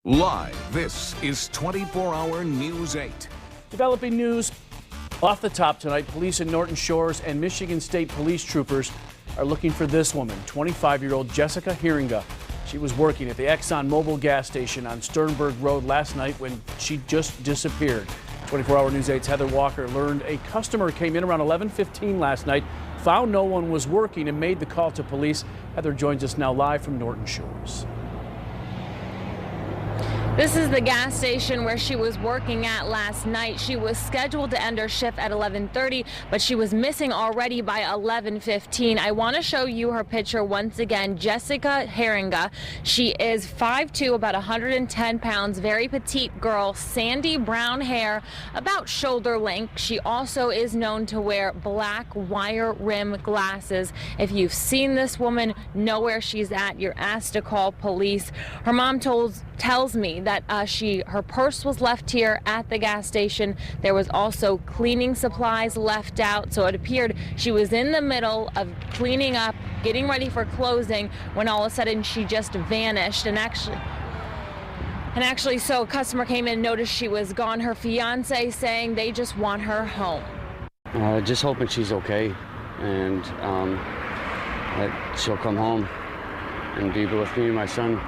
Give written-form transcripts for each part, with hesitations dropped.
Live, this is 24-hour News 8. Developing news off the top tonight. Police in Norton Shores and Michigan State police troopers are looking for this woman, 25-year-old Jessica Heeringa. She was working at the Exxon Mobil gas station on Sternberg Road last night when she just disappeared. 24-hour News 8's Heather Walker learned a customer came in around 11:15 last night, found no one was working, and made the call to police. Heather joins us now live from Norton Shores. This is the gas station where she was working at last night. She was scheduled to end her shift at 11:30, but she was missing already by 11:15. I want to show you her picture once again. Jessica Heeringa. She is 5'2", about 110 pounds, very petite girl, sandy brown hair, about shoulder length. She also is known to wear black wire rim glasses. If you've seen this woman, know where she's at, you're asked to call police. Her mom tells me that her purse was left here at the gas station. There was also cleaning supplies left out, so it appeared she was in the middle of cleaning up, getting ready for closing, when all of a sudden she just vanished. And actually, so a customer came in and noticed she was gone. Her fiance saying they just want her home. Just hoping she's okay, and that she'll come home and be with me and my son.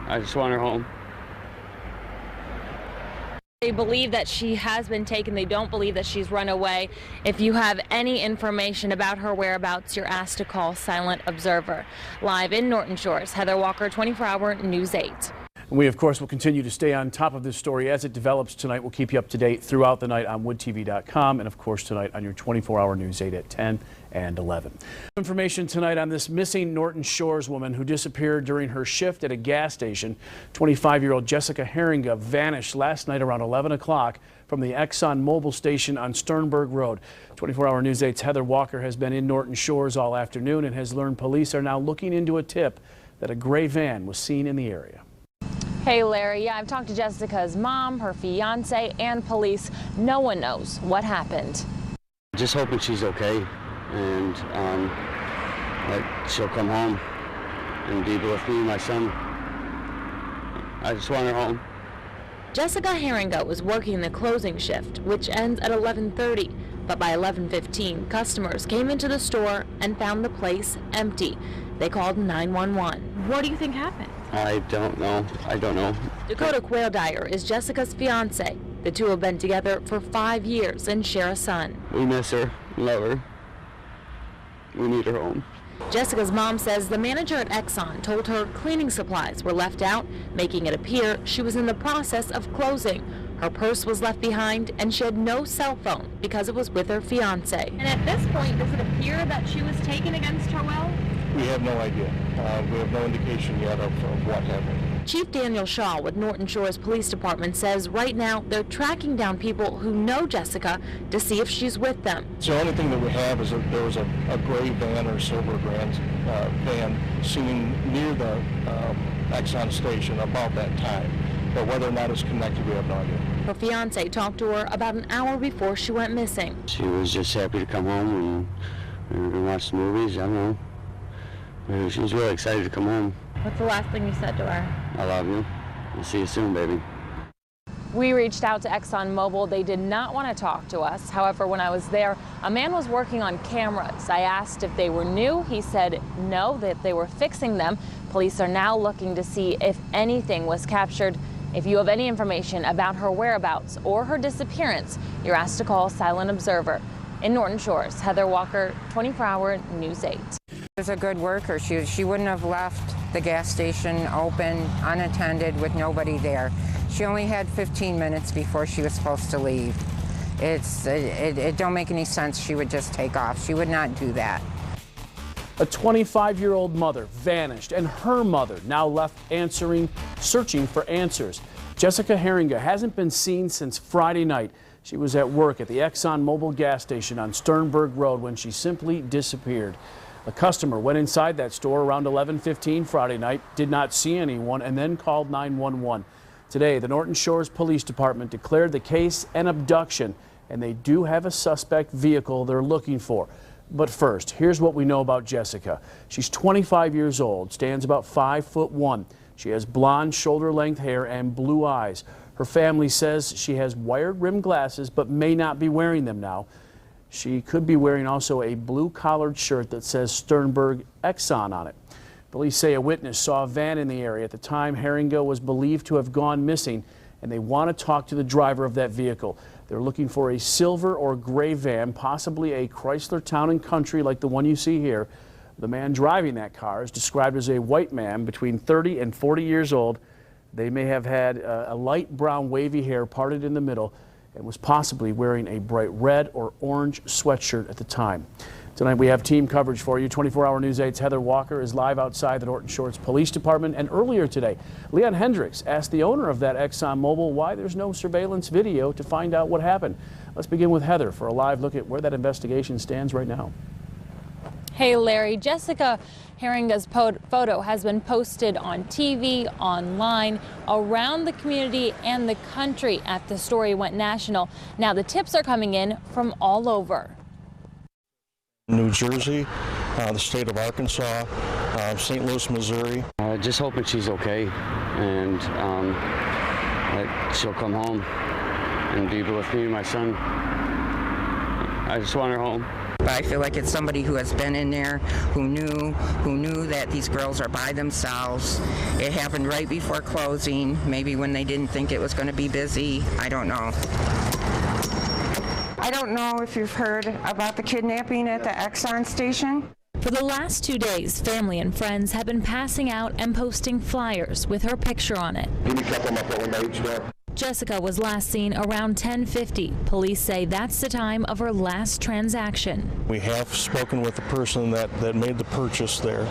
I just want her home. They believe that she has been taken. They don't believe that she's run away. If you have any information about her whereabouts, you're asked to call Silent Observer. Live in Norton Shores, Heather Walker, 24-hour News 8. We, of course, will continue to stay on top of this story as it develops tonight. We'll keep you up to date throughout the night on woodtv.com and, of course, tonight on your 24-hour News 8 at 10 and 11. Information tonight on this missing Norton Shores woman who disappeared during her shift at a gas station. 25-year-old Jessica Heeringa vanished last night around 11 o'clock from the Exxon Mobil station on Sternberg Road. 24-hour News 8's Heather Walker has been in Norton Shores all afternoon and has learned police are now looking into a tip that a gray van was seen in the area. Hey Larry, yeah, I've talked to Jessica's mom, her fiance, and police. No one knows what happened. Just hoping she's okay, and that she'll come home and be with me and my son. I just want her home. Jessica Heeringa was working the closing shift, which ends at 11:30. But by 11:15, customers came into the store and found the place empty. They called 911. What do you think happened? I don't know. Dakota Quaildyer is Jessica's fiance. The two have been together for 5 years and share a son. We miss her, love her. We need her home. Jessica's mom says the manager at Exxon told her cleaning supplies were left out, making it appear she was in the process of closing. Her purse was left behind and she had no cell phone because it was with her fiance. And at this point, does it appear that she was taken against her will? We have no idea. We have no indication yet of what happened. Chief Daniel Shaw with Norton Shores Police Department says right now they're tracking down people who know Jessica to see if she's with them. So the only thing that we have is there was a gray van or silver van seen near the Exxon station about that time. But whether or not it's connected, we have no idea. Her fiance talked to her about an hour before she went missing. She was just happy to come home and we were going to watch the movies. I don't know. She was really excited to come home. What's the last thing you said to her? I love you. I'll see you soon, baby. We reached out to Exxon Mobil. They did not want to talk to us. However, when I was there, a man was working on cameras. I asked if they were new. He said no, that they were fixing them. Police are now looking to see if anything was captured. If you have any information about her whereabouts or her disappearance, you're asked to call Silent Observer. In Norton Shores, Heather Walker, 24-hour News 8. She was a good worker. She wouldn't have left the gas station open, unattended, with nobody there. She only had 15 minutes before she was supposed to leave. It don't make any sense she would just take off. She would not do that. A 25-year-old mother vanished, and her mother now left searching for answers. Jessica Heeringa hasn't been seen since Friday night. She was at work at the Exxon Mobil gas station on Sternberg Road when she simply disappeared. A customer went inside that store around 11:15 Friday night, did not see anyone, and then called 911. Today, the Norton Shores Police Department declared the case an abduction, and they do have a suspect vehicle they're looking for. But first, here's what we know about Jessica. She's 25 years old, stands about 5'1". She has blonde, shoulder-length hair and blue eyes. Her family says she has wire-rimmed glasses but may not be wearing them now. She could be wearing also a blue-collared shirt that says Sternberg Exxon on it. Police say a witness saw a van in the area at the time Heeringa was believed to have gone missing, and they want to talk to the driver of that vehicle. They're looking for a silver or gray van, possibly a Chrysler Town & Country like the one you see here. The man driving that car is described as a white man between 30 and 40 years old. They may have had a light brown wavy hair parted in the middle and was possibly wearing a bright red or orange sweatshirt at the time. Tonight we have team coverage for you. 24-hour News 8's Heather Walker is live outside the Norton Shores Police Department. And earlier today, Leon Hendricks asked the owner of that ExxonMobil why there's no surveillance video to find out what happened. Let's begin with Heather for a live look at where that investigation stands right now. Hey Larry, Jessica Heeringa's photo has been posted on TV, online, around the community and the country after the story went national. Now the tips are coming in from all over. New Jersey, the state of Arkansas, St. Louis, Missouri. Just hoping she's okay and that she'll come home and be with me and my son. I just want her home. But I feel like it's somebody who has been in there, who knew that these girls are by themselves. It happened right before closing, maybe when they didn't think it was going to be busy. I don't know. I don't know if you've heard about the kidnapping at the Exxon station. For the last 2 days, family and friends have been passing out and posting flyers with her picture on it. Jessica was last seen around 10:50. Police say that's the time of her last transaction. We have spoken with the person that made the purchase there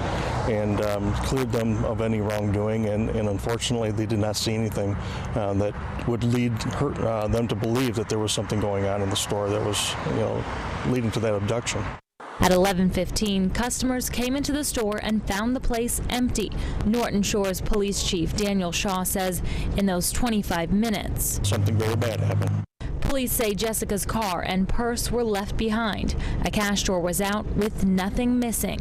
and cleared them of any wrongdoing, and unfortunately they did not see anything that would lead them to believe that there was something going on in the store that was, leading to that abduction. At 11:15, customers came into the store and found the place empty. Norton Shores Police Chief Daniel Shaw says in those 25 minutes, something very bad happened. Police say Jessica's car and purse were left behind. A cash drawer was out with nothing missing.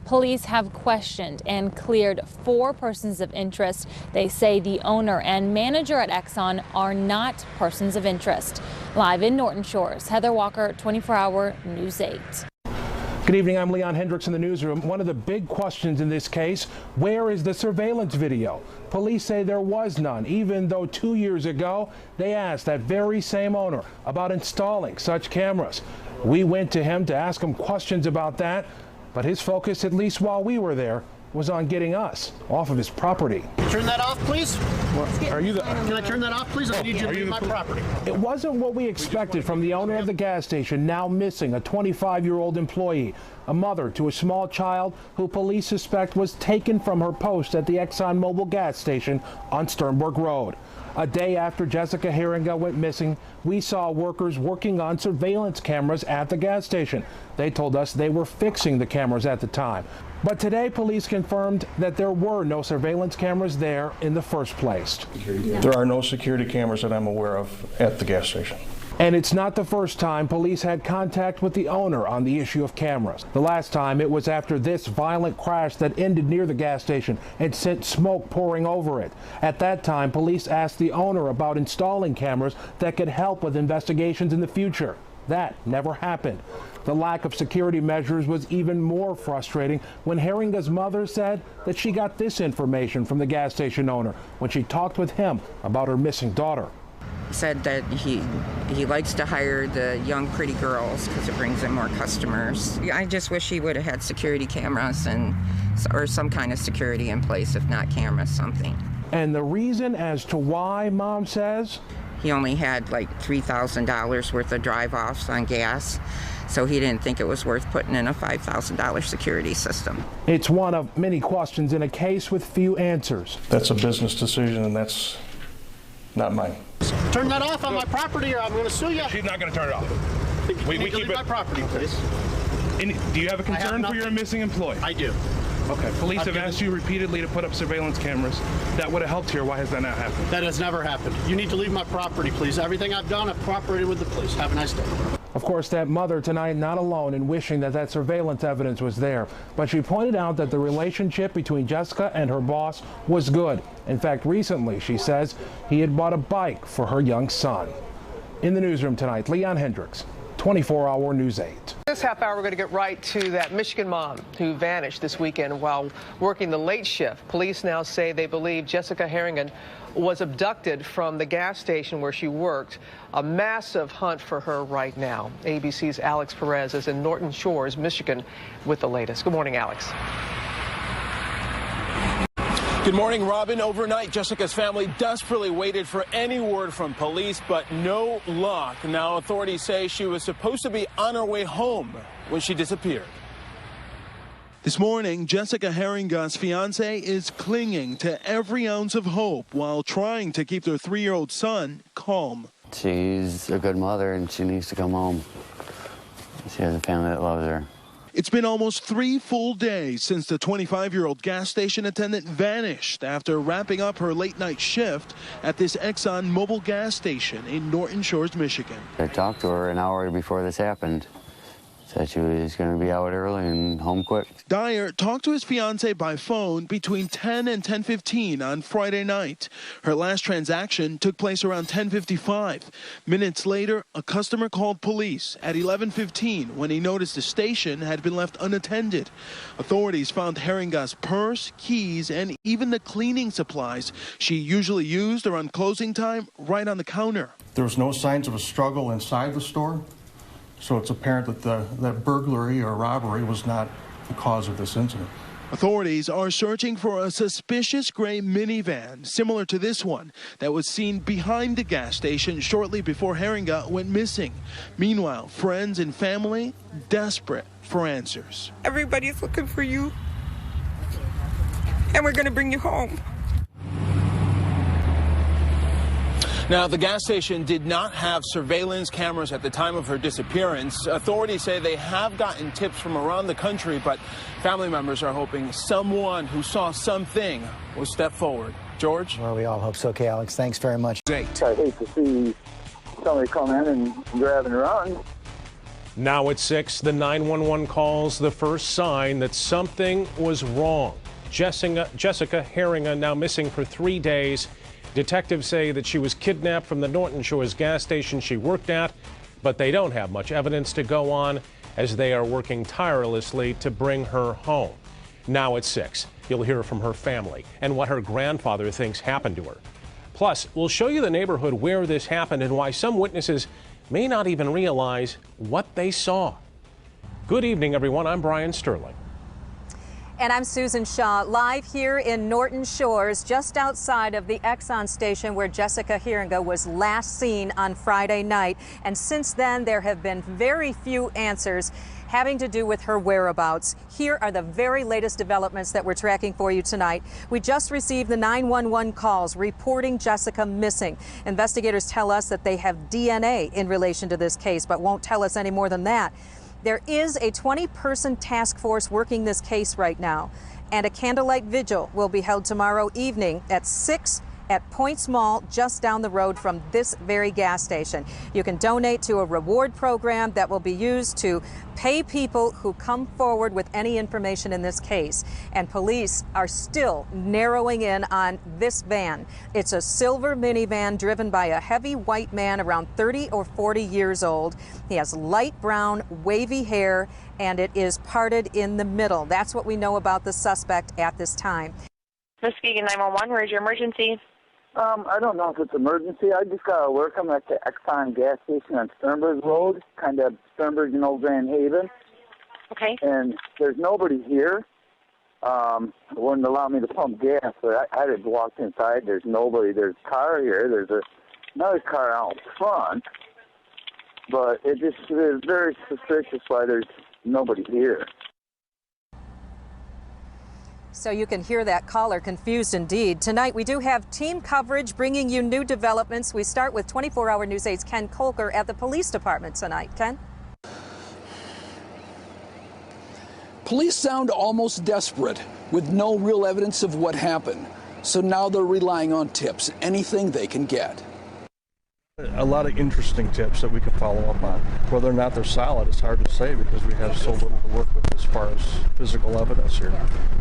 Police have questioned and cleared 4 persons of interest. They say the owner and manager at Exxon are not persons of interest. Live in Norton Shores, Heather Walker, 24-hour News 8. Good evening, I'm Leon Hendricks in the newsroom. One of the big questions in this case, where is the surveillance video? Police say there was none, even though 2 years ago they asked that very same owner about installing such cameras. We went to him to ask him questions about that, but his focus, at least while we were there, was on getting us off of his property. Turn that off, please. Are you the? Can I turn that off, please? I need you to leave my property. It wasn't what we expected from the owner of the gas station, now missing, a 25-year-old employee, a mother to a small child who police suspect was taken from her post at the ExxonMobil gas station on Sternberg Road. A day after Jessica Heeringa went missing, we saw workers working on surveillance cameras at the gas station. They told us they were fixing the cameras at the time. But today, police confirmed that there were no surveillance cameras there in the first place. There are no security cameras that I'm aware of at the gas station. And it's not the first time police had contact with the owner on the issue of cameras. The last time it was after this violent crash that ended near the gas station and sent smoke pouring over it. At that time, police asked the owner about installing cameras that could help with investigations in the future. That never happened. The lack of security measures was even more frustrating when Heeringa's mother said that she got this information from the gas station owner when she talked with him about her missing daughter. Said that he likes to hire the young pretty girls because it brings in more customers. I just wish he would have had security cameras or some kind of security in place, if not cameras, something. And the reason as to why, Mom says? He only had like $3,000 worth of drive-offs on gas, so he didn't think it was worth putting in a $5,000 security system. It's one of many questions in a case with few answers. That's a business decision, and that's not mine. Turn that off on my property, or I'm going to sue you. She's not going to turn it off. We keep my property, please. Do you have a concern for your missing employee? I do. Okay. Police have asked you repeatedly to put up surveillance cameras. That would have helped here. Why has that not happened? That has never happened. You need to leave my property, please. Everything I've done, I've cooperated with the police. Have a nice day. Of course, that mother tonight not alone in wishing that surveillance evidence was there, but she pointed out that the relationship between Jessica and her boss was good. In fact, recently, she says, he had bought a bike for her young son. In the newsroom tonight, Leon Hendricks, 24-Hour News 8. This half hour, we're going to get right to that Michigan mom who vanished this weekend while working the late shift. Police now say they believe Jessica Heeringa was abducted from the gas station where she worked. A massive hunt for her right now. ABC's Alex Perez is in Norton Shores, Michigan, with the latest. Good morning, Alex. Good morning, Robin. Overnight, Jessica's family desperately waited for any word from police, but no luck. Now authorities say she was supposed to be on her way home when she disappeared. This morning, Jessica Heeringa's fiance is clinging to every ounce of hope while trying to keep their 3-year-old son calm. She's a good mother and she needs to come home. She has a family that loves her. It's been almost 3 full days since the 25-year-old gas station attendant vanished after wrapping up her late-night shift at this Exxon Mobil gas station in Norton Shores, Michigan. I talked to her an hour before this happened. Said she was going to be out early and home quick. Dyer talked to his fiancée by phone between 10 and 10:15 on Friday night. Her last transaction took place around 10:55. Minutes later, a customer called police at 11:15 when he noticed the station had been left unattended. Authorities found Heeringa's purse, keys, and even the cleaning supplies she usually used around closing time right on the counter. There was no signs of a struggle inside the store, so it's apparent that that burglary or robbery was not the cause of this incident. Authorities are searching for a suspicious gray minivan similar to this one that was seen behind the gas station shortly before Heeringa went missing. Meanwhile, friends and family desperate for answers. Everybody's looking for you, and we're going to bring you home. Now, the gas station did not have surveillance cameras at the time of her disappearance. Authorities say they have gotten tips from around the country, but family members are hoping someone who saw something will step forward. George? Well, we all hope so. Okay, Alex, thanks very much. I hate to see somebody come in and grab and run. Now at 6, the 911 calls the first sign that something was wrong. Jessica Heeringa now missing for 3 days. Detectives say that she was kidnapped from the Norton Shores gas station she worked at, but they don't have much evidence to go on as they are working tirelessly to bring her home. Now at 6, you'll hear from her family and what her grandfather thinks happened to her. Plus, we'll show you the neighborhood where this happened and why some witnesses may not even realize what they saw. Good evening, everyone. I'm Brian Sterling. And I'm Susan Shaw, live here in Norton Shores, just outside of the Exxon station where Jessica Heeringa was last seen on Friday night. And since then, there have been very few answers having to do with her whereabouts. Here are the very latest developments that we're tracking for you tonight. We just received the 911 calls reporting Jessica missing. Investigators tell us that they have DNA in relation to this case, but won't tell us any more than that. There is a 20-person task force working this case right now, and a candlelight vigil will be held tomorrow evening at 6 at Points Mall, just down the road from this very gas station. You can donate to a reward program that will be used to pay people who come forward with any information in this case. And police are still narrowing in on this van. It's a silver minivan driven by a heavy white man around 30 or 40 years old. He has light brown, wavy hair, and it is parted in the middle. That's what we know about the suspect at this time. Muskegon 911, where's your emergency? I don't know if it's emergency. I just got to work. I'm at the Exxon gas station on Sternberg Road, kind of Sternberg, Grand Haven. Okay. And there's nobody here. It wouldn't allow me to pump gas, but I just walked inside. There's nobody. There's a car here. There's another car out front. But it just is very suspicious why there's nobody here. So you can hear that caller confused indeed. Tonight we do have team coverage bringing you new developments. We start with 24-Hour News 8's Ken Kolker at the police department tonight. Ken? Police sound almost desperate with no real evidence of what happened. So now they're relying on tips, anything they can get. A lot of interesting tips that we can follow up on. Whether or not they're solid, it's hard to say because we have so little to work with as far as physical evidence here.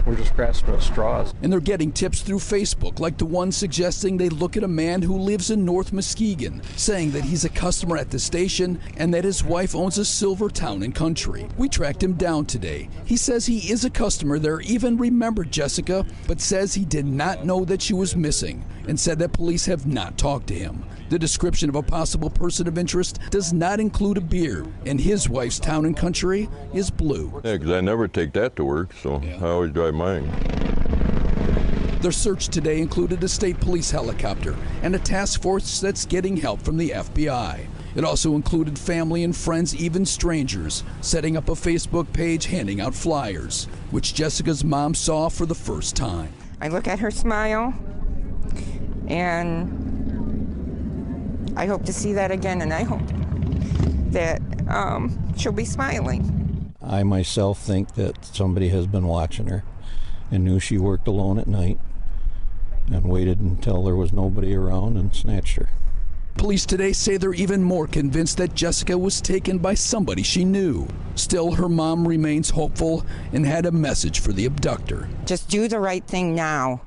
We're just grasping at straws. And they're getting tips through Facebook, like the one suggesting they look at a man who lives in North Muskegon, saying that he's a customer at the station and that his wife owns a silver town and country. We tracked him down today. He says he is a customer there, even remembered Jessica, but says he did not know that she was missing and said that police have not talked to him. The description of a possible person of interest does not include a beard, and his wife's town and country is blue. Yeah, because I never take that to work, so I always drive mine. Their search today included a state police helicopter and a task force that's getting help from the FBI. It also included family and friends, even strangers, setting up a Facebook page handing out flyers, which Jessica's mom saw for the first time. I look at her smile, and I hope to see that again, and I hope that she'll be smiling. I myself think that somebody has been watching her and knew she worked alone at night and waited until there was nobody around and snatched her. Police today say they're even more convinced that Jessica was taken by somebody she knew. Still, her mom remains hopeful and had a message for the abductor. Just do the right thing now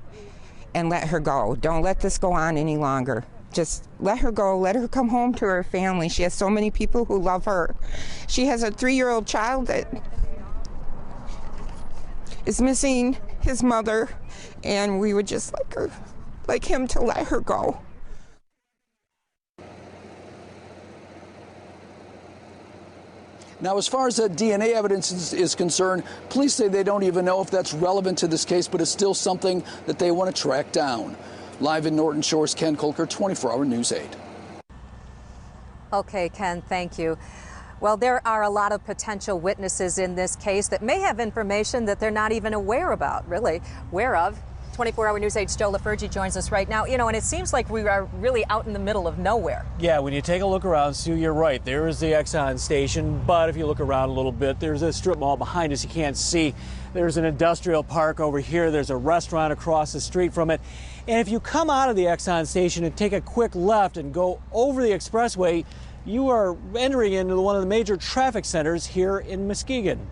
and let her go. Don't let this go on any longer. Just let her go. Let her come home to her family. She has so many people who love her. She has a 3-year-old child that is missing his mother, and we would just like him to let her go. Now, as far as the DNA evidence is concerned, police say they don't even know if that's relevant to this case, but it's still something that they want to track down. Live in Norton Shores, Ken Kolker, 24-Hour News 8. Okay, Ken, thank you. Well, there are a lot of potential witnesses in this case that may have information that they're not even aware of. 24-Hour News 8's Joe LaFergie joins us right now. You know, and it seems like we are really out in the middle of nowhere. Yeah, when you take a look around, Sue, you're right. There is the Exxon station, but if you look around a little bit, there's a strip mall behind us you can't see. There's an industrial park over here. There's a restaurant across the street from it. And if you come out of the Exxon station and take a quick left and go over the expressway, you are entering into one of the major traffic centers here in Muskegon.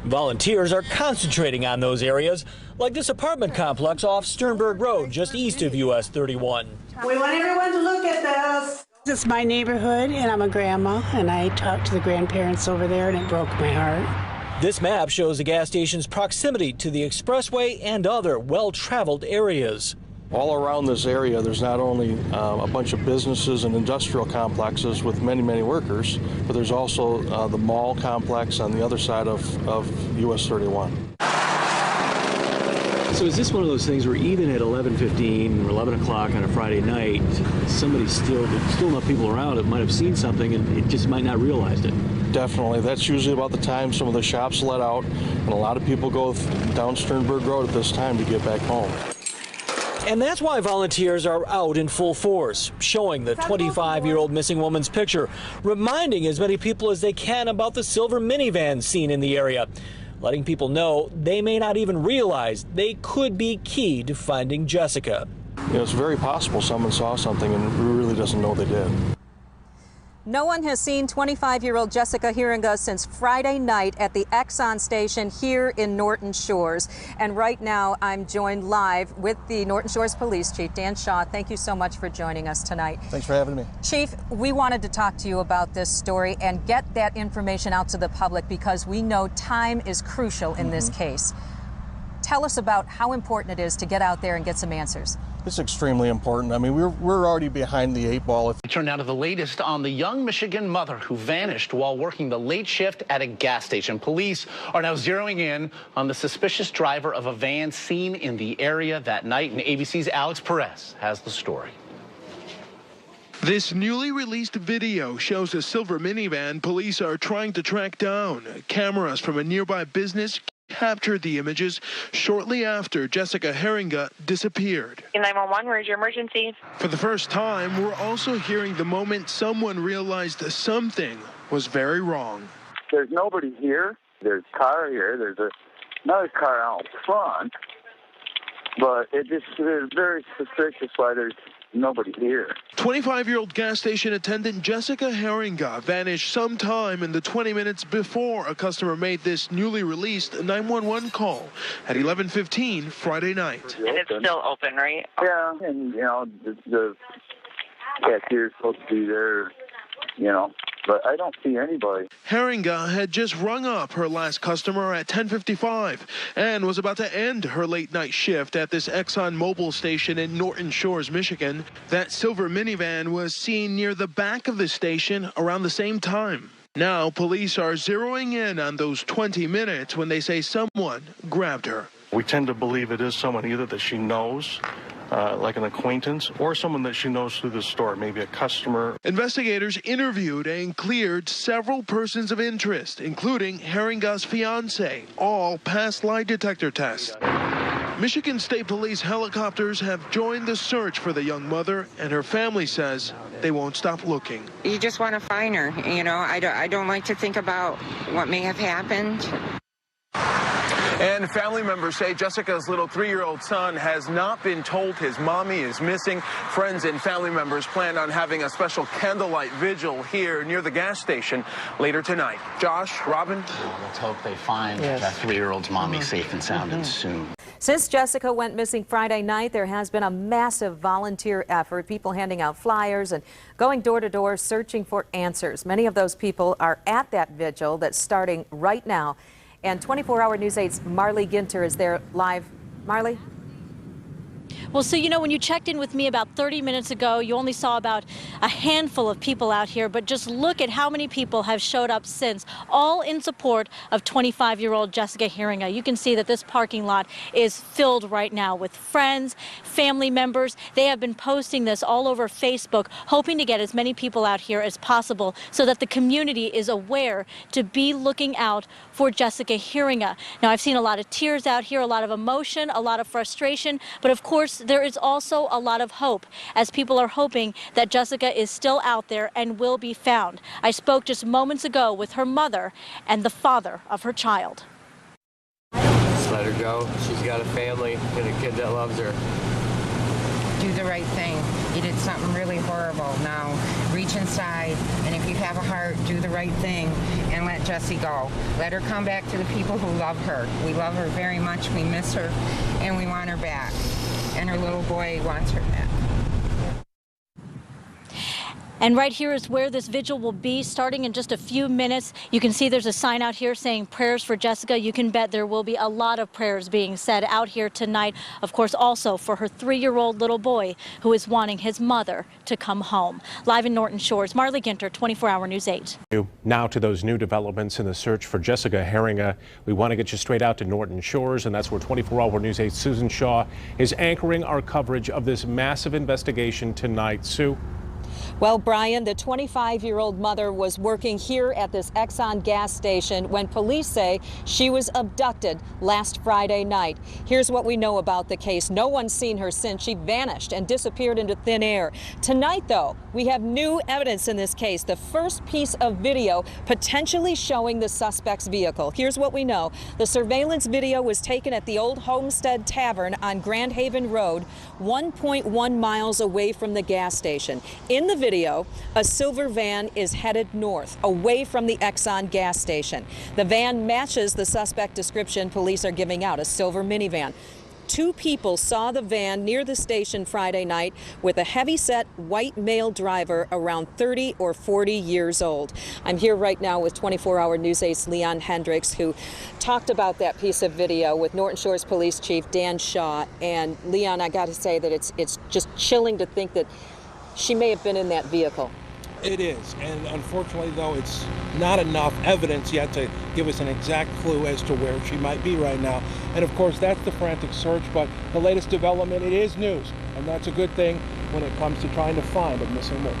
Volunteers are concentrating on those areas, like this apartment complex off Sternberg Road, just east of US 31. We want everyone to look at this. This is my neighborhood, and I'm a grandma, and I talked to the grandparents over there, and it broke my heart. This map shows the gas station's proximity to the expressway and other well-traveled areas. All around this area, there's not only a bunch of businesses and industrial complexes with many, many workers, but there's also the mall complex on the other side of US 31. So is this one of those things where even at 11:15 or 11 o'clock on a Friday night, there's still enough people around that might have seen something and it just might not realize it? Definitely. That's usually about the time some of the shops let out, and a lot of people go down Sternberg Road at this time to get back home. And that's why volunteers are out in full force, showing the 25-year-old missing woman's picture, reminding as many people as they can about the silver minivan seen in the area, letting people know they may not even realize they could be key to finding Jessica. You know, it's very possible someone saw something and really doesn't know they did. No one has seen 25-year-old Jessica Heeringa since Friday night at the Exxon station here in Norton Shores. And right now, I'm joined live with the Norton Shores Police Chief, Dan Shaw. Thank you so much for joining us tonight. Thanks for having me. Chief, we wanted to talk to you about this story and get that information out to the public because we know time is crucial in this case. Tell us about how important it is to get out there and get some answers. It's extremely important. I mean, we're already behind the 8 ball. We turn now to the latest on the young Michigan mother who vanished while working the late shift at a gas station. Police are now zeroing in on the suspicious driver of a van seen in the area that night, and ABC's Alex Perez has the story. This newly released video shows a silver minivan police are trying to track down. Cameras from a nearby business captured the images shortly after Jessica Heeringa disappeared. 911, where's your emergency? For the first time, we're also hearing the moment someone realized something was very wrong. There's nobody here. There's a car here. There's another car out front. But it is very suspicious why there's nobody here. 25-year-old gas station attendant Jessica Heeringa vanished sometime in the 20 minutes before a customer made this newly released 911 call at 11:15 Friday night. And it's still open, right? Yeah, and, you know, the cashier's supposed to be there, you know, but I don't see anybody. Heeringa had just rung up her last customer at 10:55 and was about to end her late night shift at this Exxon Mobil station in Norton Shores, Michigan. That silver minivan was seen near the back of the station around the same time. Now police are zeroing in on those 20 minutes when they say someone grabbed her. We tend to believe it is someone either that she knows, like an acquaintance, or someone that she knows through the store, maybe a customer. Investigators interviewed and cleared several persons of interest, including Heeringa's fiance, all passed lie detector tests. Michigan State Police helicopters have joined the search for the young mother, and her family says they won't stop looking. You just want to find her, you know. I don't like to think about what may have happened. And family members say Jessica's little 3-year-old son has not been told his mommy is missing. Friends and family members plan on having a special candlelight vigil here near the gas station later tonight. Josh, Robin? Let's hope they find that 3-year-old's mommy safe and sound and soon. Since Jessica went missing Friday night, there has been a massive volunteer effort, people handing out flyers and going door to door searching for answers. Many of those people are at that vigil that's starting right now. And 24-hour News 8's Marley Ginter is there live. Marley? Well, so, you know, when you checked in with me about 30 minutes ago, you only saw about a handful of people out here, but just look at how many people have showed up since, all in support of 25-year-old Jessica Heeringa. You can see that this parking lot is filled right now with friends, family members. They have been posting this all over Facebook, hoping to get as many people out here as possible so that the community is aware to be looking out for Jessica Heeringa. Now, I've seen a lot of tears out here, a lot of emotion, a lot of frustration, but of course, there is also a lot of hope as people are hoping that Jessica is still out there and will be found. I spoke just moments ago with her mother and the father of her child. Just let her go. She's got a family and a kid that loves her. Do the right thing. You did something really horrible. Now reach inside, and if you have a heart, do the right thing and let Jessie go. Let her come back to the people who love her. We love her very much. We miss her, and we want her back. And her little boy wants her back. And right here is where this vigil will be starting in just a few minutes. You can see there's a sign out here saying prayers for Jessica. You can bet there will be a lot of prayers being said out here tonight. Of course, also for her 3-year-old little boy who is wanting his mother to come home. Live in Norton Shores, Marley Ginter, 24-hour News 8. Now to those new developments in the search for Jessica Heeringa. We want to get you straight out to Norton Shores, and that's where 24-hour News 8's Susan Shaw is anchoring our coverage of this massive investigation tonight. Sue? Well, Brian, the 25-year-old mother was working here at this Exxon gas station when police say she was abducted last Friday night. Here's what we know about the case. No one's seen her since. She vanished and disappeared into thin air. Tonight, though, we have new evidence in this case. The first piece of video potentially showing the suspect's vehicle. Here's what we know. The surveillance video was taken at the Old Homestead Tavern on Grand Haven Road, 1.1 miles away from the gas station. In the video, a silver van is headed north, away from the Exxon gas station. The van matches the suspect description police are giving out, a silver minivan. 2 people saw the van near the station Friday night with a heavy-set white male driver around 30 or 40 years old. I'm here right now with 24-hour News 8's Leon Hendricks, who talked about that piece of video with Norton Shores Police Chief Dan Shaw. And Leon, I got to say that it's just chilling to think that she may have been in that vehicle. It is, and unfortunately, though, it's not enough evidence yet to give us an exact clue as to where she might be right now. And of course, that's the frantic search, but the latest development, it is news, and that's a good thing when it comes to trying to find a missing woman.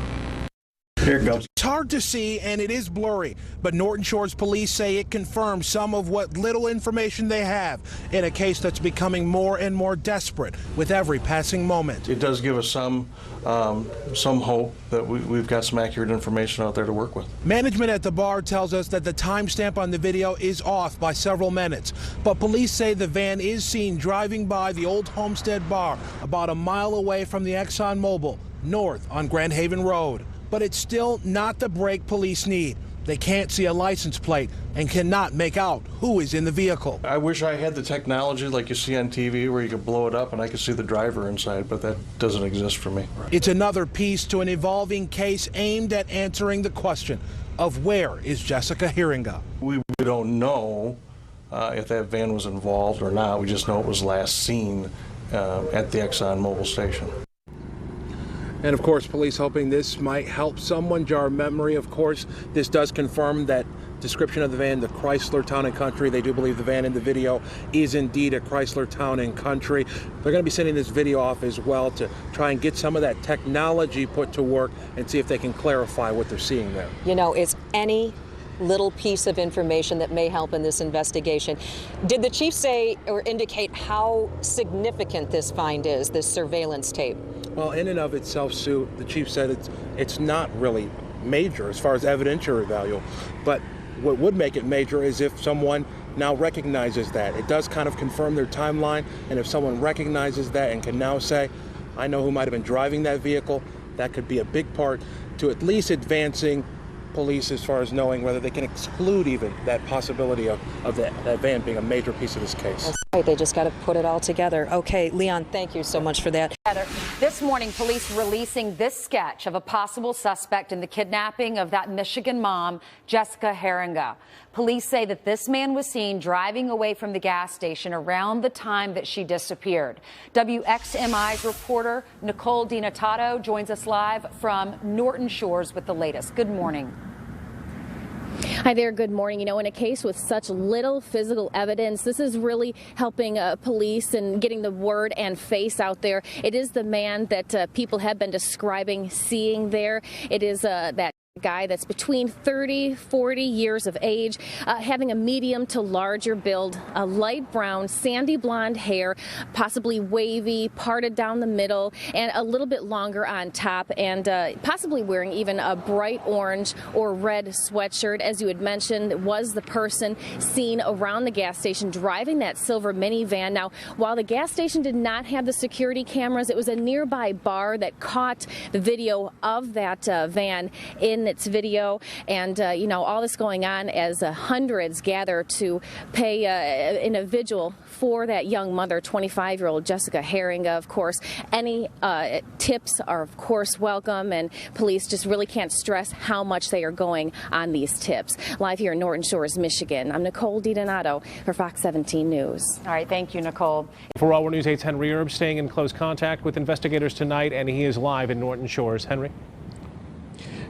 Here it goes. It's hard to see and it is blurry, but Norton Shores police say it confirms some of what little information they have in a case that's becoming more and more desperate with every passing moment. It does give us some hope that we've got some accurate information out there to work with. Management at the bar tells us that the timestamp on the video is off by several minutes, but police say the van is seen driving by the old Homestead Bar about a mile away from the ExxonMobil, north on Grand Haven Road. But it's still not the break police need. They can't see a license plate and cannot make out who is in the vehicle. I wish I had the technology like you see on TV where you could blow it up and I could see the driver inside, but that doesn't exist for me. It's another piece to an evolving case aimed at answering the question of where is Jessica Heeringa? We don't know if that van was involved or not. We just know it was last seen at the ExxonMobil station. And of course, police hoping this might help someone jar memory. Of course, this does confirm that description of the van, the Chrysler Town & Country. They do believe the van in the video is indeed a Chrysler Town & Country. They're going to be sending this video off as well to try and get some of that technology put to work and see if they can clarify what they're seeing there. You know, it's any little piece of information that may help in this investigation. Did the chief say or indicate how significant this find is, this surveillance tape? Well, in and of itself, Sue, the chief said it's not really major as far as evidentiary value, but what would make it major is if someone now recognizes that. It does kind of confirm their timeline, and if someone recognizes that and can now say, I know who might have been driving that vehicle, that could be a big part to at least advancing police as far as knowing whether they can exclude even that possibility of that van being a major piece of this case. That's right, they just got to put it all together. Okay, Leon, thank you so much for that. This morning, police releasing this sketch of a possible suspect in the kidnapping of that Michigan mom, Jessica Heeringa. Police say that this man was seen driving away from the gas station around the time that she disappeared. WXMI's reporter Nicole DiNatato joins us live from Norton Shores with the latest. Good morning. Hi there, good morning. You know, in a case with such little physical evidence, this is really helping police and getting the word and face out there. It is the man that people have been describing seeing there. It is that guy that's between 40 years of age, having a medium to larger build, a light brown, sandy blonde hair, possibly wavy, parted down the middle, and a little bit longer on top, and possibly wearing even a bright orange or red sweatshirt. As you had mentioned, was the person seen around the gas station driving that silver minivan. Now, while the gas station did not have the security cameras, it was a nearby bar that caught the video of that van in its video, and you know, all this going on as hundreds gather to pay in a vigil for that young mother, 25-year-old Jessica Heeringa. Of course, any tips are of course welcome, and police just really can't stress how much they are going on these tips. Live here in Norton Shores, Michigan, I'm Nicole DiDonato for Fox 17 News. All right, thank you, Nicole. For All News 8's Henry Erb staying in close contact with investigators tonight, and he is live in Norton Shores. Henry?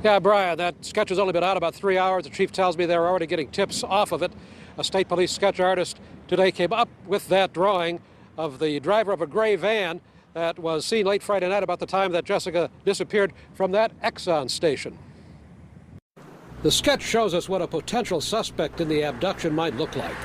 Yeah, Brian, that sketch has only been out about 3 hours. The chief tells me they're already getting tips off of it. A state police sketch artist today came up with that drawing of the driver of a gray van that was seen late Friday night about the time that Jessica disappeared from that Exxon station. The sketch shows us what a potential suspect in the abduction might look like.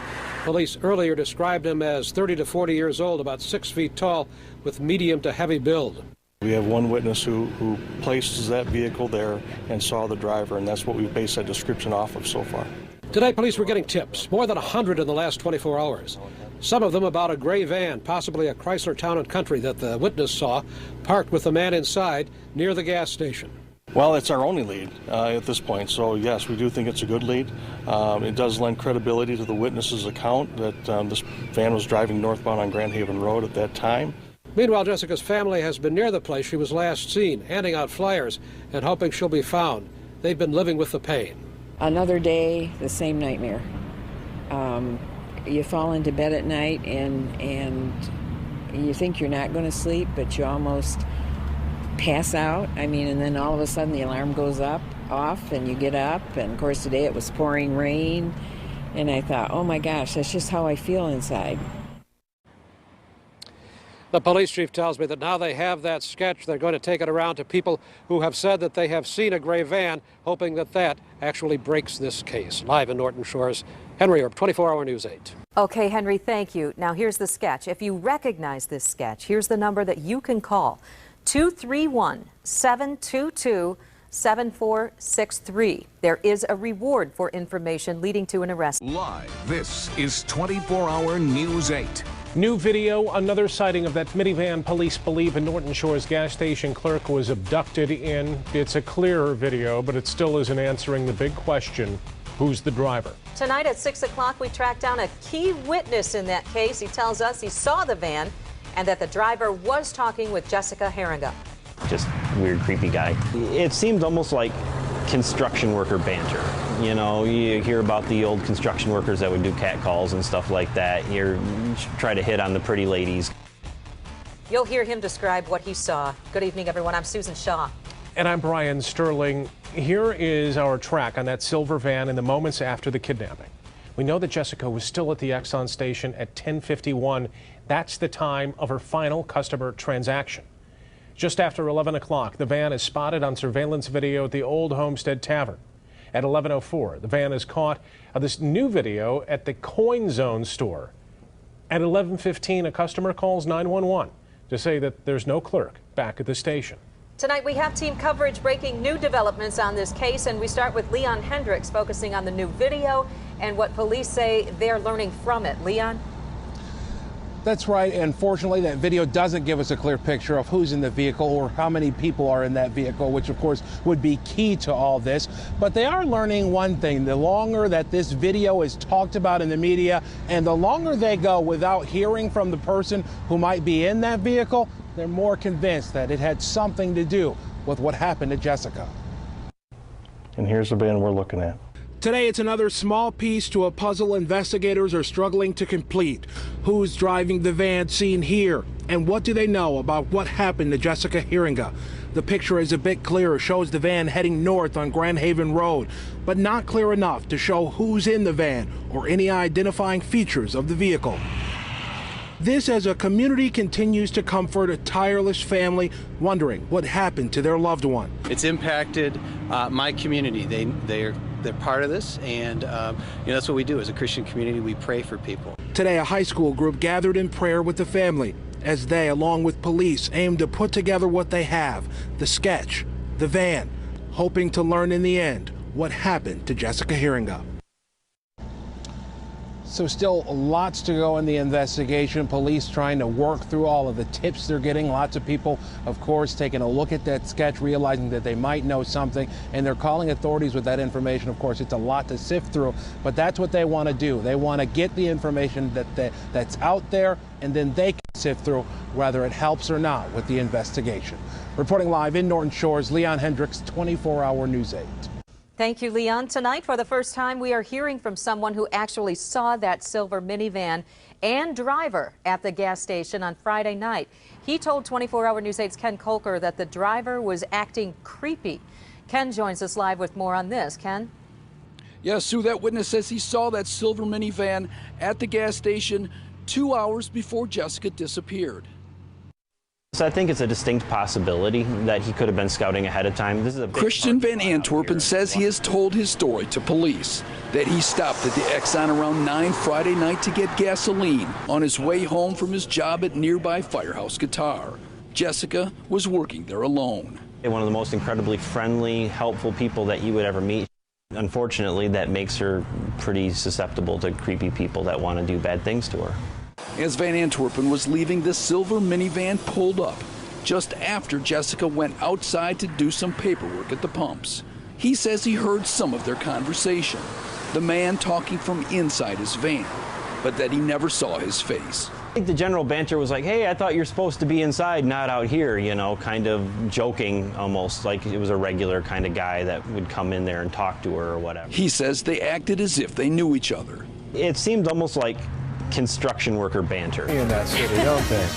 Police earlier described him as 30 to 40 years old, about 6 feet tall, with medium to heavy build. We have one witness who places that vehicle there and saw the driver, and that's what we've based that description off of so far. Today, police were getting tips, more than 100 in the last 24 hours. Some of them about a gray van, possibly a Chrysler Town & Country that the witness saw, parked with the man inside near the gas station. Well, it's our only lead at this point, so yes, we do think it's a good lead. It does lend credibility to the witness's account that this van was driving northbound on Grand Haven Road at that time. Meanwhile, Jessica's family has been near the place she was last seen, handing out flyers and hoping she'll be found. They've been living with the pain. Another day, the same nightmare. You fall into bed at night and you think you're not going to sleep, but you almost pass out. I mean, and then all of a sudden the alarm goes off, and you get up. And of course today it was pouring rain, and I thought, oh my gosh, that's just how I feel inside. The police chief tells me that now they have that sketch, they're going to take it around to people who have said that they have seen a gray van, hoping that that actually breaks this case. Live in Norton Shores, Henry Orb, 24-Hour News 8. Okay, Henry, thank you. Now here's the sketch. If you recognize this sketch, here's the number that you can call: 231-722-7463. There is a reward for information leading to an arrest. Live, this is 24-Hour News 8. New video, another sighting of that minivan police believe a Norton Shores gas station clerk was abducted in. It's a clearer video, but it still isn't answering the big question: who's the driver? Tonight at 6 o'clock, we tracked down a key witness in that case. He tells us he saw the van and that the driver was talking with Jessica Heeringa. Just weird, creepy guy. It seemed almost like construction worker banter. You know, you hear about the old construction workers that would do catcalls and stuff like that. You try to hit on the pretty ladies. You'll hear him describe what he saw. Good evening, everyone. I'm Susan Shaw. And I'm Brian Sterling. Here is our track on that silver van in the moments after the kidnapping. We know that Jessica was still at the Exxon station at 10:51. That's the time of her final customer transaction. Just after 11 o'clock, the van is spotted on surveillance video at the Old Homestead Tavern. At 11:04, the van is caught on this new video at the Coin Zone store. At 11:15, a customer calls 911 to say that there's no clerk back at the station. Tonight we have team coverage breaking new developments on this case, and we start with Leon Hendricks focusing on the new video and what police say they're learning from it. Leon? That's right. Unfortunately, that video doesn't give us a clear picture of who's in the vehicle or how many people are in that vehicle, which of course would be key to all this. But they are learning one thing: the longer that this video is talked about in the media and the longer they go without hearing from the person who might be in that vehicle, they're more convinced that it had something to do with what happened to Jessica. And here's the van we're looking at. Today, it's another small piece to a puzzle investigators are struggling to complete. Who's driving the van seen here? And what do they know about what happened to Jessica Heeringa? The picture is a bit clearer, shows the van heading north on Grand Haven Road, but not clear enough to show who's in the van or any identifying features of the vehicle. This as a community continues to comfort a tireless family wondering what happened to their loved one. It's impacted my community. They're part of this, and that's what we do as a Christian community. We pray for people. Today, a high school group gathered in prayer with the family as they, along with police, aim to put together what they have: the sketch, the van, hoping to learn in the end what happened to Jessica Heeringa. So still lots to go in the investigation. Police trying to work through all of the tips they're getting. Lots of people, of course, taking a look at that sketch, realizing that they might know something, and they're calling authorities with that information. Of course, it's a lot to sift through, but that's what they want to do. They want to get the information that's out there, and then they can sift through whether it helps or not with the investigation. Reporting live in Norton Shores, Leon Hendricks, 24-Hour News 8. Thank you, Leon. Tonight, for the first time, we are hearing from someone who actually saw that silver minivan and driver at the gas station on Friday night. He told 24-Hour News 8's Ken Kolker that the driver was acting creepy. Ken joins us live with more on this. Ken? Yes, Sue, that witness says he saw that silver minivan at the gas station 2 hours before Jessica disappeared. So I think it's a distinct possibility that he could have been scouting ahead of time. This is a Christian Van Antwerpen says he has told his story to police, that he stopped at the Exxon around 9 Friday night to get gasoline on his way home from his job at nearby Firehouse Qatar. Jessica was working there alone. One of the most incredibly friendly, helpful people that you would ever meet. Unfortunately, that makes her pretty susceptible to creepy people that want to do bad things to her. As Van Antwerpen was leaving, the silver minivan pulled up just after Jessica went outside to do some paperwork at the pumps. He says he heard some of their conversation, the man talking from inside his van, but that he never saw his face. I think the general banter was like, hey, I thought you're supposed to be inside, not out here, kind of joking almost, like it was a regular kind of guy that would come in there and talk to her or whatever. He says they acted as if they knew each other. It seemed almost like construction worker banter. In that city, don't they?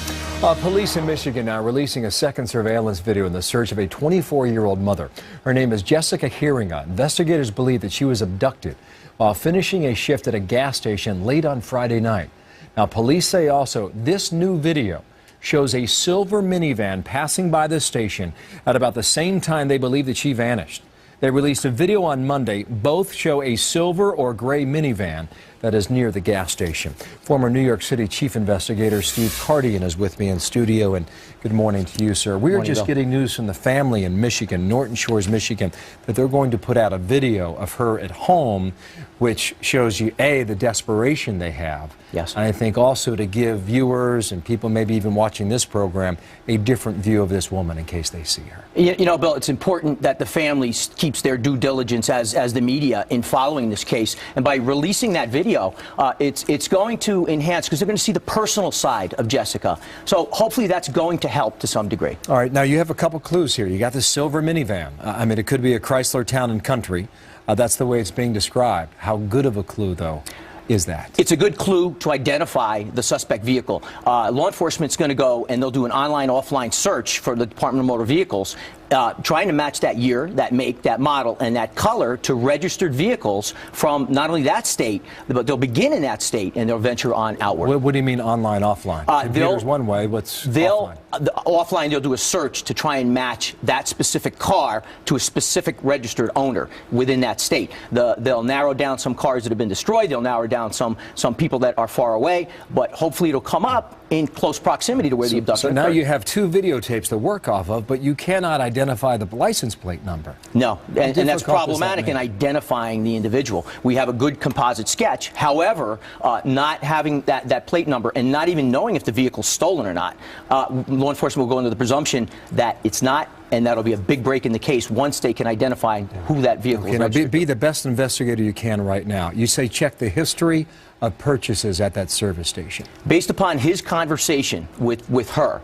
Police in Michigan now releasing a second surveillance video in the search of a 24-year-old mother. Her name is Jessica Heeringa. Investigators believe that she was abducted while finishing a shift at a gas station late on Friday night. Now, police say also this new video shows a silver minivan passing by the station at about the same time they believe that she vanished. They released a video on Monday. Both show a silver or gray minivan that is near the gas station. Former New York City Chief Investigator Steve Cardian is with me in studio, and good morning to you, sir. We are just getting news from the family in Michigan, Norton Shores, Michigan, that they're going to put out a video of her at home, which shows you, A, the desperation they have. Yes. And I think also to give viewers and people maybe even watching this program a different view of this woman in case they see her. You know, Bill, it's important that the family keeps their due diligence as the media in following this case. And by releasing that video, it's going to enhance, because they're going to see the personal side of Jessica. So hopefully that's going to help to some degree. All right, now you have a couple clues here. You got this silver minivan. I mean, it could be a Chrysler Town and Country. That's the way it's being described. How good of a clue, though, is that? It's a good clue to identify the suspect vehicle. Law enforcement's going to go and they'll do an online, offline search for the Department of Motor Vehicles, trying to match that year, that make, that model, and that color to registered vehicles from not only that state, but they'll begin in that state and they'll venture on outward. What do you mean online, offline? Computer's one way. What's offline? Offline, they'll do a search to try and match that specific car to a specific registered owner within that state. They'll narrow down some cars that have been destroyed. They'll narrow down some people that are far away, but hopefully it'll come up in close proximity to where the abduction occurred. So now you have two videotapes to work off of, but you cannot identify the license plate number. No, and that's problematic in identifying the individual. We have a good composite sketch. However, not having that plate number and not even knowing if the vehicle's stolen or not, law enforcement will go into the presumption that it's not, and that'll be a big break in the case once they can identify who that vehicle is. Now be the best investigator you can right now. You say check the history of purchases at that service station. Based upon his conversation with her,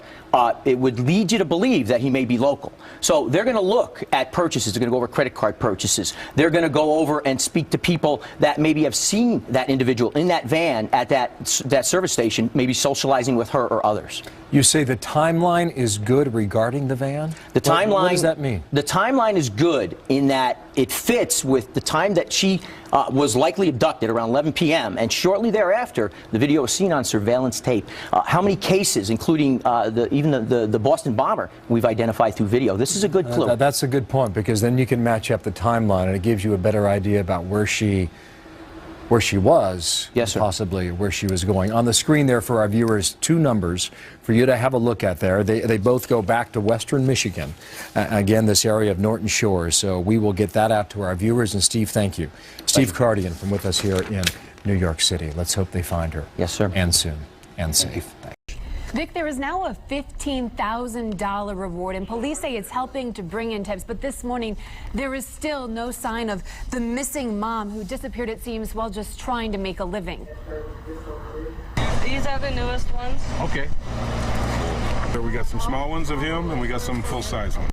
it would lead you to believe that he may be local. So they're going to look at purchases. They're going to go over credit card purchases. They're going to go over and speak to people that maybe have seen that individual in that van at that service station, maybe socializing with her or others. You say the timeline is good regarding the van? The timeline. What does that mean? The timeline is good in that it fits with the time that she was likely abducted, around 11 p.m. And shortly thereafter, the video was seen on surveillance tape. How many cases, including even the Boston bomber, we've identified through video? This is a good clue. That's a good point, because then you can match up the timeline and it gives you a better idea about where she was, yes, sir, possibly where she was going. On the screen there for our viewers, two numbers for you to have a look at there. They both go back to Western Michigan. Again, this area of Norton Shores. So we will get that out to our viewers. And Steve, thank you. Steve Cardian from with us here in New York City. Let's hope they find her. Yes, sir. And soon. And safe. Vic, there is now a $15,000 reward, and police say it's helping to bring in tips. But this morning, there is still no sign of the missing mom who disappeared, it seems, while just trying to make a living. These are the newest ones. Okay. So we got some small ones of him, and we got some full-size ones.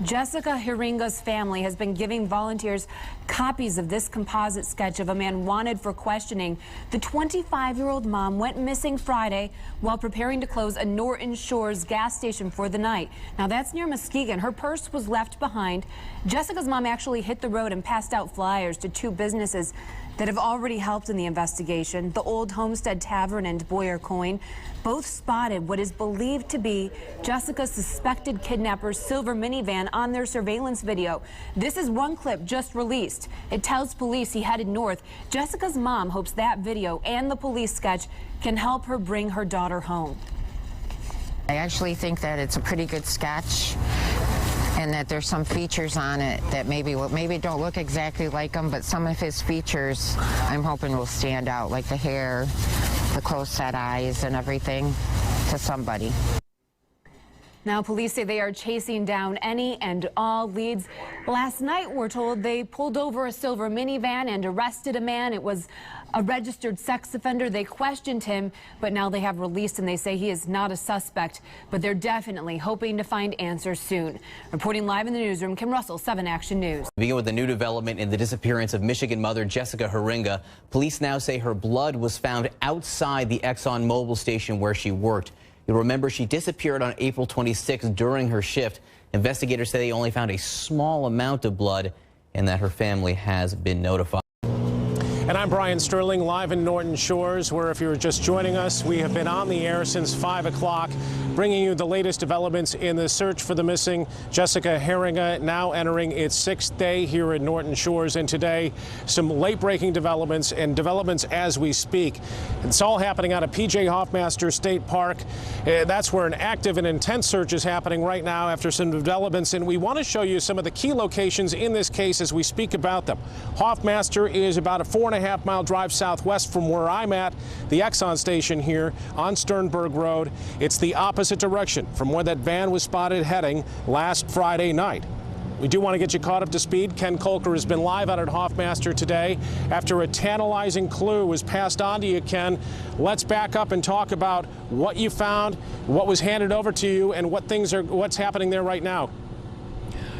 Jessica Heeringa's family has been giving volunteers copies of this composite sketch of a man wanted for questioning. The 25-year-old mom went missing Friday while preparing to close a Norton Shores gas station for the night. Now, that's near Muskegon. Her purse was left behind. Jessica's mom actually hit the road and passed out flyers to two businesses that have already helped in the investigation, the Old Homestead Tavern and Boyer Coin. Both spotted what is believed to be Jessica's suspected kidnapper's silver minivan on their surveillance video. This is one clip just released. It tells police he headed north. Jessica's mom hopes that video and the police sketch can help her bring her daughter home. I actually think that it's a pretty good sketch, and that there's some features on it that maybe don't look exactly like him, but some of his features I'm hoping will stand out, like the hair, the close-set eyes, and everything, to somebody. Now, police say they are chasing down any and all leads. Last night, we're told they pulled over a silver minivan and arrested a man. It was a registered sex offender. They questioned him, but now they have released and they say he is not a suspect. But they're definitely hoping to find answers soon. Reporting live in the newsroom, Kim Russell, 7 Action News. Begin with the new development in the disappearance of Michigan mother Jessica Heeringa. Police now say her blood was found outside the Exxon Mobil station where she worked. You'll remember she disappeared on April 26th during her shift. Investigators say they only found a small amount of blood and that her family has been notified. And I'm Brian Sterling, live in Norton Shores, where if you're just joining us, we have been on the air since 5 o'clock, bringing you the latest developments in the search for the missing Jessica Heeringa, now entering its 6th day here in Norton Shores. And today, some late-breaking developments and developments as we speak. It's all happening out of P.J. Hoffmaster State Park. That's where an active and intense search is happening right now after some developments. And we want to show you some of the key locations in this case as we speak about them. Hoffmaster is about a 4.5-mile drive southwest from where I'm at, the Exxon station here on Sternberg Road. It's the opposite direction from where that van was spotted heading last Friday night. We do want to get you caught up to speed. Ken Kolker has been live out at Hoffmaster today after a tantalizing clue was passed on to you, Ken. Let's back up and talk about what you found, what was handed over to you, and what's happening there right now.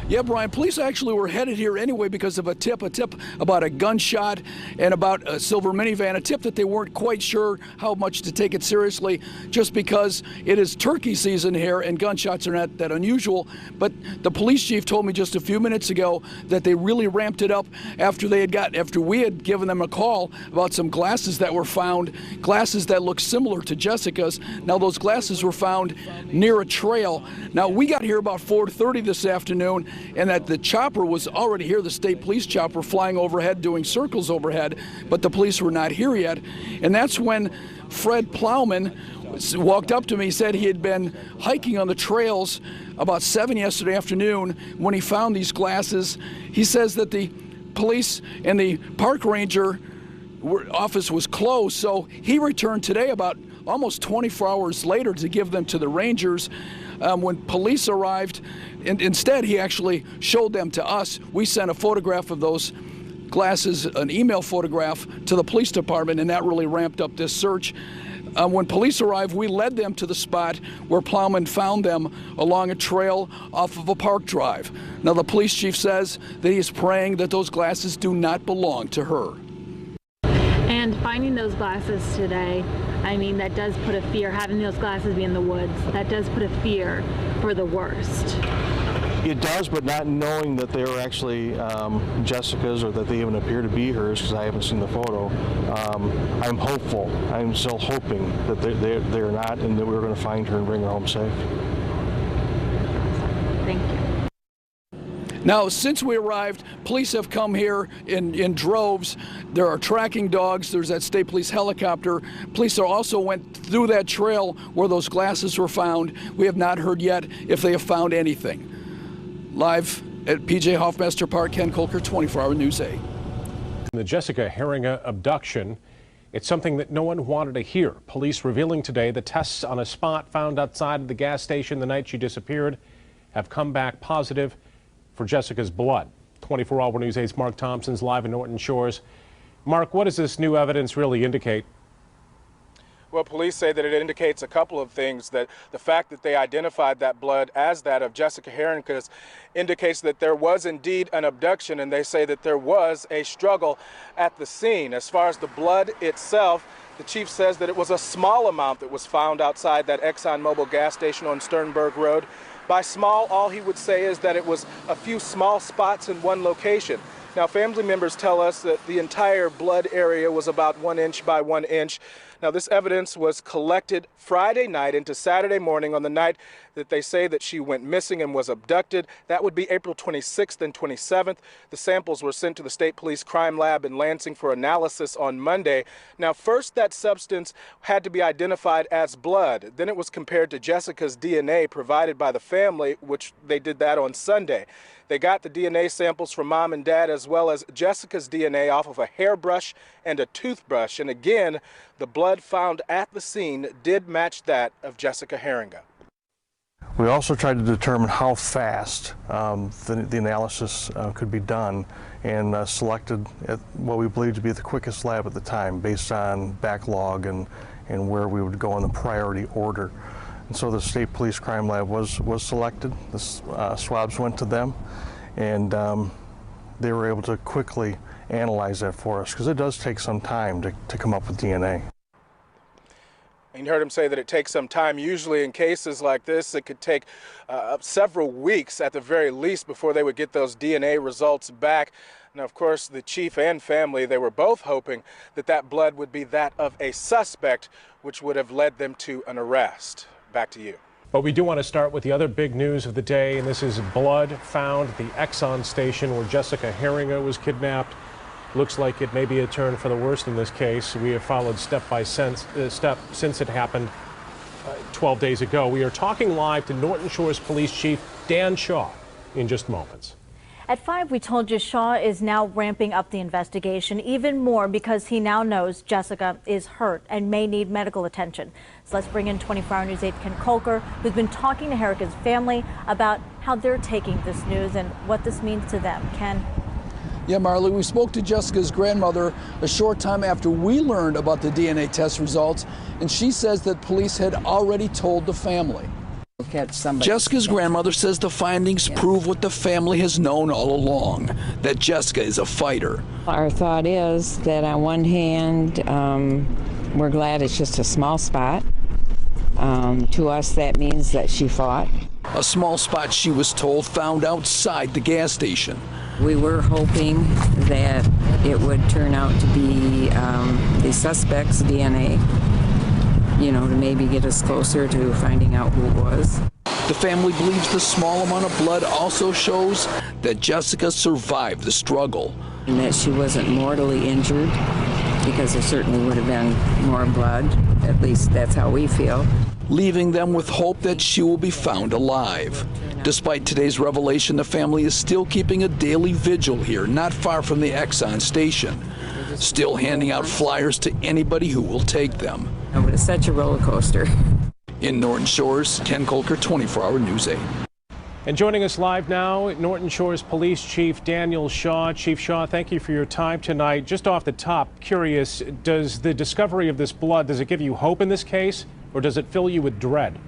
Yeah, Brian, police actually were headed here anyway because of a tip about a gunshot and about a silver minivan, a tip that they weren't quite sure how much to take it seriously just because it is turkey season here and gunshots are not that unusual. But the police chief told me just a few minutes ago that they really ramped it up after we had given them a call about some glasses that were found, glasses that look similar to Jessica's. Now those glasses were found near a trail. Now we got here about 4:30 this afternoon, and that the chopper was already here, the state police chopper flying overhead, doing circles overhead, but the police were not here yet. And that's when Fred Plowman walked up to me, said he had been hiking on the trails about 7 yesterday afternoon when he found these glasses. He says that the police and the park ranger office was closed, so he returned today about almost 24 hours later to give them to the rangers. When police arrived, and instead he actually showed them to us. We sent a photograph of those glasses, an email photograph, to the police department, and that really ramped up this search. When police arrived, we led them to the spot where Plowman found them along a trail off of a park drive. Now the police chief says that he is praying that those glasses do not belong to her. And finding those glasses today, I mean, that does put a fear, having those glasses be in the woods, that does put a fear for the worst. It does, but not knowing that they were actually Jessica's or that they even appear to be hers, because I haven't seen the photo. I'm hopeful. I'm still hoping that they're not, and that we're going to find her and bring her home safe. Thank you. Now, since we arrived, police have come here in droves. There are tracking dogs. There's that state police helicopter. Police also went through that trail where those glasses were found. We have not heard yet if they have found anything. Live at P.J. Hoffmaster Park, Ken Kolker, 24-Hour News 8. The Jessica Heeringa abduction, it's something that no one wanted to hear. Police revealing today the tests on a spot found outside of the gas station the night she disappeared have come back positive for Jessica's blood. 24-Hour News 8's Mark Thompson's live in Norton Shores. Mark, what does this new evidence really indicate? Well, police say that it indicates a couple of things. That the fact that they identified that blood as that of Jessica Heeringa indicates that there was indeed an abduction, and they say that there was a struggle at the scene. As far as the blood itself, the chief says that it was a small amount that was found outside that ExxonMobil gas station on Sternberg Road. By small, all he would say is that it was a few small spots in one location. Now, family members tell us that the entire blood area was about 1 inch by 1 inch. Now, this evidence was collected Friday night into Saturday morning on the night that they say that she went missing and was abducted. That would be April 26th and 27th. The samples were sent to the State Police Crime Lab in Lansing for analysis on Monday. Now, first, that substance had to be identified as blood. Then it was compared to Jessica's DNA provided by the family, which they did that on Sunday. They got the DNA samples from mom and dad, as well as Jessica's DNA off of a hairbrush and a toothbrush. And again, the blood found at the scene did match that of Jessica Heeringa. We also tried to determine how fast the analysis could be done, and selected what we believe to be the quickest lab at the time based on backlog and where we would go in the priority order. And so the State Police Crime Lab was selected. The swabs went to them, and they were able to quickly analyze that for us, because it does take some time to come up with DNA. You heard him say that it takes some time. Usually in cases like this, it could take several weeks at the very least before they would get those DNA results back. Now, of course, the chief and family, they were both hoping that that blood would be that of a suspect, which would have led them to an arrest. Back to you. But we do want to start with the other big news of the day, and this is blood found at the Exxon station where Jessica Heeringa was kidnapped. Looks like it may be a turn for the worse in this case. We have followed step by step since it happened 12 days ago. We are talking live to Norton Shores Police Chief Dan Shaw in just moments. At 5, we told you Shaw is now ramping up the investigation even more because he now knows Jessica is hurt and may need medical attention. So let's bring in 24-Hour News 8 Ken Kolker, who's been talking to Heeringa's family about how they're taking this news and what this means to them. Ken? Yeah, Marley, we spoke to Jessica's grandmother a short time after we learned about the DNA test results, and she says that police had already told the family. Jessica's grandmother says the findings prove what the family has known all along, that Jessica is a fighter. Our thought is that on one hand, we're glad it's just a small spot. To us, that means that she fought. A small spot, she was told, found outside the gas station. We were hoping that it would turn out to be the suspect's DNA, you know, to maybe get us closer to finding out who it was. The family believes the small amount of blood also shows that Jessica survived the struggle. And that she wasn't mortally injured, because there certainly would have been more blood. At least that's how we feel. Leaving them with hope that she will be found alive. Despite today's revelation, the family is still keeping a daily vigil here, not far from the Exxon station. Still handing out flyers to anybody who will take them. Oh, but it's such a roller coaster. In Norton Shores, Ken Kolker, 24-Hour News 8. And joining us live now, Norton Shores Police Chief Daniel Shaw. Chief Shaw, thank you for your time tonight. Just off the top, curious, does the discovery of this blood, does it give you hope in this case, or does it fill you with dread?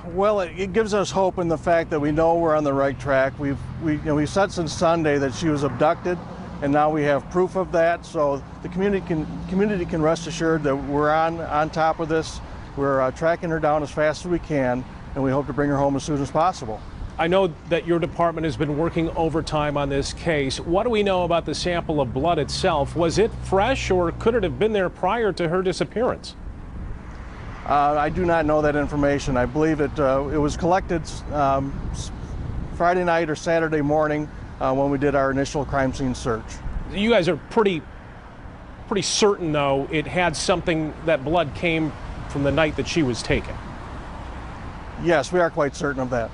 Well, it gives us hope in the fact that we know we're on the right track. We've said since Sunday that she was abducted, and now we have proof of that. So the community can rest assured that we're on top of this. We're tracking her down as fast as we can, and we hope to bring her home as soon as possible. I know that your department has been working overtime on this case. What do we know about the sample of blood itself? Was it fresh, or could it have been there prior to her disappearance? I do not know that information. I believe it was collected Friday night or Saturday morning when we did our initial crime scene search. You guys are pretty certain, though, it had something, that blood came from the night that she was taken. Yes, we are quite certain of that.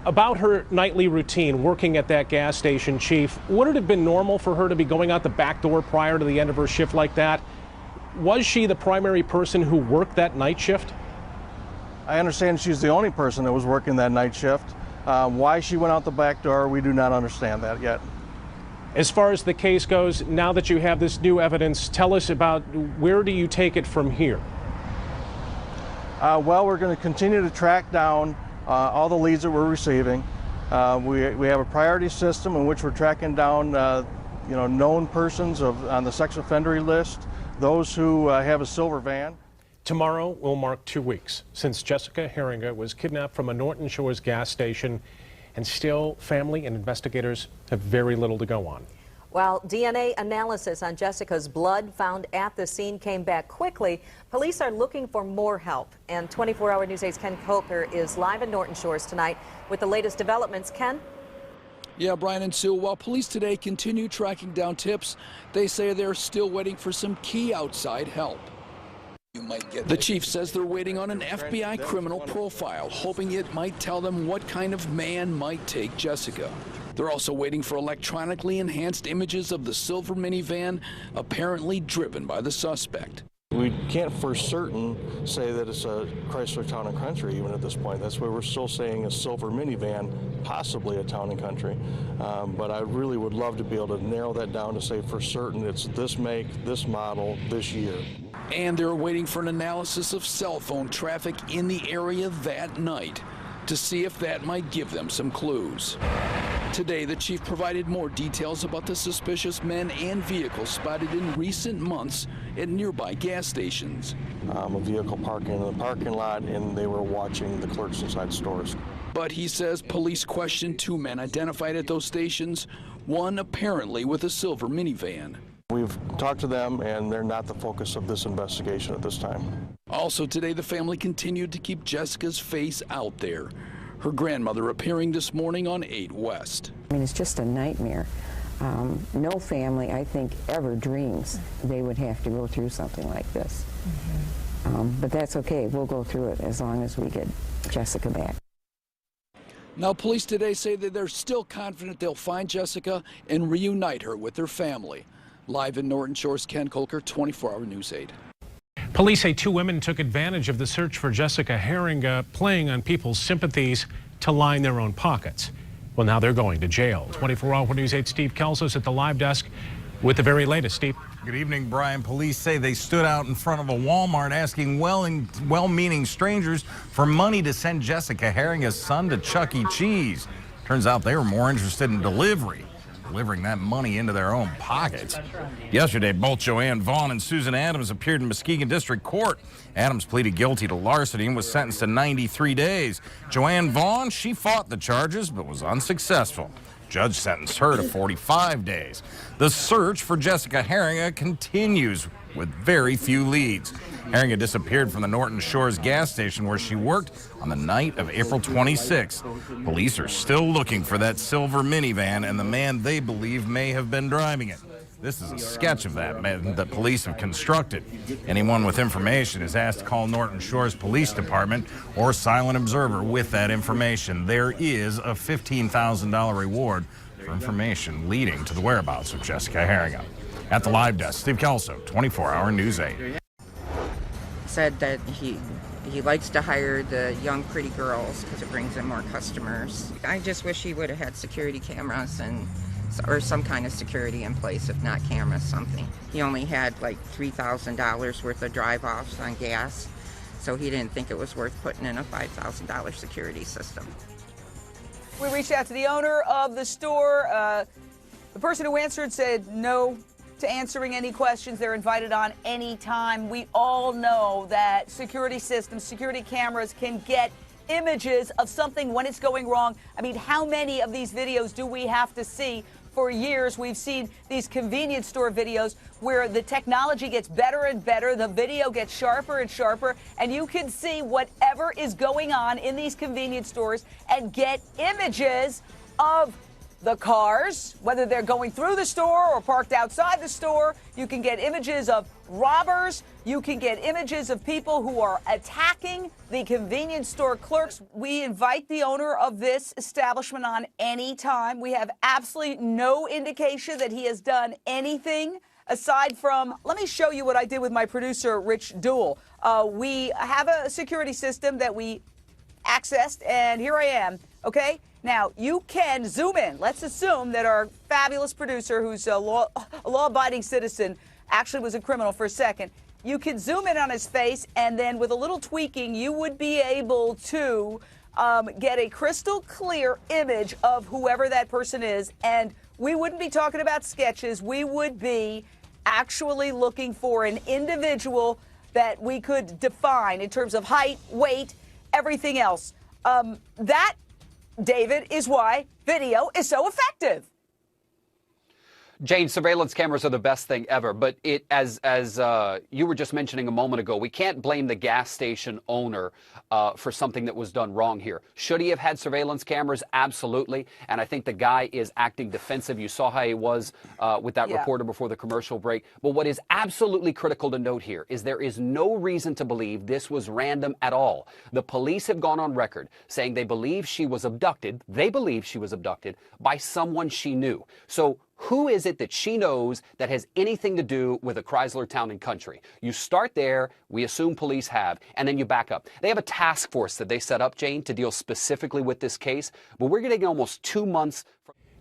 About her nightly routine working at that gas station, Chief, would it have been normal for her to be going out the back door prior to the end of her shift like that? Was she the primary person who worked that night shift? I understand she's the only person that was working that night shift. Why she went out the back door, we do not understand that yet. As far as the case goes, now that you have this new evidence, tell us about where do you take it from here? Well, we're going to continue to track down all the leads that we're receiving. We have a priority system in which we're tracking down known persons on the sex offender list, those who have a silver van. Tomorrow will mark 2 weeks since Jessica Heeringa was kidnapped from a Norton Shores gas station, and still family and investigators have very little to go on. Well, DNA analysis on Jessica's blood found at the scene came back quickly. Police are looking for more help, and 24-Hour News 8's Ken Kolker is live in Norton Shores tonight with the latest developments. Ken? Yeah, Brian and Sue, while police today continue tracking down tips, they say they're still waiting for some key outside help. The chief says they're waiting on an FBI criminal profile, hoping it might tell them what kind of man might take Jessica. They're also waiting for electronically enhanced images of the silver minivan, apparently driven by the suspect. We can't for certain say that it's a Chrysler Town and Country even at this point. That's why we're still saying a silver minivan, possibly a Town and Country. But I really would love to be able to narrow that down to say for certain it's this make, this model, this year. And they're waiting for an analysis of cell phone traffic in the area that night to see if that might give them some clues. Today, the chief provided more details about the suspicious men and vehicles spotted in recent months at nearby gas stations. A vehicle parking in the parking lot, and they were watching the clerks inside stores. But he says police questioned 2 men identified at those stations, one apparently with a silver minivan. We've talked to them, and they're not the focus of this investigation at this time. Also today, the family continued to keep Jessica's face out there. Her grandmother appearing this morning on 8 West. I mean, it's just a nightmare. No family, I think, ever dreams they would have to go through something like this. But that's okay. We'll go through it as long as we get Jessica back. Now, police today say that they're still confident they'll find Jessica and reunite her with her family. Live in Norton Shores, Ken Kolker, 24-Hour News 8. Police say 2 women took advantage of the search for Jessica Heeringa, playing on people's sympathies to line their own pockets. Well, now they're going to jail. 24-Hour News 8 Steve Kelsos at the live desk with the very latest. Steve. Good evening, Brian. Police say they stood out in front of a Walmart asking well-meaning strangers for money to send Jessica Heeringa's son to Chuck E. Cheese. Turns out they were more interested in delivering that money into their own pockets. Yesterday, both Joanne Vaughn and Susan Adams appeared in Muskegon District Court. Adams pleaded guilty to larceny and was sentenced to 93 days. Joanne Vaughn, she fought the charges but was unsuccessful. Judge sentenced her to 45 days. The search for Jessica Heeringa continues with very few leads. Heeringa disappeared from the Norton Shores gas station where she worked on the night of April 26. Police are still looking for that silver minivan and the man they believe may have been driving it. This is a sketch of that man that police have constructed. Anyone with information is asked to call Norton Shores Police Department or Silent Observer with that information. There is a $15,000 reward for information leading to the whereabouts of Jessica Heeringa. At the live desk, Steve Kelso, 24-Hour News 8. Said that he likes to hire the young, pretty girls because it brings in more customers. I just wish he would have had security cameras or some kind of security in place, if not cameras, something. He only had like $3,000 worth of drive-offs on gas, so he didn't think it was worth putting in a $5,000 security system. We reached out to the owner of the store. The person who answered said no to answering any questions. They're invited on any time. We all know that security systems, security cameras can get images of something when it's going wrong. I mean, how many of these videos do we have to see? For years, we've seen these convenience store videos where the technology gets better and better, the video gets sharper and sharper, and you can see whatever is going on in these convenience stores and get images of the cars, whether they're going through the store or parked outside the store. You can get images of robbers. You can get images of people who are attacking the convenience store clerks. We invite the owner of this establishment on any time. We have absolutely no indication that he has done anything aside from, let me show you what I did with my producer, Rich Duell. We have a security system that we accessed, and here I am, okay? Now, you can zoom in. Let's assume that our fabulous producer, who's a law-abiding citizen, actually was a criminal for a second. You can zoom in on his face, and then with a little tweaking, you would be able to get a crystal clear image of whoever that person is. And we wouldn't be talking about sketches. We would be actually looking for an individual that we could define in terms of height, weight, everything else. That, David, is why video is so effective. Jane, surveillance cameras are the best thing ever, but as you were just mentioning a moment ago, we can't blame the gas station owner for something that was done wrong here. Should he have had surveillance cameras? Absolutely. And I think the guy is acting defensive. You saw how he was with that reporter before the commercial break. But what is absolutely critical to note here is there is no reason to believe this was random at all. The police have gone on record saying they believe she was abducted. They believe she was abducted by someone she knew. So who is it that she knows that has anything to do with a Chrysler Town and Country? You start there, we assume police have, and then you back up. They have a task force that they set up, Jane, to deal specifically with this case, but we're getting almost 2 months.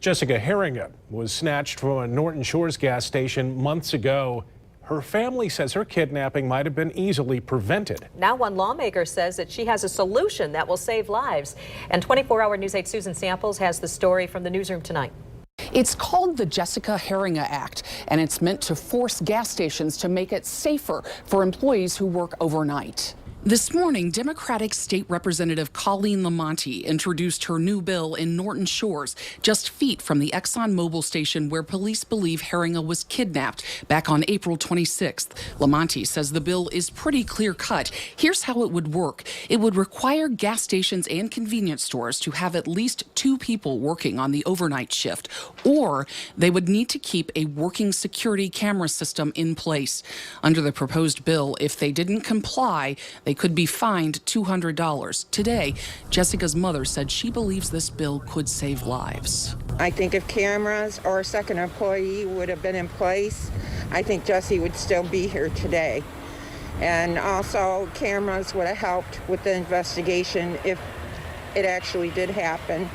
Jessica Heeringa was snatched from a Norton Shores gas station months ago. Her family says her kidnapping might have been easily prevented. Now one lawmaker says that she has a solution that will save lives. And 24-hour News 8 Susan Samples has the story from the newsroom tonight. It's called the Jessica Heeringa Act, and it's meant to force gas stations to make it safer for employees who work overnight. This morning, Democratic State Representative Colleen Lamonti introduced her new bill in Norton Shores, just feet from the ExxonMobil station where police believe Heeringa was kidnapped back on April 26th. Lamonti says the bill is pretty clear-cut. Here's how it would work. It would require gas stations and convenience stores to have at least 2 people working on the overnight shift, or they would need to keep a working security camera system in place. Under the proposed bill, if they didn't comply, they could be fined $200. Today, Jessica's mother said she believes this bill could save lives. I think if cameras or a second employee would have been in place, I think Jessie would still be here today. And also, cameras would have helped with the investigation if it actually did happen,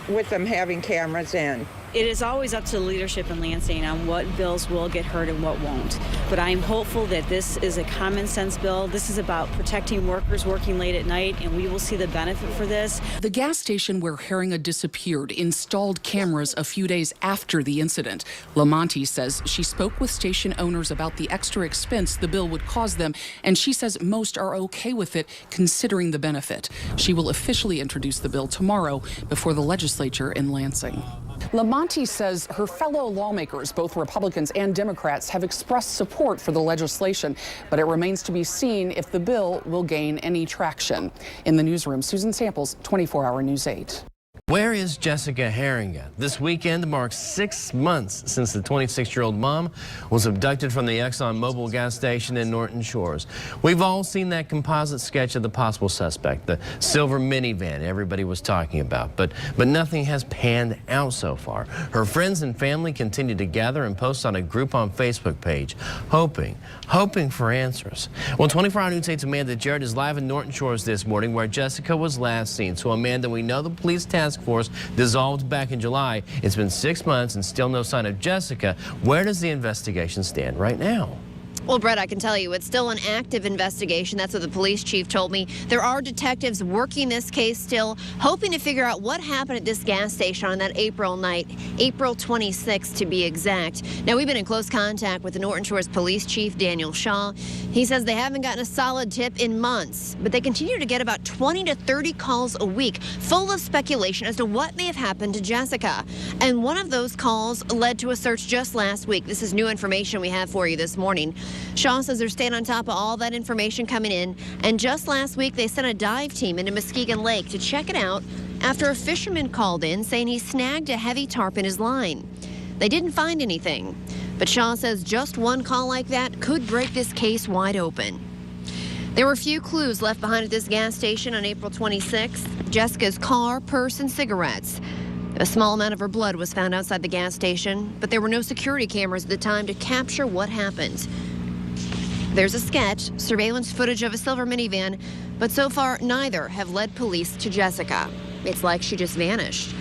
with them having cameras in. It is always up to the leadership in Lansing on what bills will get heard and what won't. But I'm hopeful that this is a common sense bill. This is about protecting workers working late at night, and we will see the benefit for this. The gas station where Heeringa disappeared installed cameras a few days after the incident. Lamonti says she spoke with station owners about the extra expense the bill would cause them, and she says most are okay with it considering the benefit. She will officially introduce the bill tomorrow before the legislature in Lansing. Lamonti says her fellow lawmakers, both Republicans and Democrats, have expressed support for the legislation, but it remains to be seen if the bill will gain any traction. In the newsroom, Susan Samples, 24-hour News 8. Where is Jessica Heeringa? This weekend marks 6 months since the 26-year-old mom was abducted from the ExxonMobil gas station in Norton Shores. We've all seen that composite sketch of the possible suspect, the silver minivan everybody was talking about, but nothing has panned out so far. Her friends and family continue to gather and post on a Groupon Facebook page, hoping for answers. Well, 24-hour News 8's Amanda Jarrett is live in Norton Shores this morning where Jessica was last seen. So, Amanda, we know the police task force dissolved back in July. It's been 6 months and still no sign of Jessica. Where does the investigation stand right now? Well, Brett, I can tell you it's still an active investigation. That's what the police chief told me. There are detectives working this case still, hoping to figure out what happened at this gas station on that April night, April 26th to be exact. Now, we've been in close contact with the Norton Shores Police Chief, Daniel Shaw. He says they haven't gotten a solid tip in months, but they continue to get about 20 to 30 calls a week, full of speculation as to what may have happened to Jessica. And one of those calls led to a search just last week. This is new information we have for you this morning. Shaw says they're staying on top of all that information coming in, and just last week they sent a dive team into Muskegon Lake to check it out after a fisherman called in saying he snagged a heavy tarp in his line. They didn't find anything, but Shaw says just one call like that could break this case wide open. There were few clues left behind at this gas station on April 26th. Jessica's car, purse, and cigarettes. A small amount of her blood was found outside the gas station, but there were no security cameras at the time to capture what happened. There's a sketch, surveillance footage of a silver minivan, but so far neither have led police to Jessica. It's like she just vanished.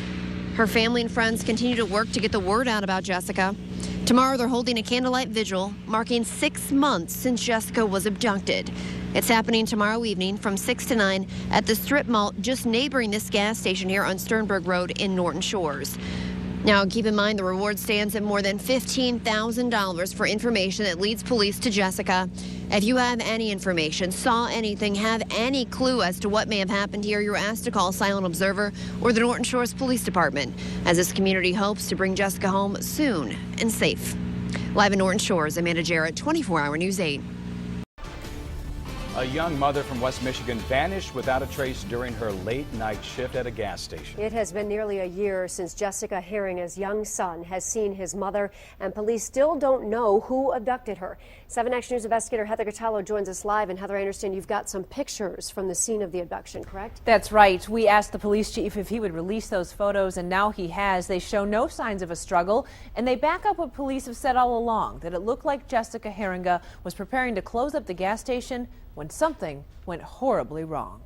Her family and friends continue to work to get the word out about Jessica. Tomorrow they're holding a candlelight vigil marking 6 months since Jessica was abducted. It's happening tomorrow evening from 6 to 9 at the strip mall just neighboring this gas station here on Sternberg Road in Norton Shores. Now, keep in mind the reward stands at more than $15,000 for information that leads police to Jessica. If you have any information, saw anything, have any clue as to what may have happened here, you're asked to call Silent Observer or the Norton Shores Police Department, as this community hopes to bring Jessica home soon and safe. Live in Norton Shores, Amanda Jarrett, 24-hour News 8. A young mother from West Michigan vanished without a trace during her late-night shift at a gas station. It has been nearly a year since Jessica Heeringa's young son has seen his mother, and police still don't know who abducted her. 7 Action News investigator Heather Catallo joins us live. And Heather, I understand you've got some pictures from the scene of the abduction, correct? That's right. We asked the police chief if he would release those photos, and now he has. They show no signs of a struggle, and they back up what police have said all along, that it looked like Jessica Heeringa was preparing to close up the gas station when something went horribly wrong.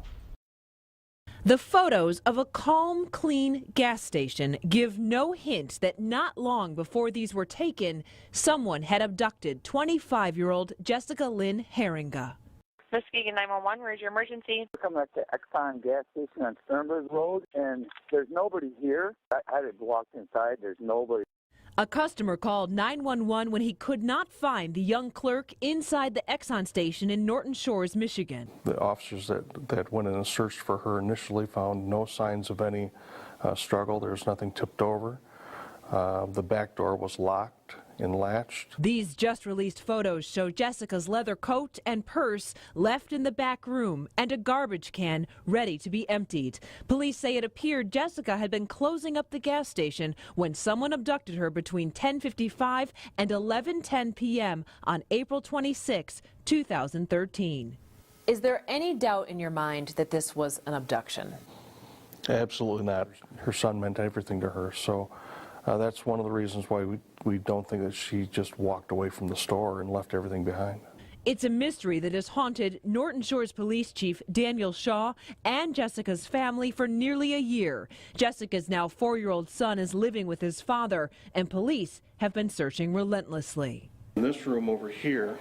The photos of a calm, clean gas station give no hint that not long before these were taken, someone had abducted 25-year-old Jessica Lynn Heeringa. Muskegon 911, where's your emergency? We're coming up to Exxon gas station on Sternberg Road, and there's nobody here. I had walked inside. There's nobody. A customer called 911 when he could not find the young clerk inside the Exxon station in Norton Shores, Michigan. The officers that went in and searched for her initially found no signs of any struggle. There was nothing tipped over. The back door was locked and latched. These just released photos show Jessica's leather coat and purse left in the back room and a garbage can ready to be emptied. Police say it appeared Jessica had been closing up the gas station when someone abducted her between 10:55 and 11:10 p.m. on April 26, 2013. Is there any doubt in your mind that this was an abduction? Absolutely not. Her son meant everything to her, so that's one of the reasons why we don't think that she just walked away from the store and left everything behind. It's a mystery that has haunted Norton Shores Police Chief Daniel Shaw and Jessica's family for nearly a year. Jessica's now 4-year-old son is living with his father, and police have been searching relentlessly. In this room over here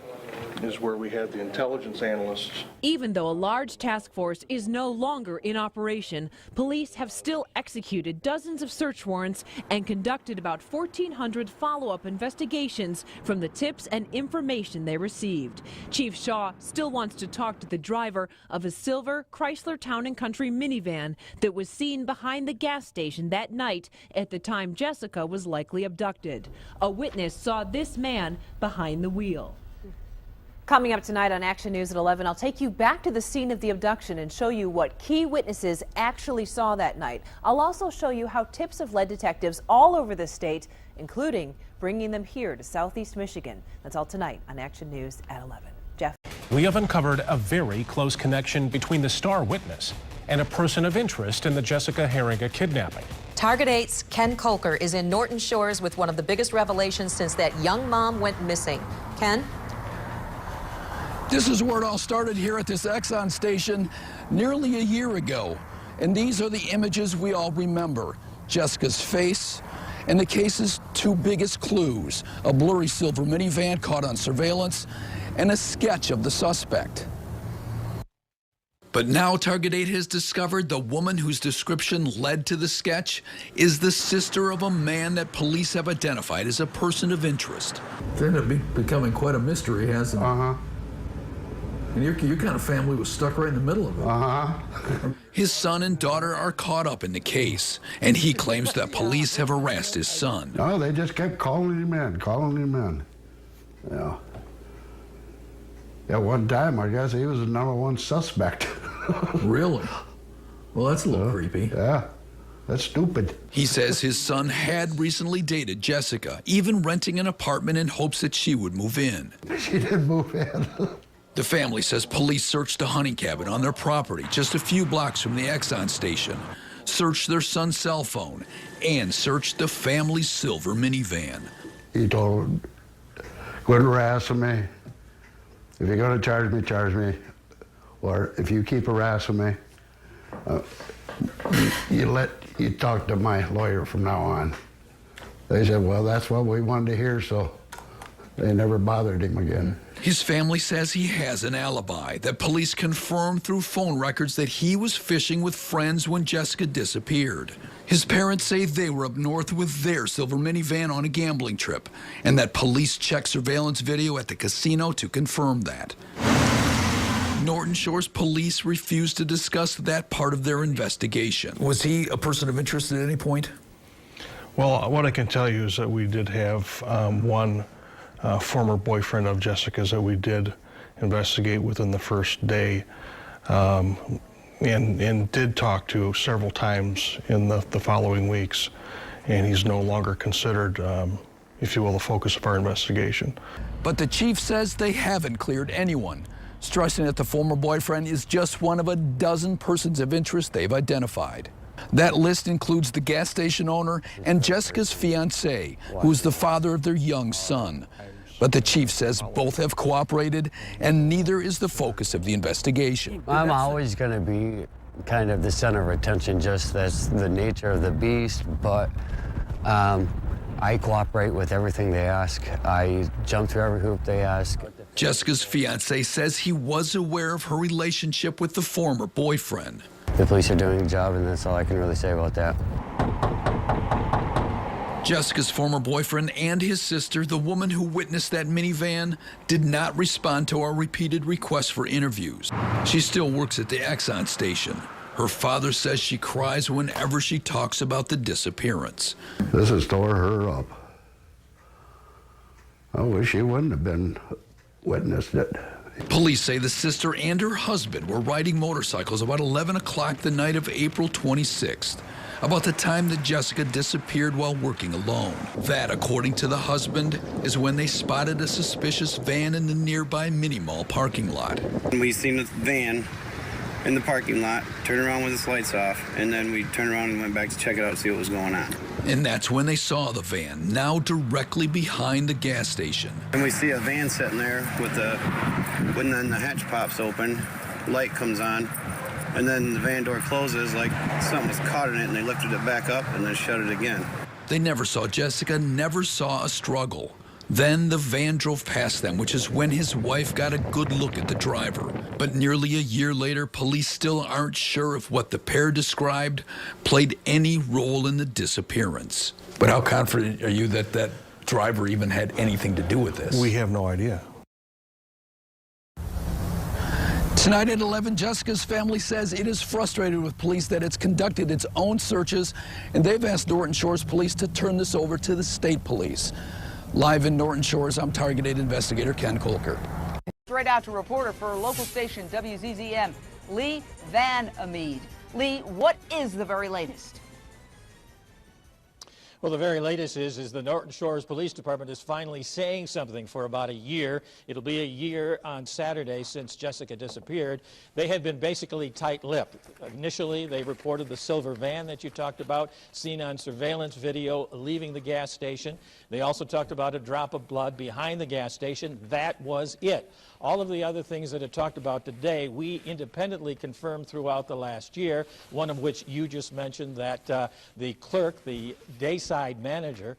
is where we had the intelligence analysts. Even though a large task force is no longer in operation, police have still executed dozens of search warrants and conducted about 1,400 follow-up investigations from the tips and information they received. Chief Shaw still wants to talk to the driver of a silver Chrysler Town & Country minivan that was seen behind the gas station that night at the time Jessica was likely abducted. A witness saw this man behind the wheel. Coming up tonight on Action News at 11, I'll take you back to the scene of the abduction and show you what key witnesses actually saw that night. I'll also show you how tips have led detectives all over the state, including bringing them here to Southeast Michigan. That's all tonight on Action News at 11. Jeff. We have uncovered a very close connection between the star witness and a person of interest in the Jessica Heeringa kidnapping. Target 8's Ken Kolker is in Norton Shores with one of the biggest revelations since that young mom went missing. Ken? This is where it all started here at this Exxon station nearly a year ago. And these are the images we all remember. Jessica's face and the case's two biggest clues, a blurry silver minivan caught on surveillance and a sketch of the suspect. But now Target 8 has discovered the woman whose description led to the sketch is the sister of a man that police have identified as a person of interest. It's ended up becoming quite a mystery, hasn't it? Uh-huh. And your kind of family was stuck right in the middle of it. Uh-huh. His son and daughter are caught up in the case, and he claims that police have harassed his son. No, they just kept calling him in. Yeah. At one time, I guess he was the #1 suspect. Really? Well, that's a little creepy. Yeah, that's stupid. He says his son had recently dated Jessica, even renting an apartment in hopes that she would move in. She did move in. The family says police searched a hunting cabin on their property just a few blocks from the Exxon station, searched their son's cell phone, and searched the family's silver minivan. He told him, quit harassing me. If you're going to charge me. Or if you keep harassing me, you talk to my lawyer from now on. They said, well, that's what we wanted to hear, so they never bothered him again. His family says he has an alibi that police confirmed through phone records that he was fishing with friends when Jessica disappeared. His parents say they were up north with their silver minivan on a gambling trip, and that police checked surveillance video at the casino to confirm that. Norton Shores police refused to discuss that part of their investigation. Was he a person of interest at any point? Well, what I can tell you is that we did have one former boyfriend of Jessica's that we did investigate within the first day, and did talk to several times in the following weeks, and he's no longer considered, if you will, the focus of our investigation. But the chief says they haven't cleared anyone, stressing that the former boyfriend is just one of a dozen persons of interest they've identified. That list includes the gas station owner and Jessica's fiancé, who is the father of their young son. But the chief says both have cooperated, and neither is the focus of the investigation. I'm always going to be kind of the center of attention, just that's the nature of the beast, but I cooperate with everything they ask. I jump through every hoop they ask. Jessica's fiance says he was aware of her relationship with the former boyfriend. The police are doing a job, and that's all I can really say about that. Jessica's former boyfriend and his sister, the woman who witnessed that minivan, did not respond to our repeated requests for interviews. She still works at the Exxon station. Her father says she cries whenever she talks about the disappearance. This has tore her up. I wish she wouldn't have been witnessed it. Police say the sister and her husband were riding motorcycles about 11 o'clock the night of April 26th, about the time that Jessica disappeared while working alone. That, according to the husband, is when they spotted a suspicious van in the nearby mini mall parking lot. We seen the van in the parking lot, turned around with its lights off, and then we turned around and went back to check it out to see what was going on. And that's when they saw the van, now directly behind the gas station. And we see a van sitting there when then the hatch pops open, light comes on, and then the van door closes like something was caught in it, and they lifted it back up and then shut it again. They never saw Jessica, never saw a struggle. Then the van drove past them, which is when his wife got a good look at the driver. But nearly a year later, police still aren't sure if what the pair described played any role in the disappearance. But how confident are you that that driver even had anything to do with this? We have no idea. Tonight at 11, Jessica's family says it is frustrated with police that it's conducted its own searches, and they've asked Norton Shores Police to turn this over to the state police. Live in Norton Shores, I'm Targeted Investigator Ken Kolker. Straight out to reporter for local station WZZM, Lee Van Amede. Lee, what is the very latest? Well, the very latest is the Norton Shores Police Department is finally saying something for about a year. It'll be a year on Saturday since Jessica disappeared. They had been basically tight-lipped. Initially, they reported the silver van that you talked about, seen on surveillance video leaving the gas station. They also talked about a drop of blood behind the gas station. That was it. All of the other things that are talked about today, we independently confirmed throughout the last year, one of which you just mentioned, that the clerk, the dayside manager,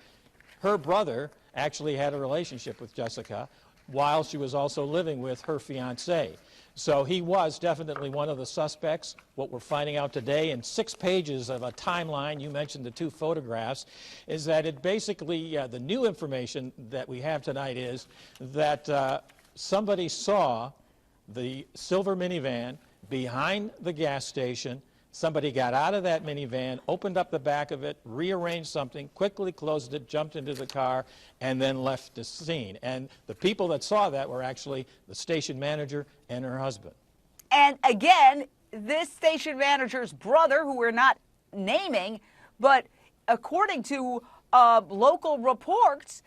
her brother actually had a relationship with Jessica while she was also living with her fiancé. So he was definitely one of the suspects. What we're finding out today in 6 pages of a timeline, you mentioned the 2 photographs, is that it basically, the new information that we have tonight is that somebody saw the silver minivan behind the gas station. Somebody got out of that minivan, opened up the back of it, rearranged something, quickly closed it, jumped into the car, and then left the scene. And the people that saw that were actually the station manager and her husband. And again, this station manager's brother, who we're not naming, but according to local reports,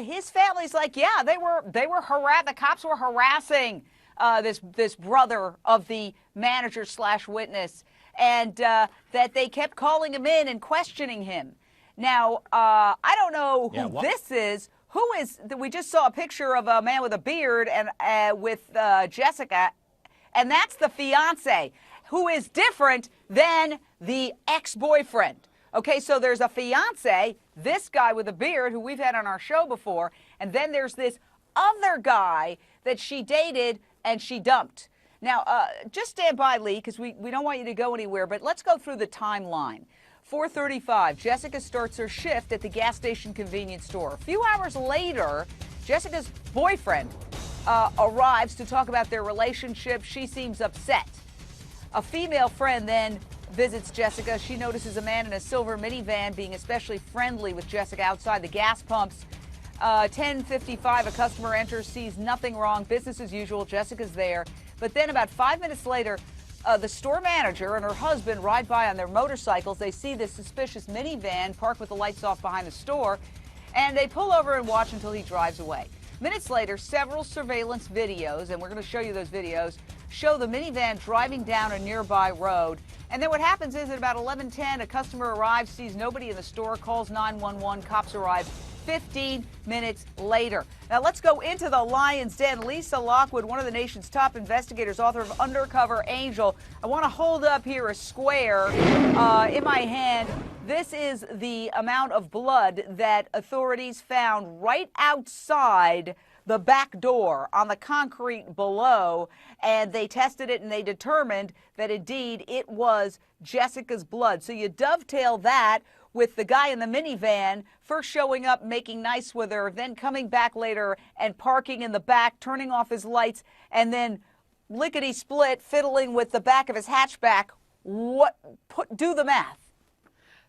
his family's like, yeah, the cops were harassing this brother of the manager / witness, and that they kept calling him in and questioning him. Now, I don't know who this is. Who is? We just saw a picture of a man with a beard and with Jessica, and that's the fiance, who is different than the ex-boyfriend. Okay, so there's a fiance, this guy with a beard who we've had on our show before, and then there's this other guy that she dated and she dumped. Now, just stand by, Lee, because we don't want you to go anywhere, but let's go through the timeline. 4:35, Jessica starts her shift at the gas station convenience store. A few hours later, Jessica's boyfriend arrives to talk about their relationship. She seems upset. A female friend then visits Jessica. She notices a man in a silver minivan being especially friendly with Jessica outside the gas pumps. 10:55, a customer enters, sees nothing wrong, business as usual. Jessica's there. But then about 5 minutes later, the store manager and her husband ride by on their motorcycles. They see this suspicious minivan parked with the lights off behind the store, and they pull over and watch until he drives away. Minutes later, several surveillance videos, and we're going to show you those videos, show the minivan driving down a nearby road. And then what happens is at about 11:10, a customer arrives, sees nobody in the store, calls 911, cops arrive. 15 minutes later. Now let's go into the lion's den. Lisa Lockwood, one of the nation's top investigators, author of Undercover Angel. I want to hold up here a square in my hand. This is the amount of blood that authorities found right outside the back door on the concrete below, and they tested it and they determined that indeed it was Jessica's blood. So you dovetail that with the guy in the minivan first showing up, making nice with her, then coming back later and parking in the back, turning off his lights, and then lickety-split fiddling with the back of his hatchback. Do the math.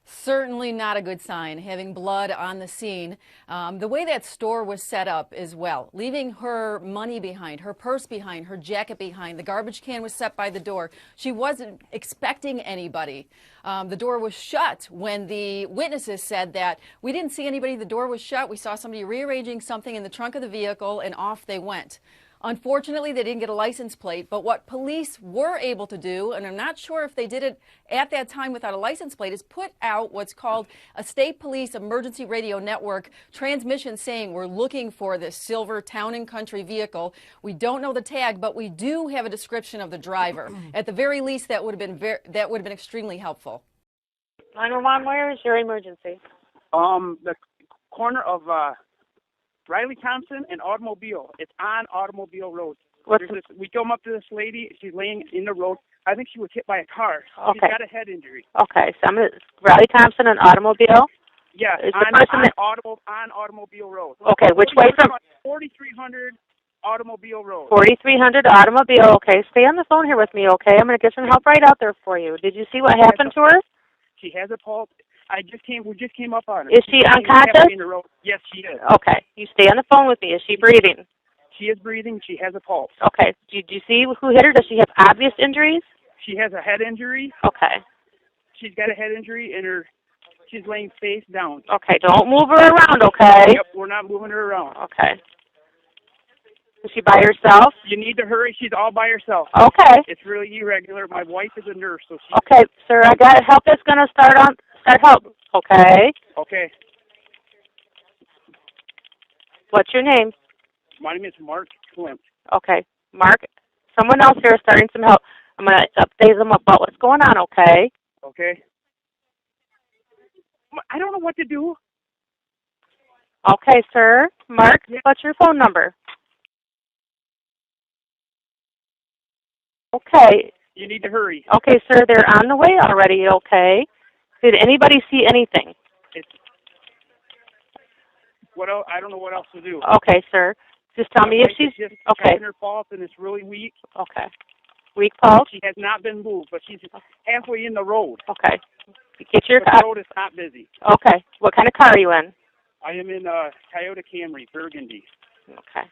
Certainly not a good sign, having blood on the scene. The way that store was set up as well, leaving her money behind, her purse behind, her jacket behind. The garbage can was set by the door. She wasn't expecting anybody. The door was shut when the witnesses said that we didn't see anybody. The door was shut. We saw somebody rearranging something in the trunk of the vehicle, and off they went. Unfortunately, they didn't get a license plate, but what police were able to do, and I'm not sure if they did it at that time without a license plate, is put out what's called a state police emergency radio network transmission saying we're looking for this silver town and country vehicle. We don't know the tag, but we do have a description of the driver. At the very least, that would have been extremely helpful. 911, where is your emergency? The corner of Riley Thompson and Automobile. It's on Automobile Road. We come up to this lady. She's laying in the road. I think she was hit by a car. Okay. She's got a head injury. Okay, so I'm at Riley Thompson and Automobile? Yeah, Is on, the person on Automobile Road. Okay, which way from? 4300 Automobile Road. 4300 Automobile. Okay, stay on the phone here with me, okay? I'm going to get some help right out there for you. Did you see what happened to her? She has a pulse. We just came up on her. Is she unconscious? Yes, she is. Okay, you stay on the phone with me. Is she breathing? She is breathing. She has a pulse. Okay, did you see who hit her? Does she have obvious injuries? She has a head injury. Okay. She's got a head injury, and she's laying face down. Okay, don't move her around, okay? Yep, we're not moving her around. Okay. Is she by herself? You need to hurry. She's all by herself. Okay. It's really irregular. My wife is a nurse, so she... Okay, sir, I got help that's going to start help. Okay. Okay. What's your name? My name is Mark Klimt. Okay. Mark, someone else here is starting some help. I'm going to update them about what's going on, okay? Okay. I don't know what to do. Okay, sir. Mark, what's your phone number? Okay. You need to hurry. Okay, sir, they're on the way already, okay? Did anybody see anything? What else? I don't know what else to do. Okay, sir. Just tell me if she's... Okay. Her pulse, and it's really weak. Okay. Weak pulse? She has not been moved, but she's halfway in the road. Okay. Get your car. The road is not busy. Okay. What kind of car are you in? I am in a Toyota Camry, Burgundy. Okay.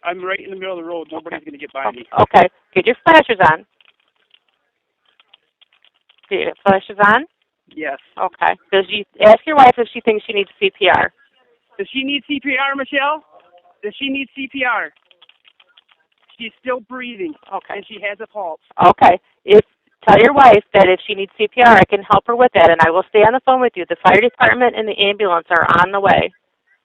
I'm right in the middle of the road. Nobody's going to get by me. Okay. Get your flashers on. Get your flashers on? Yes. Okay. Ask your wife if she thinks she needs CPR. Does she need CPR, Michelle? Does she need CPR? She's still breathing. Okay. And she has a pulse. Okay. Tell your wife that if she needs CPR, I can help her with that, and I will stay on the phone with you. The fire department and the ambulance are on the way.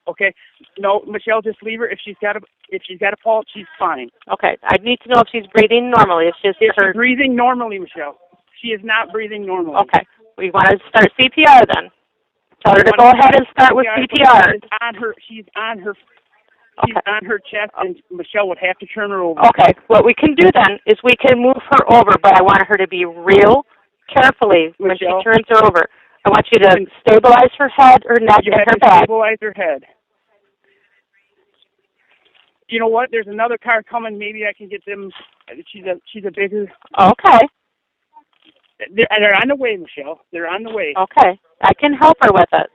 Okay. No, Michelle, just leave her. If she's got a pulse, she's fine. Okay. I need to know if she's breathing normally. It's just she's breathing normally, Michelle. She is not breathing normally. Okay. We want to start CPR then. Tell her to go ahead and start with CPR. She's on her chest, and Michelle would have to turn her over. Okay. What we can do then is we can move her over, but I want her to be real carefully when she turns her over. I want you to stabilize her head, her neck, and her back. Stabilize her head. You know what? There's another car coming. Maybe I can get them. She's a bigger. Okay. They're on the way, Michelle. They're on the way. Okay. I can help her with it.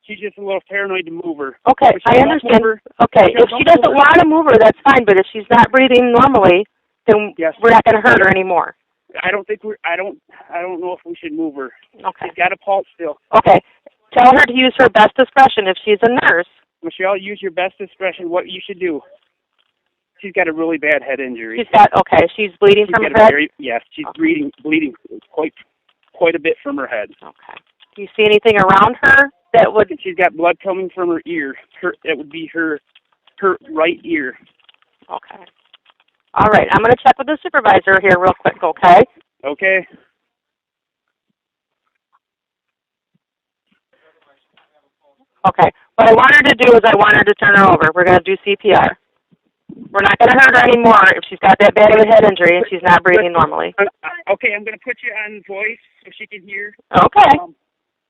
She's just a little paranoid to move her. Okay, I understand. Okay, if she doesn't want to move her, that's fine. But if she's not breathing normally, then we're not going to hurt her anymore. I don't know if we should move her. Okay. She's got a pulse still. Okay. Tell her to use her best discretion if she's a nurse. Michelle, use your best discretion. What you should do. She's got a really bad head injury. She's bleeding from her head? Yes, she's bleeding quite a bit from her head. Okay. Do you see anything around her that would... She's got blood coming from her ear. That would be her right ear. Okay. All right, I'm going to check with the supervisor here real quick, okay? Okay. Okay. What I want her to do is I want her to turn her over. We're going to do CPR. We're not going to hurt her anymore if she's got that bad of a head injury and she's not breathing normally. Okay, I'm going to put you on voice so she can hear. Okay.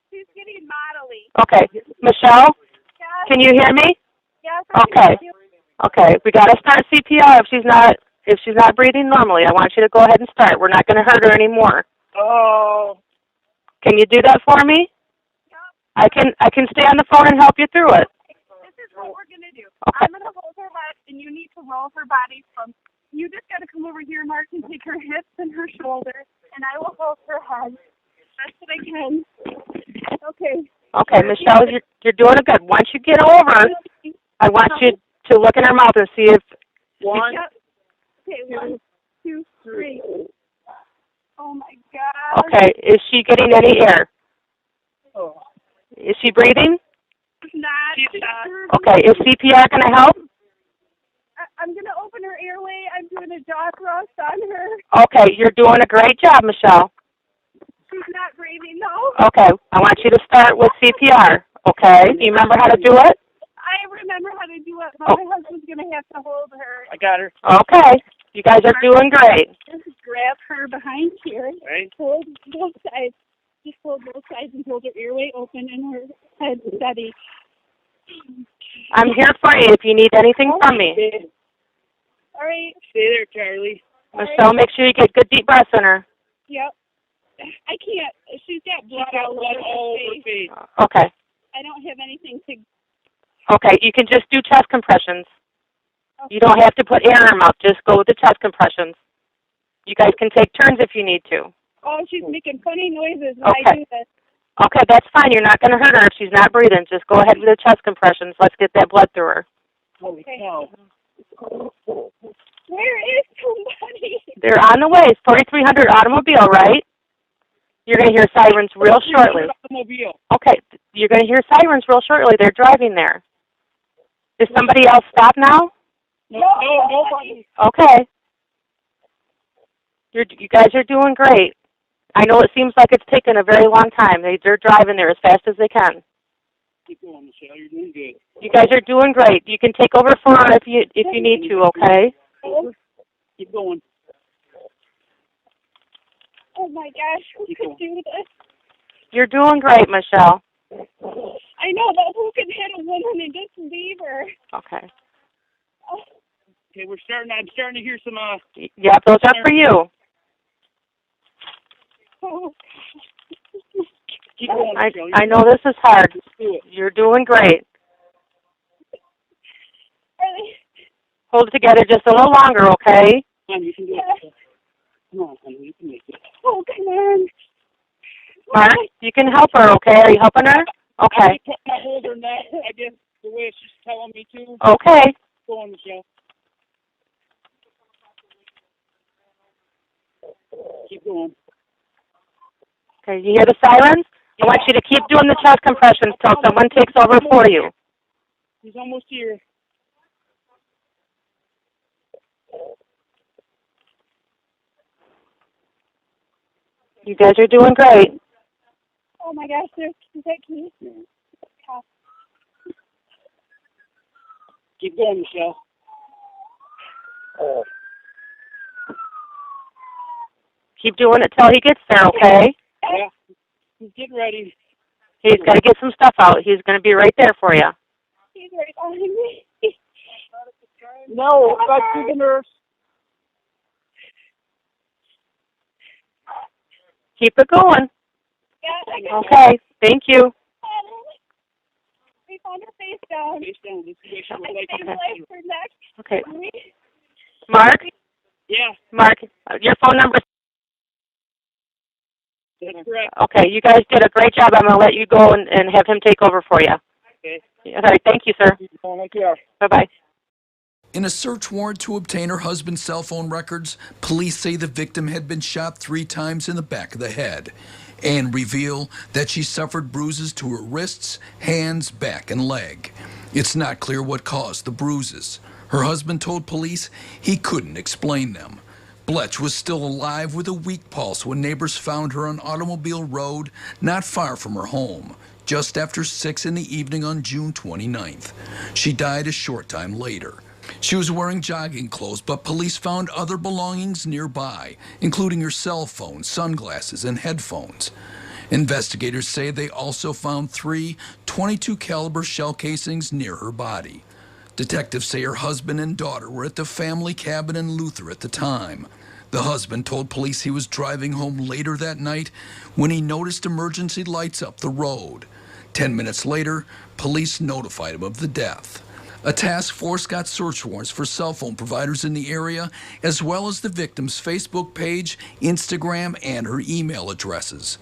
She's getting modelly. Okay. Michelle, can you hear me? Yes. Okay. Okay. We got to start CPR if she's not breathing normally. I want you to go ahead and start. We're not going to hurt her anymore. Oh. Can you do that for me? I can stay on the phone and help you through it. This is what we're going to do. Okay. I'm going to hold her head, and you need to roll her body from... You just got to come over here, Mark, and take her hips and her shoulders, and I will hold her head. That's what I can. Okay. Okay, Michelle, you're doing it good. Once you get over, I want you to look in her mouth and see if... One. Okay, 1, 2, 3. Oh, my God. Okay, is she getting any air? Oh. Is she breathing? Not. Okay, is CPR going to help? I'm going to open her airway. I'm doing a jaw thrust on her. Okay, you're doing a great job, Michelle. She's not breathing, though. Okay, I want you to start with CPR, okay? Do you remember how to do it? I remember how to do it, but my husband's going to have to hold her. I got her. Okay, you guys are doing great. Just grab her behind here. Right. Hold both sides. Just hold both sides and hold her airway open and her head steady. I'm here for you if you need anything from me. All right. Stay there, Charlie. Michelle, make sure you get good deep breaths in her. Yep. I can't. She's got blood all over her face. Okay. I don't have anything to... Okay, you can just do chest compressions. You don't have to put air in her mouth. Just go with the chest compressions. You guys can take turns if you need to. Oh, she's making funny noises when I do this. Okay, that's fine. You're not going to hurt her if she's not breathing. Just go ahead with the chest compressions. Let's get that blood through her. Holy cow. Where is somebody? They're on the way. It's 4300 automobile, right? You're going to hear sirens real shortly. Automobile. Okay, you're going to hear sirens real shortly. They're driving there. Is somebody else stop now? No, nobody. Okay. You guys are doing great. I know it seems like it's taken a very long time. They're driving there as fast as they can. Keep going, Michelle. You're doing good. You guys are doing great. You can take over for her if you need to, okay? Keep going. Oh my gosh, who could do this? You're doing great, Michelle. I know, but who could hit a woman and just leave her? Okay. Okay, I'm starting to hear some Yeah, those are for you. Oh. Keep going, Michelle. I know this is hard. Let's do it. You're doing great. Hold it together just a little longer, okay? Come on, you can do it. Come on, honey, you can make it. Oh, come on. Mark, you can help her, okay? Are you helping her? Okay. I hold her neck, I guess, the way she's telling me to. Okay. Go on, Michelle. Keep going. Okay, you hear the sirens? I want you to keep doing the chest compressions till someone takes over for you. He's almost here. You guys are doing great. Oh my gosh, is that key? Keep going, Michelle. Keep doing it till he gets there, okay? Yeah. He's getting ready. He's got to get some stuff out. He's going to be right there for you. He's right behind me. No, back to the nurse. Keep it going. Yeah, okay, thank you. We found her face down. Face down. This is where she was like. Stabilized her neck. Okay. Mark? Yeah. Mark, your phone number. That's correct. Okay, you guys did a great job. I'm going to let you go and have him take over for you. Okay. All right, thank you, sir. Bye-bye. In a search warrant to obtain her husband's cell phone records, police say the victim had been shot 3 times in the back of the head. and reveal that she suffered bruises to her wrists, hands, back, and leg. It's not clear what caused the bruises. Her husband told police he couldn't explain them. Bletsch was still alive with a weak pulse when neighbors found her on Automobile Road, not far from her home, just after 6 in the evening on June 29th. She died a short time later. She was wearing jogging clothes, but police found other belongings nearby, including her cell phone, sunglasses, and headphones. Investigators say they also found 3 .22 caliber shell casings near her body. Detectives say her husband and daughter were at the family cabin in Luther at the time. The husband told police he was driving home later that night when he noticed emergency lights up the road. 10 minutes later, police notified him of the death. A task force got search warrants for cell phone providers in the area, as well as the victim's Facebook page, Instagram, and her email addresses.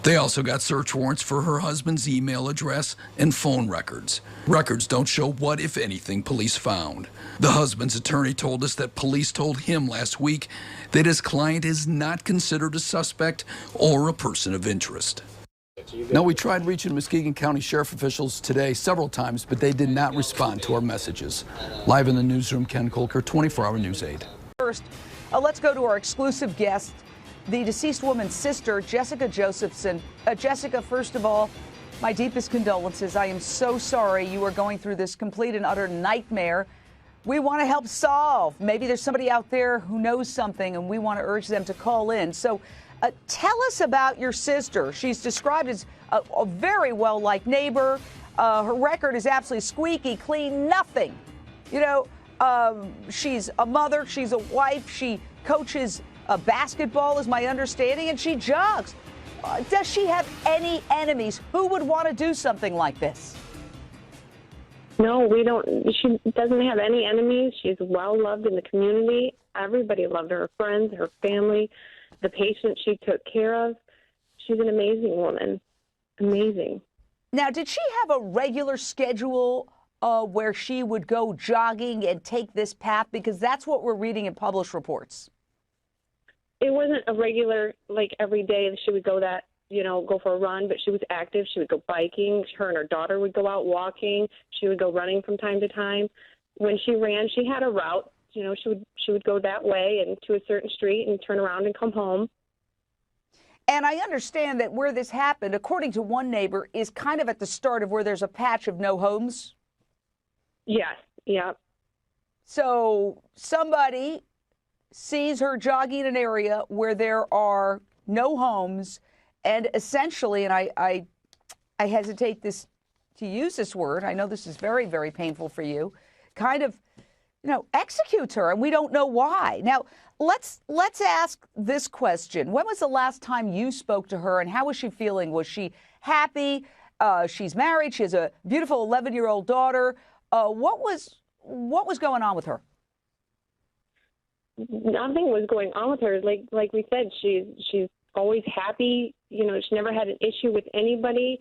They also got search warrants for her husband's email address and phone records. Records don't show what, if anything, police found. The husband's attorney told us that police told him last week that his client is not considered a suspect or a person of interest. Now, we tried reaching Muskegon County Sheriff officials today several times, but they did not respond to our messages. Live in the newsroom, Ken Kolker, 24-hour News 8. First, let's go to our exclusive guest, the deceased woman's sister, Jessica Josephson. Jessica, first of all, my deepest condolences. I am so sorry you are going through this complete and utter nightmare. We want to help solve. Maybe there's somebody out there who knows something, and we want to urge them to call in. So tell us about your sister. She's described as a very well-liked neighbor. Her record is absolutely squeaky clean, nothing. You know, she's a mother, she's a wife, she coaches basketball, is my understanding, and she jogs. Does she have any enemies? Who would want to do something like this? No, we don't. She doesn't have any enemies. She's well-loved in the community. Everybody loved her friends, her family, the patients she took care of. She's an amazing woman. Amazing. Now, did she have a regular schedule where she would go jogging and take this path? Because that's what we're reading in published reports. It wasn't a regular, like every day she would go that, you know, go for a run, but she was active. She would go biking. Her and her daughter would go out walking. She would go running from time to time. When she ran, she had a route. You know, she would go that way and to a certain street and turn around and come home. And I understand that where this happened, according to one neighbor, is kind of at the start of where there's a patch of no homes. Yes, yeah. So somebody sees her jogging in an area where there are no homes, and essentially, and I hesitate to use this word, I know this is very, very painful for you, kind of, you know, executes her, and we don't know why. Now, let's ask this question. When was the last time you spoke to her, and how was she feeling? Was she happy? She's married. She has a beautiful 11-year-old daughter. What was going on with her? Nothing was going on with her. Like we said, she's always happy. You know, she never had an issue with anybody.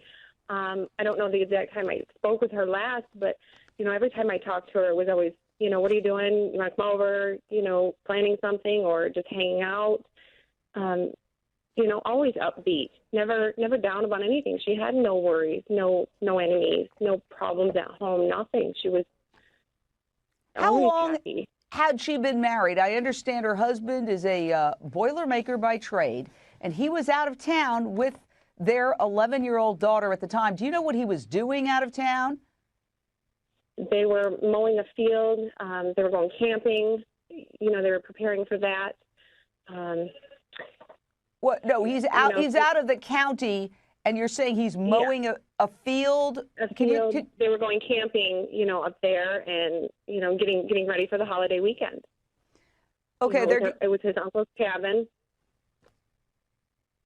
I don't know the exact time I spoke with her last, but, you know, every time I talked to her, it was always, you know, what are you doing? You want to come over? You know, planning something or just hanging out? You know, always upbeat. Never down about anything. She had no worries, no enemies, no problems at home, nothing. She was How long happy. Had she been married? I understand her husband is a Boilermaker by trade, and he was out of town with their 11-year-old daughter at the time. Do you know what he was doing out of town? They were mowing a field. They were going camping. You know, they were preparing for that. What? No, he's out. He's out of the county, and you're saying he's mowing a field. They were going camping, you know, up there, and you know, getting ready for the holiday weekend. Okay, you know, it was his uncle's cabin.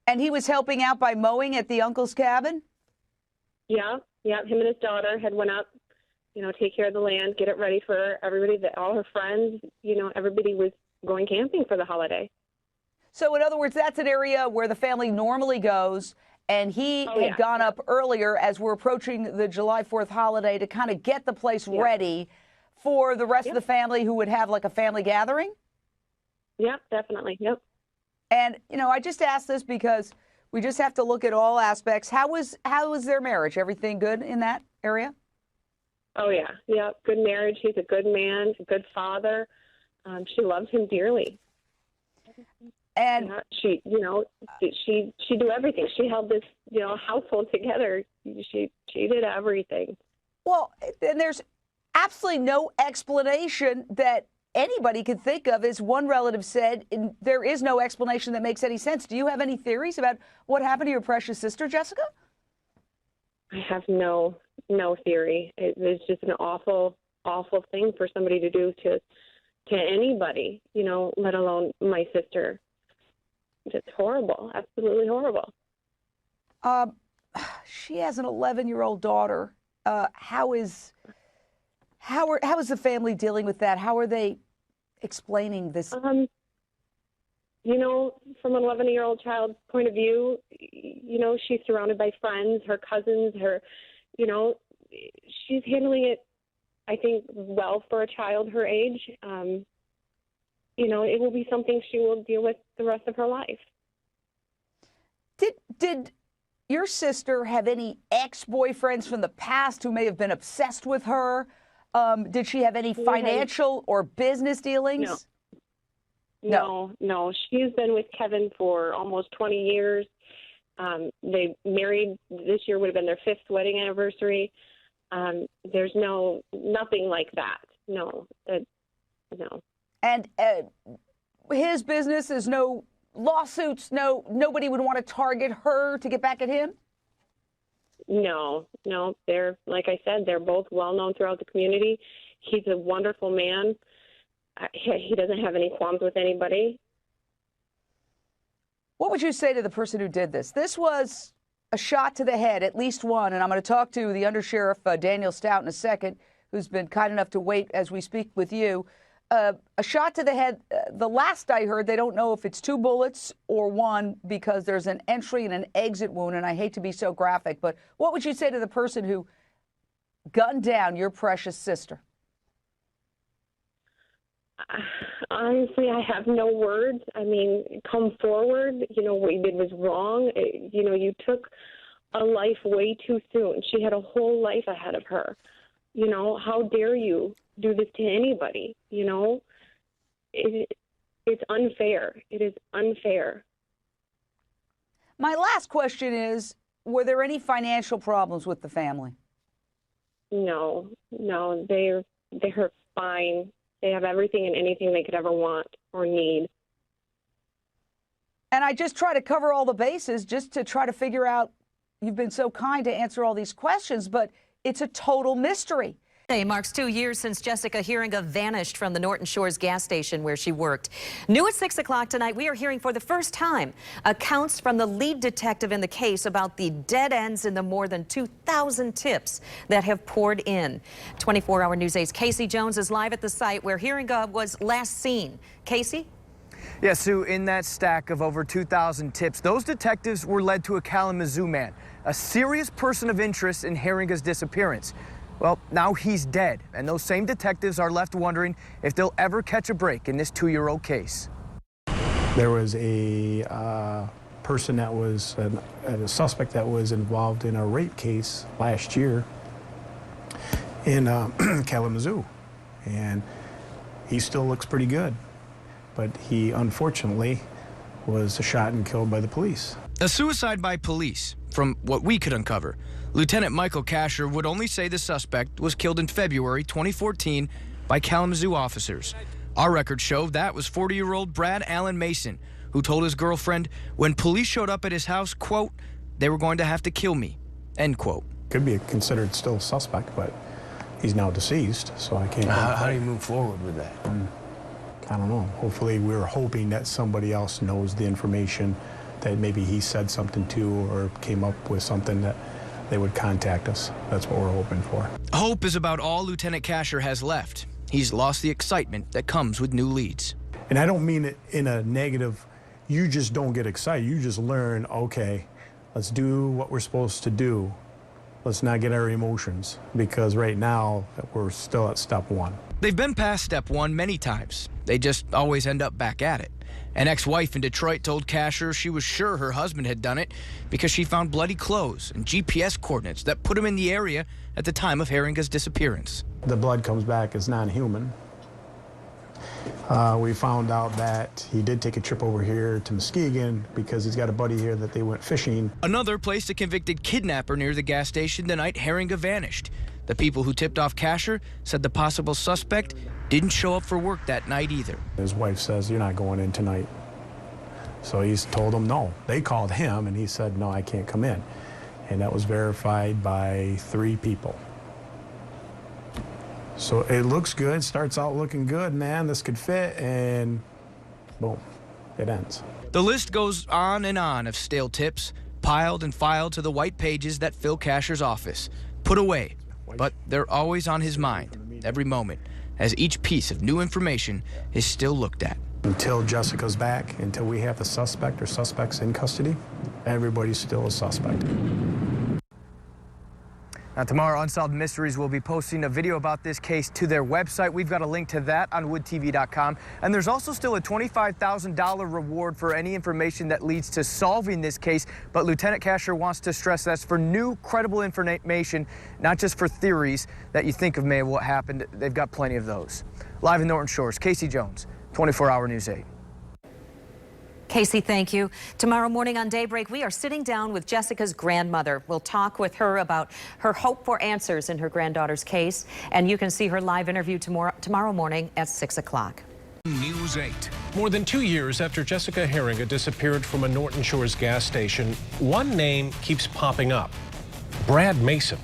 And he was helping out by mowing at the uncle's cabin? Yeah. Him and his daughter had went up, you know, take care of the land, get it ready for everybody, all her friends, you know, everybody was going camping for the holiday. So in other words, that's an area where the family normally goes, and he had gone up earlier as we're approaching the July 4th holiday to kind of get the place ready for the rest of the family who would have like a family gathering? Yeah, definitely. Yep. And, you know, I just asked this because We just have to look at all aspects. How was their marriage? Everything good in that area? Oh, yeah. Good marriage. He's a good man, a good father. She loves him dearly. And she do everything. She held this, household together. She did everything. Well, and there's absolutely no explanation that anybody could think of. As one relative said, there is no explanation that makes any sense. Do you have any theories about what happened to your precious sister, Jessica? I have no theory. It's just an awful thing for somebody to do to anybody, let alone my sister. It's horrible, absolutely horrible. She has an 11-year-old daughter. How is the family dealing with that? How are they explaining this? From an 11-year-old child's point of view, she's surrounded by friends, her cousins, she's handling it, I think, well for a child her age. It will be something she will deal with the rest of her life. Did your sister have any ex-boyfriends from the past who may have been obsessed with her? Did she have any financial or business dealings? No. She's been with Kevin for almost 20 years. They married, this year would have been their 5th wedding anniversary. There's nothing like that. No. And his business is no lawsuits, nobody would want to target her to get back at him? No. They're, like I said, they're both well known throughout the community. He's a wonderful man. He doesn't have any qualms with anybody. What would you say to the person who did this? This was a shot to the head, at least one, and I'm going to talk to the Undersheriff Daniel Stout in a second, who's been kind enough to wait as we speak with you. A shot to the head. The last I heard, they don't know if it's 2 bullets or 1 because there's an entry and an exit wound, and I hate to be so graphic, but what would you say to the person who gunned down your precious sister? Honestly, I have no words. I mean, come forward. What you did was wrong. You took a life way too soon. She had a whole life ahead of her. How dare you do this to anybody? It's unfair. It is unfair. My last question is, were there any financial problems with the family? No, they're fine. They have everything and anything they could ever want or need. And I just try to cover all the bases just to try to figure out, you've been so kind to answer all these questions, but it's a total mystery. Today marks 2 years since Jessica Heeringa vanished from the Norton Shores gas station where she worked. New at 6 o'clock tonight, we are hearing for the first time accounts from the lead detective in the case about the dead ends in the more than 2,000 tips that have poured in. 24-hour News 8's Casey Jones is live at the site where Heeringa was last seen. Casey? Yeah, Sue, in that stack of over 2,000 tips, those detectives were led to a Kalamazoo man, a serious person of interest in Heeringa's disappearance. Well, now he's dead, and those same detectives are left wondering if they'll ever catch a break in this 2-year-old case. There was a person that was a suspect that was involved in a rape case last year in Kalamazoo, and he still looks pretty good, but he unfortunately was shot and killed by the police. A suicide by police. From what we could uncover, Lieutenant Michael Kasher would only say the suspect was killed in February 2014 by Kalamazoo officers. Our records show that was 40-year-old Brad Allen Mason, who told his girlfriend when police showed up at his house, quote, "They were going to have to kill me," end quote. Could be considered still a suspect, but he's now deceased, so I can't. How do you move forward with that? I don't know. Hopefully, we're hoping that somebody else knows the information, that maybe he said something to or came up with something that they would contact us. That's what we're hoping for. Hope is about all Lieutenant Kasher has left. He's lost the excitement that comes with new leads. And I don't mean it in a negative, you just don't get excited. You just learn, okay, let's do what we're supposed to do. Let's not get our emotions, because right now we're still at step 1. They've been past step 1 many times. They just always end up back at it. An ex-wife in Detroit told Kasher she was sure her husband had done it because she found bloody clothes and GPS coordinates that put him in the area at the time of Heeringa's disappearance. The blood comes back as non-human. We found out that he did take a trip over here to Muskegon because he's got a buddy here that they went fishing. Another placed a convicted kidnapper near the gas station the night Heeringa vanished. The people who tipped off Kasher said the possible suspect didn't show up for work that night either. His wife says, "You're not going in tonight." So he's told them no. They called him and he said, "No, I can't come in." And that was verified by 3 people. So it looks good, starts out looking good, man, this could fit, and boom, it ends. The list goes on and on of stale tips, piled and filed to the white pages that fill Kasher's office, put away, but they're always on his mind, every moment, as each piece of new information is still looked at. Until Jessica's back, until we have the suspect or suspects in custody, everybody's still a suspect. Now, tomorrow, Unsolved Mysteries will be posting a video about this case to their website. We've got a link to that on woodtv.com. And there's also still a $25,000 reward for any information that leads to solving this case. But Lieutenant Kasher wants to stress that's for new, credible information, not just for theories that you think of may have what happened. They've got plenty of those. Live in Norton Shores, Casey Jones, 24-Hour News 8. Casey, thank you. Tomorrow morning on Daybreak, we are sitting down with Jessica's grandmother. We'll talk with her about her hope for answers in her granddaughter's case. And you can see her live interview tomorrow morning at 6 o'clock. News 8. More than 2 years after Jessica Heeringa disappeared from a Norton Shores gas station, one name keeps popping up: Brad Mason.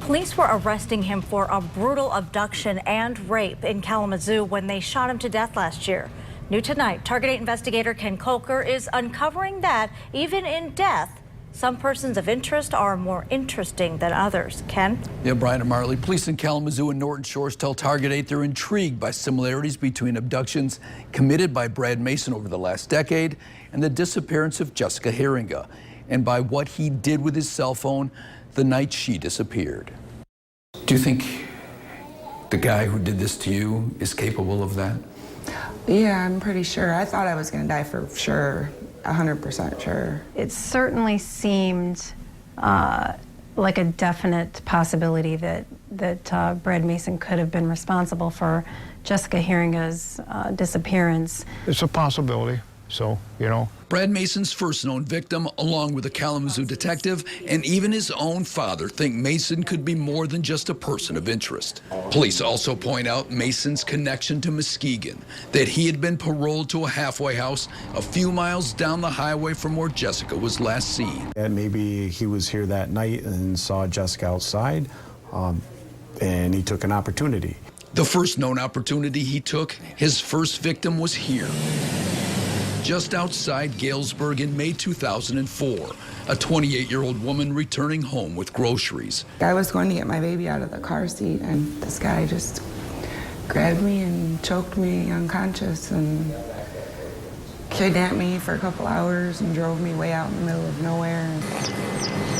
Police were arresting him for a brutal abduction and rape in Kalamazoo when they shot him to death last year. New tonight, Target 8 investigator Ken Kolker is uncovering that even in death, some persons of interest are more interesting than others. Ken? Yeah, Brian and Marley. Police in Kalamazoo and Norton Shores tell Target 8 they're intrigued by similarities between abductions committed by Brad Mason over the last decade and the disappearance of Jessica Heeringa, and by what he did with his cell phone the night she disappeared. Do you think the guy who did this to you is capable of that? Yeah, I'm pretty sure. I thought I was going to die for sure, 100% sure. It certainly seemed like a definite possibility that Brad Mason could have been responsible for Jessica Heeringa's disappearance. It's a possibility, so, you know. Brad Mason's first known victim, along with a Kalamazoo detective and even his own father, think Mason could be more than just a person of interest. Police also point out Mason's connection to Muskegon, that he had been paroled to a halfway house a few miles down the highway from where Jessica was last seen. And maybe he was here that night and saw Jessica outside, and he took an opportunity. The first known opportunity he took, his first victim was here, just outside Galesburg in May 2004, a 28-year-old woman returning home with groceries. I was going to get my baby out of the car seat, and this guy just grabbed me and choked me unconscious and kidnapped me for a couple hours and drove me way out in the middle of nowhere.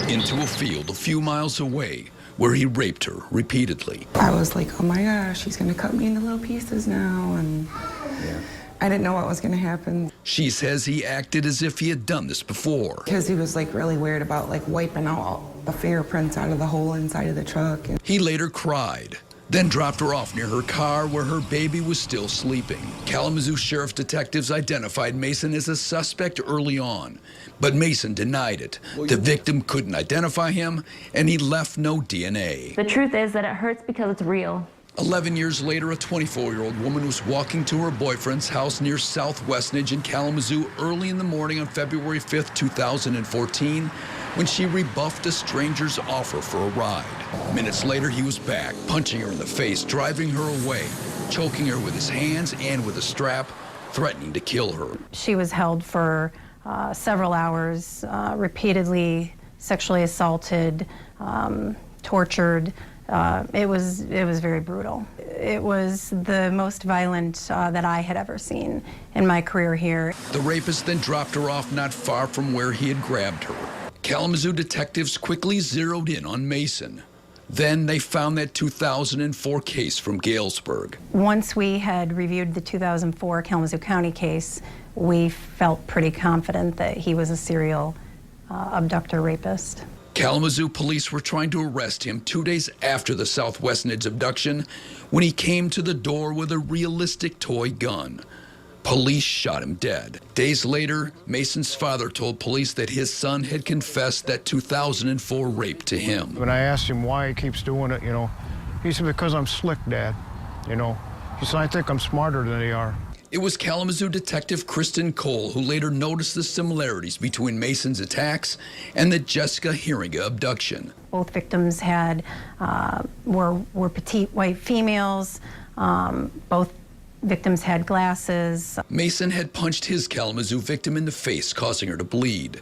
Into a field a few miles away, where he raped her repeatedly. I was like, oh my gosh, he's gonna cut me into little pieces now, and I didn't know what was gonna happen. She says he acted as if he had done this before. Because he was like really weird about like wiping out the fingerprints out of the hole inside of the truck. He later cried, then dropped her off near her car where her baby was still sleeping. Kalamazoo Sheriff detectives identified Mason as a suspect early on, but Mason denied it. The victim couldn't identify him, and he left no DNA. The truth is that it hurts because it's real. 11 years later, a 24-year-old woman was walking to her boyfriend's house near South Westnedge in Kalamazoo early in the morning on February 5th, 2014, when she rebuffed a stranger's offer for a ride. Minutes later, he was back, punching her in the face, driving her away, choking her with his hands and with a strap, threatening to kill her. She was held for several hours, repeatedly sexually assaulted, tortured. It was very brutal. It was the most violent that I had ever seen in my career here. The rapist then dropped her off not far from where he had grabbed her. Kalamazoo detectives quickly zeroed in on Mason. Then they found that 2004 case from Galesburg. Once we had reviewed the 2004 Kalamazoo County case, we felt pretty confident that he was a serial abductor rapist. Kalamazoo police were trying to arrest him 2 days after the Southwest Nids abduction when he came to the door with a realistic toy gun. Police shot him dead. Days later, Mason's father told police that his son had confessed that 2004 rape to him. When I asked him why he keeps doing it, he said, because I'm slick, Dad. He said, I think I'm smarter than they are. It was Kalamazoo detective Kristen Cole who later noticed the similarities between Mason's attacks and the Jessica Heeringa abduction. Both victims were petite white females. Both victims had glasses. Mason had punched his Kalamazoo victim in the face, causing her to bleed.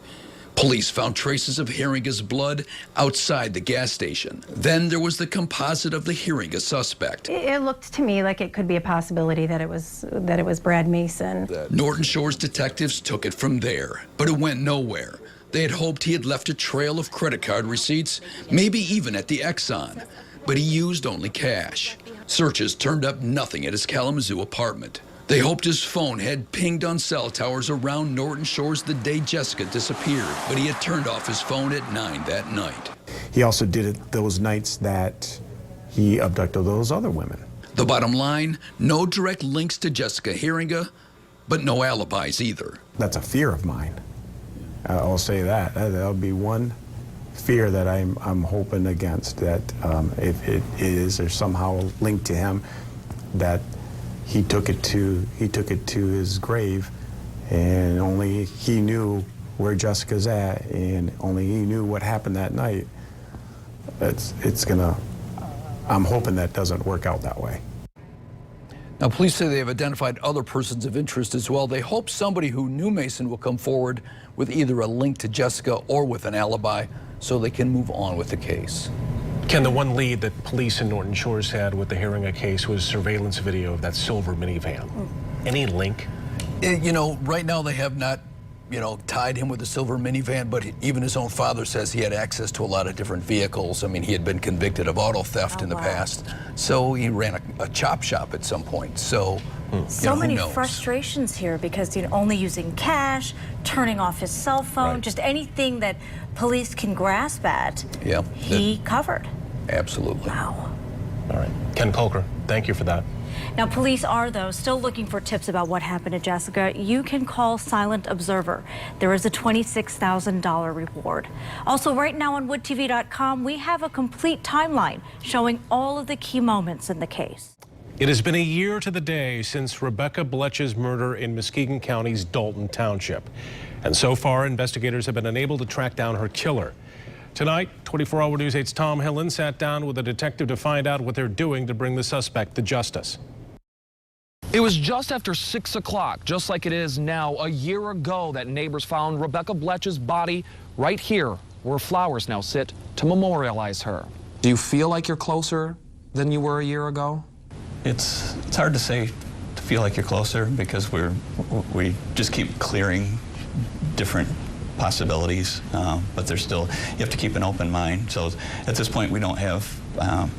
Police found traces of Heeringa's blood outside the gas station. Then there was the composite of the Heeringa suspect. It looked to me like it could be a possibility that it was Brad Mason. Norton Shores detectives took it from there, but it went nowhere. They had hoped he had left a trail of credit card receipts, maybe even at the Exxon, but he used only cash. Searches turned up nothing at his Kalamazoo apartment. They hoped his phone had pinged on cell towers around Norton Shores the day Jessica disappeared, but he had turned off his phone at 9 that night. He also did it those nights that he abducted those other women. The bottom line, no direct links to Jessica Heeringa, but no alibis either. That's a fear of mine. I'll say that. That'll be one fear that I'm hoping against, that if it is or somehow linked to him, that he took it to his grave, and only he knew where Jessica's at, and only he knew what happened that night. I'm hoping that doesn't work out that way. Now, police say they have identified other persons of interest as well. They hope somebody who knew Mason will come forward with either a link to Jessica or with an alibi so they can move on with the case. Ken, the one lead that police in Norton Shores had with the Heeringa case was surveillance video of that silver minivan. Any link? Right now they have not, tied him with the silver minivan, but even his own father says he had access to a lot of different vehicles. I mean, he had been convicted of auto theft in the past, so he ran a chop shop at some point. So, so many who knows? Frustrations here because only using cash, turning off his cell phone, just anything that police can grasp at, he covered. Absolutely. Wow. All right. Ken Colker, thank you for that. Now, police are, though, still looking for tips about what happened to Jessica. You can call Silent Observer. There is a $26,000 reward. Also, right now on woodtv.com, we have a complete timeline showing all of the key moments in the case. It has been a year to the day since Rebekah Bletsch's murder in Muskegon County's Dalton Township. And so far, investigators have been unable to track down her killer. Tonight, 24-Hour News 8's Tom Hillen sat down with a detective to find out what they're doing to bring the suspect to justice. It was just after 6 o'clock, just like it is now, a year ago, that neighbors found Rebekah Bletsch's body right here, where flowers now sit to memorialize her. Do you feel like you're closer than you were a year ago? It's hard to say, to feel like you're closer, because we just keep clearing different possibilities, but there's still, you have to keep an open mind. So at this point, we don't have,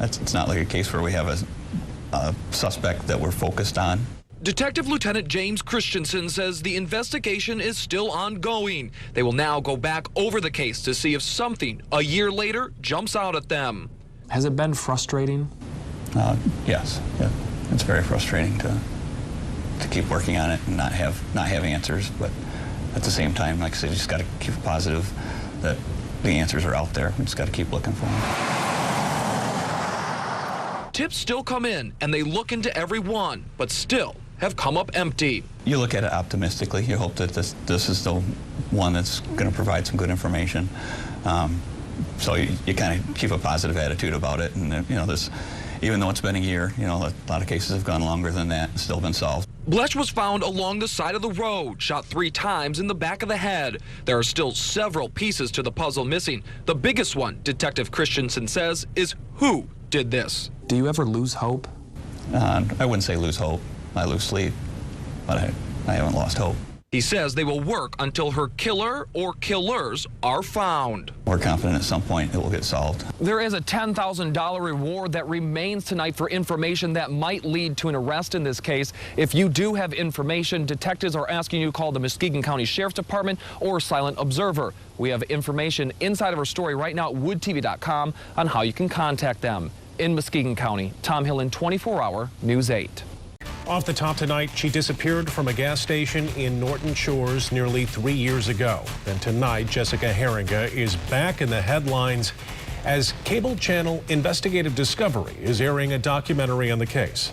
it's not like a case where we have a suspect that we're focused on. Detective Lieutenant James Christensen says the investigation is still ongoing. They will now go back over the case to see if something a year later jumps out at them. Has it been frustrating? Yes, yeah. It's very frustrating to keep working on it and not have answers, but at the same time, like I said, you just got to keep positive that the answers are out there. We just got to keep looking for them. Tips still come in, and they look into every one, but still have come up empty. You look at it optimistically. You hope that this is the one that's going to provide some good information. So you kind of keep a positive attitude about it, and this, even though it's been a year, a lot of cases have gone longer than that and still been solved. Bletsch was found along the side of the road, shot 3 times in the back of the head. There are still several pieces to the puzzle missing. The biggest one, Detective Christensen says, is who did this. Do you ever lose hope? I wouldn't say lose hope. I lose sleep, but I haven't lost hope. He says they will work until her killer or killers are found. We're confident at some point it will get solved. There is a $10,000 reward that remains tonight for information that might lead to an arrest in this case. If you do have information, detectives are asking you to call the Muskegon County Sheriff's Department or Silent Observer. We have information inside of our story right now at woodtv.com on how you can contact them. In Muskegon County, Tom Hillen, 24-Hour News 8. Off the top tonight, she disappeared from a gas station in Norton Shores nearly 3 years ago. Then tonight, Jessica Heeringa is back in the headlines as cable channel Investigative Discovery is airing a documentary on the case.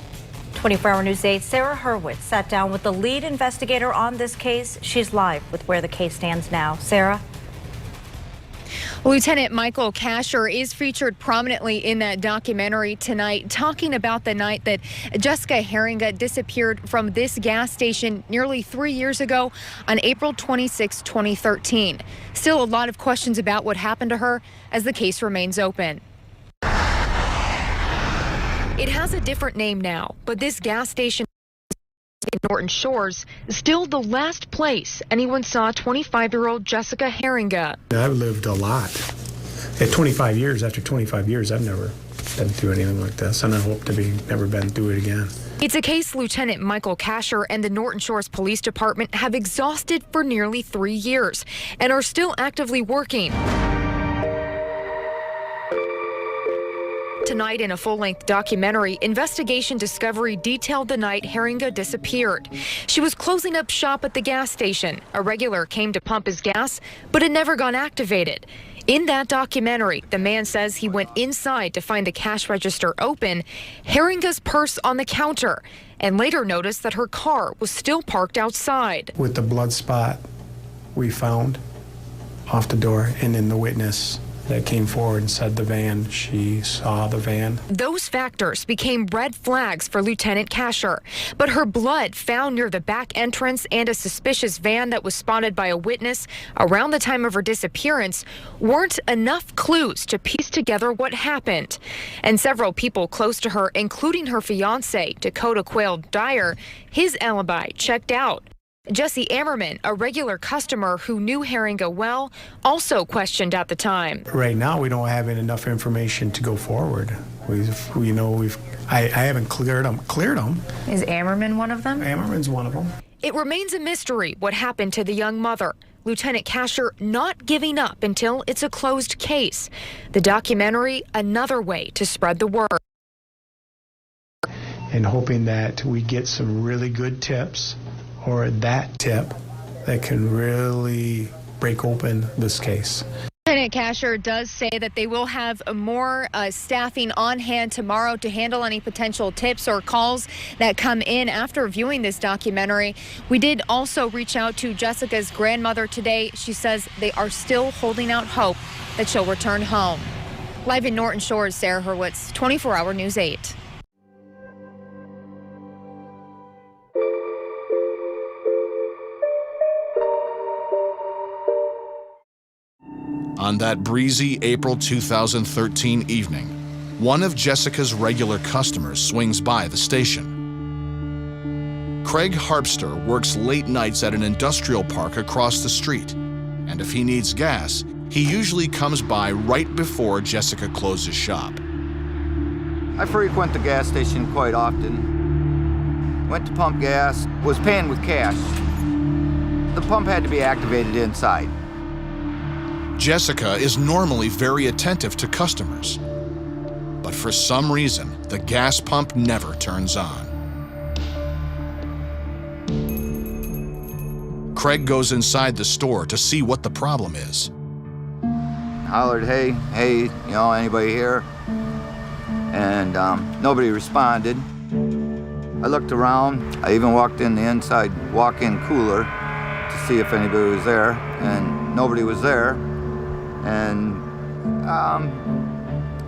24-Hour News 8, Sarah Hurwitz sat down with the lead investigator on this case. She's live with where the case stands now. Sarah? Lieutenant Michael Kasher is featured prominently in that documentary tonight, talking about the night that Jessica Heeringa disappeared from this gas station nearly 3 years ago on April 26, 2013. Still a lot of questions about what happened to her as the case remains open. It has a different name now, but this gas station in Norton Shores is still the last place anyone saw 25-year-old Jessica Heeringa. I've lived a lot. At 25 years, after 25 years, I've never been through anything like this, and I hope to be never been through it again. It's a case Lieutenant Michael Kasher and the Norton Shores Police Department have exhausted for nearly 3 years and are still actively working. Tonight in a full-length documentary, Investigation Discovery detailed the night Heeringa disappeared. She was closing up shop at the gas station. A regular came to pump his gas, but it never got activated. In that documentary, the man says he went inside to find the cash register open, Heeringa's purse on the counter, and later noticed that her car was still parked outside. With the blood spot we found off the door, and then the witness that came forward and said the van, she saw the van. Those factors became red flags for Lieutenant Kasher, but her blood found near the back entrance and a suspicious van that was spotted by a witness around the time of her disappearance weren't enough clues to piece together what happened. And several people close to her, including her fiance, Dakota Quayle Dyer, his alibi checked out. Jesse Ammerman, a regular customer who knew Heeringa well, also questioned at the time. Right now, we don't have enough information to go forward. I haven't cleared them. Is Ammerman one of them? Ammerman's one of them. It remains a mystery what happened to the young mother. Lieutenant Kasher not giving up until it's a closed case. The documentary, another way to spread the word. And hoping that we get some really good tips, or that tip that can really break open this case. Lieutenant Kasher does say that they will have more staffing on hand tomorrow to handle any potential tips or calls that come in after viewing this documentary. We did also reach out to Jessica's grandmother today. She says they are still holding out hope that she'll return home. Live in Norton Shores, Sarah Hurwitz, 24-Hour News 8. On that breezy April 2013 evening, one of Jessica's regular customers swings by the station. Craig Harpster works late nights at an industrial park across the street, and if he needs gas, he usually comes by right before Jessica closes shop. I frequent the gas station quite often. Went to pump gas, was paying with cash. The pump had to be activated inside. Jessica is normally very attentive to customers, but for some reason, the gas pump never turns on. Craig goes inside the store to see what the problem is. Hollered, hey, anybody here? And nobody responded. I looked around. I even walked in the inside walk-in cooler to see if anybody was there, and nobody was there. And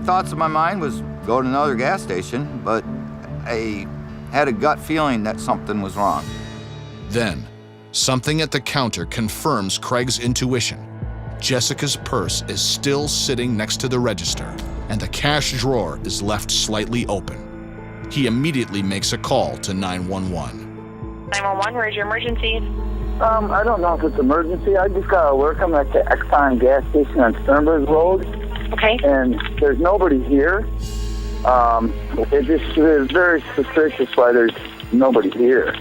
thoughts in my mind was go to another gas station, but I had a gut feeling that something was wrong. Then, something at the counter confirms Craig's intuition. Jessica's purse is still sitting next to the register, and the cash drawer is left slightly open. He immediately makes a call to 911. 911, where's your emergency? I don't know if it's emergency. I just got to work. I'm at the Exxon gas station on Sternberg Road. Okay. And there's nobody here. It just is very suspicious why there's nobody here.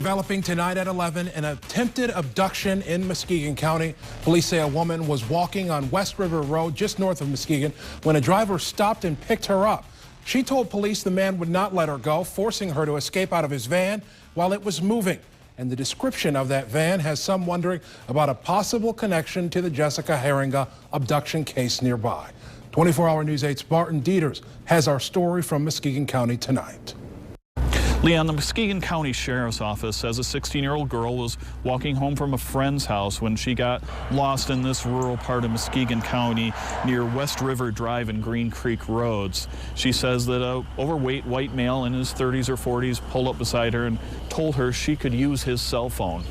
Developing tonight at 11, an attempted abduction in Muskegon County. Police say a woman was walking on West River Road just north of Muskegon when a driver stopped and picked her up. She told police the man would not let her go, forcing her to escape out of his van while it was moving. And the description of that van has some wondering about a possible connection to the Jessica Heeringa abduction case nearby. 24-Hour News 8's Barton Dieters has our story from Muskegon County tonight. Leon, the Muskegon County Sheriff's Office says a 16-year-old girl was walking home from a friend's house when she got lost in this rural part of Muskegon County near West River Drive and Green Creek Roads. She says that an overweight white male in his 30s or 40s pulled up beside her and told her she could use his cell phone.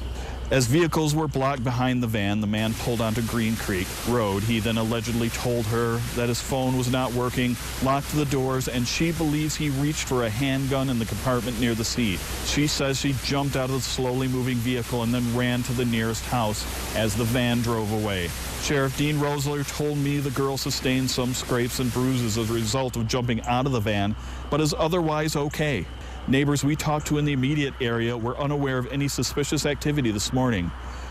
As vehicles were blocked behind the van, the man pulled onto Green Creek Road. He then allegedly told her that his phone was not working, locked the doors, and she believes he reached for a handgun in the compartment near the seat. She says she jumped out of the slowly moving vehicle and then ran to the nearest house as the van drove away. Sheriff Dean Rosler told me the girl sustained some scrapes and bruises as a result of jumping out of the van, but is otherwise okay. Neighbors we talked to in the immediate area were unaware of any suspicious activity this morning.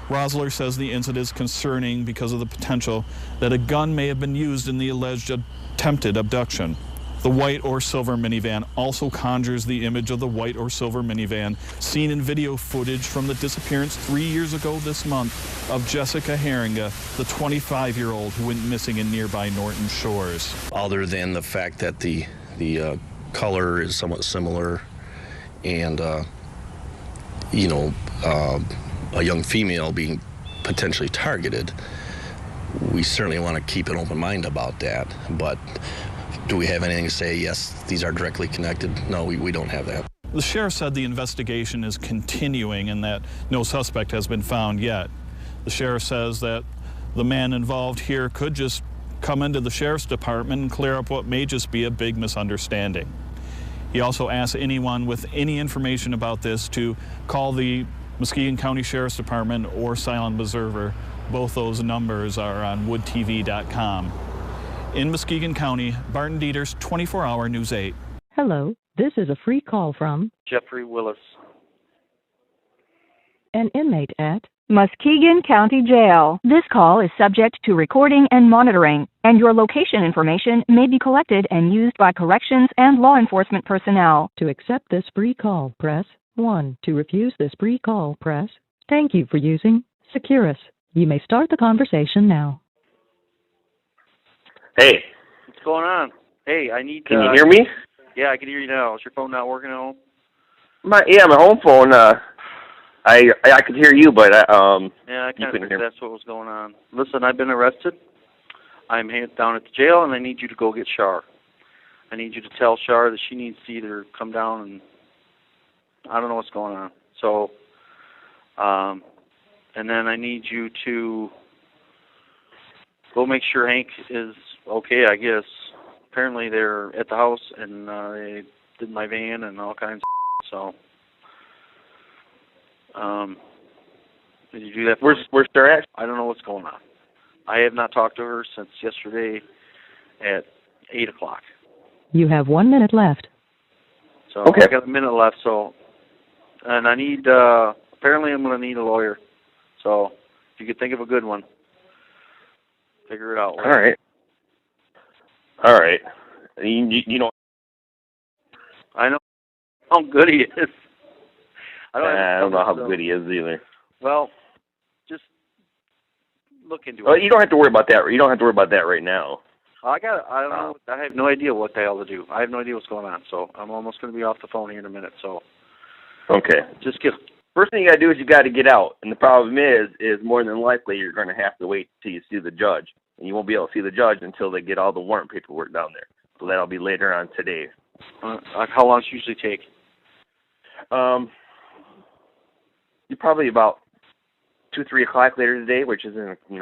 Rosler says the incident is concerning because of the potential that a gun may have been used in the alleged attempted abduction. The white or silver minivan also conjures the image of the white or silver minivan seen in video footage from the disappearance 3 years ago this month of Jessica Heeringa, the 25-year-old who went missing in nearby Norton Shores. Other than the fact that the color is somewhat similar, and a young female being potentially targeted, we certainly want to keep an open mind about that. But do we have anything to say, yes, these are directly connected? No, we don't have that. The sheriff said the investigation is continuing and that no suspect has been found yet. The sheriff says that the man involved here could just come into the sheriff's department and clear up what may just be a big misunderstanding. He also asked anyone with any information about this to call the Muskegon County Sheriff's Department or Silent Observer. Both those numbers are on woodtv.com. In Muskegon County, Barton Dieters, 24-Hour News 8. Hello, this is a free call from Jeffrey Willis, an inmate at Muskegon County Jail. This call is subject to recording and monitoring, and your location information may be collected and used by corrections and law enforcement personnel. To accept this free call, press 1. To refuse this free call, press. Thank you for using Securus. You may start the conversation now. Hey. What's going on? Hey, I need... Can you hear me? Yeah, I can hear you now. Is your phone not working at home? My home phone, I could hear you, but yeah, I kind of think that's what was going on. Listen, I've been arrested. I'm down at the jail, and I need you to go get Shar. I need you to tell Shar that she needs to either come down and... I don't know what's going on. So, and then I need you to go make sure Hank is okay, I guess. Apparently they're at the house, and they did my van and all kinds of so... did you do that? Where's Shar at? I don't know what's going on. I have not talked to her since yesterday at 8 o'clock. You have 1 minute left. So okay. I got a minute left, so... And I need, apparently I'm going to need a lawyer. So if you could think of a good one, figure it out. All right. All right. You know... I know how good he is. I don't know how good he is either. Well, just look into it. Well, you don't have to worry about that. You don't have to worry about that right now. I don't know. I have no idea what the hell to do. I have no idea what's going on. So I'm almost going to be off the phone here in a minute. So. Okay. Just get. First thing you got to do is you got to get out. And the problem is more than likely you're going to have to wait till you see the judge. And you won't be able to see the judge until they get all the warrant paperwork down there. So that'll be later on today. How long does it usually take? You're probably about 2, 3 o'clock later today, which is in 3,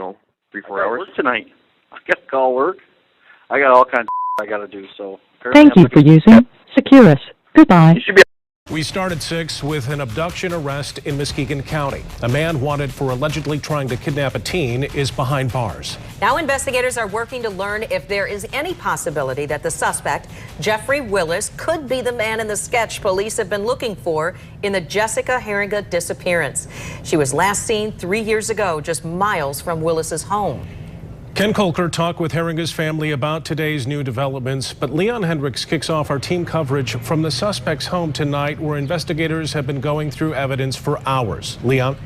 4 hours. Work tonight. I got to call work. I got all kinds of I got to do. So thank you for using Securus. Goodbye. You should be We start at 6 with an abduction arrest in Muskegon County. A man wanted for allegedly trying to kidnap a teen is behind bars. Now investigators are working to learn if there is any possibility that the suspect, Jeffrey Willis, could be the man in the sketch police have been looking for in the Jessica Heeringa disappearance. She was last seen 3 years ago, just miles from Willis's home. Ken Kolker talked with Heeringa's family about today's new developments, but Leon Hendricks kicks off our team coverage from the suspect's home tonight, where investigators have been going through evidence for hours. Leon?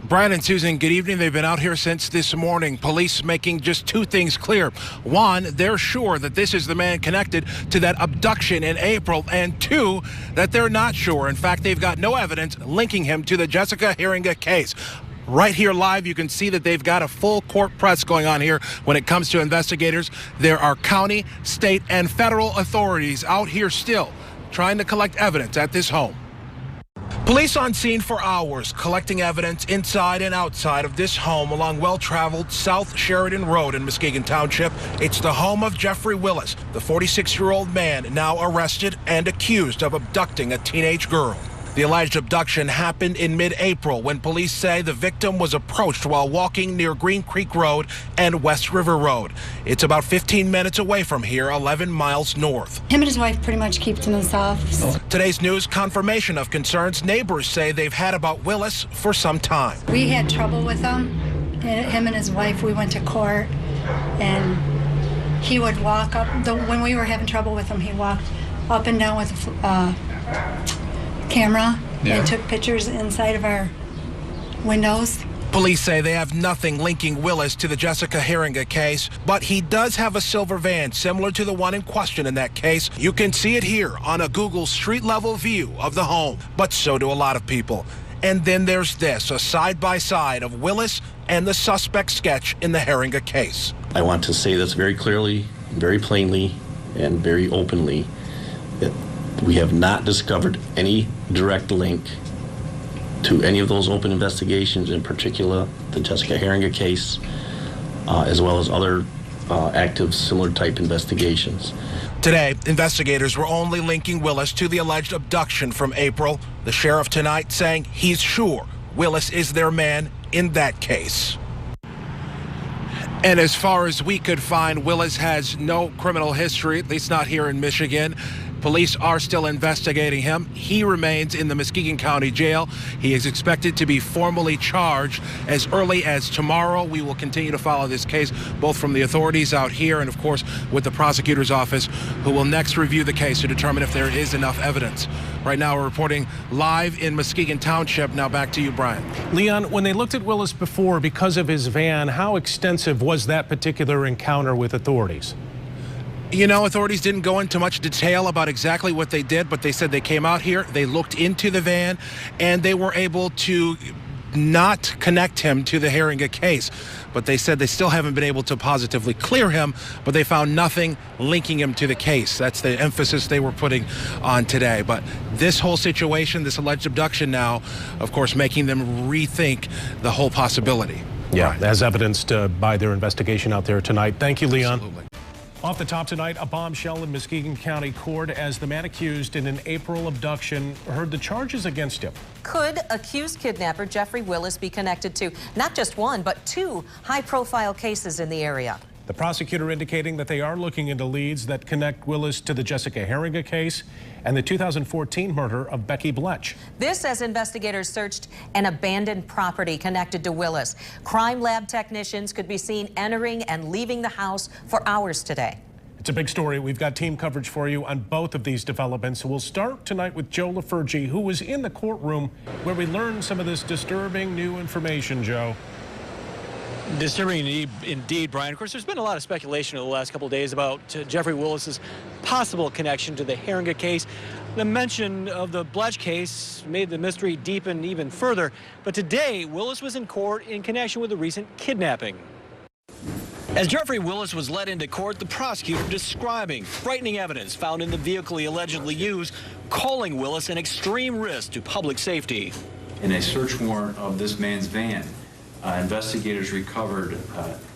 Brian and Susan, good evening. They've been out here since this morning. Police making just two things clear. One, they're sure that this is the man connected to that abduction in April. And two, that they're not sure. In fact, they've got no evidence linking him to the Jessica Heeringa case. Right here live, you can see that they've got a full court press going on here when it comes to investigators. There are county, state, and federal authorities out here still trying to collect evidence at this home. Police on scene for hours, collecting evidence inside and outside of this home along well-traveled South Sheridan Road in Muskegon Township. It's the home of Jeffrey Willis, the 46-year-old man now arrested and accused of abducting a teenage girl. The alleged abduction happened in mid-April when police say the victim was approached while walking near Green Creek Road and West River Road. It's about 15 minutes away from here, 11 miles north. Him and his wife pretty much keep to themselves. Today's news confirmation of concerns neighbors say they've had about Willis for some time. We had trouble with him. Him and his wife, we went to court, and he would walk up. When we were having trouble with him, he walked up and down with a camera and took pictures inside of our windows. Police say they have nothing linking Willis to the Jessica Heeringa case, but he does have a silver van similar to the one in question in that case. You can see it here on a Google street-level view of the home, but so do a lot of people. And then there's this, a side-by-side of Willis and the suspect sketch in the Heeringa case. I want to say this very clearly, very plainly, and very openly, that we have not discovered any direct link to any of those open investigations, in particular the Jessica Heeringa case, as well as other active similar type investigations. Today, investigators were only linking Willis to the alleged abduction from April. The sheriff tonight saying he's sure Willis is their man in that case. And as far as we could find, Willis has no criminal history, at least not here in Michigan. Police are still investigating him. He remains in the Muskegon County Jail. He is expected to be formally charged as early as tomorrow. We will continue to follow this case, both from the authorities out here and, of course, with the prosecutor's office, who will next review the case to determine if there is enough evidence. Right now, we're reporting live in Muskegon Township. Now back to you, Brian. Leon, when they looked at Willis before because of his van, how extensive was that particular encounter with authorities? You know, authorities didn't go into much detail about exactly what they did, but they said they came out here, they looked into the van, and they were able to not connect him to the Heeringa case. But they said they still haven't been able to positively clear him, but they found nothing linking him to the case. That's the emphasis they were putting on today. But this whole situation, this alleged abduction now, of course, making them rethink the whole possibility. Yeah, right. As evidenced by their investigation out there tonight. Thank you, Leon. Absolutely. Off the top tonight, a bombshell in Muskegon County Court as the man accused in an April abduction heard the charges against him. Could accused kidnapper Jeffrey Willis be connected to not just one, but two high-profile cases in the area? The prosecutor indicating that they are looking into leads that connect Willis to the Jessica Heeringa case and the 2014 murder of Rebekah Bletsch. This as investigators searched an abandoned property connected to Willis. Crime lab technicians could be seen entering and leaving the house for hours today. It's a big story. We've got team coverage for you on both of these developments. We'll start tonight with Joe LaFurgey, who was in the courtroom where we learned some of this disturbing new information, Joe. Disturbing indeed, Brian. Of course, there's been a lot of speculation over the last couple of days about Jeffrey Willis's possible connection to the Heeringa case. The mention of the Bletsch case made the mystery deepen even further. But today, Willis was in court in connection with a recent kidnapping. As Jeffrey Willis was led into court, the prosecutor describing frightening evidence found in the vehicle he allegedly used, calling Willis an extreme risk to public safety. In a search warrant of this man's van, investigators recovered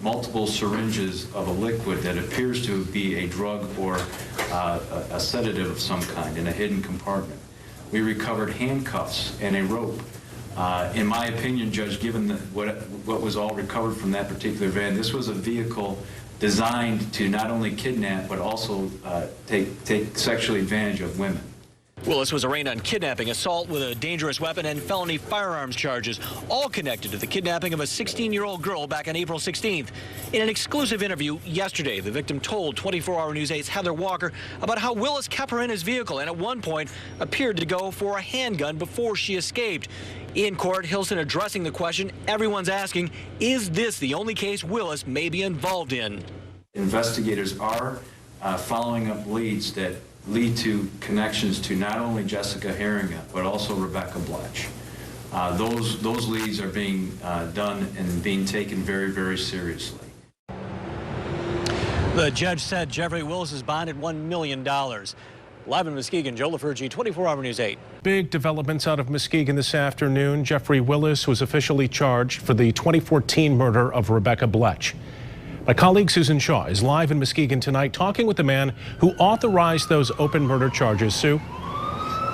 multiple syringes of a liquid that appears to be a drug or a sedative of some kind in a hidden compartment. we recovered handcuffs and a rope. In my opinion, Judge, given what was all recovered from that particular van, this was a vehicle designed to not only kidnap but also take sexual advantage of women. Willis was arraigned on kidnapping, assault with a dangerous weapon, and felony firearms charges, all connected to the kidnapping of a 16-year-old girl back on April 16th. In an exclusive interview yesterday, the victim told 24-Hour News 8's Heather Walker about how Willis kept her in his vehicle and at one point appeared to go for a handgun before she escaped. In court, Hilson addressing the question everyone's asking, is this the only case Willis may be involved in? Investigators are following up leads that lead to connections to not only Jessica Heeringa, but also Rebekah Bletsch. Those leads are being done and being taken very, very seriously. The judge said Jeffrey Willis is bonded $1 million. Live in Muskegon, Joe LaFurgey, 24-Hour News 8. Big developments out of Muskegon this afternoon. Jeffrey Willis was officially charged for the 2014 murder of Rebekah Bletsch. My colleague Susan Shaw is live in Muskegon tonight talking with the man who authorized those open murder charges. Sue?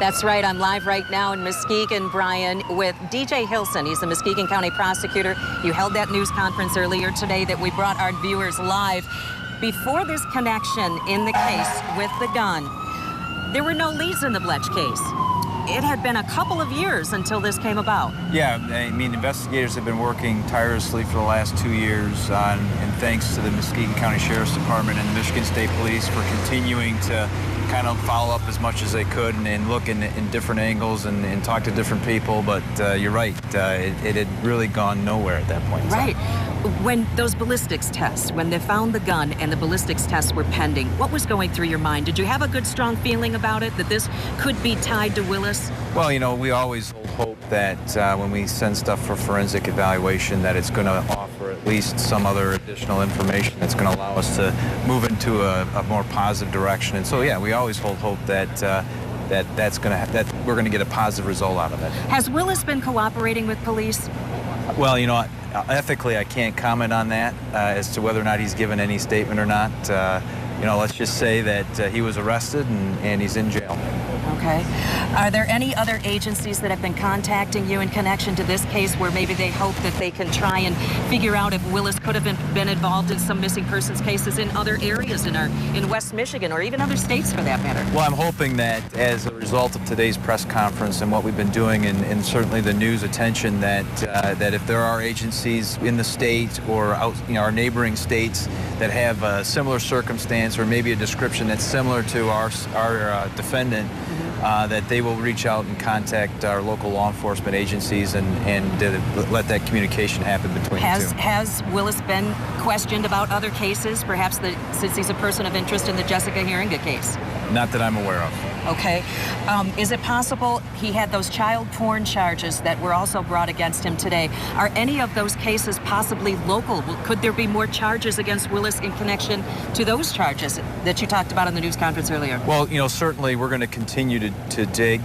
That's right. I'm live right now in Muskegon, Brian, with DJ Hilson. He's the Muskegon County prosecutor. You held that news conference earlier today that we brought our viewers live. Before this connection in the case with the gun, there were no leads in the Bletsch case. It had been a couple of years until this came about. Yeah, I mean, investigators have been working tirelessly for the last 2 years and thanks to the Muskegon County Sheriff's Department and the Michigan State Police for continuing to kind of follow up as much as they could and look in different angles and talk to different people. But you're right, it had really gone nowhere at that point. Right. When those ballistics tests, when they found the gun and the ballistics tests were pending, what was going through your mind? Did you have a good, strong feeling about it, that this could be tied to Willis? Well, you know, we always hope that when we send stuff for forensic evaluation that it's going to offer at least some other additional information that's going to allow us to move into a more positive direction. And so, yeah, we always hold hope that we're going to get a positive result out of it. Has Willis been cooperating with police? Well, you know, ethically, I can't comment on that as to whether or not he's given any statement or not. You know, let's just say that he was arrested and he's in jail. Okay. Are there any other agencies that have been contacting you in connection to this case where maybe they hope that they can try and figure out if Willis could have been involved in some missing persons cases in other areas in West Michigan or even other states for that matter? Well, I'm hoping that as a result of today's press conference and what we've been doing and certainly the news attention that if there are agencies in the state or out, you know, our neighboring states that have a similar circumstance or maybe a description that's similar to our defendant, that they will reach out and contact our local law enforcement agencies and let that communication happen between the two. Has Willis been questioned about other cases, perhaps since he's a person of interest in the Jessica Heeringa case? Not that I'm aware of. Okay. Is it possible he had those child porn charges that were also brought against him today? Are any of those cases possibly local? Could there be more charges against Willis in connection to those charges that you talked about in the news conference earlier? Well, you know, certainly we're going to continue to dig.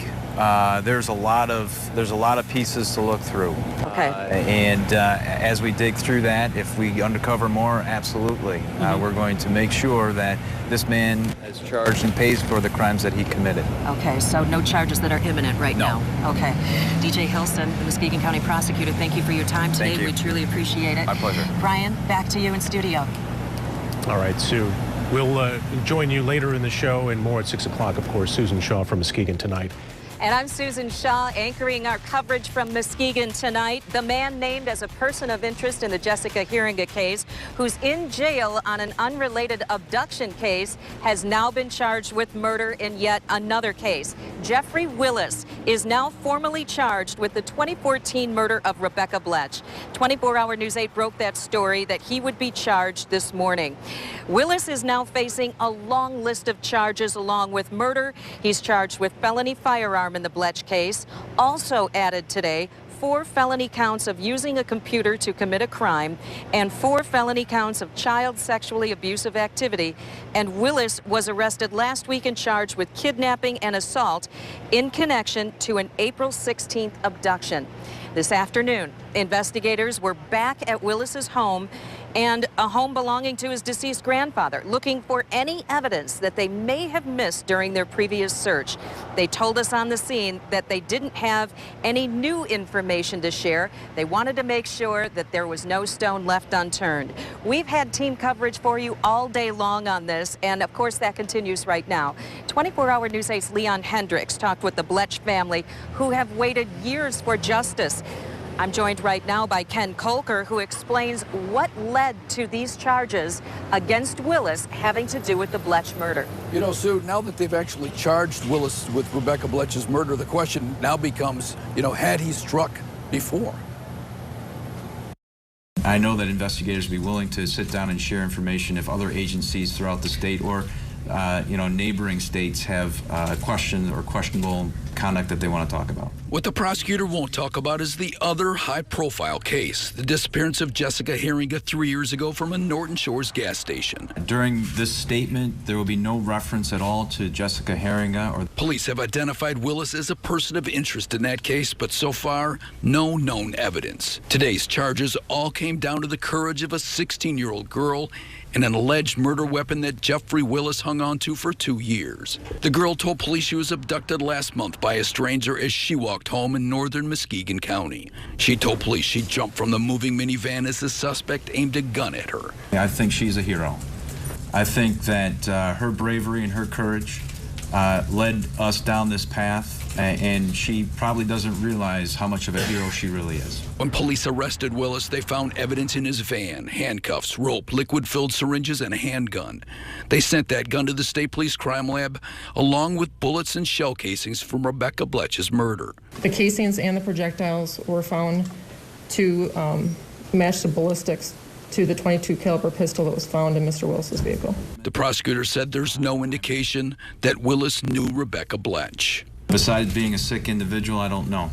There's a lot of pieces to look through. Okay. And as we dig through that, if we uncover more, absolutely, we're going to make sure that this man is charged and pays for the crimes that he committed. Okay, so no charges that are imminent right now. Okay. DJ Hilson, the Muskegon County prosecutor, thank you for your time today. Thank you. We truly appreciate it. My pleasure. Brian, back to you in studio. All right, Sue. We'll join you later in the show and more at 6 o'clock, of course. Susan Shaw from Muskegon Tonight. And I'm Susan Shaw, anchoring our coverage from Muskegon tonight. The man named as a person of interest in the Jessica Heeringa case, who's in jail on an unrelated abduction case, has now been charged with murder in yet another case. Jeffrey Willis is now formally charged with the 2014 murder of Rebekah Bletsch. 24-Hour News 8 broke that story that he would be charged this morning. Willis is now facing a long list of charges along with murder. He's charged with felony firearm in the Bletsch case. Also added today, 4 felony counts of using a computer to commit a crime and 4 felony counts of child sexually abusive activity. And Willis was arrested last week and charged with kidnapping and assault in connection to an April 16th abduction. This afternoon, investigators were back at Willis's home and a home belonging to his deceased grandfather, looking for any evidence that they may have missed during their previous search. They told us on the scene that they didn't have any new information to share. They wanted to make sure that there was no stone left unturned. We've had team coverage for you all day long on this, and of course that continues right now. 24-hour News 8's Leon Hendricks talked with the Bletsch family, who have waited years for justice. I'm joined right now by Ken Kolker, who explains what led to these charges against Willis having to do with the Bletsch murder. You know, Sue, now that they've actually charged Willis with Rebekah Bletsch's murder, the question now becomes, you know, had he struck before? I know that investigators will be willing to sit down and share information if other agencies throughout the state or neighboring states have questions or questionable conduct that they want to talk about. What the prosecutor won't talk about is the other high-profile case, the disappearance of Jessica Heeringa 3 years ago from a Norton Shores gas station. During this statement, there will be no reference at all to Jessica Heeringa. Police have identified Willis as a person of interest in that case, but so far, no known evidence. Today's charges all came down to the courage of a 16-year-old girl and an alleged murder weapon that Jeffrey Willis hung on to for 2 years. The girl told police she was abducted last month by a stranger as she walked home in northern Muskegon County. She told police she jumped from the moving minivan as the suspect aimed a gun at her. I think she's a hero. I think that her bravery and her courage led us down this path, and she probably doesn't realize how much of a hero she really is. When police arrested Willis, they found evidence in his van: handcuffs, rope, liquid-filled syringes, and a handgun. They sent that gun to the State Police Crime Lab, along with bullets and shell casings from Rebekah Bletsch's murder. The casings and the projectiles were found to match the ballistics to the .22 caliber pistol that was found in Mr. Willis's vehicle. The prosecutor said there's no indication that Willis knew Rebekah Bletsch. Besides being a sick individual, I don't know.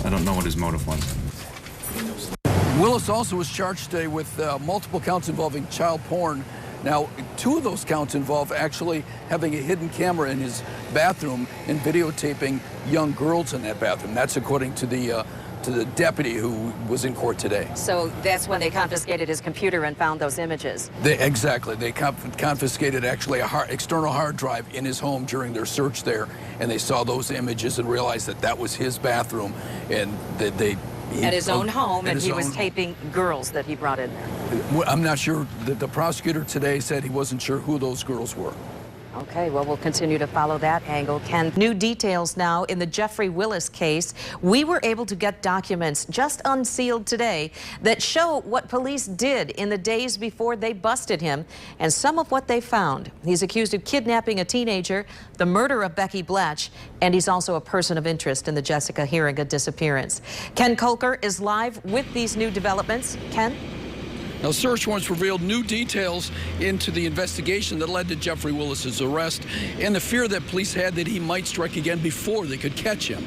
I don't know what his motive was. Willis also was charged today with multiple counts involving child porn. Now, 2 of those counts involve actually having a hidden camera in his bathroom and videotaping young girls in that bathroom. That's according to the deputy who was in court today. So that's when they confiscated his computer and found those images. Exactly. They confiscated actually an external hard drive in his home during their search there, and they saw those images and realized that that was his bathroom, and that at his own home, and he was taping girls that he brought in there. I'm not sure. The prosecutor today said he wasn't sure who those girls were. Okay, well, we'll continue to follow that angle. Ken, new details now in the Jeffrey Willis case. We were able to get documents just unsealed today that show what police did in the days before they busted him and some of what they found. He's accused of kidnapping a teenager, the murder of Becky Bletsch, and he's also a person of interest in the Jessica Heeringa disappearance. Ken Kolker is live with these new developments. Ken? Now, search warrants revealed new details into the investigation that led to Jeffrey Willis's arrest and the fear that police had that he might strike again before they could catch him.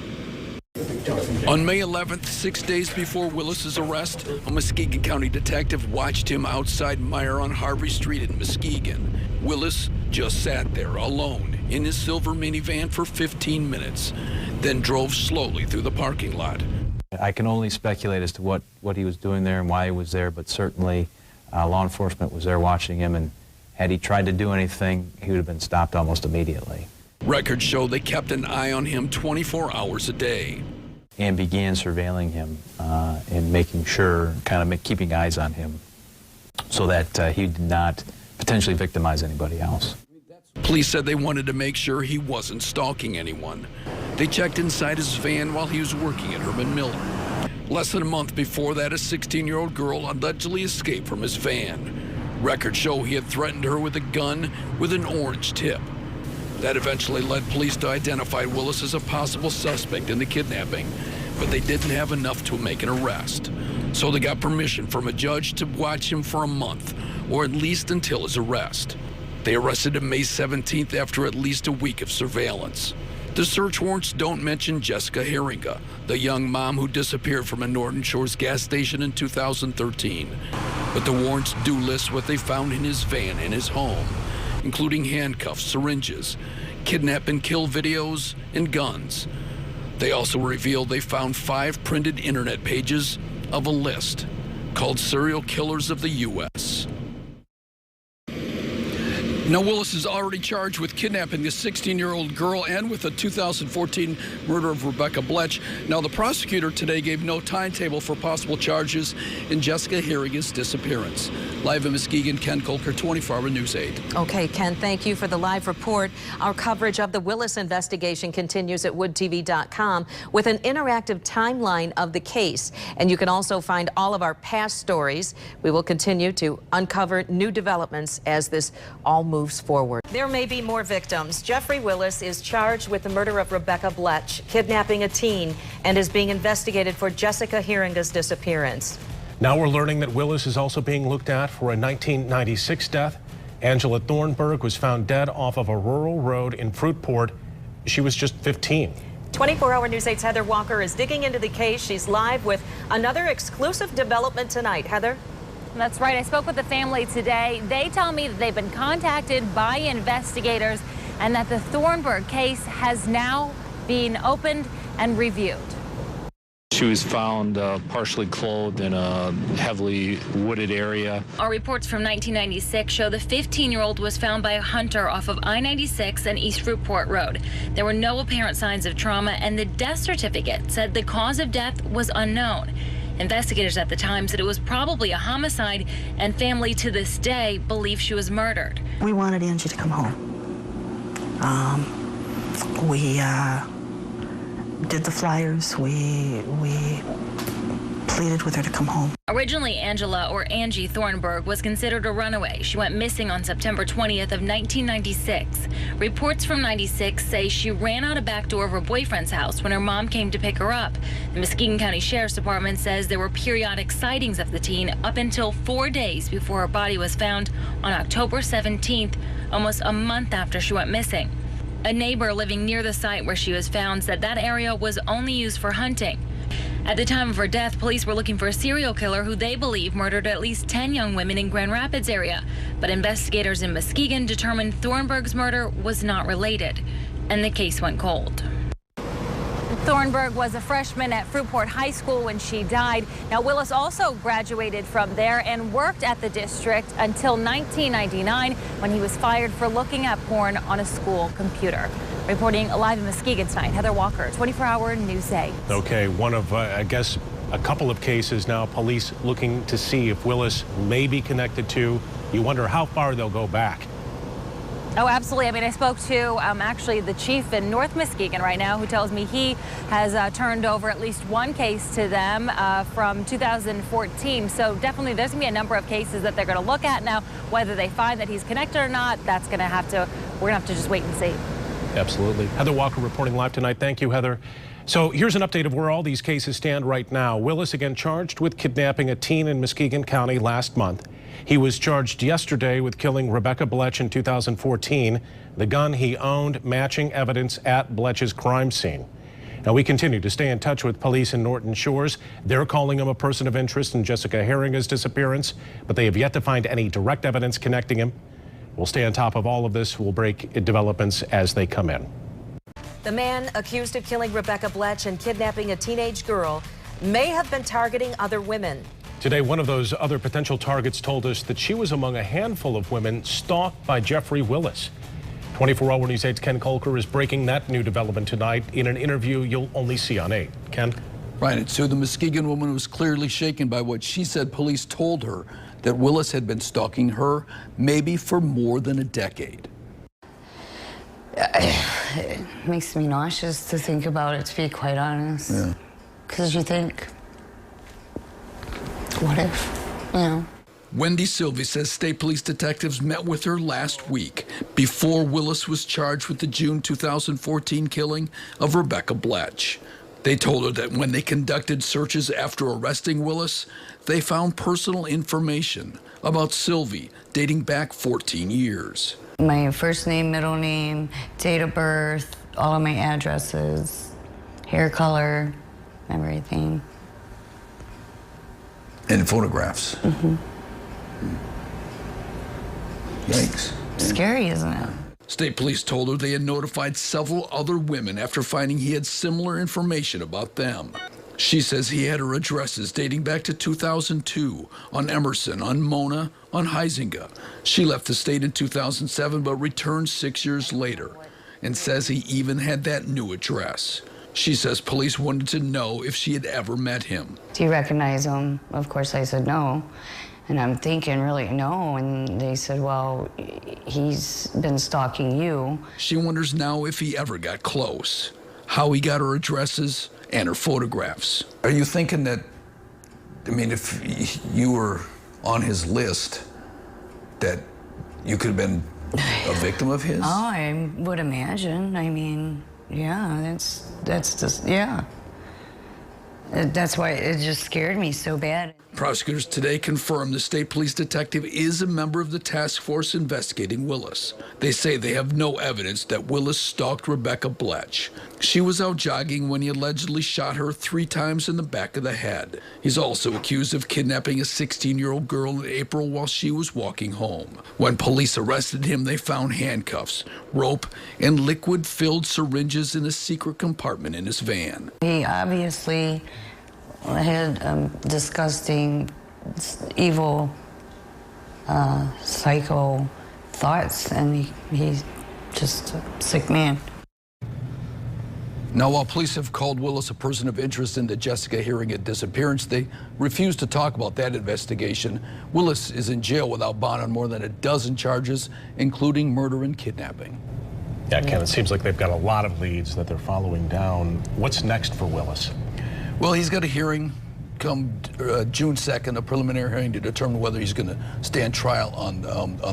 On May 11th, 6 days before Willis's arrest, a Muskegon County detective watched him outside Meyer on Harvey Street in Muskegon. Willis just sat there alone in his silver minivan for 15 minutes, then drove slowly through the parking lot. I can only speculate as to what he was doing there and why he was there, but certainly law enforcement was there watching him, and had he tried to do anything, he would have been stopped almost immediately. Records show they kept an eye on him 24 hours a day. And began surveilling him and making sure, keeping eyes on him so that he did not potentially victimize anybody else. Police said they wanted to make sure he wasn't stalking anyone. They checked inside his van while he was working at Herman Miller. Less than a month before that, a 16-year-old girl allegedly escaped from his van. Records show he had threatened her with a gun with an orange tip. That eventually led police to identify Willis as a possible suspect in the kidnapping, but they didn't have enough to make an arrest. So they got permission from a judge to watch him for a month, or at least until his arrest. They arrested him May 17th after at least a week of surveillance. The search warrants don't mention Jessica Heeringa, the young mom who disappeared from a Norton Shores gas station in 2013. But the warrants do list what they found in his van and his home, including handcuffs, syringes, kidnap and kill videos, and guns. They also revealed they found 5 printed internet pages of a list called Serial Killers of the U.S. Now, Willis is already charged with kidnapping the 16-year-old girl and with the 2014 murder of Rebekah Bletsch. Now, the prosecutor today gave no timetable for possible charges in Jessica Heeringa's disappearance. Live in Muskegon, Ken Kolker, 24-Hour News 8. Okay, Ken, thank you for the live report. Our coverage of the Willis investigation continues at woodtv.com with an interactive timeline of the case. And you can also find all of our past stories. We will continue to uncover new developments as this all moves forward. There may be more victims. Jeffrey Willis is charged with the murder of Rebekah Bletsch, kidnapping a teen, and is being investigated for Jessica Heeringa's disappearance. Now we're learning that Willis is also being looked at for a 1996 death. Angela Thornburg was found dead off of a rural road in Fruitport. She was just 15. 24-Hour News 8's Heather Walker is digging into the case. She's live with another exclusive development tonight. Heather? That's right. I spoke with the family today. They tell me that they've been contacted by investigators and that the Thornburg case has now been opened and reviewed. She was found partially clothed in a heavily wooded area. Our reports from 1996 show the 15-year-old was found by a hunter off of I-96 and East Fruitport Road. There were no apparent signs of trauma, and the death certificate said the cause of death was unknown. Investigators at the time said it was probably a homicide, and family to this day believe she was murdered. We wanted Angie to come home. We did the flyers. We pleaded with her to come home. Originally, Angela, or Angie Thornburg, was considered a runaway. She went missing on September 20th of 1996. Reports from 96 say she ran out a back door of her boyfriend's house when her mom came to pick her up. The Muskegon County Sheriff's Department says there were periodic sightings of the teen up until 4 days before her body was found on October 17th, almost a month after she went missing. A neighbor living near the site where she was found said that area was only used for hunting. At the time of her death, police were looking for a serial killer who they believe murdered at least 10 young women in Grand Rapids area. But investigators in Muskegon determined Thornburg's murder was not related, and the case went cold. Thornburg was a freshman at Fruitport High School when she died. Now, Willis also graduated from there and worked at the district until 1999 when he was fired for looking at porn on a school computer. Reporting live in Muskegon tonight, Heather Walker, 24-Hour News 8. Okay, one of, I guess, a couple of cases now, police looking to see if Willis may be connected to. You wonder how far they'll go back. Oh, absolutely. I mean, I spoke to actually the chief in North Muskegon right now, who tells me he has turned over at least one case to them from 2014. So definitely there's going to be a number of cases that they're going to look at now. Whether they find that he's connected or not, that's going to have to, we're going to have to just wait and see. Absolutely. Heather Walker reporting live tonight. Thank you, Heather. So here's an update of where all these cases stand right now. Willis again charged with kidnapping a teen in Muskegon County last month. He was charged yesterday with killing Rebekah Bletsch in 2014, the gun he owned matching evidence at Bletch's crime scene. Now, we continue to stay in touch with police in Norton Shores. They're calling him a person of interest in Jessica Heeringa's disappearance, but they have yet to find any direct evidence connecting him. We'll stay on top of all of this. We'll break developments as they come in. The man accused of killing Rebekah Bletsch and kidnapping a teenage girl may have been targeting other women. Today, one of those other potential targets told us that she was among a handful of women stalked by Jeffrey Willis. 24-Hour News 8's Ken Kolker is breaking that new development tonight in an interview you'll only see on 8. Ken? Right, and so the Muskegon woman was clearly shaken by what she said police told her, that Willis had been stalking her maybe for more than a decade. It makes me nauseous to think about it, to be quite honest. Yeah. Because you think, what if, you know? Wendy Sylvie says state police detectives met with her last week before Willis was charged with the June 2014 killing of Rebekah Bletsch. They told her that when they conducted searches after arresting Willis, they found personal information about Sylvie dating back 14 years. My first name, middle name, date of birth, all of my addresses, hair color, everything. And photographs. Mm-hmm. Yikes. Scary, isn't it? State police told her they had notified several other women after finding he had similar information about them. She says he had her addresses dating back to 2002 on Emerson, on Mona, on Heeringa. She left the state in 2007 but returned 6 years later and says he even had that new address. She says police wanted to know if she had ever met him. Do you recognize him? Of course I said no. And I'm thinking, really, no. And they said, well, he's been stalking you. She wonders now if he ever got close, how he got her addresses and her photographs. Are you thinking that, I mean, if you were on his list, that you could have been a victim of his? Oh, I would imagine. I mean, yeah, that's just, yeah. That's why it just scared me so bad. Prosecutors today confirmed the state police detective is a member of the task force investigating Willis. They say they have no evidence that Willis stalked Rebekah Bletsch. She was out jogging when he allegedly shot her 3 times in the back of the head. He's also accused of kidnapping a 16-year-old girl in April while she was walking home. When police arrested him, they found handcuffs, rope, and liquid-filled syringes in a secret compartment in his van. He obviously had disgusting, evil, psycho thoughts, and he's just a sick man. Now, while police have called Willis a person of interest in the Jessica Heeringa disappearance, they refuse to talk about that investigation. Willis is in jail without bond on more than a dozen charges, including murder and kidnapping. Yeah, Ken, it seems like they've got a lot of leads that they're following down. What's next for Willis? Well, he's got a hearing come June 2nd, a preliminary hearing to determine whether he's going to stand trial on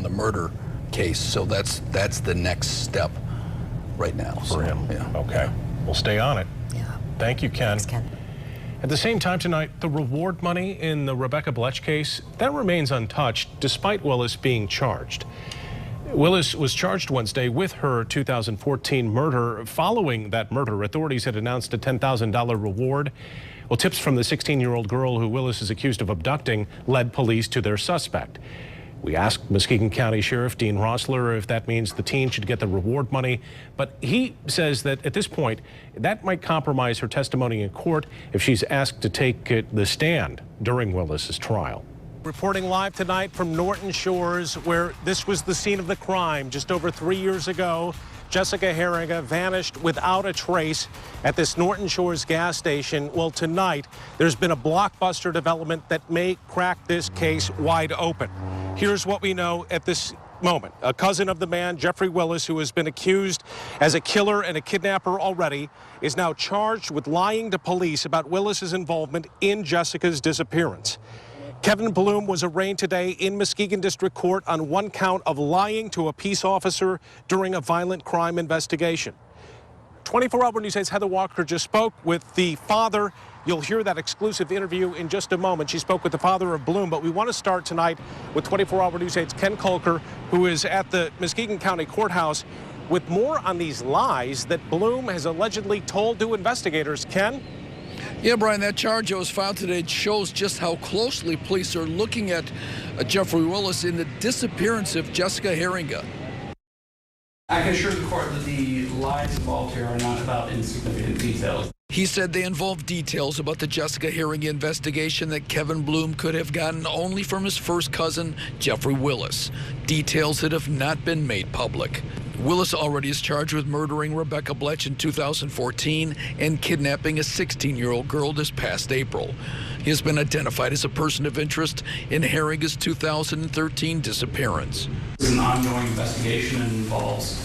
the murder case. So that's the next step right now. For him. Yeah. Okay. We'll stay on it. Yeah. Thank you, Ken. Thanks, Ken. At the same time tonight, the reward money in the Rebekah Bletsch case, that remains untouched despite Willis being charged. Willis was charged Wednesday with her 2014 murder. Following that murder, authorities had announced a $10,000 reward. Well, tips from the 16-year-old girl who Willis is accused of abducting led police to their suspect. We asked Muskegon County Sheriff Dean Rossler if that means the teen should get the reward money, but he says that at this point, that might compromise her testimony in court if she's asked to take the stand during Willis's trial. Reporting live tonight from Norton Shores, where this was the scene of the crime just over 3 years ago. Jessica Heeringa vanished without a trace at this Norton Shores gas station. Well, tonight, there's been a blockbuster development that may crack this case wide open. Here's what we know at this moment. A cousin of the man, Jeffrey Willis, who has been accused as a killer and a kidnapper already, is now charged with lying to police about Willis's involvement in Jessica's disappearance. Kevin Bloom was arraigned today in Muskegon District Court on one count of lying to a peace officer during a violent crime investigation. 24-Hour News 8's Heather Walker just spoke with the father. You'll hear that exclusive interview in just a moment. She spoke with the father of Bloom, but we want to start tonight with 24-Hour News 8's Ken Kolker, who is at the Muskegon County Courthouse with more on these lies that Bloom has allegedly told to investigators. Ken? Yeah, Brian, that charge that was filed today shows just how closely police are looking at Jeffrey Willis in the disappearance of Jessica Heeringa. I can assure the court that the lies involved here are not about insignificant details. He said they involve details about the Jessica Heeringa investigation that Kevin Bloom could have gotten only from his first cousin, Jeffrey Willis. Details that have not been made public. Willis already is charged with murdering Rebekah Bletsch in 2014 and kidnapping a 16-year-old girl this past April. He has been identified as a person of interest in Heeringa's 2013 disappearance. This is an ongoing investigation and involves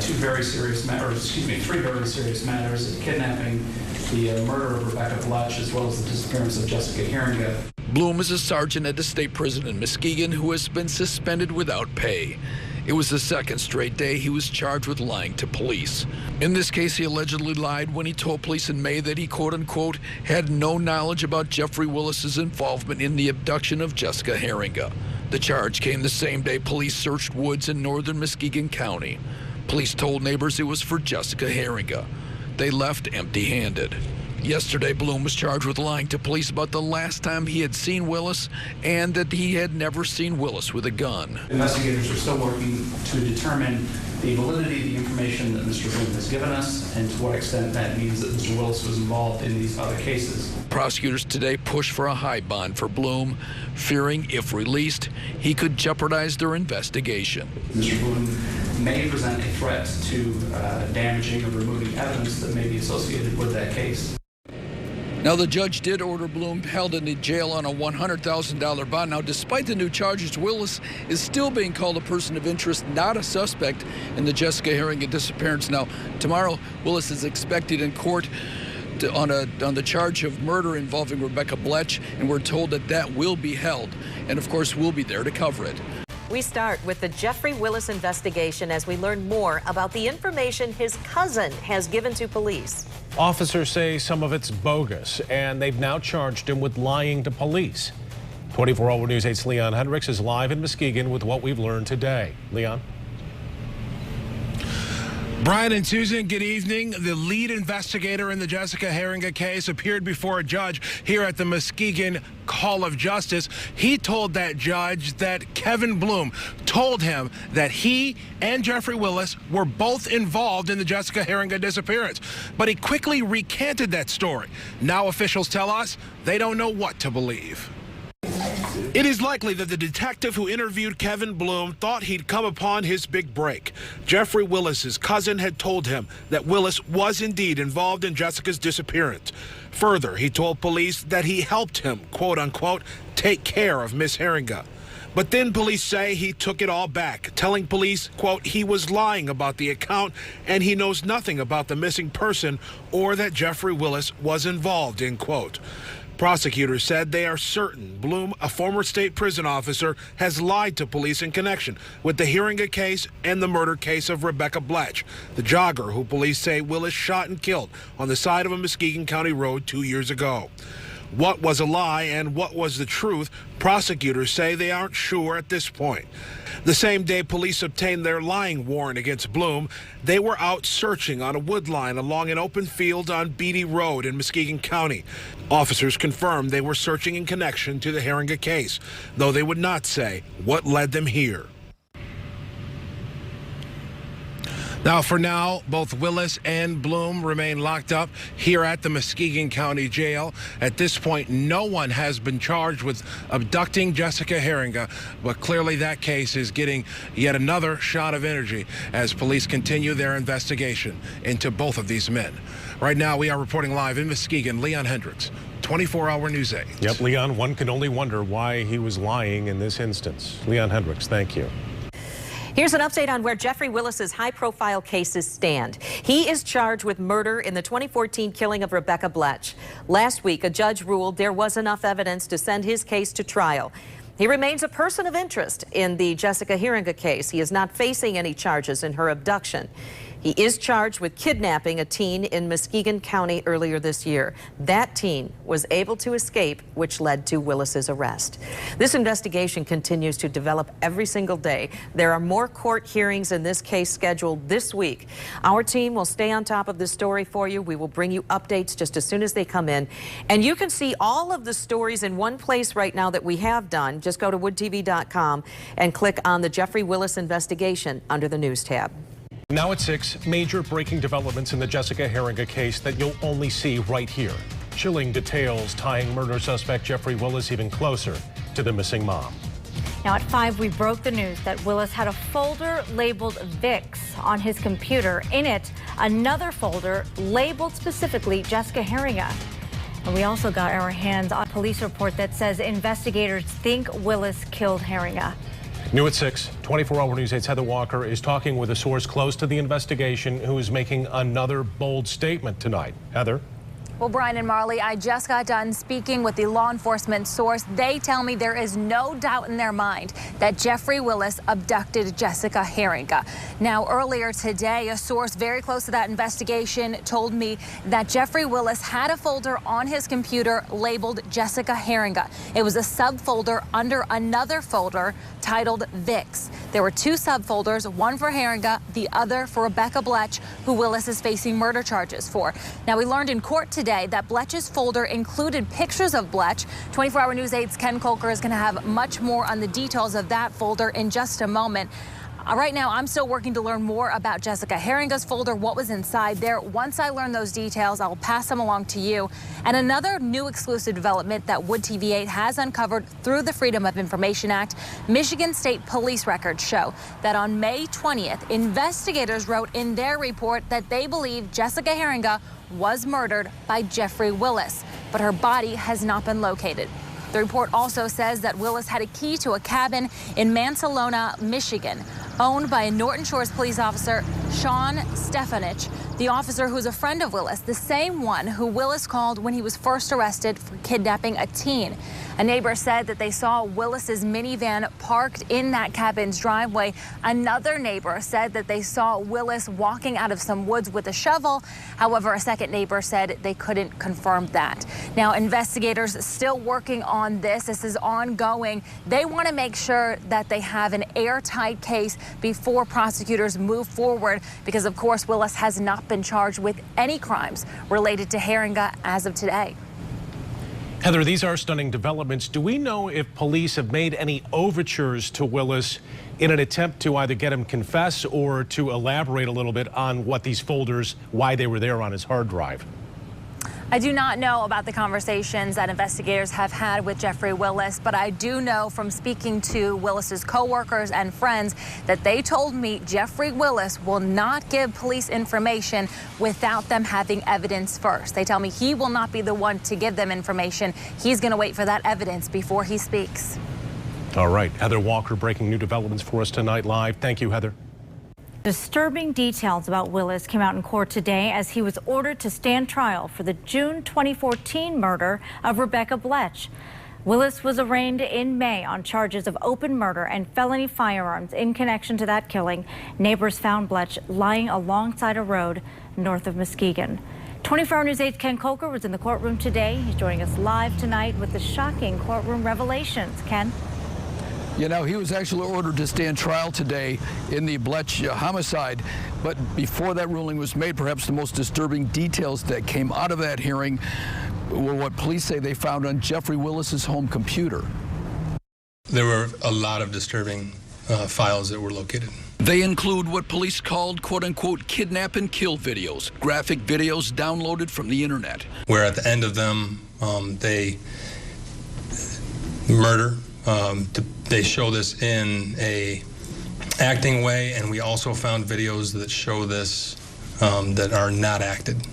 three very serious matters, the kidnapping, the murder of Rebekah Bletsch, as well as the disappearance of Jessica Heeringa. Bloom is a sergeant at the state prison in Muskegon who has been suspended without pay. It was the second straight day he was charged with lying to police. In this case, he allegedly lied when he told police in May that he, quote-unquote, had no knowledge about Jeffrey Willis's involvement in the abduction of Jessica Heeringa. The charge came the same day police searched woods in northern Muskegon County. Police told neighbors it was for Jessica Heeringa. They left empty-handed. Yesterday, Bloom was charged with lying to police about the last time he had seen Willis and that he had never seen Willis with a gun. Investigators are still working to determine the validity of the information that Mr. Bloom has given us and to what extent that means that Mr. Willis was involved in these other cases. Prosecutors today pushed for a high bond for Bloom, fearing if released, he could jeopardize their investigation. Mr. Bloom may present a threat to damaging or removing evidence that may be associated with that case. Now, the judge did order Bloom held in the jail on a $100,000 bond. Now, despite the new charges, Willis is still being called a person of interest, not a suspect in the Jessica Heeringa disappearance. Now, tomorrow, Willis is expected in court on the charge of murder involving Rebekah Bletsch, and we're told that that will be held. And, of course, we'll be there to cover it. We start with the Jeffrey Willis investigation as we learn more about the information his cousin has given to police. Officers say some of it's bogus, and they've now charged him with lying to police. 24-Hour News 8's Leon Hendricks is live in Muskegon with what we've learned today. Leon? Brian and Susan, good evening. The lead investigator in the Jessica Heeringa case appeared before a judge here at the Muskegon Hall of Justice. He told that judge that Kevin Bloom told him that he and Jeffrey Willis were both involved in the Jessica Heeringa disappearance. But he quickly recanted that story. Now officials tell us they don't know what to believe. It is likely that the detective who interviewed Kevin Bloom thought he'd come upon his big break. Jeffrey Willis's cousin had told him that Willis was indeed involved in Jessica's disappearance. Further, he told police that he helped him, quote unquote, take care of Miss Heeringa. But then police say he took it all back, telling police, quote, he was lying about the account and he knows nothing about the missing person or that Jeffrey Willis was involved, end quote. Prosecutors said they are certain Bloom, a former state prison officer, has lied to police in connection with the Heeringa case and the murder case of Rebekah Bletsch, the jogger who police say Willis shot and killed on the side of a Muskegon County road 2 years ago. What was a lie and what was the truth, prosecutors say they aren't sure at this point. The same day police obtained their lying warrant against Bloom, they were out searching on a wood line along an open field on Beatty Road in Muskegon County. Officers confirmed they were searching in connection to the Heeringa case, though they would not say what led them here. Now, for now, both Willis and Bloom remain locked up here at the Muskegon County Jail. At this point, no one has been charged with abducting Jessica Heeringa, but clearly that case is getting yet another shot of energy as police continue their investigation into both of these men. Right now, we are reporting live in Muskegon. Leon Hendricks, 24-Hour News 8. Yep, Leon, one can only wonder why he was lying in this instance. Leon Hendricks, thank you. Here's an update on where Jeffrey Willis's high-profile cases stand. He is charged with murder in the 2014 killing of Rebekah Bletsch. Last week, a judge ruled there was enough evidence to send his case to trial. He remains a person of interest in the Jessica Heeringa case. He is not facing any charges in her abduction. He is charged with kidnapping a teen in Muskegon County earlier this year. That teen was able to escape, which led to Willis's arrest. This investigation continues to develop every single day. There are more court hearings in this case scheduled this week. Our team will stay on top of this story for you. We will bring you updates just as soon as they come in. And you can see all of the stories in one place right now that we have done. Just go to woodtv.com and click on the Jeffrey Willis investigation under the News tab. Now at 6, major breaking developments in the Jessica Heeringa case that you'll only see right here. Chilling details tying murder suspect Jeffrey Willis even closer to the missing mom. Now at 5, we broke the news that Willis had a folder labeled Vicks on his computer. In it, another folder labeled specifically Jessica Heeringa. And we also got our hands on a police report that says investigators think Willis killed Heeringa. New at 6, 24-Hour News 8's Heather Walker is talking with a source close to the investigation who is making another bold statement tonight. Heather? Well, Brian and Marley, I just got done speaking with the law enforcement source. They tell me there is no doubt in their mind that Jeffrey Willis abducted Jessica Heeringa. Now, earlier today, a source very close to that investigation told me that Jeffrey Willis had a folder on his computer labeled Jessica Heeringa. It was a subfolder under another folder titled Vicks. There were 2 subfolders, one for Heeringa, the other for Rebekah Bletsch, who Willis is facing murder charges for. Now, we learned in court today today that Bletch's folder included pictures of Bletch. 24-Hour News 8's Ken Kolker is going to have much more on the details of that folder in just a moment. Right now, I'm still working to learn more about Jessica Heeringa's folder, what was inside there. Once I learn those details, I'll pass them along to you. And another new exclusive development that Wood TV8 has uncovered through the Freedom of Information Act, Michigan State Police records show that on May 20th, investigators wrote in their report that they believe Jessica Heeringa was murdered by Jeffrey Willis, but her body has not been located. The report also says that Willis had a key to a cabin in Mansalona, Michigan, owned by a Norton Shores police officer, Sean Stefanich, the officer who's a friend of Willis, the same one who Willis called when he was first arrested for kidnapping a teen. A neighbor said that they saw Willis's minivan parked in that cabin's driveway. Another neighbor said that they saw Willis walking out of some woods with a shovel. However, a second neighbor said they couldn't confirm that. Now, investigators still working on this. This is ongoing. They want to make sure that they have an airtight case before prosecutors move forward because, of course, Willis has not been charged with any crimes related to Heeringa as of today. Heather, these are stunning developments. Do we know if police have made any overtures to Willis in an attempt to either get him confess or to elaborate a little bit on what these folders, why they were there on his hard drive? I do not know about the conversations that investigators have had with Jeffrey Willis, but I do know from speaking to Willis's coworkers and friends that they told me Jeffrey Willis will not give police information without them having evidence first. They tell me he will not be the one to give them information. He's going to wait for that evidence before he speaks. All right. Heather Walker breaking new developments for us tonight live. Thank you, Heather. Disturbing details about Willis came out in court today as he was ordered to stand trial for the June 2014 murder of Rebekah Bletsch. Willis was arraigned in May on charges of open murder and felony firearms in connection to that killing. Neighbors found Bletsch lying alongside a road north of Muskegon. 24-Hour News 8's Ken Kolker was in the courtroom today. He's joining us live tonight with the shocking courtroom revelations. Ken? You know, he was actually ordered to stand trial today in the Bletsch homicide. But before that ruling was made, perhaps the most disturbing details that came out of that hearing were what police say they found on Jeffrey Willis's home computer. There were a lot of disturbing files that were located. They include what police called, quote-unquote, kidnap and kill videos, graphic videos downloaded from the internet. Where at the end of them, they murder. They show this in a acting way, and we also found videos that show this that are not acted.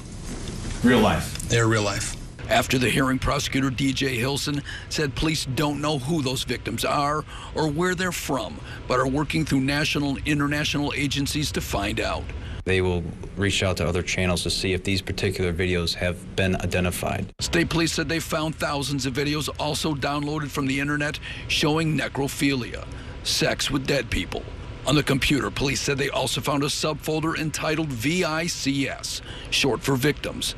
Real life. They're real life. After the hearing, prosecutor DJ Hilson said police don't know who those victims are or where they're from, but are working through national and international agencies to find out. They will reach out to other channels to see if these particular videos have been identified. State police said they found thousands of videos also downloaded from the internet showing necrophilia, sex with dead people. On the computer, police said they also found a subfolder entitled VICS, short for victims.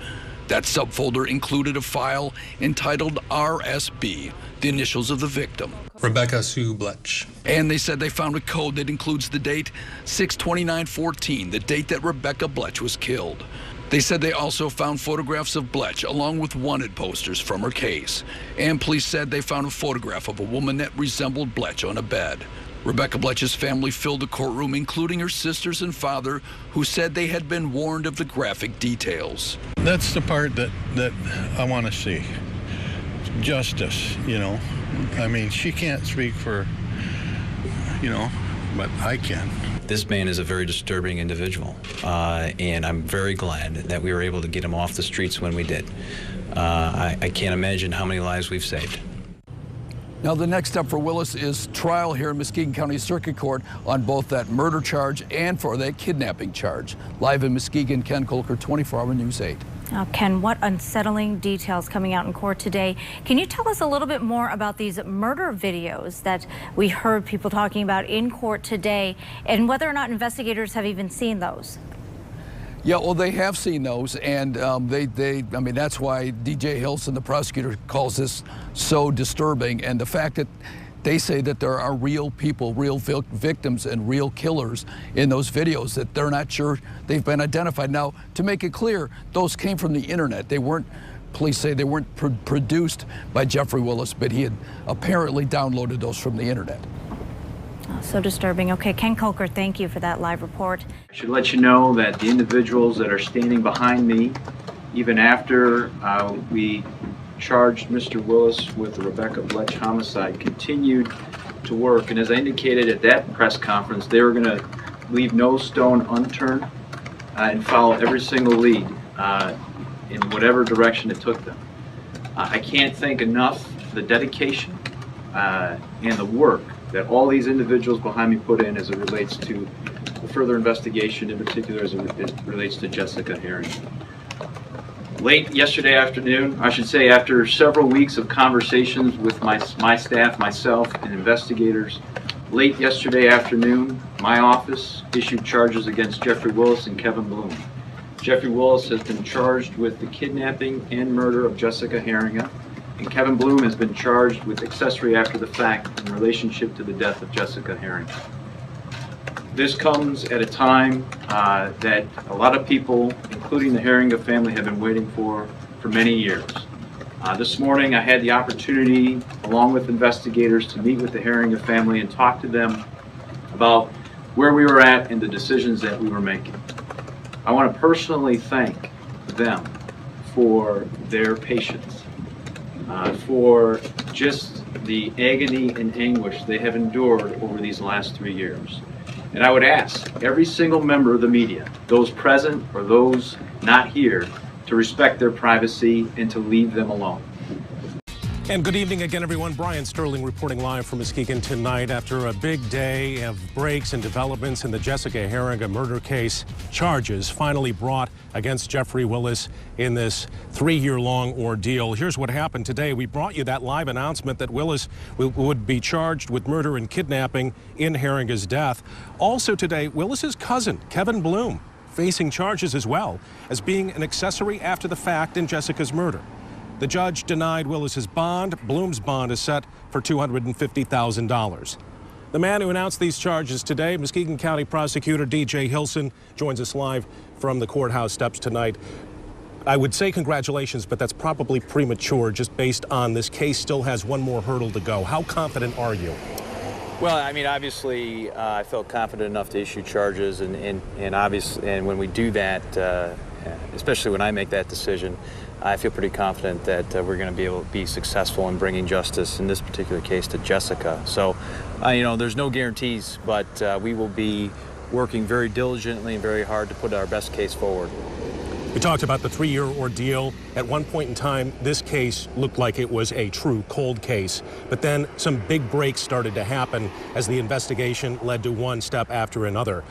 That subfolder included a file entitled RSB, the initials of the victim. Rebekah Sue Bletsch. And they said they found a code that includes the date 6/29/14, the date that Rebekah Bletsch was killed. They said they also found photographs of Bletsch along with wanted posters from her case. And police said they found a photograph of a woman that resembled Bletsch on a bed. Rebekah Bletsch's family filled the courtroom, including her sisters and father, who said they had been warned of the graphic details. That's the part that I want to see. Justice, you know. I mean, she can't speak for, you know, but I can. This man is a very disturbing individual, and I'm very glad that we were able to get him off the streets when we did. I can't imagine how many lives we've saved. Now, the next step for Willis is trial here in Muskegon County Circuit Court on both that murder charge and for that kidnapping charge. Live in Muskegon, Ken Kolker, 24-Hour News 8. Now, Ken, what unsettling details coming out in court today. Can you tell us a little bit more about these murder videos that we heard people talking about in court today and whether or not investigators have even seen those? Yeah, well, they have seen those, and I mean, that's why DJ Hilson, the prosecutor, calls this so disturbing. And the fact that they say that there are real people, real victims and real killers in those videos, that they're not sure they've been identified. Now, to make it clear, those came from the internet. They weren't police say they weren't produced by Jeffrey Willis, but he had apparently downloaded those from the internet. So disturbing. Okay, Ken Coker, thank you for that live report. I should let you know that the individuals that are standing behind me, even after we charged Mr. Willis with the Rebekah Bletsch homicide, continued to work. And as I indicated at that press conference, they were going to leave no stone unturned and follow every single lead in whatever direction it took them. I can't thank enough the dedication and the work that all these individuals behind me put in as it relates to the further investigation, in particular as it relates to Jessica Heeringa. Late yesterday afternoon, I should say after several weeks of conversations with my staff, myself, and investigators, late yesterday afternoon, my office issued charges against Jeffrey Willis and Kevin Bloom. Jeffrey Willis has been charged with the kidnapping and murder of Jessica Heeringa, and Kevin Bloom has been charged with accessory after the fact in relationship to the death of Jessica Heeringa. This comes at a time that a lot of people, including the Heeringa family, have been waiting for many years. This morning I had the opportunity, along with investigators, to meet with the Heeringa family and talk to them about where we were at and the decisions that we were making. I want to personally thank them for their patience, for just the agony and anguish they have endured over these last 3 years. And I would ask every single member of the media, those present or those not here, to respect their privacy and to leave them alone. And good evening again, everyone. Brian Sterling reporting live from Muskegon tonight after a big day of breaks and developments in the Jessica Heeringa murder case. Charges finally brought against Jeffrey Willis in this 3-year-long ordeal. Here's what happened today. We brought you that live announcement that Willis would be charged with murder and kidnapping in Heeringa's death. Also today, Willis's cousin, Kevin Bloom, facing charges as well as being an accessory after the fact in Jessica's murder. The judge denied Willis's bond. Bloom's bond is set for $250,000. The man who announced these charges today, Muskegon County Prosecutor DJ Hilson, joins us live from the courthouse steps tonight. I would say congratulations, but that's probably premature just based on this case still has one more hurdle to go. How confident are you? Well, I mean, obviously, I felt confident enough to issue charges, and when we do that, especially when I make that decision, I feel pretty confident that we're going to be able to be successful in bringing justice in this particular case to Jessica. So, you know, there's no guarantees, but we will be working very diligently and very hard to put our best case forward. We talked about the 3-year ordeal. At one point in time, this case looked like it was a true cold case, but then some big breaks started to happen as the investigation led to one step after another.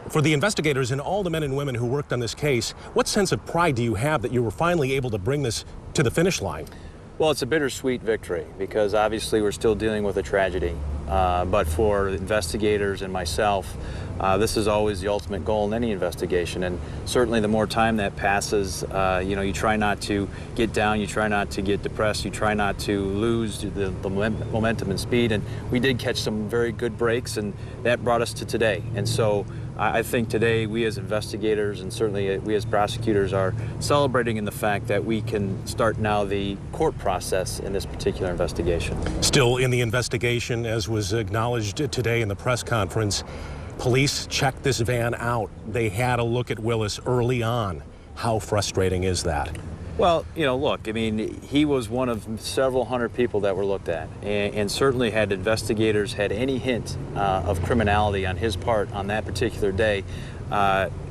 For the investigators and all the men and women who worked on this case, what sense of pride do you have that you were finally able to bring this to the finish line? Well, it's a bittersweet victory because obviously we're still dealing with a tragedy. But for investigators and myself, this is always the ultimate goal in any investigation. And certainly the more time that passes, you know, you try not to get down, you try not to get depressed, you try not to lose the momentum and speed. And we did catch some very good breaks, and that brought us to today. And so I think today we as investigators and certainly we as prosecutors are celebrating in the fact that we can start now the court process in this particular investigation. Still in the investigation, as was acknowledged today in the press conference, police checked this van out. They had a look at Willis early on. How frustrating is that? Well, you know, look, I mean, he was one of several hundred people that were looked at, and certainly had investigators had any hint of criminality on his part on that particular day,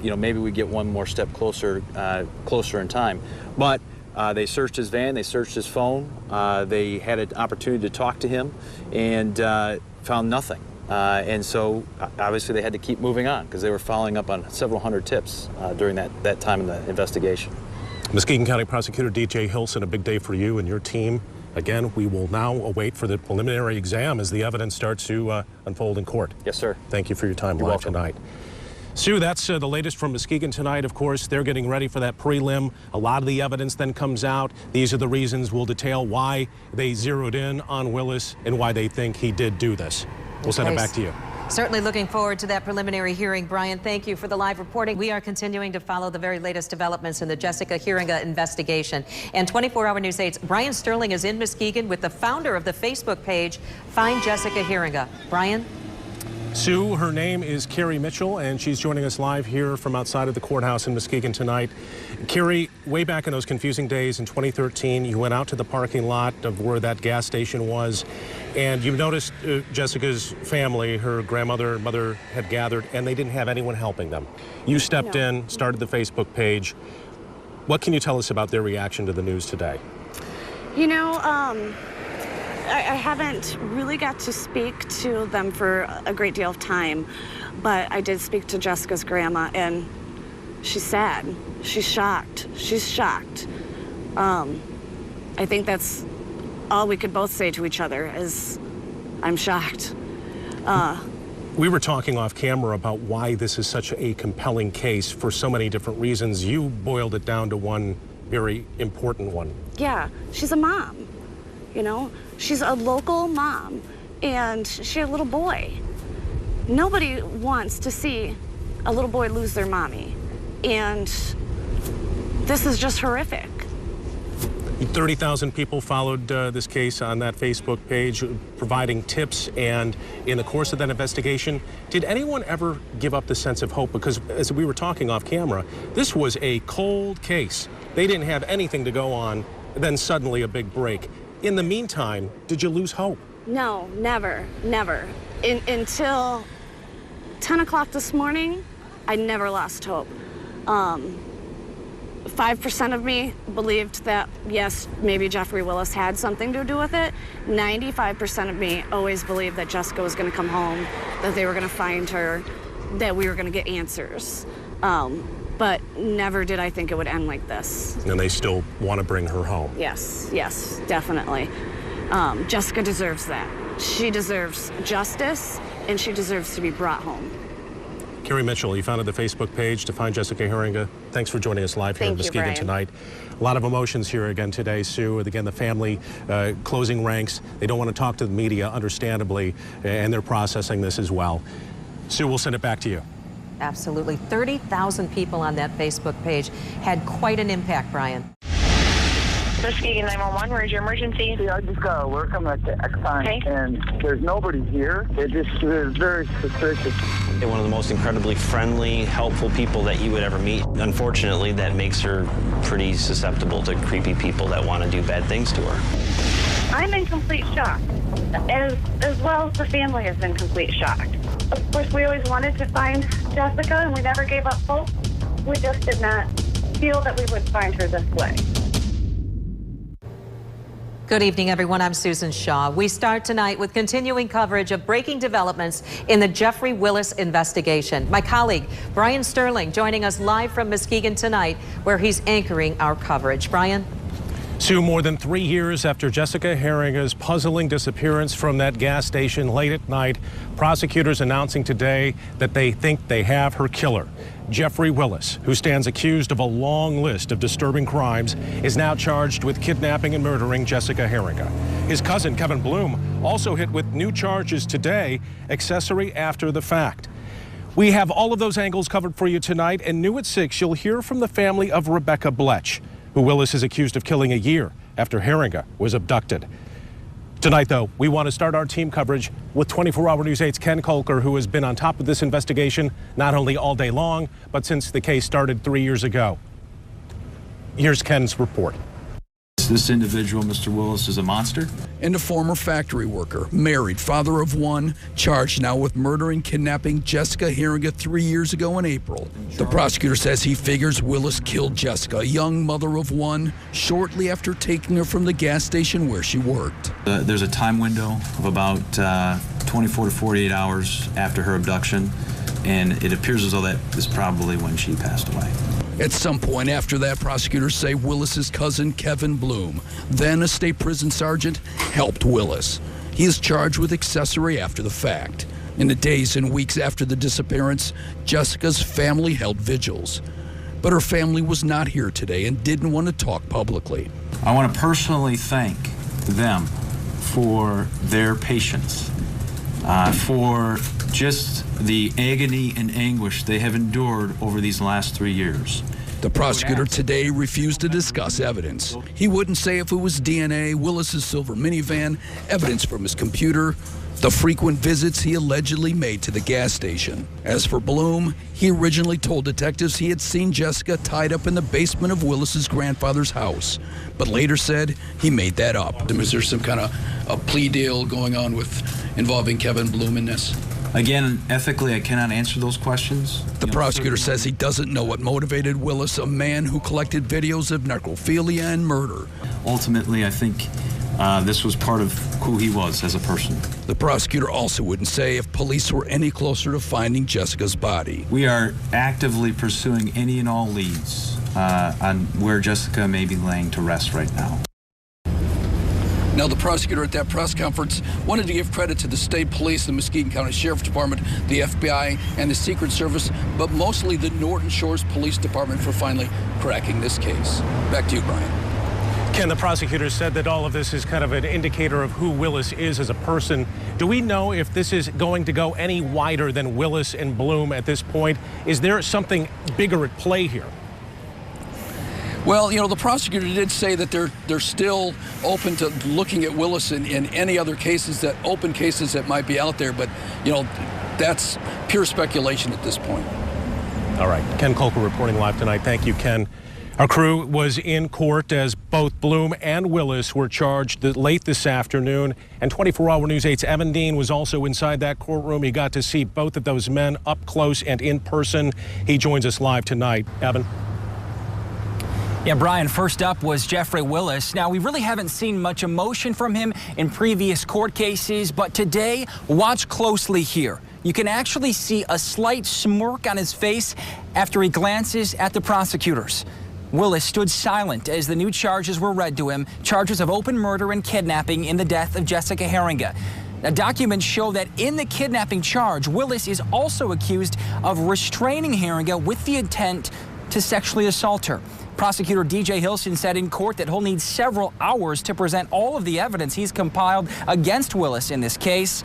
you know, maybe we get one more step closer in time. But they searched his van, they searched his phone, they had an opportunity to talk to him, and found nothing. And so obviously they had to keep moving on because they were following up on several hundred tips during that time in the investigation. Muskegon County Prosecutor DJ Hilson, a big day for you and your team. Again, we will now await for the preliminary exam as the evidence starts to unfold in court. Yes, sir. Thank you for your time live tonight. Sue, that's the latest from Muskegon tonight. Of course, they're getting ready for that prelim. A lot of the evidence then comes out. These are the reasons we'll detail why they zeroed in on Willis and why they think he did do this. We'll send it back to you. Certainly looking forward to that preliminary hearing. Brian, thank you for the live reporting. We are continuing to follow the very latest developments in the Jessica Heeringa investigation. And 24-Hour News 8's Brian Sterling is in Muskegon with the founder of the Facebook page, Find Jessica Heeringa. Brian? Sue, her name is Carrie Mitchell, and she's joining us live here from outside of the courthouse in Muskegon tonight. Carrie, way back in those confusing days in 2013, you went out to the parking lot of where that gas station was, and you noticed Jessica's family, her grandmother and mother had gathered, and they didn't have anyone helping them. You stepped in, started the Facebook page. What can you tell us about their reaction to the news today? You know, I haven't really got to speak to them for a great deal of time, but I did speak to Jessica's grandma, and she's sad. She's shocked. She's shocked. I think that's all we could both say to each other is, I'm shocked. We were talking off camera about why this is such a compelling case for so many different reasons. You boiled it down to one very important one. Yeah, she's a mom, you know? She's a local mom, and she had a little boy. Nobody wants to see a little boy lose their mommy, and this is just horrific. 30,000 people followed this case on that Facebook page, providing tips, and in the course of that investigation, did anyone ever give up the sense of hope? Because as we were talking off camera, this was a cold case. They didn't have anything to go on, then suddenly a big break. In the meantime, did you lose hope? No, never, never. Until 10 o'clock this morning, I never lost hope. 5% of me believed that, yes, maybe Jeffrey Willis had something to do with it. 95% of me always believed that Jessica was going to come home, that they were going to find her, that we were going to get answers. But never did I think it would end like this. And they still want to bring her home. Yes, yes, definitely. Jessica deserves that. She deserves justice, and she deserves to be brought home. Carrie Mitchell, you founded the Facebook page to Find Jessica Heeringa. Thanks for joining us live here in Muskegon tonight. A lot of emotions here again today, Sue. Again, the family closing ranks. They don't want to talk to the media, understandably, and they're processing this as well. Sue, we'll send it back to you. Absolutely. 30,000 people on that Facebook page had quite an impact, Brian. Muskegon 911, where's your emergency? See, I just got alert. I'm at the Exxon, and there's nobody here. It is very suspicious. One of the most incredibly friendly, helpful people that you would ever meet. Unfortunately, that makes her pretty susceptible to creepy people that want to do bad things to her. I'm in complete shock, as well as the family is in complete shock. Of course, we always wanted to find Jessica, and we never gave up hope. We just did not feel that we would find her this way. Good evening, everyone. I'm Susan Shaw. We start tonight with continuing coverage of breaking developments in the Jeffrey Willis investigation. My colleague, Brian Sterling, joining us live from Muskegon tonight, where he's anchoring our coverage. Brian? Sue, more than 3 years after Jessica Heeringa's puzzling disappearance from that gas station late at night, prosecutors announcing today that they think they have her killer. Jeffrey Willis, who stands accused of a long list of disturbing crimes, is now charged with kidnapping and murdering Jessica Heeringa. His cousin, Kevin Bloom, also hit with new charges today, accessory after the fact. We have all of those angles covered for you tonight, and new at 6, you'll hear from the family of Rebekah Bletsch, who Willis is accused of killing a year after Heeringa was abducted. Tonight, though, we want to start our team coverage with 24-Hour News 8's Ken Kolker, who has been on top of this investigation not only all day long, but since the case started 3 years ago. Here's Ken's report. This individual, Mr. Willis, is a monster. And a former factory worker, married, father of one, charged now with murdering, kidnapping Jessica Heeringa 3 years ago in April. The prosecutor says he figures Willis killed Jessica, a young mother of one, shortly after taking her from the gas station where she worked. There's a time window of about 24 to 48 hours after her abduction, and it appears as though that is probably when she passed away. At some point after that, prosecutors say Willis's cousin, Kevin Bloom, then a state prison sergeant, helped Willis. He is charged with accessory after the fact. In the days and weeks after the disappearance, Jessica's family held vigils. But her family was not here today and didn't want to talk publicly. I want to personally thank them for their patience for just the agony and anguish they have endured over these last 3 years. The prosecutor today refused to discuss evidence. He wouldn't say if it was DNA, Willis's silver minivan, evidence from his computer, the frequent visits he allegedly made to the gas station. As for Bloom, he originally told detectives he had seen Jessica tied up in the basement of Willis's grandfather's house, but later said he made that up. Is there some kind of a plea deal going on involving Kevin Bloom in this? Again, ethically, I cannot answer those questions. The prosecutor says he doesn't know what motivated Willis, a man who collected videos of necrophilia and murder. Ultimately, I think this was part of who he was as a person. The prosecutor also wouldn't say if police were any closer to finding Jessica's body. We are actively pursuing any and all leads on where Jessica may be laying to rest right now. Now, the prosecutor at that press conference wanted to give credit to the state police, the Muskegon County Sheriff's Department, the FBI, and the Secret Service, but mostly the Norton Shores Police Department for finally cracking this case. Back to you, Brian. Ken, the prosecutor said that all of this is kind of an indicator of who Willis is as a person. Do we know if this is going to go any wider than Willis and Bloom at this point? Is there something bigger at play here? Well, you know, the prosecutor did say that they're still open to looking at Willis in any other cases, open cases that might be out there, but, you know, that's pure speculation at this point. All right. Ken Kolker reporting live tonight. Thank you, Ken. Our crew was in court as both Bloom and Willis were charged late this afternoon, and 24-Hour News 8's Evan Dean was also inside that courtroom. He got to see both of those men up close and in person. He joins us live tonight. Evan. Yeah, Brian, first up was Jeffrey Willis. Now, we really haven't seen much emotion from him in previous court cases, but today, watch closely here. You can actually see a slight smirk on his face after he glances at the prosecutors. Willis stood silent as the new charges were read to him, charges of open murder and kidnapping in the death of Jessica Heeringa. Now, documents show that in the kidnapping charge, Willis is also accused of restraining Heeringa with the intent to sexually assault her. Prosecutor DJ Hilson said in court that he'll need several hours to present all of the evidence he's compiled against Willis in this case.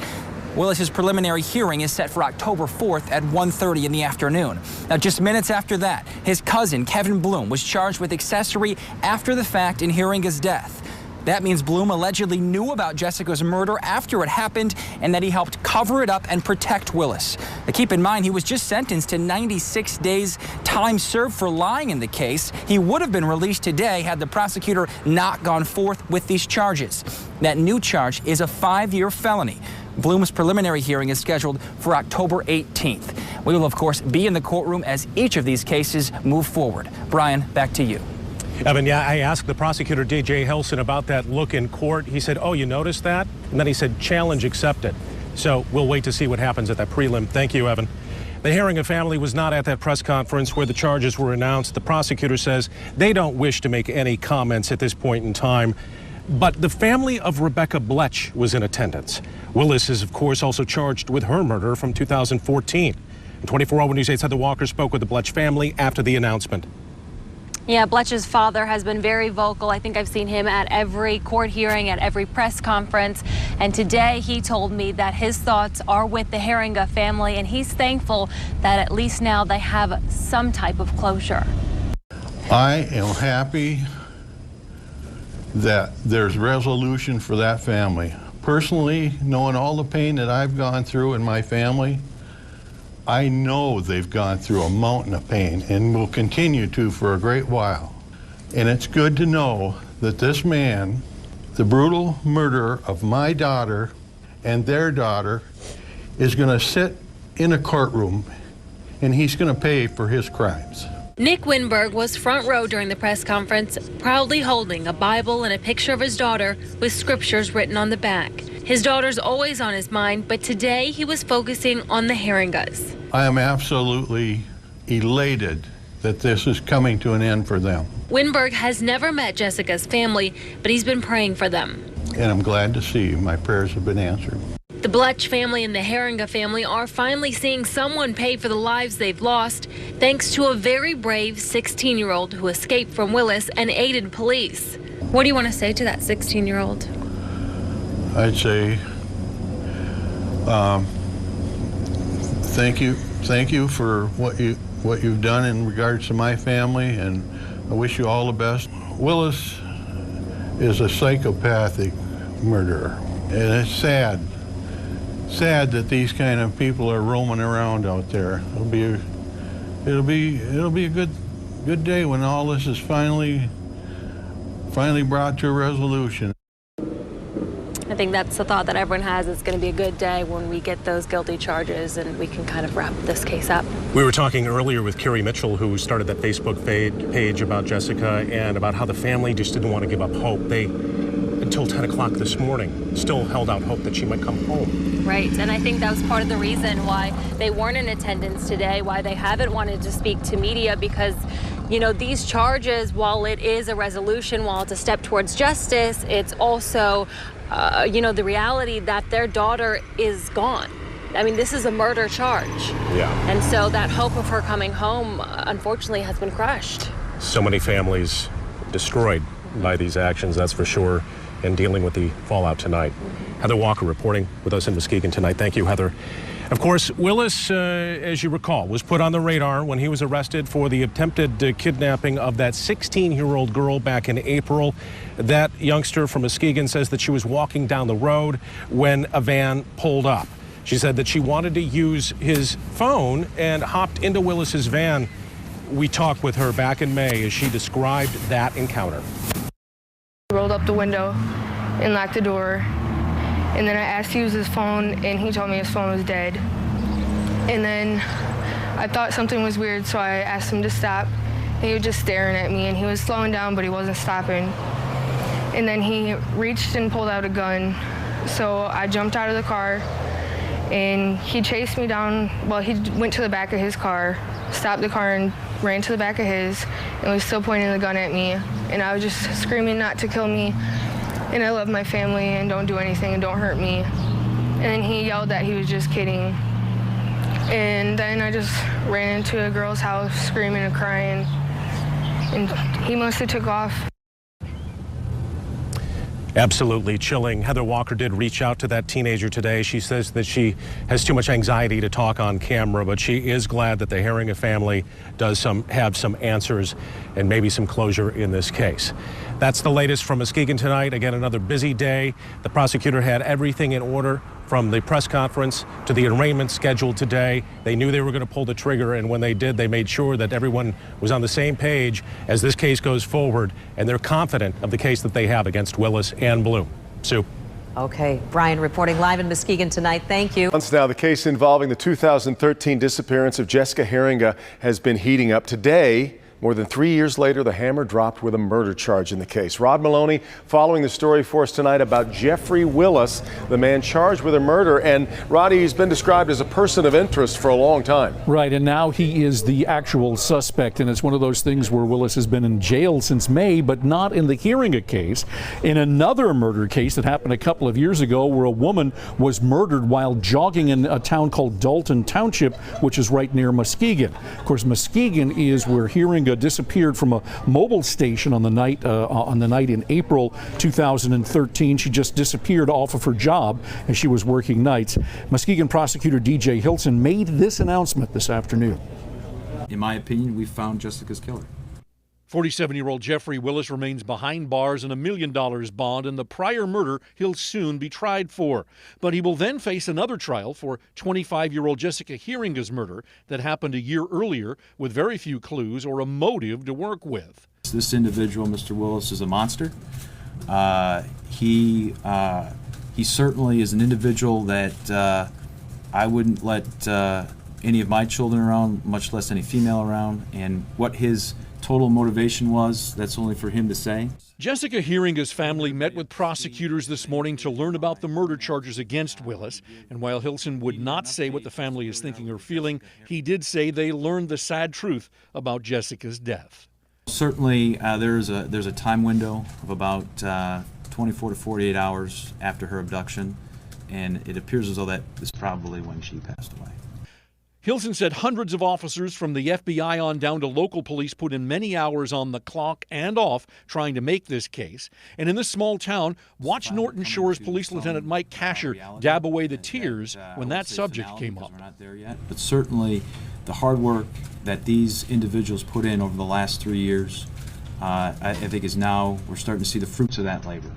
Willis's preliminary hearing is set for October 4th at 1:30 in the afternoon. Now, just minutes after that, his cousin, Kevin Bloom, was charged with accessory after the fact in Heeringa's death. That means Bloom allegedly knew about Jessica's murder after it happened and that he helped cover it up and protect Willis. Now, keep in mind, he was just sentenced to 96 days time served for lying in the case. He would have been released today had the prosecutor not gone forth with these charges. That new charge is a 5-year felony. Bloom's preliminary hearing is scheduled for October 18th. We will, of course, be in the courtroom as each of these cases move forward. Brian, back to you. Evan, yeah, I asked the prosecutor, DJ Hilson, about that look in court. He said, oh, you noticed that? And then he said, challenge accepted. So we'll wait to see what happens at that prelim. Thank you, Evan. The Heeringa family was not at that press conference where the charges were announced. The prosecutor says they don't wish to make any comments at this point in time. But the family of Rebekah Bletsch was in attendance. Willis is, of course, also charged with her murder from 2014. 24-Hour News 8's Heather Walker spoke with the Bletsch family after the announcement. Yeah, Bletch's father has been very vocal. I think I've seen him at every court hearing, at every press conference. And today he told me that his thoughts are with the Heeringa family, and he's thankful that at least now they have some type of closure. I am happy that there's resolution for that family. Personally, knowing all the pain that I've gone through in my family, I know they've gone through a mountain of pain and will continue to for a great while. And it's good to know that this man, the brutal murderer of my daughter and their daughter, is going to sit in a courtroom and he's going to pay for his crimes. Nick Winberg was front row during the press conference, proudly holding a Bible and a picture of his daughter with scriptures written on the back. His daughter's always on his mind, but today he was focusing on the Heeringas. I am absolutely elated that this is coming to an end for them. Winberg has never met Jessica's family, but he's been praying for them. And I'm glad to see my prayers have been answered. The Bletsch family and the Heeringa family are finally seeing someone pay for the lives they've lost, thanks to a very brave 16-year-old who escaped from Willis and aided police. What do you want to say to that 16-year-old? I'd say, Thank you for what you've done in regards to my family, and I wish you all the best. Willis is a psychopathic murderer, and it's sad that these kind of people are roaming around out there. It'll be a good day when all this is finally brought to a resolution. I think that's the thought that everyone has. It's going to be a good day when we get those guilty charges and we can kind of wrap this case up. We were talking earlier with Carrie Mitchell, who started that Facebook page about Jessica and about how the family just didn't want to give up hope. They, until 10 o'clock this morning, still held out hope that she might come home. Right, and I think that was part of the reason why they weren't in attendance today, why they haven't wanted to speak to media, because, you know, these charges, while it is a resolution, while it's a step towards justice, it's also you know, the reality that their daughter is gone. I mean, this is a murder charge. Yeah. And so that hope of her coming home, unfortunately, has been crushed. So many families destroyed by these actions, that's for sure, and dealing with the fallout tonight. Heather Walker reporting with us in Muskegon tonight. Thank you, Heather. Of course, Willis, as you recall, was put on the radar when he was arrested for the attempted kidnapping of that 16-year-old girl back in April. That youngster from Muskegon says that she was walking down the road when a van pulled up. She said that she wanted to use his phone and hopped into Willis's van. We talked with her back in May as she described that encounter. He rolled up the window and locked the door. And then I asked to use his phone, and he told me his phone was dead. And then I thought something was weird, so I asked him to stop. And he was just staring at me, and he was slowing down, but he wasn't stopping. And then he reached and pulled out a gun. So I jumped out of the car, and he chased me down. Well, he went to the back of his car, stopped the car, and ran to the back of his, and was still pointing the gun at me. And I was just screaming not to kill me. And I love my family, and don't do anything, and don't hurt me. And then he yelled that he was just kidding. And then I just ran into a girl's house screaming and crying, and he must have took off. Absolutely chilling. Heather Walker did reach out to that teenager today. She says that she has too much anxiety to talk on camera, but she is glad that the Heeringa family does have some answers and maybe some closure in this case. That's the latest from Muskegon tonight. Again, another busy day. The prosecutor had everything in order from the press conference to the arraignment scheduled today. They knew they were going to pull the trigger, and when they did, they made sure that everyone was on the same page as this case goes forward, and they're confident of the case that they have against Willis and Bloom. Sue. Okay, Brian reporting live in Muskegon tonight. Thank you. Months now, the case involving the 2013 disappearance of Jessica Heeringa has been heating up. Today, more than 3 years later, the hammer dropped with a murder charge in the case. Rod Maloney following the story for us tonight about Jeffrey Willis, the man charged with a murder. And Roddy, he's been described as a person of interest for a long time. Right, and now he is the actual suspect. And it's one of those things where Willis has been in jail since May, but not in the Heeringa case. In another murder case that happened a couple of years ago, where a woman was murdered while jogging in a town called Dalton Township, which is right near Muskegon. Of course, Muskegon is where Heeringa disappeared from a mobile station on the night in April 2013. She just disappeared off of her job as she was working nights. Muskegon prosecutor DJ Hilton made this announcement this afternoon. In my opinion, we found Jessica's killer. 47-year-old Jeffrey Willis remains behind bars on $1 million bond in the prior murder he'll soon be tried for. But he will then face another trial for 25-year-old Jessica Heeringa's murder that happened a year earlier with very few clues or a motive to work with. This individual, Mr. Willis, is a monster. He certainly is an individual that I wouldn't let any of my children around, much less any female around, and what his total motivation was, that's only for him to say. Jessica Heeringa's family met with prosecutors this morning to learn about the murder charges against Willis. And while Hilton would not say what the family is thinking or feeling, he did say they learned the sad truth about Jessica's death. Certainly, there's a time window of about 24 to 48 hours after her abduction, and it appears as though that is probably when she passed away. Hilson said hundreds of officers from the FBI on down to local police put in many hours on the clock and off trying to make this case. And in this small town, watch Norton Shores Police Lieutenant Mike Casher dab away the tears when that subject came up. We're not there yet, but certainly the hard work that these individuals put in over the last 3 years, I think is now, we're starting to see the fruits of that labor.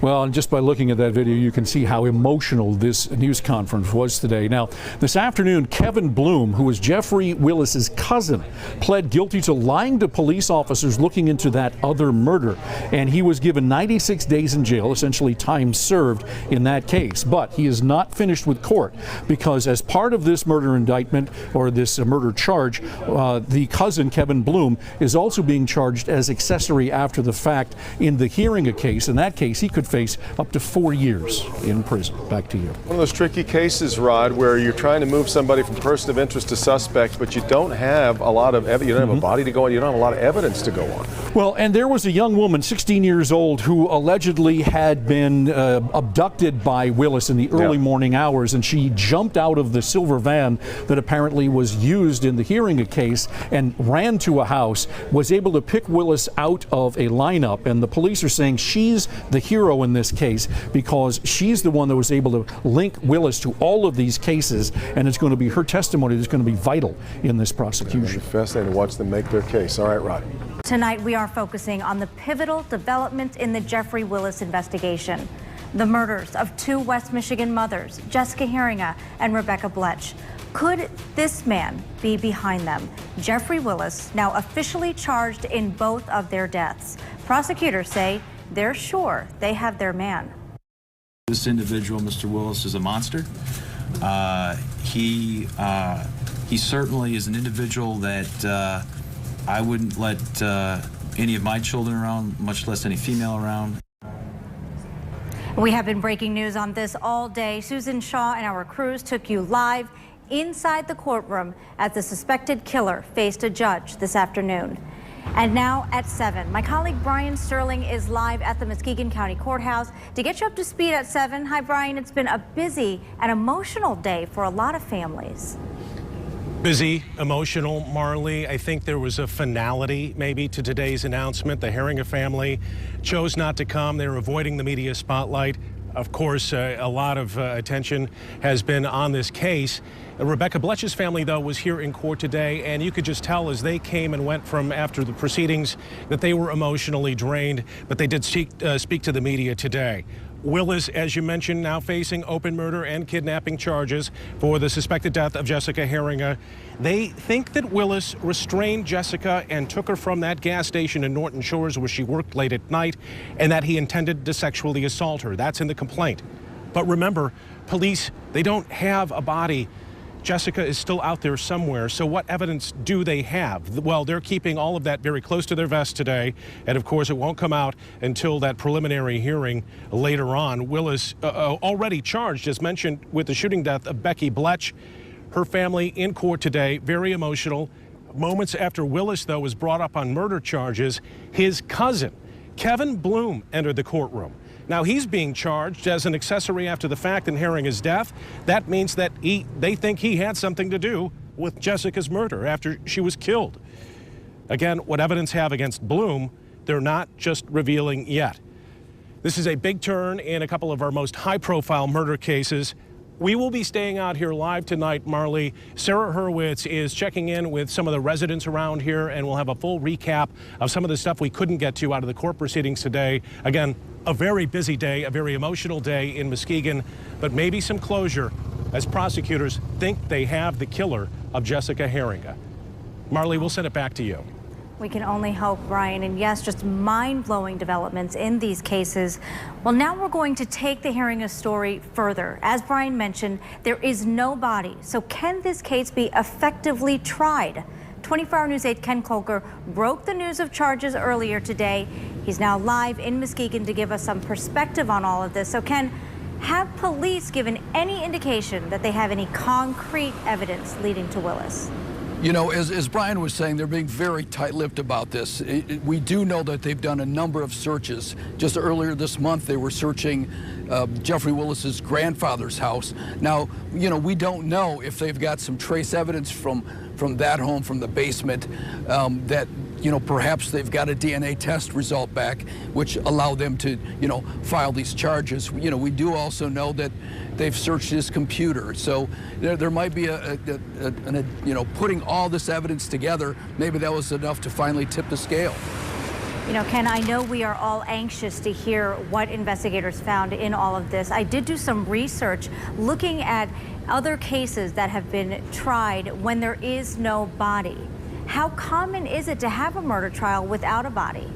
Well, and just by looking at that video, you can see how emotional this news conference was today. Now, this afternoon, Kevin Bloom, who is Jeffrey Willis's cousin, pled guilty to lying to police officers looking into that other murder. And he was given 96 days in jail, essentially time served in that case. But he is not finished with court because as part of this murder indictment or this murder charge, the cousin, Kevin Bloom, is also being charged as accessory after the fact in the Heeringa case. In that case, he could face up to 4 years in prison. Back to you. One of those tricky cases, Rod, where you're trying to move somebody from person of interest to suspect, but you don't have a lot of evidence. You don't have a body to go on. You don't have a lot of evidence to go on. Well, and there was a young woman, 16 years old, who allegedly had been abducted by Willis in the early morning hours, and she jumped out of the silver van that apparently was used in the Heeringa case and ran to a house, was able to pick Willis out of a lineup, and the police are saying she's the hero in this case because she's the one that was able to link Willis to all of these cases, and it's going to be her testimony that's going to be vital in this prosecution. It's fascinating to watch them make their case. All right, Rod. Tonight, we are focusing on the pivotal developments in the Jeffrey Willis investigation. The murders of 2 West Michigan mothers, Jessica Heeringa and Rebekah Bletsch. Could this man be behind them? Jeffrey Willis, now officially charged in both of their deaths. Prosecutors say they're sure they have their man. This individual, Mr. Willis, is a monster. He certainly is an individual that I wouldn't let any of my children around, much less any female around. We have been breaking news on this all day. Susan Shaw and our crews took you live inside the courtroom as the suspected killer faced a judge this afternoon. And now at 7, my colleague Brian Sterling is live at the Muskegon County Courthouse to get you up to speed at 7. Hi, Brian. It's been a busy and emotional day for a lot of families. Busy, emotional, Marley. I think there was a finality maybe to today's announcement. The Heeringa family chose not to come. They're avoiding the media spotlight. Of course, a lot of attention has been on this case. Rebekah Bletsch's family, though, was here in court today, and you could just tell as they came and went from after the proceedings that they were emotionally drained, but they did speak to the media today. Willis, as you mentioned, now facing open murder and kidnapping charges for the suspected death of Jessica Heeringa. They think that Willis restrained Jessica and took her from that gas station in Norton Shores where she worked late at night, and that he intended to sexually assault her. That's in the complaint. But remember, police, they don't have a body. Jessica is still out there somewhere, so what evidence do they have? Well, they're keeping all of that very close to their vest today, and of course it won't come out until that preliminary hearing later on. Willis already charged, as mentioned, with the shooting death of Rebekah Bletsch. Her family in court today, very emotional. Moments after Willis, though, was brought up on murder charges, his cousin, Kevin Bloom, entered the courtroom. Now, he's being charged as an accessory after the fact in Heeringa's death. That means that they think he had something to do with Jessica's murder after she was killed. Again, what evidence have against Bloom, they're not just revealing yet. This is a big turn in a couple of our most high-profile murder cases. We will be staying out here live tonight, Marley. Sarah Hurwitz is checking in with some of the residents around here, and we'll have a full recap of some of the stuff we couldn't get to out of the court proceedings today. Again, a very busy day, a very emotional day in Muskegon, but maybe some closure as prosecutors think they have the killer of Jessica Heeringa. Marley, we'll send it back to you. We can only hope, Brian, and yes, just mind-blowing developments in these cases. Well, now we're going to take the Heeringa story further. As Brian mentioned, there is no body. So can this case be effectively tried? 24-Hour News 8 Ken Kolker broke the news of charges earlier today. He's now live in Muskegon to give us some perspective on all of this. So Ken, have police given any indication that they have any concrete evidence leading to Willis? You know, as Brian was saying, they're being very tight-lipped about this. We do know that they've done a number of searches. Just earlier this month, they were searching Jeffrey Willis's grandfather's house. Now, you know, we don't know if they've got some trace evidence from that home, from the basement, that, you know, perhaps they've got a DNA test result back, which allow them to, you know, file these charges. You know, we do also know that they've searched his computer. So there might be you know, putting all this evidence together, maybe that was enough to finally tip the scale. You know, Ken, I know we are all anxious to hear what investigators found in all of this. I did do some research looking at other cases that have been tried when there is no body. How common is it to have a murder trial without a body?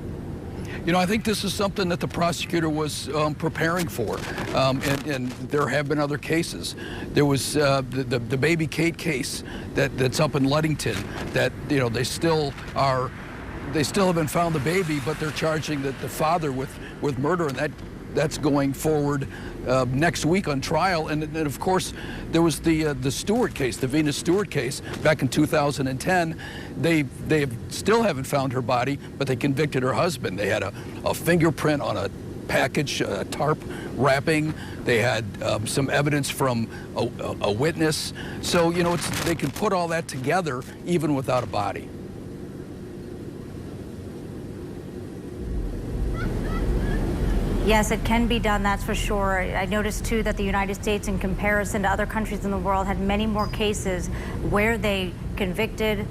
You know, I think this is something that the prosecutor was preparing for, and there have been other cases. There was the baby Kate case that's up in Ludington that, you know, they still haven't found the baby, but they're charging the father with murder, and that's going forward next week on trial. And of course, there was the Stewart case, the Venus Stewart case back in 2010. They still haven't found her body, but they convicted her husband. They had a fingerprint on a package, a tarp wrapping. They had some evidence from a witness. So, you know, they can put all that together even without a body. Yes, it can be done, that's for sure. I noticed, too, that the United States, in comparison to other countries in the world, had many more cases where they convicted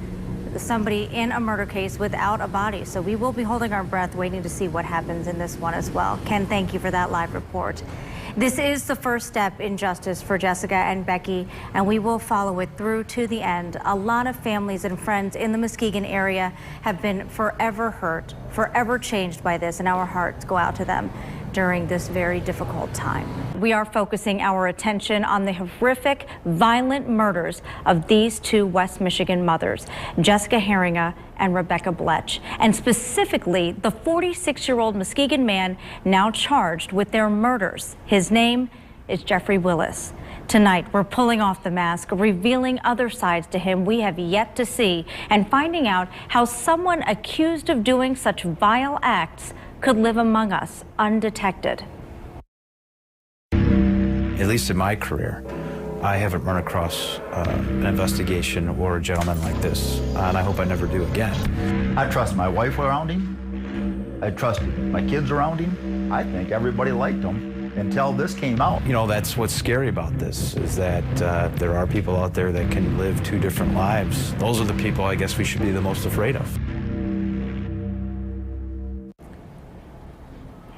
somebody in a murder case without a body. So we will be holding our breath, waiting to see what happens in this one as well. Ken, thank you for that live report. This is the first step in justice for Jessica and Becky, and we will follow it through to the end. A lot of families and friends in the Muskegon area have been forever hurt, forever changed by this, and our hearts go out to them during this very difficult time. We are focusing our attention on the horrific, violent murders of these two West Michigan mothers, Jessica Heeringa and Rebekah Bletsch, and specifically the 46-year-old Muskegon man now charged with their murders. His name is Jeffrey Willis. Tonight, we're pulling off the mask, revealing other sides to him we have yet to see, and finding out how someone accused of doing such vile acts could live among us undetected. At least in my career, I haven't run across an investigation or a gentleman like this, and I hope I never do again. I trust my wife around him. I trusted my kids around him. I think everybody liked him until this came out. You know, that's what's scary about this, is that there are people out there that can live two different lives. Those are the people I guess we should be the most afraid of.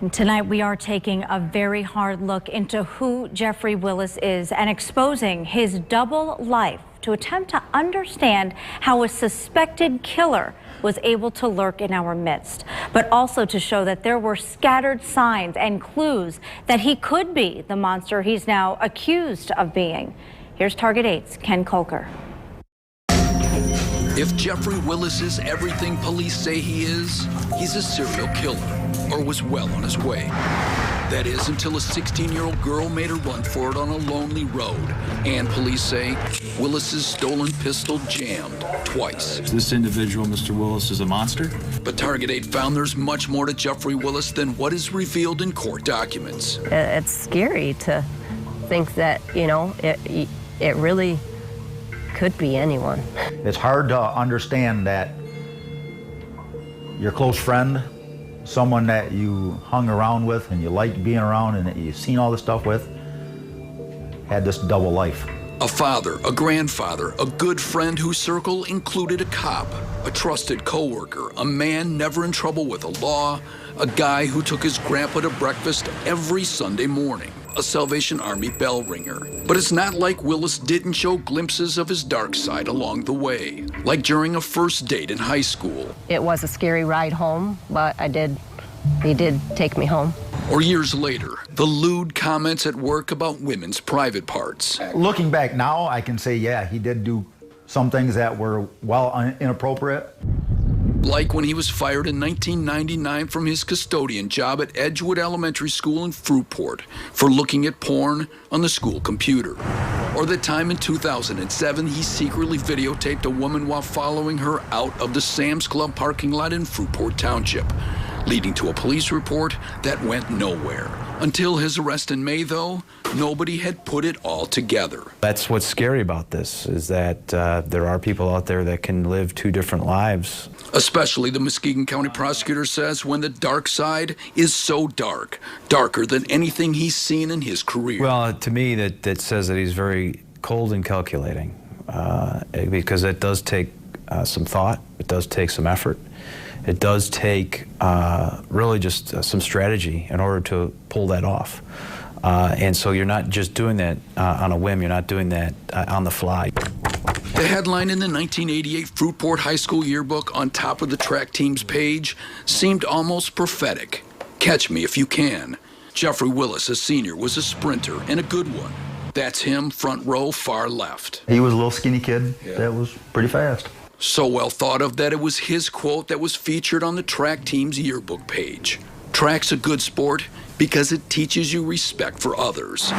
And tonight we are taking a very hard look into who Jeffrey Willis is and exposing his double life to attempt to understand how a suspected killer was able to lurk in our midst, but also to show that there were scattered signs and clues that he could be the monster he's now accused of being. Here's Target 8's Ken Kolker. If Jeffrey Willis is everything police say he is, he's a serial killer, or was well on his way. That is, until a 16-year-old girl made a run for it on a lonely road. And police say Willis's stolen pistol jammed twice. This individual, Mr. Willis, is a monster? But Target 8 found there's much more to Jeffrey Willis than what is revealed in court documents. It's scary to think that, you know, it really could be anyone. It's hard to understand that your close friend, someone that you hung around with and you liked being around and that you've seen all this stuff with, had this double life. A father, a grandfather, a good friend whose circle included a cop, a trusted coworker, a man never in trouble with the law, a guy who took his grandpa to breakfast every Sunday morning, a Salvation Army bell ringer. But it's not like Willis didn't show glimpses of his dark side along the way, like during a first date in high school. It was a scary ride home, but he did take me home. Or years later, the lewd comments at work about women's private parts. Looking back now, I can say, yeah, he did do some things that were inappropriate. Like when he was fired in 1999 from his custodian job at Edgewood Elementary School in Fruitport for looking at porn on the school computer. Or the time in 2007 he secretly videotaped a woman while following her out of the Sam's Club parking lot in Fruitport Township, leading to a police report that went nowhere. Until his arrest in May, though, nobody had put it all together. That's what's scary about this, is that there are people out there that can live two different lives. Especially, the Muskegon County prosecutor says, when the dark side is so dark, darker than anything he's seen in his career. Well, to me, that says that he's very cold and calculating, because it does take some thought, it does take some effort. It does take really just some strategy in order to pull that off. And so you're not just doing that on a whim, you're not doing that on the fly. The headline in the 1988 Fruitport High School yearbook on top of the track team's page seemed almost prophetic. Catch me if you can. Jeffrey Willis, a senior, was a sprinter, and a good one. That's him, front row, far left. He was a little skinny kid that was pretty fast. So well thought of that it was his quote that was featured on the track team's yearbook page. Track's a good sport because it teaches you respect for others.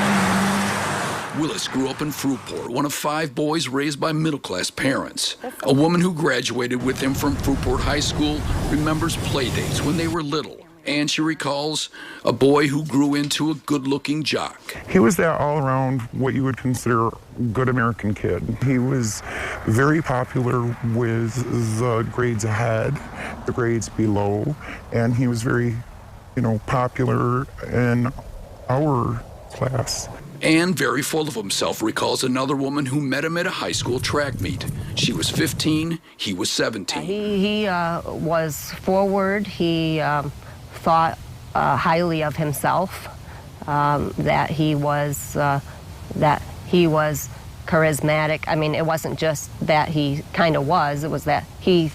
Willis grew up in Fruitport, one of 5 boys raised by middle-class parents. A woman who graduated with him from Fruitport High School remembers play dates when they were little. And she recalls a boy who grew into a good-looking jock. He was that all-around, what you would consider good American kid. He was very popular with the grades ahead, the grades below, and he was very, popular in our class. And very full of himself, recalls another woman who met him at a high school track meet. She was 15, he was 17. He was forward. He thought highly of himself, that he was charismatic. I mean, it wasn't just that he kind of was, it was that he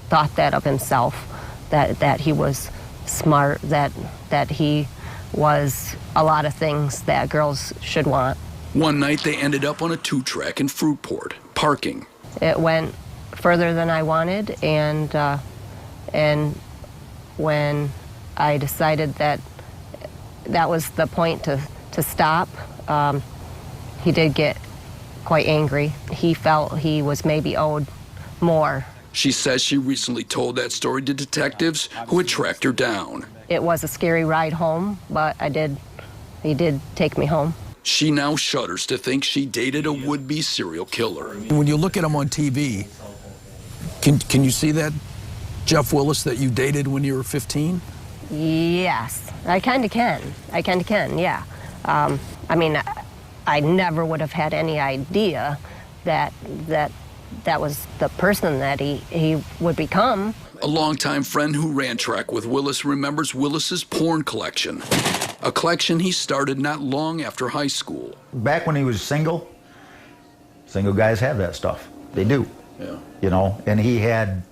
thought that of himself, that he was smart, that he was a lot of things that girls should want. One night they ended up on a 2-track in Fruitport, parking. It went further than I wanted, and when I decided that was the point to stop, he did get quite angry. He felt he was maybe owed more. She says she recently told that story to detectives who had tracked her down. It was a scary ride home, but he did take me home. She now shudders to think she dated a would-be serial killer. When you look at him on TV, can you see that Jeff Willis that you dated when you were 15? Yes, I kind of can, yeah. I mean, I never would have had any idea that was the person that he would become. A longtime friend who ran track with Willis remembers Willis's porn collection, a collection he started not long after high school. Back when he was single guys have that stuff. They do. Yeah. And he had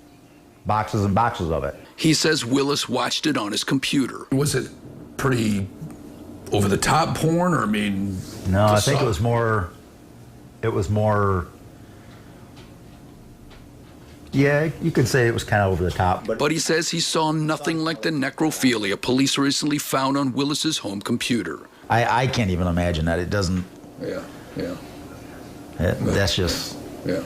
boxes and boxes of it. He says Willis watched it on his computer. Was it pretty over-the-top porn, or No, I think it was more, yeah, you could say it was kind of over the top. But he says he saw nothing like the necrophilia police recently found on Willis's home computer. I can't even imagine that. It doesn't. Yeah. That's just. Yeah.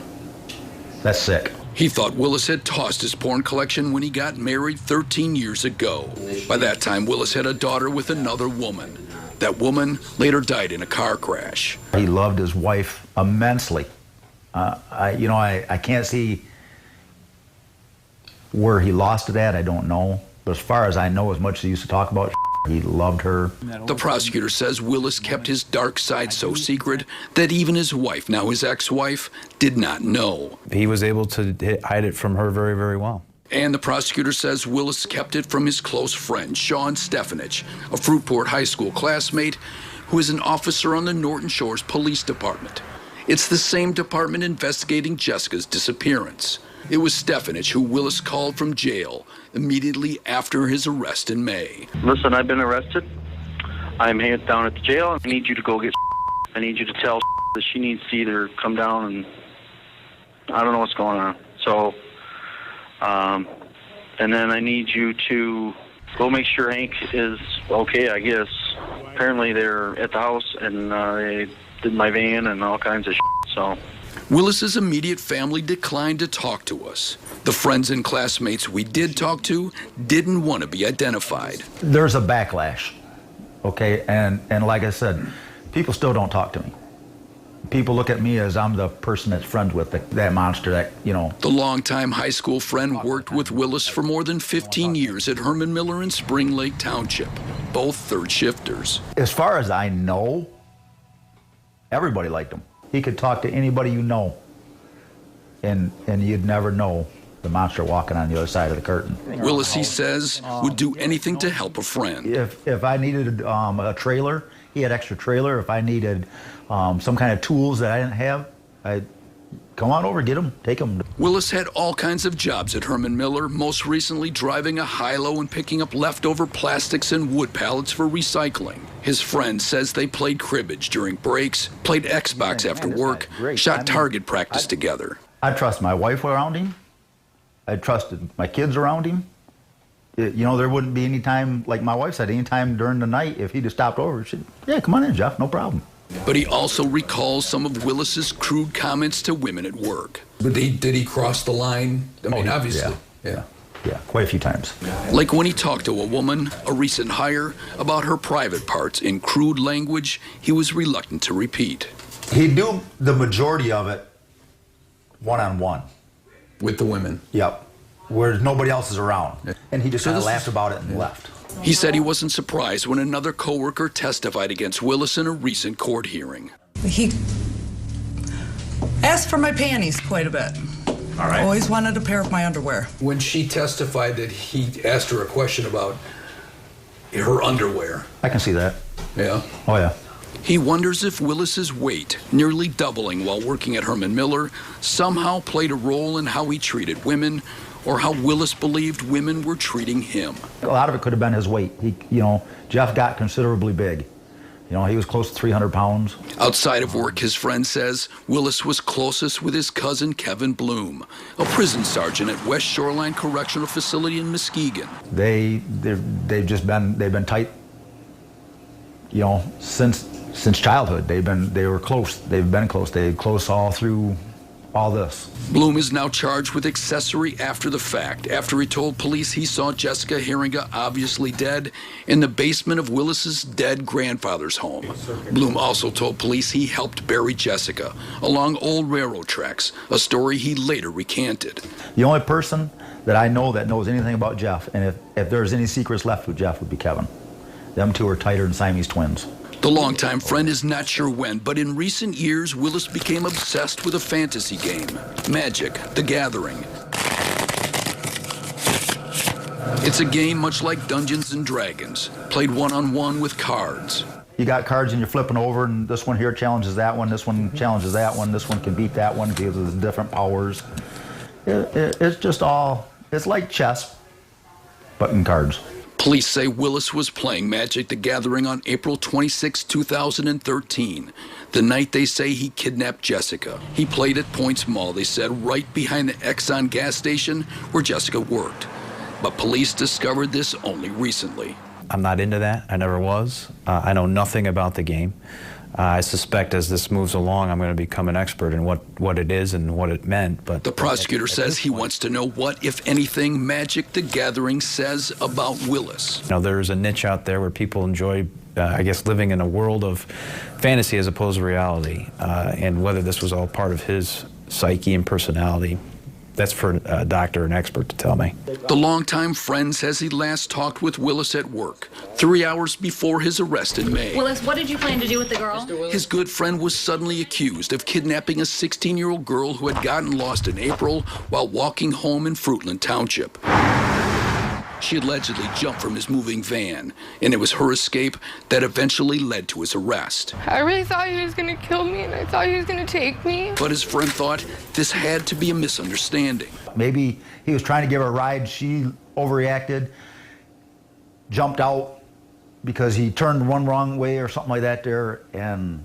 That's sick. He thought Willis had tossed his porn collection when he got married 13 years ago. By that time, Willis had a daughter with another woman. That woman later died in a car crash. He loved his wife immensely. I can't see where he lost it at. I don't know. But as far as I know, as much as he used to talk about, he loved her. The prosecutor says Willis kept his dark side so secret that even his wife, now his ex-wife, did not know. He was able to hide it from her very, very well. And the prosecutor says Willis kept it from his close friend, Sean Stefanich, a Fruitport High School classmate who is an officer on the Norton Shores Police Department. It's the same department investigating Jessica's disappearance. It was Stefanich who Willis called from jail immediately after his arrest in May. Listen, I've been arrested. I'm down at the jail. I need you to go get I need you to tell that she needs to either come down and I don't know what's going on. So, and then I need you to go make sure Hank is okay, I guess. Apparently they're at the house and busted my van and all kinds of shit, so. Willis's immediate family declined to talk to us. The friends and classmates we did talk to didn't want to be identified. There's a backlash, okay? And like I said, people still don't talk to me. People look at me as I'm the person that's friends with that monster that, you know. The longtime high school friend worked with Willis for more than 15 years at Herman Miller in Spring Lake Township, both third shifters. As far as I know, everybody liked him. He could talk to anybody you know, and you'd never know the monster walking on the other side of the curtain. Willis, he says, would do anything to help a friend. If I needed a trailer, he had extra trailer. If I needed some kind of tools that I didn't have, I'd come on over, get them, take them. Willis had all kinds of jobs at Herman Miller, most recently driving a high-low and picking up leftover plastics and wood pallets for recycling. His friend says they played cribbage during breaks, played Xbox after work, shot target practice together. I trust my wife around him. I trusted my kids around him. You know, there wouldn't be any time, like my wife said, any time during the night, if he'd have stopped over, she'd, yeah, come on in, Jeff, no problem. But he also recalls some of Willis's crude comments to women at work. But did he cross the line? I mean, obviously. Yeah, quite a few times. Like when he talked to a woman, a recent hire, about her private parts in crude language he was reluctant to repeat. He'd do the majority of it one-on-one. With the women? Yep, where nobody else is around. And he just kind of laughed about it and left. He said he wasn't surprised when another coworker testified against Willis in a recent court hearing. He asked for my panties quite a bit. All right. Always wanted a pair of my underwear. When she testified that he asked her a question about her underwear. I can see that. Yeah? Oh, yeah. He wonders if Willis's weight, nearly doubling while working at Herman Miller, somehow played a role in how he treated women, or how Willis believed women were treating him. A lot of it could have been his weight. Jeff got considerably big. He was close to 300 pounds. Outside of work, his friend says Willis was closest with his cousin Kevin Bloom, a prison sergeant at West Shoreline Correctional Facility in Muskegon. They've been tight, since childhood. They were close. They've been close. They were close all through all this. Bloom is now charged with accessory after the fact, after he told police he saw Jessica Heeringa, obviously dead, in the basement of Willis's dead grandfather's home. Bloom also told police he helped bury Jessica along old railroad tracks, a story he later recanted. The only person that I know that knows anything about Jeff, and if there's any secrets left with Jeff, would be Kevin. Them two are tighter than Siamese twins. The longtime friend is not sure when, but in recent years, Willis became obsessed with a fantasy game, Magic: The Gathering. It's a game much like Dungeons and Dragons, played one-on-one with cards. You got cards and you're flipping over, and this one here challenges that one, this one challenges that one, this one can beat that one because of different powers. It's just all, it's like chess, but in cards. Police say Willis was playing Magic: The Gathering on April 26, 2013, the night they say he kidnapped Jessica. He played at Points Mall, they said, right behind the Exxon gas station where Jessica worked. But police discovered this only recently. I'm not into that. I never was. I know nothing about the game. I suspect as this moves along, I'm going to become an expert in what it is and what it meant. But the prosecutor says he wants to know what, if anything, Magic: The Gathering says about Willis. There's a niche out there where people enjoy, I guess, living in a world of fantasy as opposed to reality. And whether this was all part of his psyche and personality, that's for a doctor, an expert to tell me. The longtime friend says he last talked with Willis at work, 3 hours before his arrest in May. Willis, what did you plan to do with the girl? His good friend was suddenly accused of kidnapping a 16-year-old girl who had gotten lost in April while walking home in Fruitland Township. She allegedly jumped from his moving van, and it was her escape that eventually led to his arrest. I really thought he was going to kill me, and I thought he was going to take me. But his friend thought this had to be a misunderstanding. Maybe he was trying to give her a ride. She overreacted, jumped out because he turned one wrong way or something like that there, and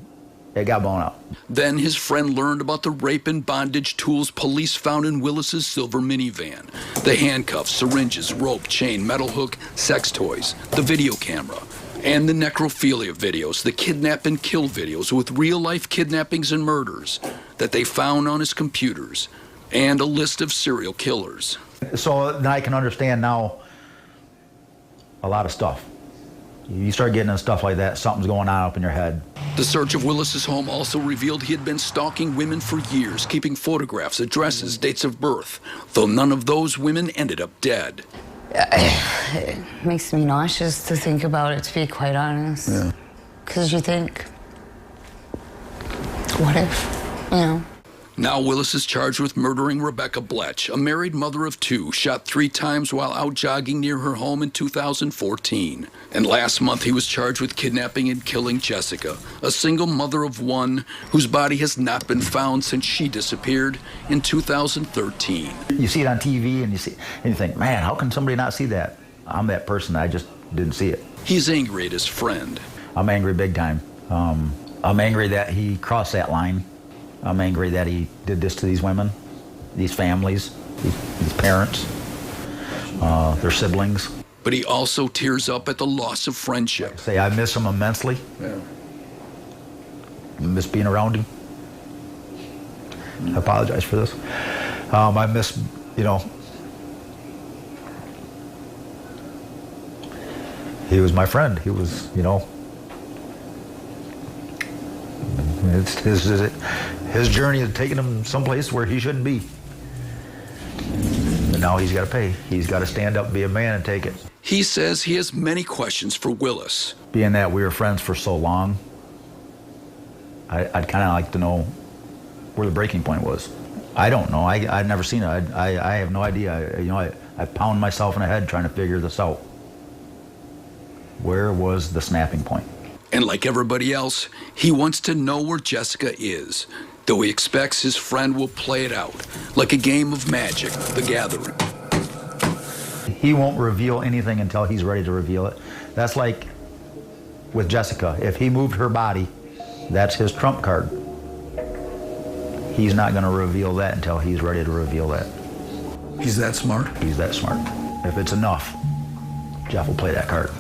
it got blown up. Then his friend learned about the rape and bondage tools police found in Willis's silver minivan. The handcuffs, syringes, rope, chain, metal hook, sex toys, the video camera. And the necrophilia videos, the kidnap and kill videos with real-life kidnappings and murders that they found on his computers, and a list of serial killers. So now I can understand now a lot of stuff. You start getting into stuff like that, something's going on up in your head. The search of Willis's home also revealed he had been stalking women for years, keeping photographs, addresses, dates of birth, though none of those women ended up dead. It makes me nauseous to think about it, to be quite honest. Yeah. Because you think, what if, you know? Now Willis is charged with murdering Rebekah Bletsch, a married mother of two, shot 3 times while out jogging near her home in 2014. And last month he was charged with kidnapping and killing Jessica, a single mother of 1 whose body has not been found since she disappeared in 2013. You see it on TV and you think, man, how can somebody not see that? I'm that person, I just didn't see it. He's angry at his friend. I'm angry big time. I'm angry that he crossed that line. I'm angry that he did this to these women, these families, these parents, their siblings. But he also tears up at the loss of friendship. I miss him immensely. Yeah. I miss being around him. I apologize for this. I miss, you know, he was my friend. He was, you know, his journey has taken him someplace where he shouldn't be. And now he's got to pay. He's got to stand up, be a man, and take it. He says he has many questions for Willis. Being that we were friends for so long, I'd kind of like to know where the breaking point was. I don't know. I've never seen it. I have no idea. You know, I pound myself in the head trying to figure this out. Where was the snapping point? And like everybody else, he wants to know where Jessica is, though he expects his friend will play it out, like a game of Magic, The Gathering. He won't reveal anything until he's ready to reveal it. That's like with Jessica. If he moved her body, that's his trump card. He's not going to reveal that until he's ready to reveal that. He's that smart? He's that smart. If it's enough, Jeff will play that card.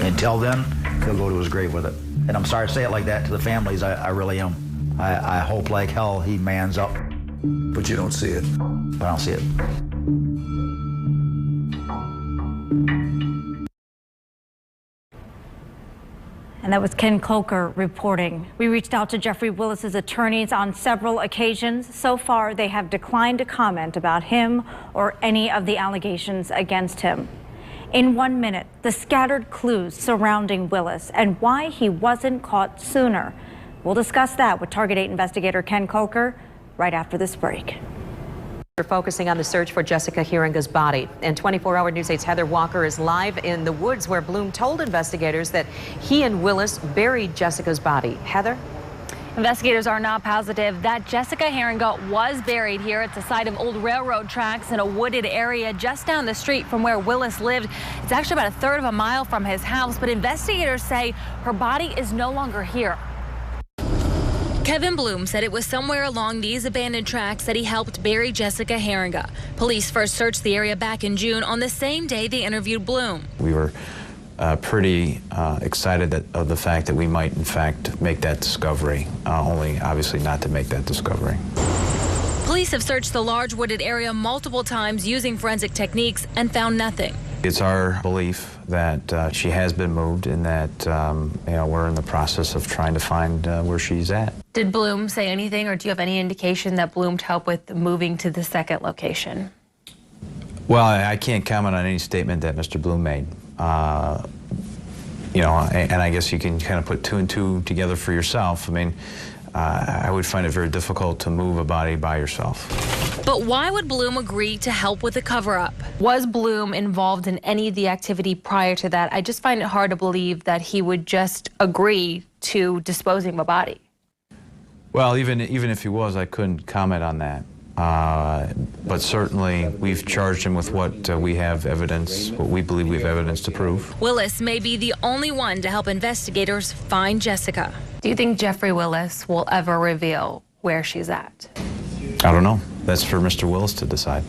Until then, he'll go to his grave with it. And I'm sorry to say it like that to the families, I really am. I hope like hell he mans up. But you don't see it. But I don't see it. And that was Ken Coker reporting. We reached out to Jeffrey Willis's attorneys on several occasions. So far, they have declined to comment about him or any of the allegations against him. In 1 minute, the scattered clues surrounding Willis and why he wasn't caught sooner. We'll discuss that with Target 8 investigator Ken Coker right after this break. We're focusing on the search for Jessica Heeringa's body. And 24-hour News 8's Heather Walker is live in the woods where Bloom told investigators that he and Willis buried Jessica's body. Heather? Investigators are not positive that Jessica Heeringa was buried here at the site of old railroad tracks in a wooded area just down the street from where Willis lived. It's actually about a third of a mile from his house, but investigators say her body is no longer here. Kevin Bloom said it was somewhere along these abandoned tracks that he helped bury Jessica Heeringa. Police first searched the area back in June on the same day they interviewed Bloom. We were pretty excited of the fact that we might, in fact, make that discovery, only obviously not to make that discovery. Police have searched the large wooded area multiple times using forensic techniques and found nothing. It's our belief that she has been moved and that we're in the process of trying to find where she's at. Did Bloom say anything, or do you have any indication that Bloom helped with moving to the second location? Well, I can't comment on any statement that Mr. Bloom made. And I guess you can kind of put 2 and 2 together for yourself. I mean, I would find it very difficult to move a body by yourself. But why would Bloom agree to help with the cover-up? Was Bloom involved in any of the activity prior to that? I just find it hard to believe that he would just agree to disposing of a body. Well, even if he was, I couldn't comment on that. But certainly, we've charged him with what we have evidence, what we believe we have evidence to prove. Willis may be the only one to help investigators find Jessica. Do you think Jeffrey Willis will ever reveal where she's at? I don't know. That's for Mr. Willis to decide.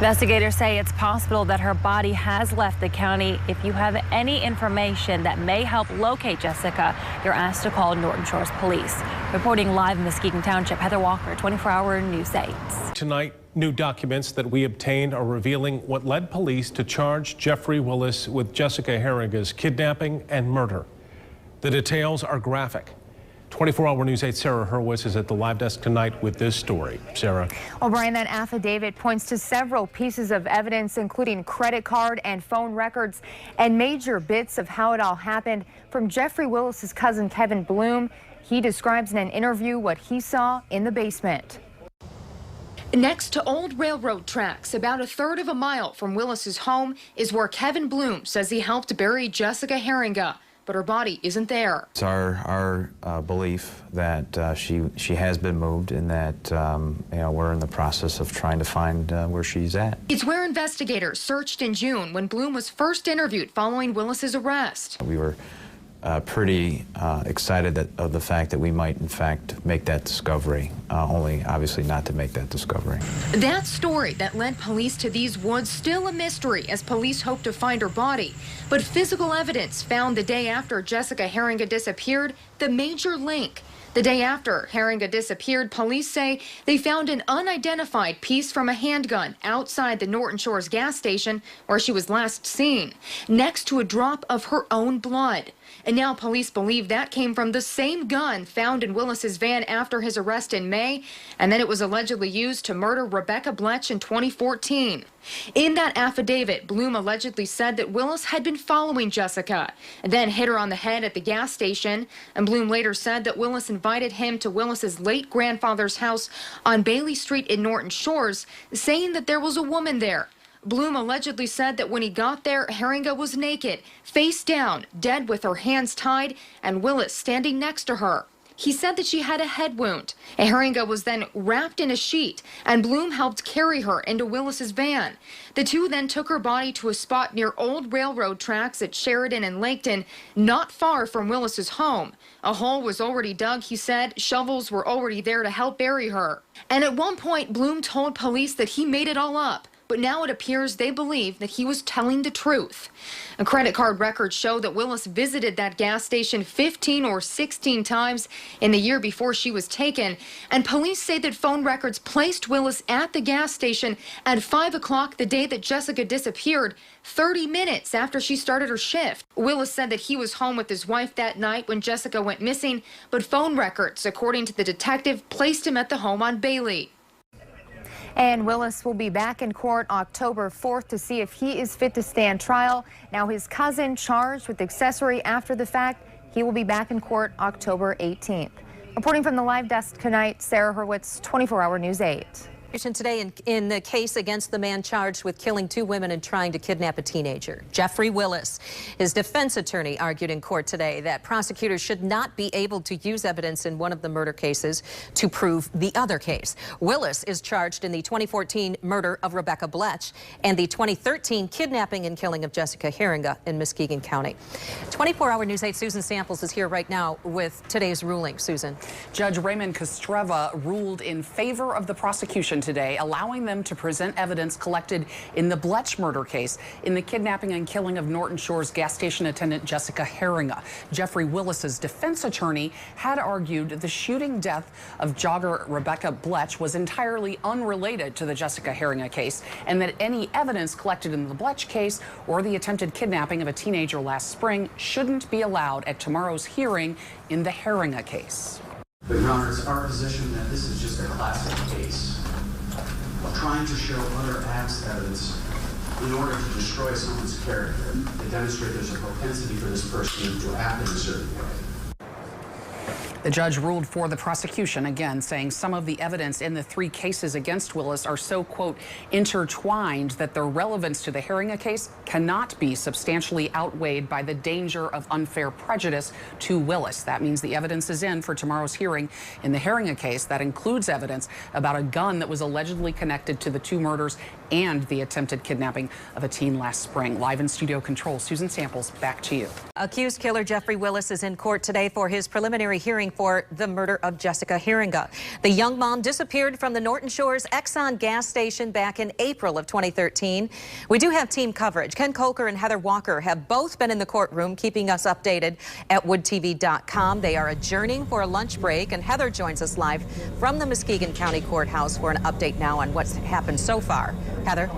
Investigators say it's possible that her body has left the county. If you have any information that may help locate Jessica, you're asked to call Norton Shores Police. Reporting live in Muskegon Township, Heather Walker, 24-hour News 8. Tonight, new documents that we obtained are revealing what led police to charge Jeffrey Willis with Jessica Heeringa's kidnapping and murder. The details are graphic. 24-hour News 8 Sarah Hurwitz is at the live desk tonight with this story. Sarah. Well, Brian, that affidavit points to several pieces of evidence, including credit card and phone records and major bits of how it all happened from Jeffrey Willis's cousin, Kevin Bloom. He describes in an interview what he saw in the basement. Next to old railroad tracks, about a third of a mile from Willis's home, is where Kevin Bloom says he helped bury Jessica Heeringa. But her body isn't there. It's our belief that she has been moved and that we're in the process of trying to find where she's at. It's where investigators searched in June when Bloom was first interviewed following Willis's arrest. We were pretty excited of the fact that we might in fact make that discovery, only obviously not to make that discovery. That story that led police to these woods still a mystery as police hope to find her body. But physical evidence found the day after Jessica Heeringa disappeared, the major link. The day after Heeringa disappeared, police say they found an unidentified piece from a handgun outside the Norton Shores gas station where she was last seen, next to a drop of her own blood. And now police believe that came from the same gun found in Willis's van after his arrest in May, and then it was allegedly used to murder Rebekah Bletsch in 2014. In that affidavit, Bloom allegedly said that Willis had been following Jessica and then hit her on the head at the gas station. And Bloom later said that Willis invited him to Willis's late grandfather's house on Bailey Street in Norton Shores, saying that there was a woman there. Bloom allegedly said that when he got there, Heeringa was naked, face down, dead with her hands tied, and Willis standing next to her. He said that she had a head wound. Heeringa was then wrapped in a sheet, and Bloom helped carry her into Willis's van. The two then took her body to a spot near old railroad tracks at Sheridan and Laketon, not far from Willis's home. A hole was already dug, he said. Shovels were already there to help bury her. And at one point, Bloom told police that he made it all up. But now it appears they believe that he was telling the truth. And credit card records show that Willis visited that gas station 15 or 16 times in the year before she was taken. And police say that phone records placed Willis at the gas station at 5 o'clock the day that Jessica disappeared, 30 minutes after she started her shift. Willis said that he was home with his wife that night when Jessica went missing, but phone records, according to the detective, placed him at the home on Bailey. And Willis will be back in court October 4th to see if he is fit to stand trial. Now his cousin charged with accessory after the fact. He will be back in court October 18th. Reporting from the live desk tonight, Sarah Hurwitz, 24-hour News 8. Today in the case against the man charged with killing two women and trying to kidnap a teenager, Jeffrey Willis. His defense attorney argued in court today that prosecutors should not be able to use evidence in one of the murder cases to prove the other case. Willis is charged in the 2014 murder of Rebekah Bletsch and the 2013 kidnapping and killing of Jessica Heeringa in Muskegon County. 24-hour News 8 Susan Samples is here right now with today's ruling. Susan. Judge Raymond Kostreva ruled in favor of the prosecution today, allowing them to present evidence collected in the Bletsch murder case in the kidnapping and killing of Norton Shores gas station attendant Jessica Heeringa. Jeffrey Willis's defense attorney had argued the shooting death of jogger Rebekah Bletsch was entirely unrelated to the Jessica Heeringa case, and that any evidence collected in the Bletsch case or the attempted kidnapping of a teenager last spring shouldn't be allowed at tomorrow's hearing in the Heeringa case. But Your Honor, it's our position that this is just a classic case of trying to show other acts evidence in order to destroy someone's character, to demonstrate there's a propensity for this person to act in a certain way. The judge ruled for the prosecution, again, saying some of the evidence in the three cases against Willis are so, quote, intertwined that their relevance to the Heeringa case cannot be substantially outweighed by the danger of unfair prejudice to Willis. That means the evidence is in for tomorrow's hearing in the Heeringa case. That includes evidence about a gun that was allegedly connected to the two murders and the attempted kidnapping of a teen last spring. Live in studio control, Susan Samples, back to you. Accused killer Jeffrey Willis is in court today for his preliminary hearing for the murder of Jessica Heeringa. The young mom disappeared from the Norton Shores Exxon gas station back in April of 2013. We do have team coverage. Ken Coker and Heather Walker have both been in the courtroom, keeping us updated at woodtv.com. They are adjourning for a lunch break, and Heather joins us live from the Muskegon County Courthouse for an update now on what's happened so far. Heather?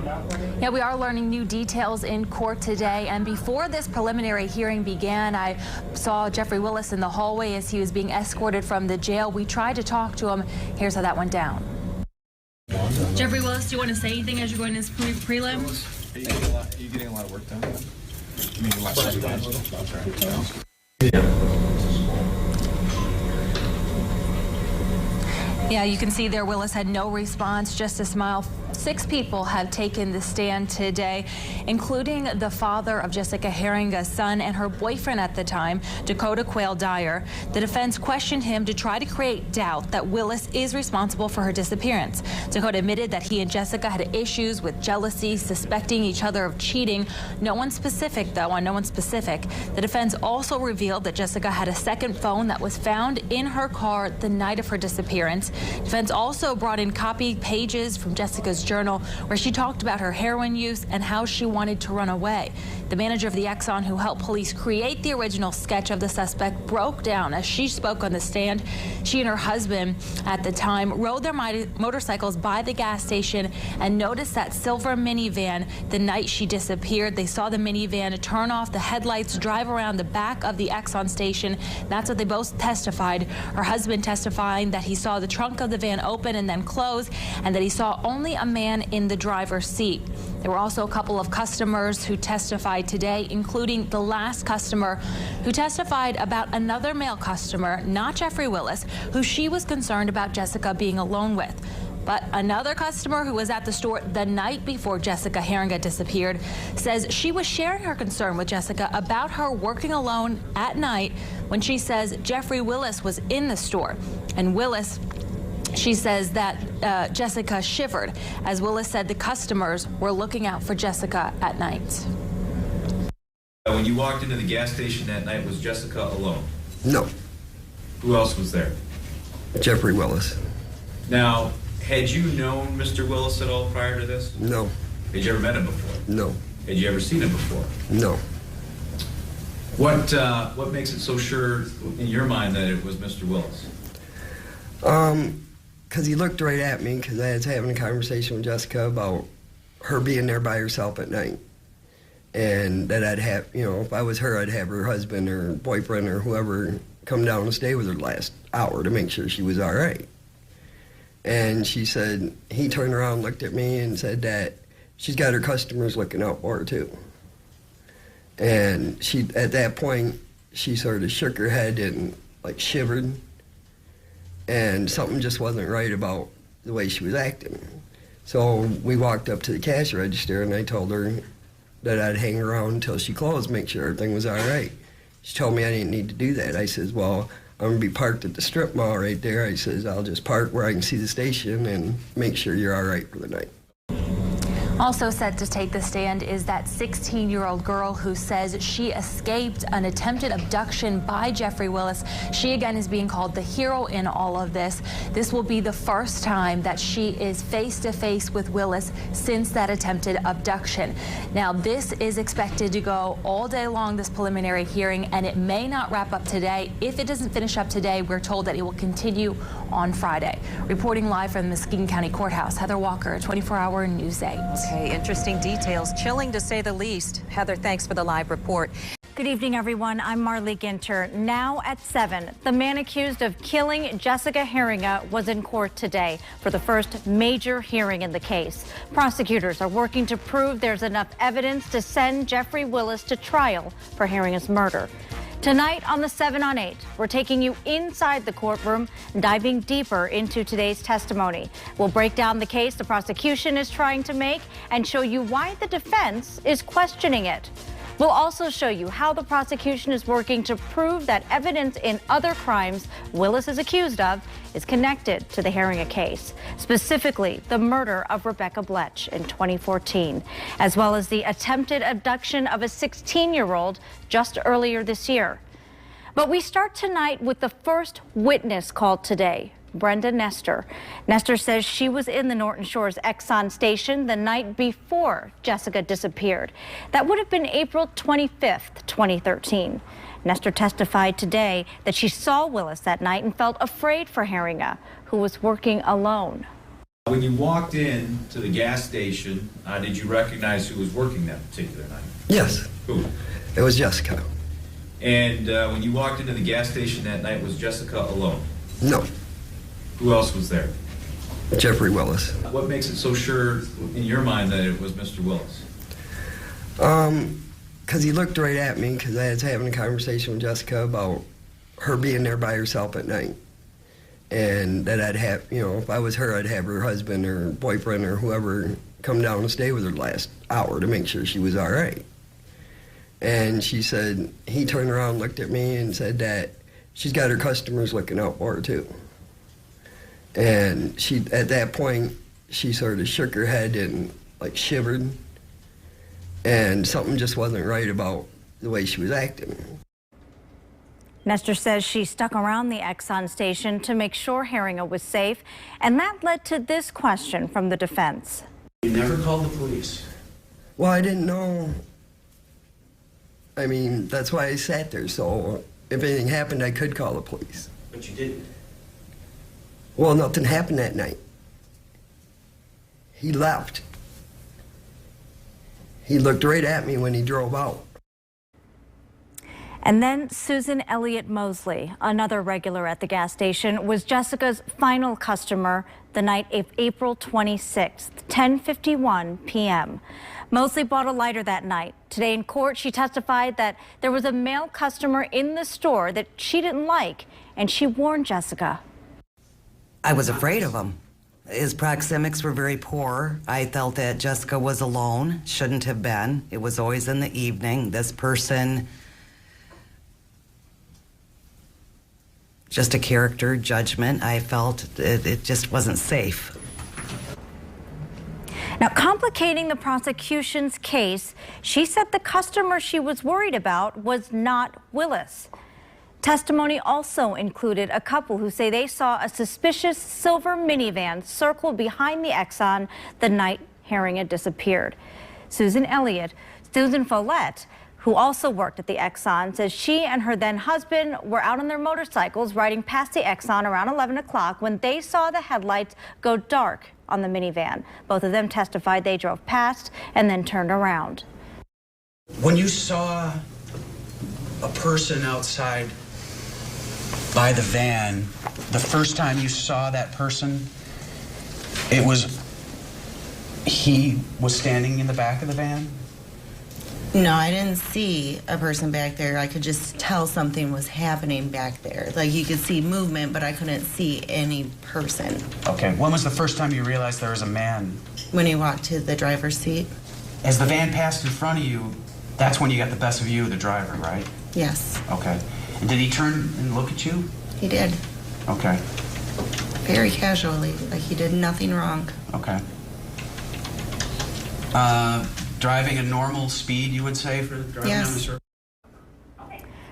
Yeah, we are learning new details in court today, and before this preliminary hearing began, I saw Jeffrey Willis in the hallway as he was being escorted from the jail. We tried to talk to him. Here's how that went down. Jeffrey Willis, do you want to say anything as you're going to this prelim? Are you getting a lot of work done? I mean, a lot of Yeah, you can see there Willis had no response, just a smile. 6 people have taken the stand today, including the father of Jessica Heeringa's son and her boyfriend at the time, Dakota Quayle Dyer. The defense questioned him to try to create doubt that Willis is responsible for her disappearance. Dakota admitted that he and Jessica had issues with jealousy, suspecting each other of cheating. No one specific, though, no one specific. The defense also revealed that Jessica had a second phone that was found in her car the night of her disappearance. Defense also brought in copied pages from Jessica's journal where she talked about her heroin use and how she wanted to run away. The manager of the Exxon who helped police create the original sketch of the suspect broke down as she spoke on the stand. She and her husband at the time rode their motorcycles by the gas station and noticed that silver minivan the night she disappeared. They saw the minivan turn off the headlights, drive around the back of the Exxon station. That's what they both testified. Her husband testifying that he saw the trunk of the van open and then close, and that he saw only a man in the driver's seat. There were also a couple of customers who testified today, including the last customer who testified about another male customer, not Jeffrey Willis, who she was concerned about Jessica being alone with. But another customer who was at the store the night before Jessica Heeringa disappeared says she was sharing her concern with Jessica about her working alone at night when she says Jeffrey Willis was in the store. And Willis, she says that Jessica shivered, as Willis said the customers were looking out for Jessica at night. When you walked into the gas station that night, was Jessica alone? No. Who else was there? Jeffrey Willis. Now, had you known Mr. Willis at all prior to this? No. Had you ever met him before? No. Had you ever seen him before? No. What makes it so sure in your mind that it was Mr. Willis? Because he looked right at me, because I was having a conversation with Jessica about her being there by herself at night. And that I'd have, you know, if I was her, I'd have her husband or boyfriend or whoever come down and stay with her the last hour to make sure she was all right. And she said, he turned around, looked at me and said that she's got her customers looking out for her too. And she, at that point, she sort of shook her head and like shivered. And something just wasn't right about the way she was acting. So we walked up to the cash register and I told her that I'd hang around until she closed, make sure everything was all right. She told me I didn't need to do that. I says, well, I'm gonna be parked at the strip mall right there. I says, I'll just park where I can see the station and make sure you're all right for the night. Also set to take the stand is that 16-year-old girl who says she escaped an attempted abduction by Jeffrey Willis. She again is being called the hero in all of this. This will be the first time that she is face-to-face with Willis since that attempted abduction. Now, this is expected to go all day long, this preliminary hearing, and it may not wrap up today. If it doesn't finish up today, we're told that it will continue on Friday. Reporting live from the Muskegon County Courthouse, Heather Walker, 24-hour News 8. Okay, interesting details, chilling to say the least. Heather, thanks for the live report. Good evening, everyone. I'm Marlee Ginter. Now at 7, the man accused of killing Jessica Heeringa was in court today for the first major hearing in the case. Prosecutors are working to prove there's enough evidence to send Jeffrey Willis to trial for Heeringa's murder. Tonight on the 7 on 8, we're taking you inside the courtroom, diving deeper into today's testimony. We'll break down the case the prosecution is trying to make and show you why the defense is questioning it. We'll also show you how the prosecution is working to prove that evidence in other crimes Willis is accused of is connected to the Heeringa case, specifically the murder of Rebekah Bletsch in 2014, as well as the attempted abduction of a 16-year-old just earlier this year. But we start tonight with the first witness called today, Brenda Nestor. Nestor says she was in the Norton Shores Exxon station the night before Jessica disappeared. That would have been April 25th, 2013. Nestor testified today that she saw Willis that night and felt afraid for Heeringa, who was working alone. When you walked in to the gas station, did you recognize who was working that particular night? Yes. Who? It was Jessica. And when you walked into the gas station that night, was Jessica alone? No. Who else was there? Jeffrey Willis. What makes it so sure in your mind that it was Mr. Willis? Because he looked right at me, because I was having a conversation with Jessica about her being there by herself at night. And that I'd have, you know, if I was her, I'd have her husband or boyfriend or whoever come down and stay with her last hour to make sure she was all right. And she said, he turned around, looked at me and said that she's got her customers looking out for her too. And she, at that point, she sort of shook her head and like shivered. And something just wasn't right about the way she was acting. Nestor says she stuck around the Exxon station to make sure Heeringa was safe, and that led to this question from the defense. You never called the police? Well, I didn't know. I mean, that's why I sat there, so if anything happened, I could call the police. But you didn't. Well, nothing happened that night. He left. He looked right at me when he drove out. And then Susan Elliott Mosley, another regular at the gas station, was Jessica's final customer the night of April 26th, 10:51 p.m. Mosley bought a lighter that night. Today in court, she testified that there was a male customer in the store that she didn't like, and she warned Jessica. I was afraid of him. His proxemics were very poor. I felt that Jessica was alone, shouldn't have been. It was always in the evening. This person, just a character judgment. I felt it just wasn't safe. Now, complicating the prosecution's case, she said the customer she was worried about was not Willis. Testimony also included a couple who say they saw a suspicious silver minivan circle behind the Exxon the night Heeringa disappeared. Susan Follett, who also worked at the Exxon, says she and her then husband were out on their motorcycles riding past the Exxon around 11 o'clock when they saw the headlights go dark on the minivan. Both of them testified they drove past and then turned around. When you saw a person outside by the van, the first time you saw that person, he was standing in the back of the van? No, I didn't see a person back there. I could just tell something was happening back there. Like, you could see movement, but I couldn't see any person. Okay, when was the first time you realized there was a man? When he walked to the driver's seat. As the van passed in front of you, that's when you got the best view of the driver, right? Yes. Okay. And did he turn and look at you? He did. Okay. Very casually, like he did nothing wrong. Okay. Driving a normal speed, you would say, for driving down the circle?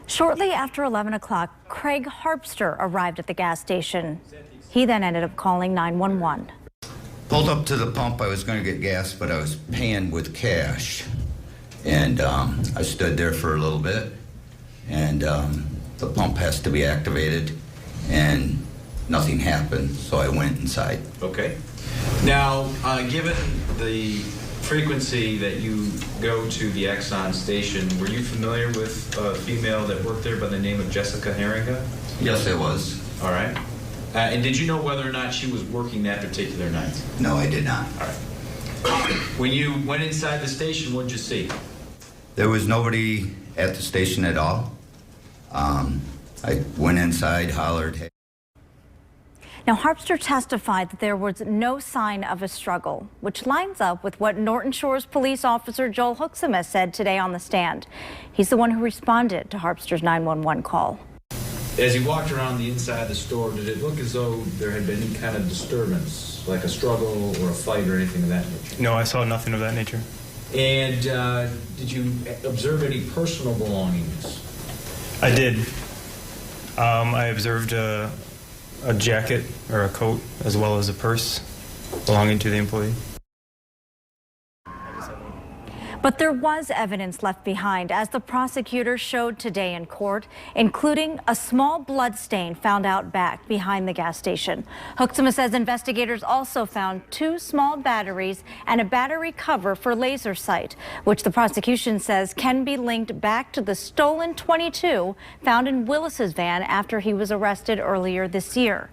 Shortly after 11 o'clock, Craig Harpster arrived at the gas station. He then ended up calling 911. Pulled up to the pump. I was going to get gas, but I was paying with cash. And I stood there for a little bit, and the pump has to be activated, and nothing happened, so I went inside. Okay. Now, given the frequency that you go to the Exxon station, were you familiar with a female that worked there by the name of Jessica Heeringa? Yes, I was. All right. And did you know whether or not she was working that particular night? No, I did not. All right. When you went inside the station, what did you see? There was nobody at the station at all. I went inside, hollered, hey. Now, Harpster testified that there was no sign of a struggle, which lines up with what Norton Shores police officer Joel Huxema said today on the stand. He's the one who responded to Harpster's 911 call. As you walked around the inside of the store, did it look as though there had been any kind of disturbance, like a struggle or a fight or anything of that nature? No, I saw nothing of that nature. And did you observe any personal belongings? I did. I observed a jacket or a coat as well as a purse belonging to the employee. But there was evidence left behind, as the prosecutor showed today in court, including a small blood stain found out back behind the gas station. Hoeksema says investigators also found 2 small batteries and a battery cover for laser sight, which the prosecution says can be linked back to the stolen .22 found in Willis's van after he was arrested earlier this year.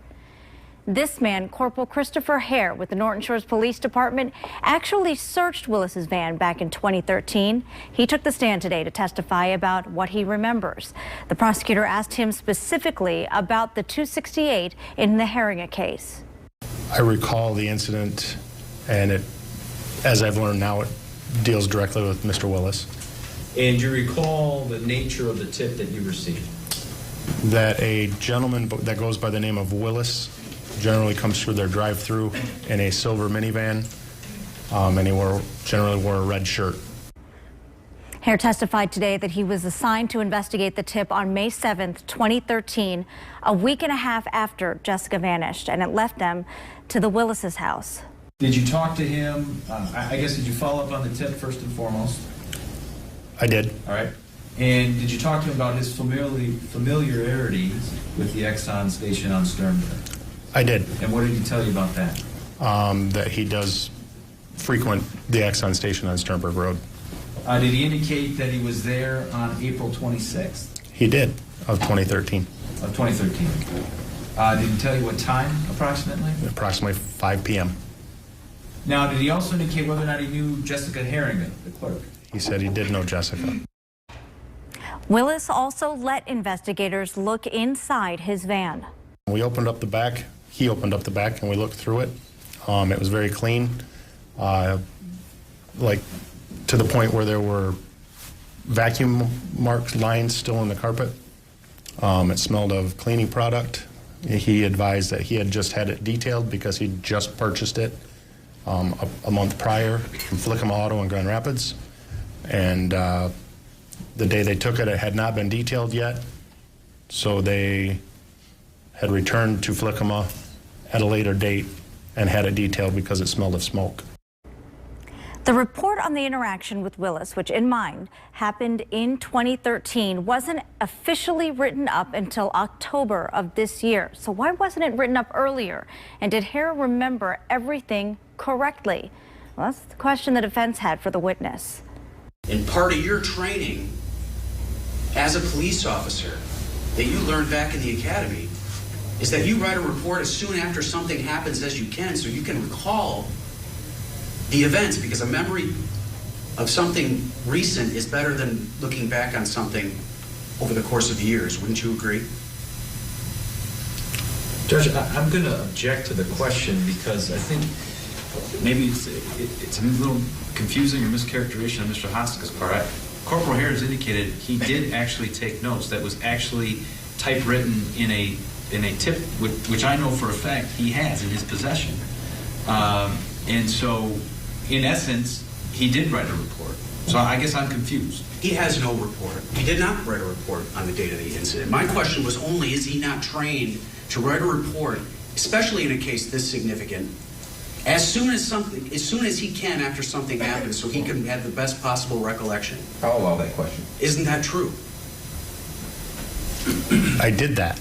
This man, Corporal Christopher Hare with the Norton Shores Police Department, actually searched Willis's van back in 2013. He took the stand today to testify about what he remembers. The prosecutor asked him specifically about the .268 in the Heeringa case. I recall the incident, and as I've learned now, it deals directly with Mr. Willis. And you recall the nature of the tip that you received? That a gentleman that goes by the name of Willis generally comes through their drive-through in a silver minivan, and he generally wore a red shirt. Hare testified today that he was assigned to investigate the tip on May 7th, 2013, a week and a half after Jessica vanished, and it left them to the Willis's house. Did you talk to him? I guess, did you follow up on the tip first and foremost? I did. All right. And did you talk to him about his familiarity with the Exxon station on Sternberg? I did. And what did he tell you about that? That he does frequent the Exxon station on Sternberg Road. Did he indicate that he was there on April 26th? He did, of 2013. Of 2013. Did he tell you what time, approximately? Approximately 5 p.m. Now, did he also indicate whether or not he knew Jessica Heeringa, the clerk? He said he did know Jessica. Willis also let investigators look inside his van. We opened up the back. He opened up the back, and we looked through it. It was very clean, like to the point where there were vacuum marked lines still in the carpet. It smelled of cleaning product. He advised that he had just had it detailed because he just purchased it a month prior from Flick'em Auto in Grand Rapids. And the day they took it, it had not been detailed yet. So they had returned to Flick'em at a later date and had it detailed because it smelled of smoke. The report on the interaction with Willis, which in mind happened in 2013, wasn't officially written up until October of this year. So why wasn't it written up earlier? And did Hare remember everything correctly? Well, that's the question the defense had for the witness. And part of your training as a police officer that you learned back in the academy is that you write a report as soon after something happens as you can, so you can recall the events, because a memory of something recent is better than looking back on something over the course of years. Wouldn't you agree? Judge, I'm going to object to the question because I think maybe it's a little confusing or mischaracterization on Mr. Hostika's part. Corporal Hare has indicated he did actually take notes that was actually typewritten in a tip, which I know for a fact he has in his possession. And so, in essence, he did write a report. So I guess I'm confused. He has no report. He did not write a report on the date of the incident. My question was only, is he not trained to write a report, especially in a case this significant, as soon as he can after something happens, so he can have the best possible recollection? I'll allow that question. Isn't that true? I did that.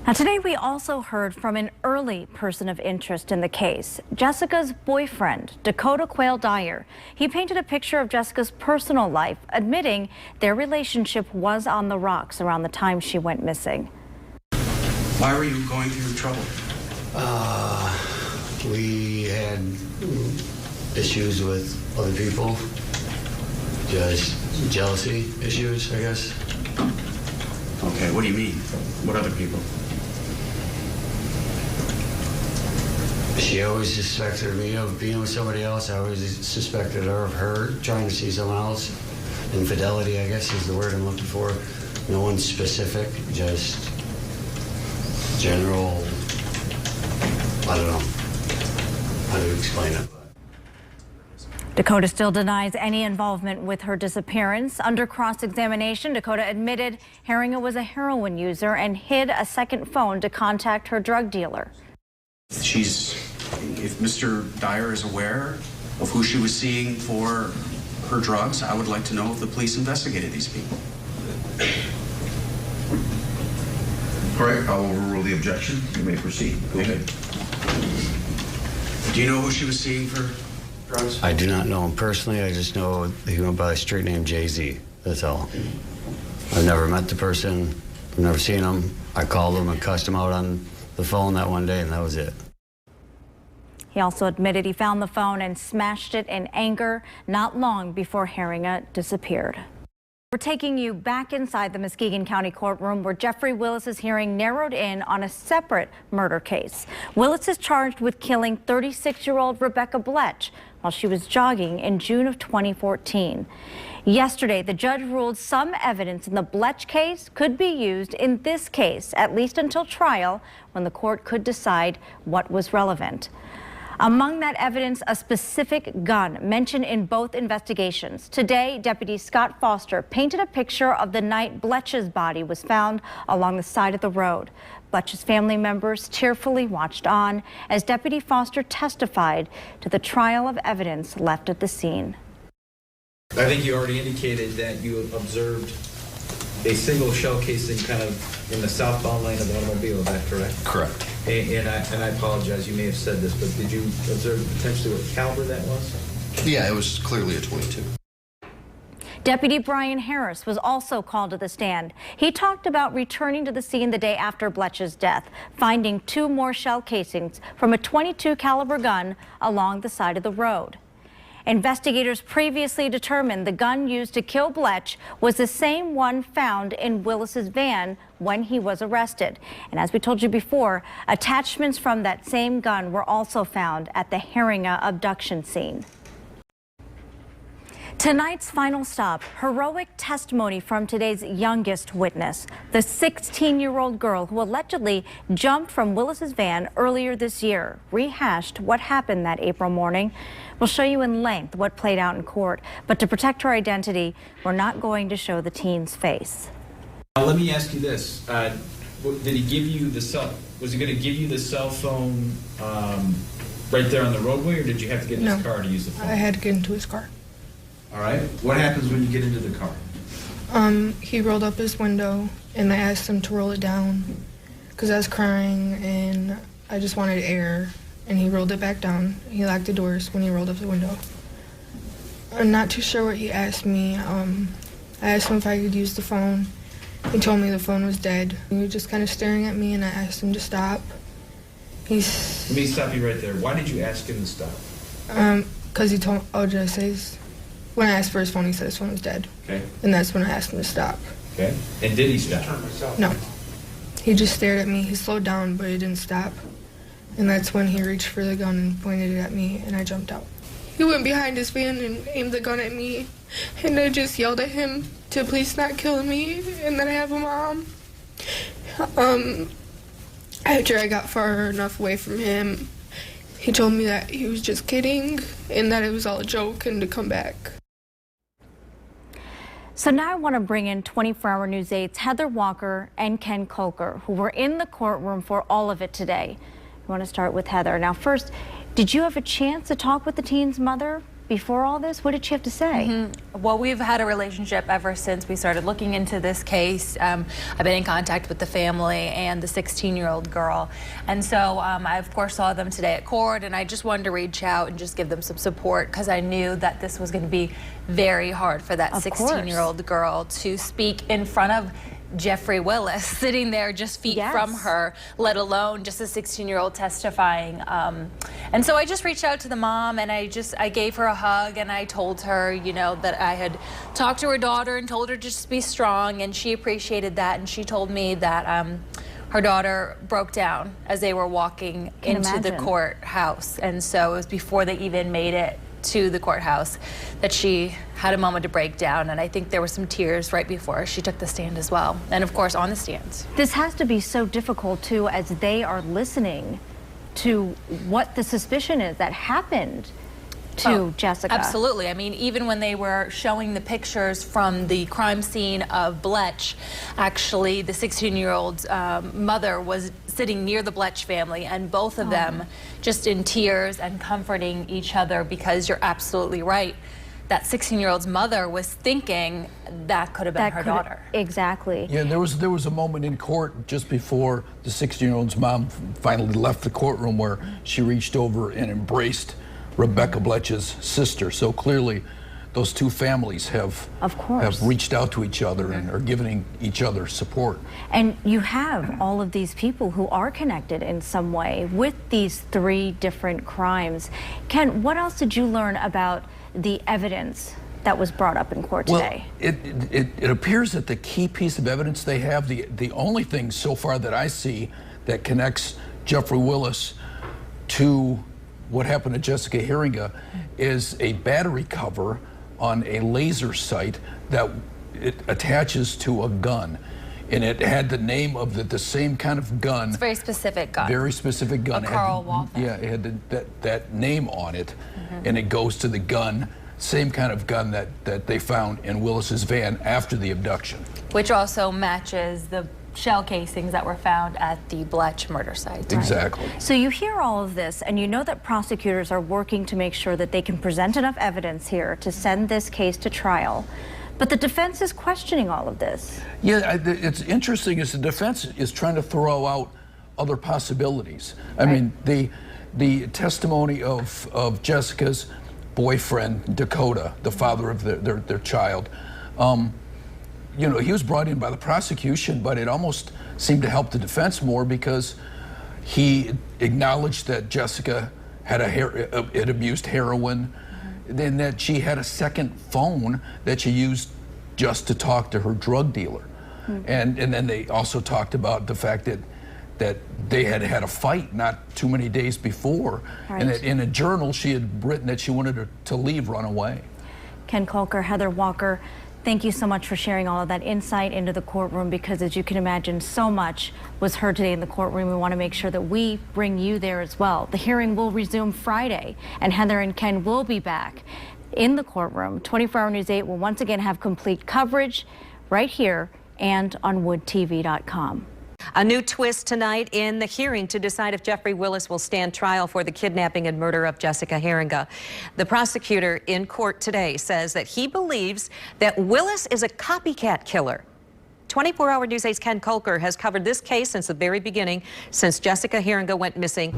Now, today we also heard from an early person of interest in the case, Jessica's boyfriend, Dakota Quayle Dyer. He painted a picture of Jessica's personal life, admitting their relationship was on the rocks around the time she went missing. Why were you going through trouble? We had issues with other people, just jealousy issues, I guess. Okay, what do you mean? What other people? She always suspected me of being with somebody else. I always suspected her of her trying to see someone else. Infidelity, I guess, is the word I'm looking for. No one specific, just general, I don't know how to explain it. Dakota still denies any involvement with her disappearance. Under cross-examination, Dakota admitted Heeringa was a heroin user and hid a second phone to contact her drug dealer. If Mr. Dyer is aware of who she was seeing for her drugs, I would like to know if the police investigated these people. All right, I will rule the objection. You may proceed. Go ahead. Do you know who she was seeing for drugs? I do not know him personally. I just know he went by a street name Jay-Z. That's all. I've never met the person. I've never seen him. I called him and cussed him out on the phone that one day, and that was it. He also admitted he found the phone and smashed it in anger not long before Heeringa disappeared. We're taking you back inside the Muskegon County courtroom where Jeffrey Willis's hearing narrowed in on a separate murder case. Willis is charged with killing 36-year-old Rebekah Bletsch while she was jogging in June of 2014. Yesterday, the judge ruled some evidence in the Bletsch case could be used in this case, at least until trial, when the court could decide what was relevant. Among that evidence, a specific gun mentioned in both investigations. Today, Deputy Scott Foster painted a picture of the night Bletsch's body was found along the side of the road. Bletsch's family members tearfully watched on as Deputy Foster testified to the trial of evidence left at the scene. I think you already indicated that you observed a single shell casing kind of in the southbound lane of the automobile. Is that correct? Correct. And I apologize, you may have said this, but did you observe potentially what caliber that was? Yeah, it was clearly a .22. Deputy Brian Harris was also called to the stand. He talked about returning to the scene the day after Bletsch's death, finding 2 more shell casings from a .22 caliber gun along the side of the road. Investigators previously determined the gun used to kill Bletsch was the same one found in Willis's van when he was arrested. And as we told you before, attachments from that same gun were also found at the Heeringa abduction scene. Tonight's final stop, heroic testimony from today's youngest witness, the 16-year-old girl who allegedly jumped from Willis's van earlier this year, rehashed what happened that April morning. We'll show you in length what played out in court, but to protect her identity, we're not going to show the teen's face. Let me ask you this. Did he give you the cell? Was he going to give you the cell phone right there on the roadway, or did you have to get in his car to use the phone? I had to get into his car. All right. What happens when you get into the car? He rolled up his window, and I asked him to roll it down because I was crying, and I just wanted air, and he rolled it back down. He locked the doors when he rolled up the window. I'm not too sure what he asked me. I asked him if I could use the phone. He told me the phone was dead. He was just kind of staring at me, and I asked him to stop. Let me stop you right there. Why did you ask him to stop? Because he told, did I say this? When I asked for his phone, he said his phone was dead. Okay. And that's when I asked him to stop. Okay. And did he stop? No. He just stared at me. He slowed down, but he didn't stop. And that's when he reached for the gun and pointed it at me, and I jumped out. He went behind his van and aimed the gun at me, and I just yelled at him to please not kill me, and that I have a mom. After I got far enough away from him, he told me that he was just kidding and that it was all a joke and to come back. So now I want to bring in 24-hour News 8's Heather Walker and Ken Kolker, who were in the courtroom for all of it today. I want to start with Heather. Now, first, did you have a chance to talk with the teen's mother before all this? What did she have to say? Well, we've had a relationship ever since we started looking into this case. I've been in contact with the family and the 16-year-old girl. And so I, of course, saw them today at court, and I just wanted to reach out and just give them some support because I knew that this was going to be very hard for that 16-year-old girl to speak in front of Jeffrey Willis sitting there just feet from her, let alone just a 16-year-old testifying. And so I just reached out to the mom, and I gave her a hug, and I told her, you know, that I had talked to her daughter and told her just to be strong, and she appreciated that. And she told me that her daughter broke down as they were walking into the courthouse. And so it was before they even made it to the courthouse that she had a moment to break down, and I think there were some tears right before she took the stand as well, and of course on the stands. This has to be so difficult too, as they are listening to what the suspicion is that happened. to Jessica. Absolutely. I mean, even when they were showing the pictures from the crime scene of Bletsch, actually the 16-year-old's mother was sitting near the Bletsch family, and both of them just in tears and comforting each other, because you're absolutely right. That 16-year-old's mother was thinking that could have been her daughter. Exactly. Yeah, there was a moment in court just before the 16-year-old's mom finally left the courtroom where she reached over and embraced Rebekah Bletsch's sister. So clearly, those two families have reached out to each other and are giving each other support. And you have all of these people who are connected in some way with these 3 different crimes. Ken, what else did you learn about the evidence that was brought up in court today? Well, it appears that the key piece of evidence they have, the only thing so far that I see that connects Jeffrey Willis to what happened to Jessica Heeringa is a battery cover on a laser sight that it attaches to a gun. And it had the name of the same kind of gun. It's a very specific gun. Very specific gun. A Carl Walther. Yeah, it had that name on it, and it goes to the gun, same kind of gun that they found in Willis's van after the abduction. Which also matches the shell casings that were found at the Bletsch murder site. Exactly. So you hear all of this, and you know that prosecutors are working to make sure that they can present enough evidence here to send this case to trial. But the defense is questioning all of this. Yeah, it's interesting is the defense is trying to throw out other possibilities. I mean, the testimony of Jessica's boyfriend, Dakota, the father of their child, you know, he was brought in by the prosecution, but it almost seemed to help the defense more because he acknowledged that Jessica had had abused heroin, and that she had a second phone that she used just to talk to her drug dealer. And then they also talked about the fact that they had had a fight not too many days before, and that in a journal she had written that she wanted to leave, run away. Ken Kolker, Heather Walker, thank you so much for sharing all of that insight into the courtroom, because as you can imagine, so much was heard today in the courtroom. We want to make sure that we bring you there as well. The hearing will resume Friday, and Heather and Ken will be back in the courtroom. 24 Hour News 8 will once again have complete coverage right here and on woodtv.com. A new twist tonight in the hearing to decide if Jeffrey Willis will stand trial for the kidnapping and murder of Jessica Heeringa. The prosecutor in court today says that he believes that Willis is a copycat killer. 24 Hour News 8's Ken Kolker has covered this case since the very beginning, since Jessica Heeringa went missing.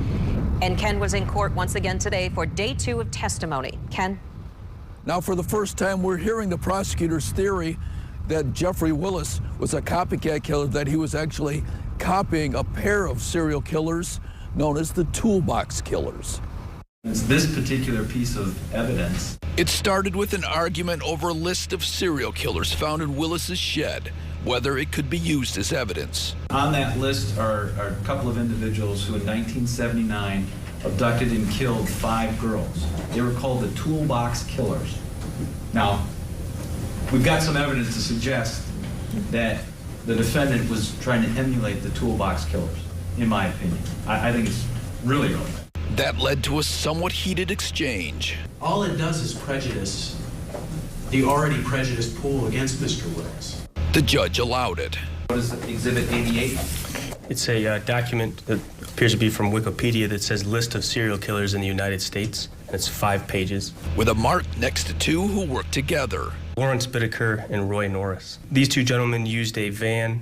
And Ken was in court once again today for day 2 of testimony. Ken? Now, for the first time, we're hearing the prosecutor's theory that Jeffrey Willis was a copycat killer, that he was actually copying a pair of serial killers known as the toolbox killers. It's this particular piece of evidence. It started with an argument over a list of serial killers found in Willis's shed, whether it could be used as evidence. On that list are a couple of individuals who in 1979 abducted and killed 5 girls. They were called the toolbox killers. Now, we've got some evidence to suggest that the defendant was trying to emulate the toolbox killers, in my opinion. I think it's really relevant. That led to a somewhat heated exchange. All it does is prejudice the already prejudiced pool against Mr. Willis. The judge allowed it. What is Exhibit 88? It's a document that appears to be from Wikipedia that says list of serial killers in the United States. It's 5 pages. With a mark next to 2 who worked together. Lawrence Bittaker and Roy Norris. These 2 gentlemen used a van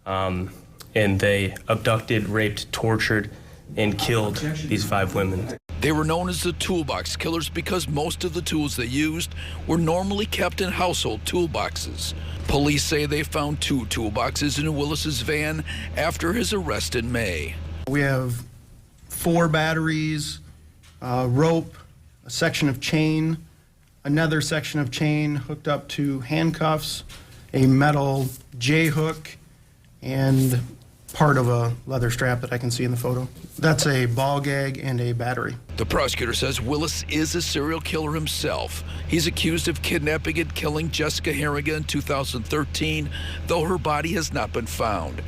and they abducted, raped, tortured, and killed these 5 women. They were known as the toolbox killers because most of the tools they used were normally kept in household toolboxes. Police say they found 2 toolboxes in Willis's van after his arrest in May. We have 4 batteries, rope, a section of chain, another section of chain hooked up to handcuffs, a metal J-hook, and part of a leather strap that I can see in the photo. That's a ball gag and a battery. The prosecutor says Willis is a serial killer himself. He's accused of kidnapping and killing Jessica Heeringa in 2013, though her body has not been found.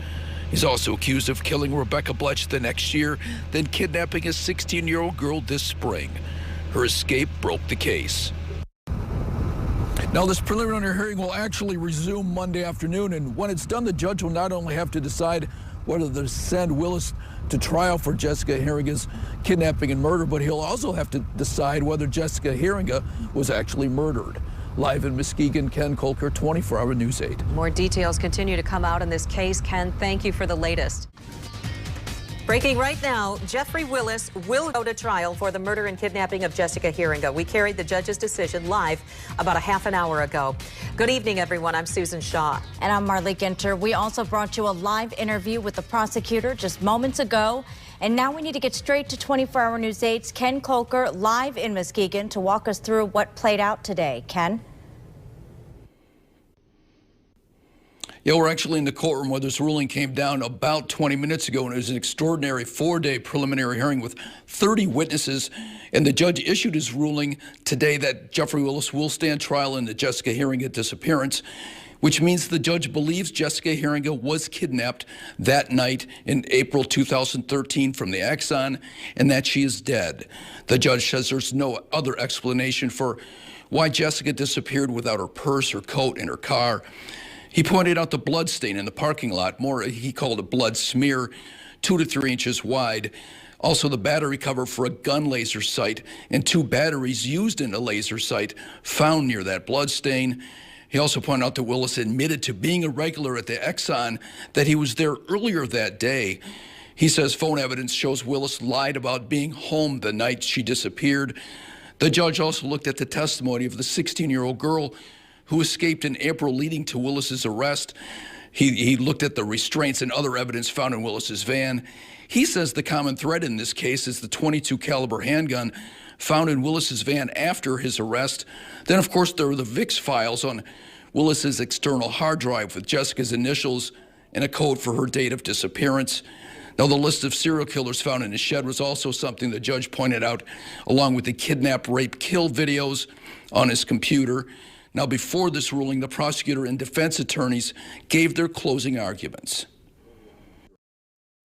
He's also accused of killing Rebekah Bletsch the next year, then kidnapping a 16-year-old girl this spring. Her escape broke the case. Now, this preliminary hearing will actually resume Monday afternoon, and when it's done, the judge will not only have to decide whether to send Willis to trial for Jessica Heeringa's kidnapping and murder, but he'll also have to decide whether Jessica Heeringa was actually murdered. Live in Muskegon, Ken Kolker, 24-Hour News 8. More details continue to come out in this case. Ken, thank you for the latest. Breaking right now, Jeffrey Willis will go to trial for the murder and kidnapping of Jessica Heeringa. We carried the judge's decision live about a half an hour ago. Good evening, everyone. I'm Susan Shaw. And I'm Marley Ginter. We also brought you a live interview with the prosecutor just moments ago. And now we need to get straight to 24-Hour News 8's Ken Kolker live in Muskegon to walk us through what played out today. Ken? Yeah, we're actually in the courtroom where this ruling came down about 20 minutes ago, and it was an extraordinary 4-day preliminary hearing with 30 witnesses. And the judge issued his ruling today that Jeffrey Willis will stand trial in the Jessica Heeringa disappearance, which means the judge believes Jessica Heeringa was kidnapped that night in April 2013 from the Exxon, and that she is dead. The judge says there's no other explanation for why Jessica disappeared without her purse, her coat, and her car. He pointed out the blood stain in the parking lot, more he called a blood smear, 2 to 3 inches wide. Also, the battery cover for a gun laser sight and 2 batteries used in a laser sight found near that blood stain. He also pointed out that Willis admitted to being a regular at the Exxon, that he was there earlier that day. He says phone evidence shows Willis lied about being home the night she disappeared. The judge also looked at the testimony of the 16-year-old girl who escaped in April leading to Willis's arrest. He looked at the restraints and other evidence found in Willis's van. He says the common thread in this case is the .22 caliber handgun found in Willis's van after his arrest. Then, of course, there were the VIX files on Willis's external hard drive with Jessica's initials and a code for her date of disappearance. Now, the list of serial killers found in his shed was also something the judge pointed out, along with the kidnap, rape, kill videos on his computer. Now, before this ruling, the prosecutor and defense attorneys gave their closing arguments.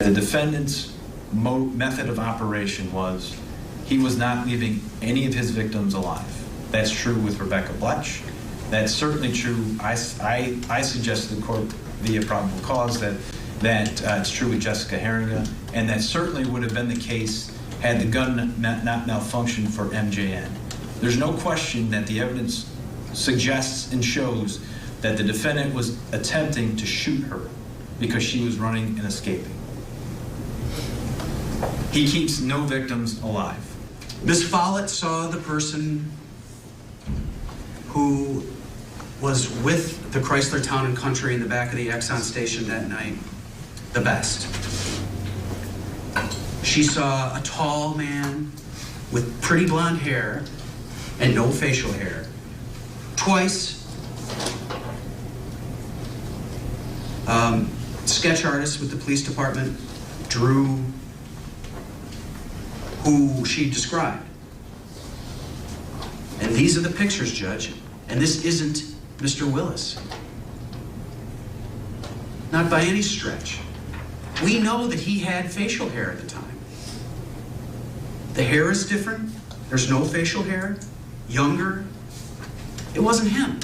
The defendant's method of operation was he was not leaving any of his victims alive. That's true with Rebekah Bletsch. That's certainly true. I suggest to the court via probable cause that it's true with Jessica Heeringa, and that certainly would have been the case had the gun not malfunctioned for MJN. There's no question that the evidence suggests and shows that the defendant was attempting to shoot her because she was running and escaping. He keeps no victims alive. Ms. Follett saw the person who was with the Chrysler Town and Country in the back of the Exxon station that night the best. She saw a tall man with pretty blonde hair and no facial hair. Twice, sketch artist with the police department drew who she described. And these are the pictures, Judge, and this isn't Mr. Willis. Not by any stretch. We know that he had facial hair at the time. The hair is different. There's no facial hair. Younger. It wasn't him.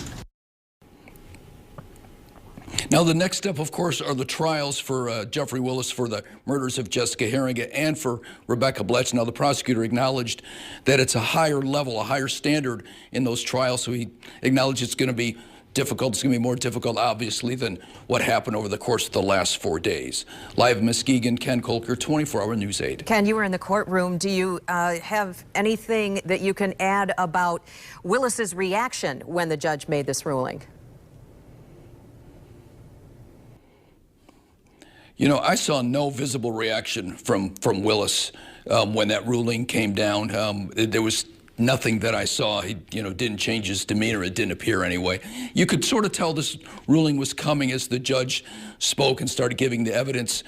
Now, the next step, of course, are the trials for Jeffrey Willis for the murders of Jessica Heeringa and for Rebekah Bletsch. Now, the prosecutor acknowledged that it's a higher level, a higher standard in those trials, so he acknowledged it's going to be difficult. It's going to be more difficult, obviously, than what happened over the course of the last 4 days. Live in Muskegon, Ken Kolker, 24-Hour News 8. Ken, you were in the courtroom. Do you have anything that you can add about Willis's reaction when the judge made this ruling? You know, I saw no visible reaction from Willis when that ruling came down. There was nothing that I saw. He, didn't change his demeanor. It didn't appear anyway. You could sort of tell this ruling was coming as the judge spoke and started giving the evidence,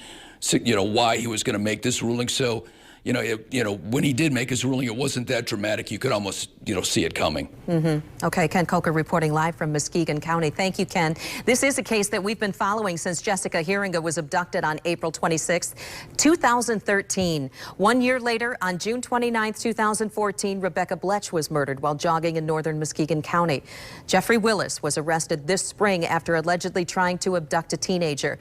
why he was going to make this ruling. So when he did make his ruling, it wasn't that dramatic. You could almost, see it coming. Okay, Ken Coker reporting live from Muskegon County. Thank you, Ken. This is a case that we've been following since Jessica Heeringa was abducted on April 26, 2013. 1 year later, on June 29, 2014, Rebekah Bletsch was murdered while jogging in northern Muskegon County. Jeffrey Willis was arrested this spring after allegedly trying to abduct a teenager.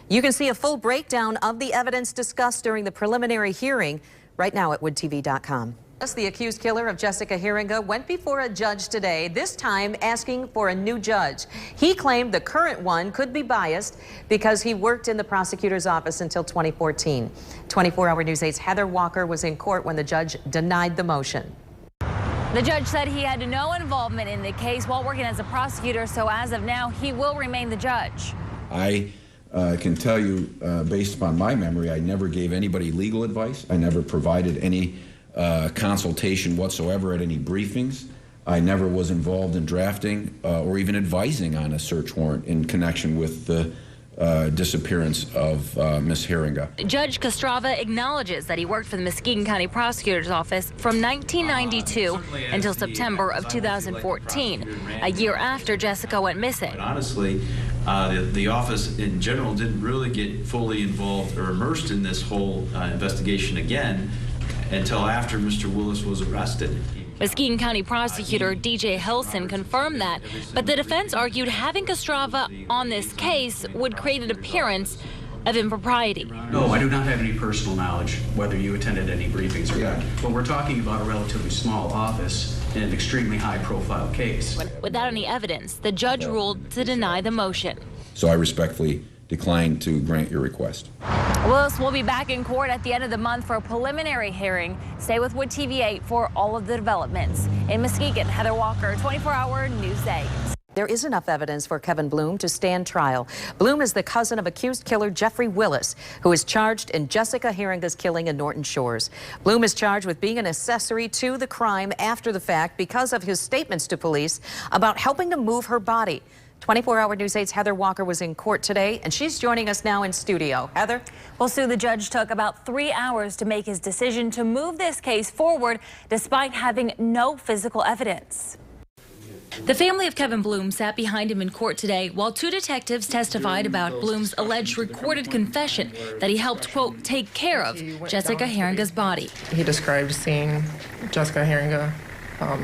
You can see a full breakdown of the evidence discussed during the preliminary hearing right now at woodtv.com. The accused killer of Jessica Heeringa went before a judge today, this time asking for a new judge. He claimed the current one could be biased because he worked in the prosecutor's office until 2014. 24-Hour News 8's Heather Walker was in court when the judge denied the motion. The judge said he had no involvement in the case while working as a prosecutor, so as of now, he will remain the judge. I can tell you, based upon my memory, I never gave anybody legal advice. I never provided any consultation whatsoever at any briefings. I never was involved in drafting or even advising on a search warrant in connection with the disappearance of Ms. Heeringa. Judge Kostrava acknowledges that he worked for the Muskegon County Prosecutor's Office from 1992 until September of 2014, a year after Jessica went missing. But honestly, the office in general didn't really get fully involved or immersed in this whole investigation again until after Mr. Willis was arrested. Muskegon County Prosecutor DJ Hilson confirmed that, but the defense argued having Kostrava on this case would create an appearance of impropriety. No, I do not have any personal knowledge whether you attended any briefings or not. But we're talking about a relatively small office in an extremely high-profile case. Without any evidence, the judge ruled to deny the motion. So I respectfully decline to grant your request. Willis will be back in court at the end of the month for a preliminary hearing. Stay with Wood TV 8 for all of the developments. In Muskegon, Heather Walker, 24-Hour News 8. There is enough evidence for Kevin Bloom to stand trial. Bloom is the cousin of accused killer Jeffrey Willis, who is charged in Jessica Heeringa's killing in Norton Shores. Bloom is charged with being an accessory to the crime after the fact because of his statements to police about helping to move her body. 24-Hour News 8's Heather Walker was in court today, and she's joining us now in studio. Heather? Well, Sue, the judge took about 3 hours to make his decision to move this case forward despite having no physical evidence. The family of Kevin Bloom sat behind him in court today while 2 detectives testified about Bloom's alleged recorded confession that he helped, quote, take care of Jessica Heeringa's body. He described seeing Jessica Heeringa,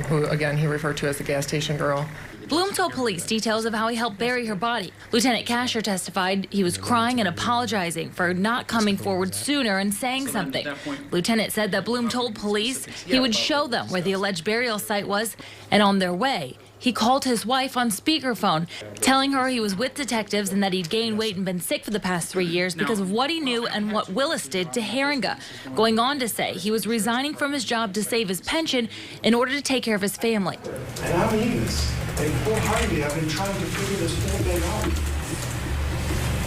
who, again, he referred to as the gas station girl. Bloom told police details of how he helped bury her body. Lieutenant Casher testified he was crying and apologizing for not coming forward sooner and saying something. Lieutenant said that Bloom told police he would show them where the alleged burial site was, and on their way, he called his wife on speakerphone, telling her he was with detectives and that he'd gained weight and been sick for the past 3 years because of what he knew and what Willis did to Heeringa, going on to say he was resigning from his job to save his pension in order to take care of his family. And I mean this. Like, wholeheartedly, I've been trying to figure this whole thing out.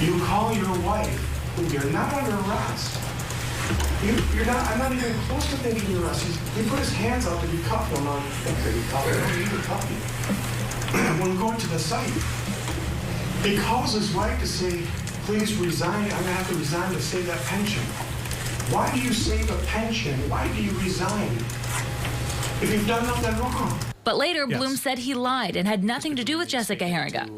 You call your wife, who you're not under arrest. You're not, I'm not even close to thinking you're arrested. He put his hands out to be cuffed. I'm like, I don't need to cuff you. When going to the site, he calls his wife to say, please resign. I'm going to have to resign to save that pension. Why do you save a pension? Why do you resign? If you've done nothing wrong. But later, Bloom said he lied and had nothing to do with Jessica Heeringa.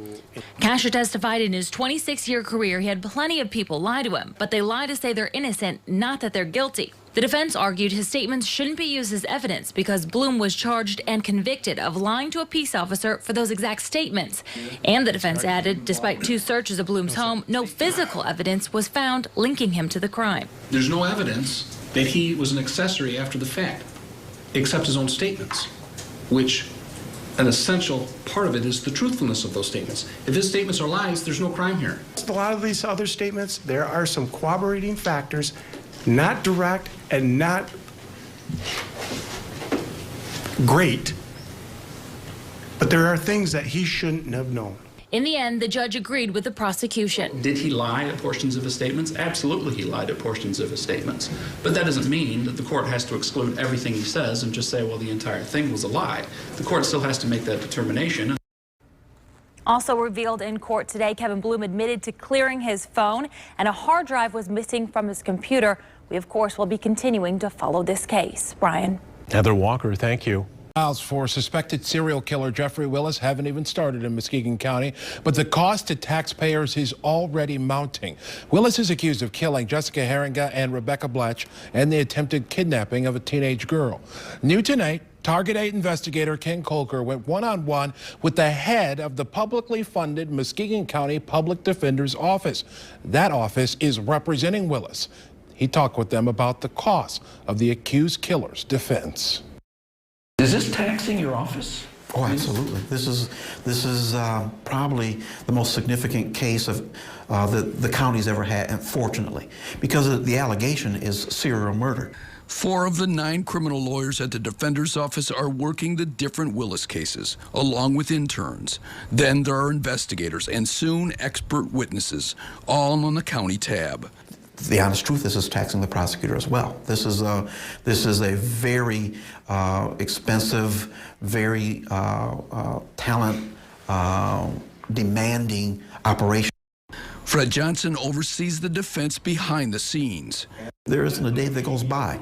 Casher testified in his 26-year career he had plenty of people lie to him, but they lie to say they're innocent, not that they're guilty. The defense argued his statements shouldn't be used as evidence because Bloom was charged and convicted of lying to a peace officer for those exact statements. And the defense added, despite 2 searches of Bloom's home, no physical evidence was found linking him to the crime. There's no evidence that he was an accessory after the fact, except his own statements, which an essential part of it is the truthfulness of those statements. If his statements are lies, there's no crime here. A lot of these other statements, there are some corroborating factors, not direct and not great, but there are things that he shouldn't have known. In the end, the judge agreed with the prosecution. Did he lie at portions of his statements? Absolutely, he lied at portions of his statements. But that doesn't mean that the court has to exclude everything he says and just say, well, the entire thing was a lie. The court still has to make that determination. Also revealed in court today, Kevin Bloom admitted to clearing his phone, and a hard drive was missing from his computer. We, of course, will be continuing to follow this case. Brian. Heather Walker, thank you. Trials for suspected serial killer Jeffrey Willis haven't even started in Muskegon County, but the cost to taxpayers is already mounting. Willis is accused of killing Jessica Heeringa and Rebekah Bletsch and the attempted kidnapping of a teenage girl. New tonight, Target 8 investigator Ken Kolker went one-on-one with the head of the publicly funded Muskegon County Public Defender's Office. That office is representing Willis. He talked with them about the cost of the accused killer's defense. Is this taxing your office? Oh, absolutely. This is probably the most significant case of that the county's ever had, unfortunately, because the allegation is serial murder. 4 of the 9 criminal lawyers at the defender's office are working the different Willis cases, along with interns. Then there are investigators and soon expert witnesses, all on the county tab. The honest truth is, it's taxing the prosecutor as well. This is a very expensive, very talent demanding operation. Fred Johnson oversees the defense behind the scenes. There isn't a day that goes by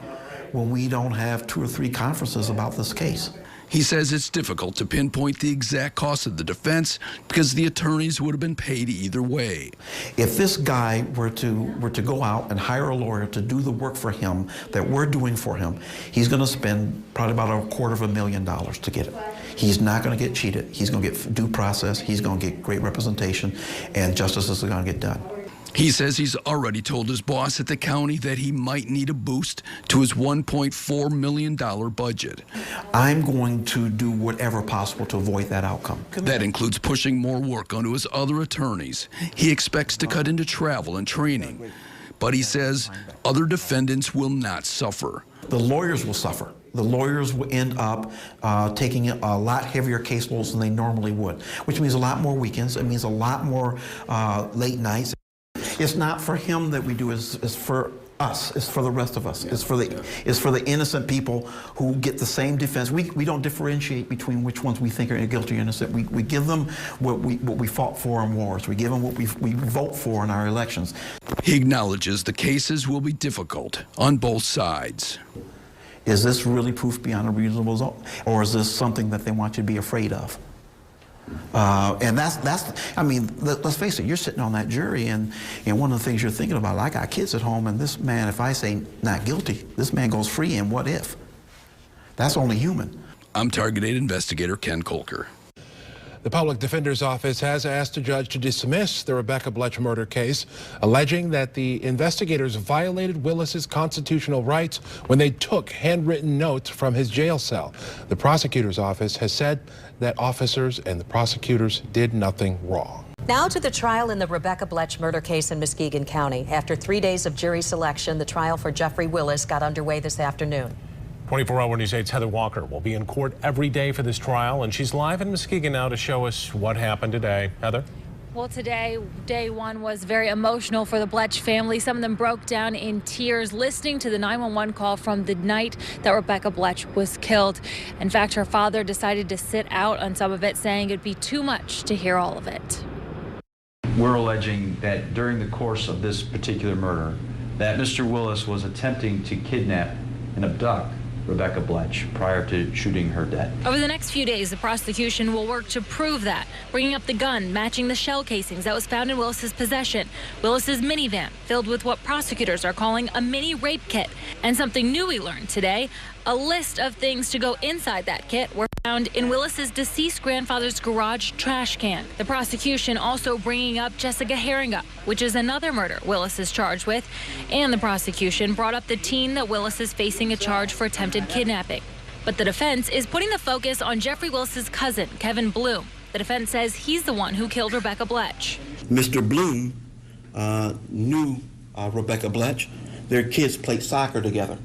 when we don't have 2 or 3 conferences about this case. He says it's difficult to pinpoint the exact cost of the defense because the attorneys would have been paid either way. If this guy were to go out and hire a lawyer to do the work for him that we're doing for him, he's going to spend probably about $250,000 to get it. He's not going to get cheated. He's going to get due process. He's going to get great representation, and justice is going to get done. He says he's already told his boss at the county that he might need a boost to his $1.4 million budget. I'm going to do whatever possible to avoid that outcome. That includes pushing more work onto his other attorneys. He expects to cut into travel and training. But he says other defendants will not suffer. The lawyers will suffer. The lawyers will end up taking a lot heavier caseloads than they normally would, which means a lot more weekends. It means a lot more late nights. It's not for him that we do, it's for us. It's for the rest of us. It's for the innocent people who get the same defense. We don't differentiate between which ones we think are guilty or innocent. We give them what we fought for in wars. We give them what we vote for in our elections. He acknowledges the cases will be difficult on both sides. Is this really proof beyond a reasonable doubt, or is this something that they want you to be afraid of? And I mean, let's face it, you're sitting on that jury, and one of the things you're thinking about, I got kids at home, and this man, if I say not guilty, this man goes free, and what if? That's only human. I'm Target 8 investigator Ken Kolker. The Public Defender's Office has asked a judge to dismiss the Rebekah Bletsch murder case, alleging that the investigators violated Willis's constitutional rights when they took handwritten notes from his jail cell. The prosecutor's office has said that officers and the prosecutors did nothing wrong. Now to the trial in the Rebekah Bletsch murder case in Muskegon County. After 3 days of jury selection, the trial for Jeffrey Willis got underway this afternoon. 24-hour News 8's Heather Walker will be in court every day for this trial, and she's live in Muskegon now to show us what happened today. Heather? Well, today, day one was very emotional for the Bletsch family. Some of them broke down in tears listening to the 911 call from the night that Rebekah Bletsch was killed. In fact, her father decided to sit out on some of it, saying it'd be too much to hear all of it. We're alleging that during the course of this particular murder, that Mr. Willis was attempting to kidnap and abduct Rebekah Bletsch prior to shooting her dead. Over the next few days, the prosecution will work to prove that, bringing up the gun, matching the shell casings that was found in Willis's possession, Willis's minivan, filled with what prosecutors are calling a mini rape kit, and something new we learned today, a list of things to go inside that kit were found in Willis's deceased grandfather's garage trash can. The prosecution also bringing up Jessica Heeringa, which is another murder Willis is charged with, and the prosecution brought up the teen that Willis is facing a charge for attempted kidnapping. But the defense is putting the focus on Jeffrey Willis's cousin, Kevin Bloom. The defense says he's the one who killed Rebekah Bletsch. Mr. Bloom knew Rebekah Bletsch. Their kids played soccer together.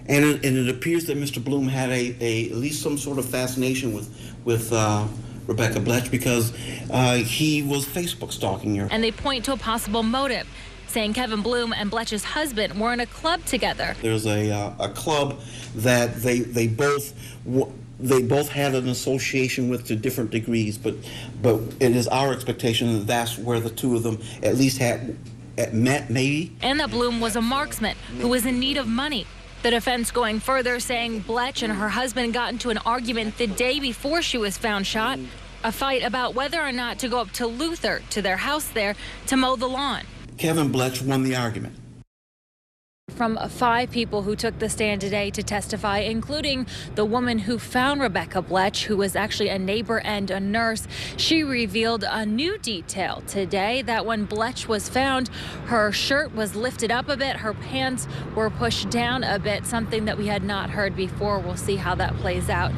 And it appears that Mr. Bloom had at least some sort of fascination with Rebekah Bletsch because he was Facebook stalking her. And they point to a possible motive, saying Kevin Bloom and Bletsch's husband were in a club together. There's a club that they both had an association with to different degrees, but it is our expectation that that's where the two of them at least had maybe. And that Bloom was a marksman who was in need of money. The defense going further, saying Bletsch and her husband got into an argument the day before she was found shot. A fight about whether or not to go up to Luther, to their house there, to mow the lawn. Kevin Bletsch won the argument. From 5 people who took the stand today to testify, including the woman who found Rebekah Bletsch, who was actually a neighbor and a nurse. She revealed a new detail today, that when Bletsch was found, her shirt was lifted up a bit, her pants were pushed down a bit, something that we had not heard before. We'll see how that plays out.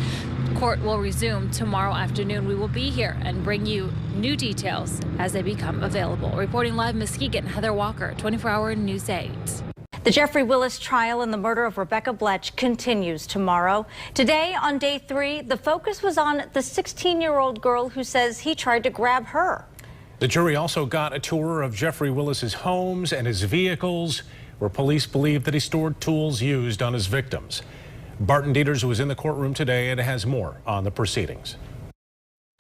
Court will resume tomorrow afternoon. We will be here and bring you new details as they become available. Reporting live in Muskegon, Heather Walker, 24-hour News 8. The Jeffrey Willis trial in the murder of Rebekah Bletsch continues tomorrow. Today, on day 3, the focus was on the 16-year-old girl who says he tried to grab her. The jury also got a tour of Jeffrey Willis's homes and his vehicles, where police believe that he stored tools used on his victims. Barton Dieters was in the courtroom today and has more on the proceedings.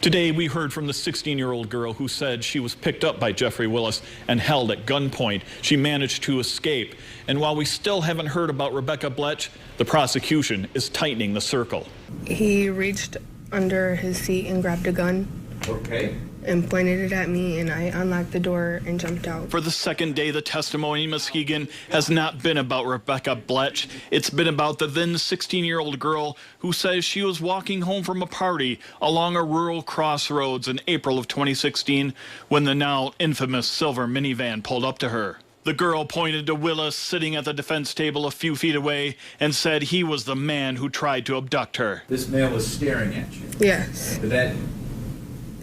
Today, we heard from the 16-year-old girl who said she was picked up by Jeffrey Willis and held at gunpoint. She managed to escape. And while we still haven't heard about Rebekah Bletsch, the prosecution is tightening the circle. He reached under his seat and grabbed a gun. Okay. And pointed it at me, and I unlocked the door and jumped out. For the second day, the testimony in Muskegon has not been about Rebekah Bletsch. It's been about the then 16-year-old girl who says she was walking home from a party along a rural crossroads in April of 2016 when the now infamous silver minivan pulled up to her. The girl pointed to Willis sitting at the defense table a few feet away and said he was the man who tried to abduct her. This man was staring at you. Yes.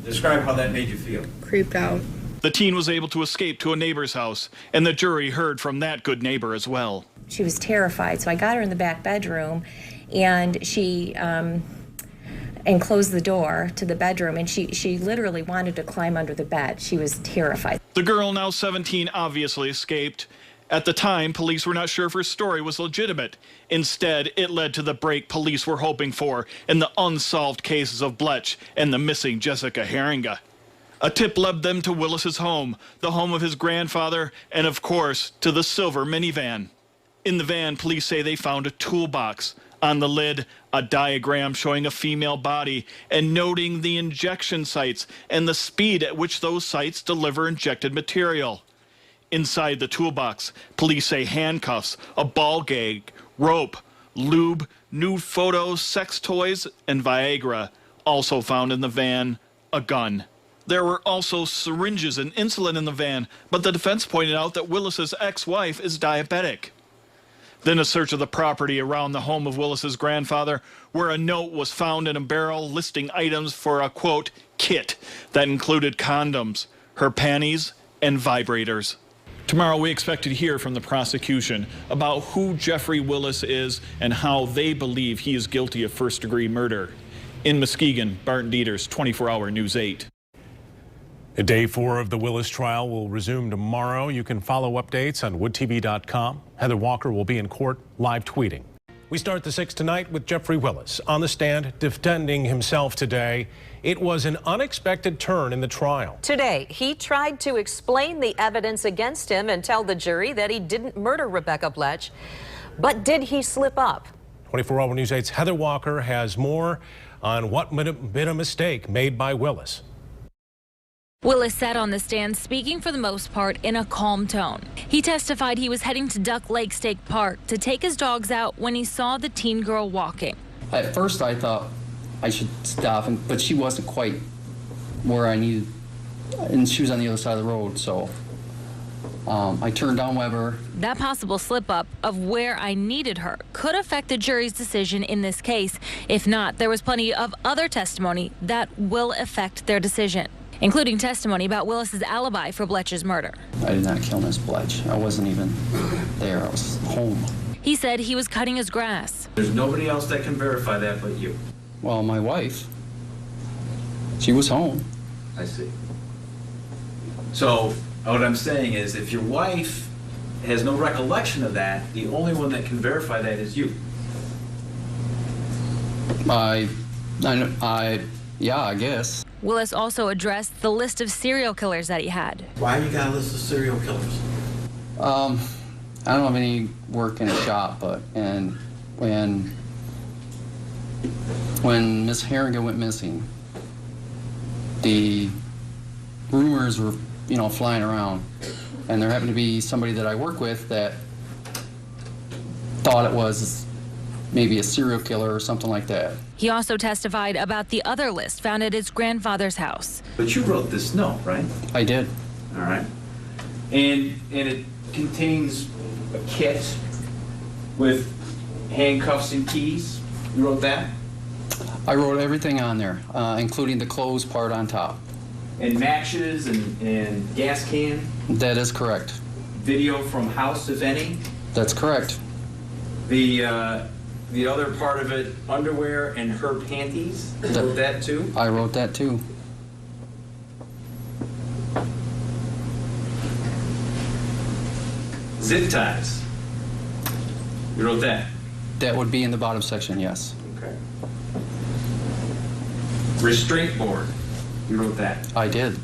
Describe how that made you feel. Creeped out. The teen was able to escape to a neighbor's house, and the jury heard from that good neighbor as well. She was terrified, so I got her in the back bedroom, and she closed the door to the bedroom, and she literally wanted to climb under the bed. She was terrified. The girl, now 17, obviously escaped. At the time, police were not sure if her story was legitimate. Instead, it led to the break police were hoping for in the unsolved cases of Bletsch and the missing Jessica Heeringa. A tip led them to Willis's home, the home of his grandfather, and of course, to the silver minivan. In the van, police say they found a toolbox. On the lid, a diagram showing a female body and noting the injection sites and the speed at which those sites deliver injected material. Inside the toolbox, police say handcuffs, a ball gag, rope, lube, nude photos, sex toys, and Viagra. Also found in the van, a gun. There were also syringes and insulin in the van, but the defense pointed out that Willis's ex-wife is diabetic. Then a search of the property around the home of Willis's grandfather, where a note was found in a barrel listing items for a, quote, kit that included condoms, her panties, and vibrators. Tomorrow, we expect to hear from the prosecution about who Jeffrey Willis is and how they believe he is guilty of first-degree murder. In Muskegon, Barton Dieters, 24-hour News 8. Day 4 of the Willis trial will resume tomorrow. You can follow updates on woodtv.com. Heather Walker will be in court live tweeting. We start the 6 tonight with Jeffrey Willis on the stand defending himself today. It was an unexpected turn in the trial. Today, he tried to explain the evidence against him and tell the jury that he didn't murder Rebekah Bletsch. But did he slip up? 24-hour News 8's Heather Walker has more on what might have been a mistake made by Willis. Willis sat on the stand speaking for the most part in a calm tone. He testified he was heading to Duck Lake State Park to take his dogs out when he saw the teen girl walking. At first I thought I should stop, but she wasn't quite where I needed, and she was on the other side of the road, so I turned down Weber. That possible slip-up of where I needed her could affect the jury's decision in this case. If not, there was plenty of other testimony that will affect their decision, including testimony about Willis's alibi for Bletch's murder. I did not kill Miss Bletsch. I wasn't even there. I was home. He said he was cutting his grass. There's nobody else that can verify that but you. Well, my wife, she was home. I see. So what I'm saying is if your wife has no recollection of that, the only one that can verify that is you. Yeah, I guess. Willis also addressed the list of serial killers that he had. Why you got a list of serial killers? I don't have any work in a shop, but when Miss Heeringa went missing, the rumors were, flying around, and there happened to be somebody that I work with that thought it was maybe a serial killer or something like that. He also testified about the other list found at his grandfather's house. But you wrote this note, right? I did. All right. And it contains a kit with handcuffs and keys. You wrote that? I wrote everything on there, including the clothes part on top. And matches and gas can? That is correct. Video from house, if any? That's correct. The other part of it, underwear and her panties? You wrote that too? I wrote that too. Zip ties? You wrote that? That would be in the bottom section, yes. Okay. Restraint board? You wrote that? I did.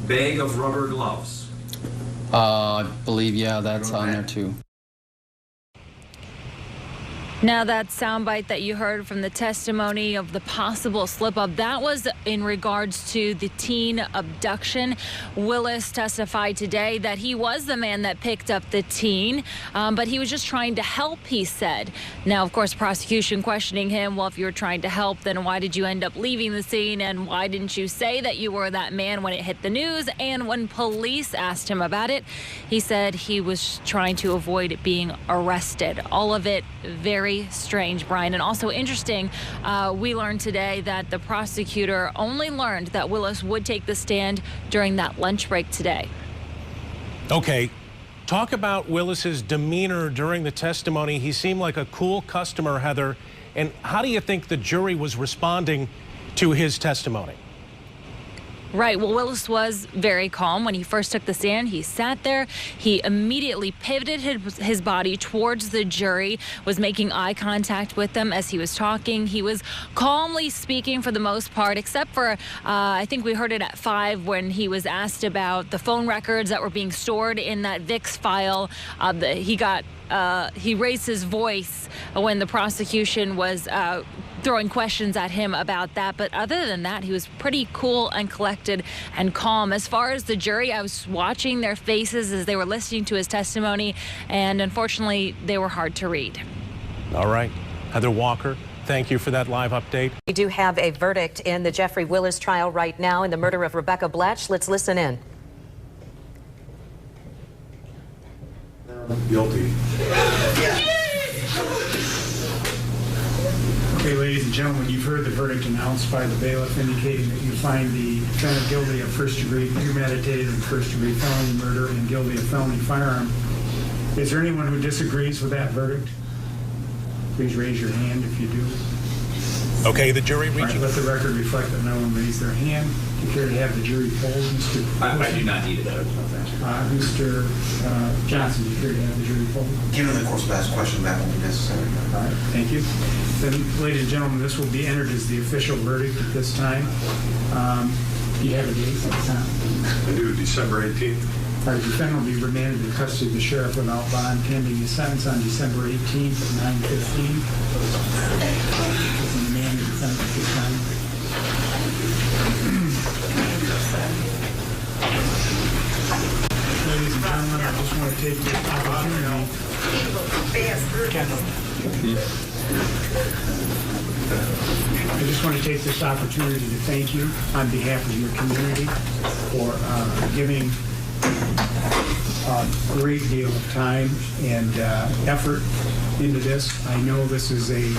Bag of rubber gloves? I believe, yeah, that's on there too. Now, that soundbite that you heard from the testimony of the possible slip-up, that was in regards to the teen abduction. Willis testified today that he was the man that picked up the teen, but he was just trying to help, he said. Now, of course, prosecution questioning him, well, if you were trying to help, then why did you end up leaving the scene, and why didn't you say that you were that man when it hit the news? And when police asked him about it, he said he was trying to avoid being arrested. All of it very strange, Brian. And also interesting, we learned today that the prosecutor only learned that Willis would take the stand during that lunch break today. Okay, talk about Willis's demeanor during the testimony. He seemed like a cool customer, Heather. And how do you think the jury was responding to his testimony? Right. Well, Willis was very calm when he first took the stand. He sat there. He immediately pivoted his body towards the jury, was making eye contact with them as he was talking. He was calmly speaking for the most part, except for, I think we heard it at 5 when he was asked about the phone records that were being stored in that VIX file. He raised his voice when the prosecution was throwing questions at him about that. But other than that, he was pretty cool and collected and calm. As far as the jury, I was watching their faces as they were listening to his testimony, and unfortunately, they were hard to read. All right. Heather Walker, thank you for that live update. We do have a verdict in the Jeffrey Willis trial right now in the murder of Rebekah Bletsch. Let's listen in. Guilty. Okay, ladies and gentlemen, you've heard the verdict announced by the bailiff indicating that you find the defendant guilty of first-degree premeditated and first-degree felony murder and guilty of felony firearm. Is there anyone who disagrees with that verdict? Please raise your hand if you do. Okay, the jury reached. Right, let the record reflect that no one raised their hand. Do you care to have the jury polled, Mr. I do not need it. Mr. Johnson, do you care to have the jury polled? Given the course of that question, that won't be necessary. All right, thank you. Then, ladies and gentlemen, this will be entered as the official verdict at this time. Do you have a date? I do, December 18th. Our defendant will be remanded in custody of the sheriff without bond pending his sentence on December 18th at 9:15. Remanded defendant at this time. Ladies and gentlemen, I just want to take this opportunity. I just want to take this opportunity to thank you on behalf of your community for giving a great deal of time and effort into this. I know this is a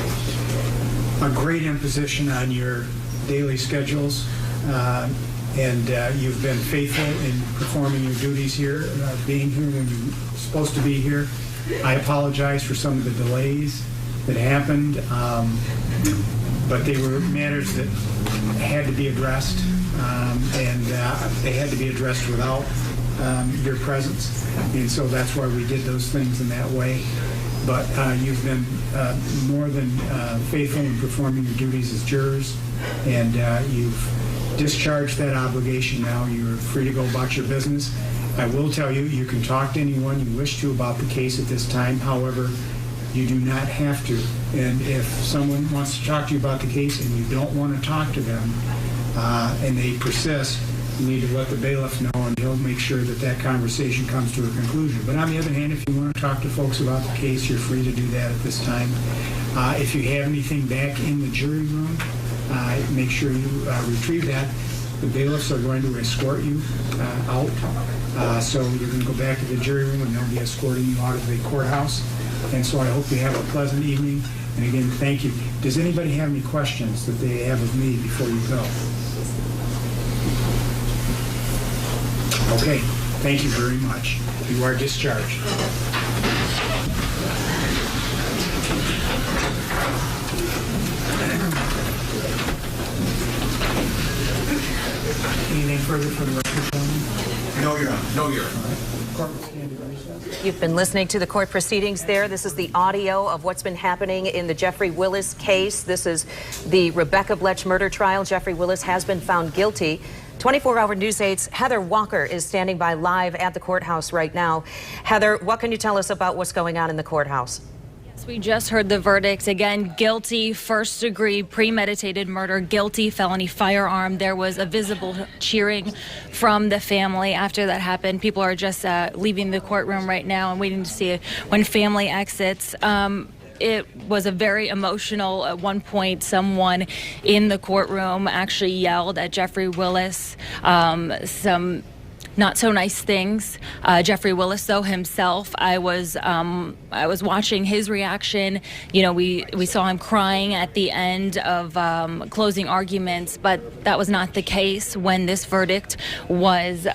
great imposition on your daily schedules, and you've been faithful in performing your duties here, being here when you're supposed to be here. I apologize for some of the delays that happened, but they were matters that had to be addressed, and they had to be addressed without your presence, and so that's why we did those things in that way. But you've been more than faithful in performing your duties as jurors, and you've discharged that obligation now. You're free to go about your business. I will tell you, you can talk to anyone you wish to about the case at this time. However, you do not have to. And if someone wants to talk to you about the case and you don't want to talk to them, and they persist, you need to let the bailiff know, and he'll make sure that that conversation comes to a conclusion. But on the other hand, if you want to talk to folks about the case, you're free to do that at this time. If you have anything back in the jury room, make sure you retrieve that. The bailiffs are going to escort you out. So you're going to go back to the jury room, and they'll be escorting you out of the courthouse. And so I hope you have a pleasant evening. And again, thank you. Does anybody have any questions that they have of me before you go? Okay, thank you very much. You are discharged. Anything further for the record, gentlemen? No, Your Honor. No, Your Honor. Court will stand at recess. You've been listening to the court proceedings there. This is the audio of what's been happening in the Jeffrey Willis case. This is the Rebekah Bletsch murder trial. Jeffrey Willis has been found guilty. 24-hour News 8's Heather Walker is standing by live at the courthouse right now. Heather, what can you tell us about what's going on in the courthouse? We just heard the verdict. Again, guilty, first-degree, premeditated murder, guilty, felony firearm. There was a visible cheering from the family after that happened. People are just leaving the courtroom right now and waiting to see when family exits. It was a very emotional. At one point, someone in the courtroom actually yelled at Jeffrey Willis some not so nice things. Jeffrey Willis, though, himself, I was watching his reaction. You know, we saw him crying at the end of closing arguments, but that was not the case when this verdict was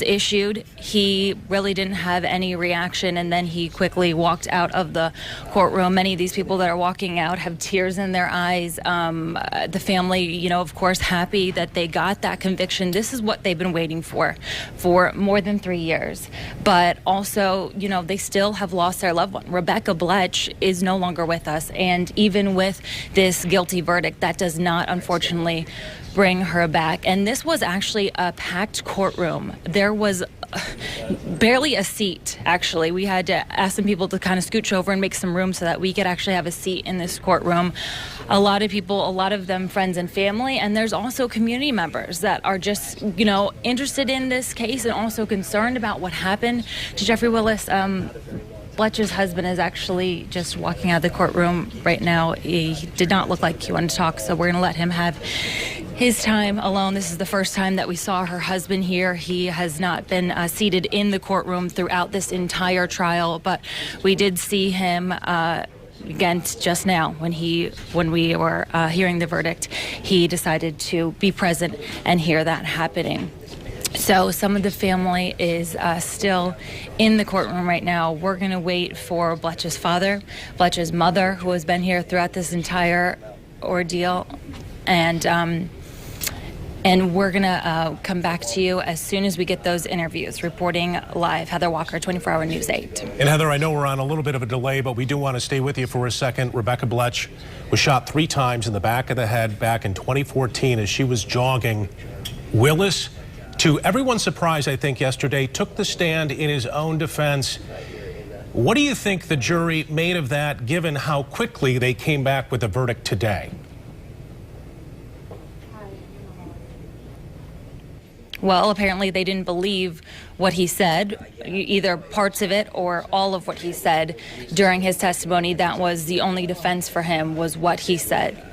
issued. He really didn't have any reaction, and then he quickly walked out of the courtroom. Many of these people that are walking out have tears in their eyes. The family, you know, of course, happy that they got that conviction. This is what they've been waiting for more than 3 years. But also, you know, they still have lost their loved one. Rebekah Bletsch is no longer with us, and even with this guilty verdict, that does not, unfortunately, bring her back. And this was actually a packed courtroom. There was barely a seat, actually. We had to ask some people to kind of scooch over and make some room so that we could actually have a seat in this courtroom. A lot of people, a lot of them friends and family, and there's also community members that are just, you know, interested in this case and also concerned about what happened to Jeffrey Willis. Bletch's husband is actually just walking out of the courtroom right now. He did not look like he wanted to talk, so we're going to let him have his time alone. This is the first time that we saw her husband here. He has not been seated in the courtroom throughout this entire trial, but we did see him again just now when we were hearing the verdict. He decided to be present and hear that happening. So some of the family is still in the courtroom right now. We're going to wait for Bletch's father, Bletch's mother, who has been here throughout this entire ordeal, and we're going to come back to you as soon as we get those interviews. Reporting live, Heather Walker, 24-hour News 8. And Heather, I know we're on a little bit of a delay, but we do want to stay with you for a second. Rebekah Bletsch was shot 3 times in the back of the head back in 2014 as she was jogging. Willis, to everyone's surprise, I think, yesterday, took the stand in his own defense. What do you think the jury made of that, given how quickly they came back with a verdict today? Well, apparently they didn't believe what he said, either parts of it or all of what he said during his testimony. That was the only defense for him, was what he said.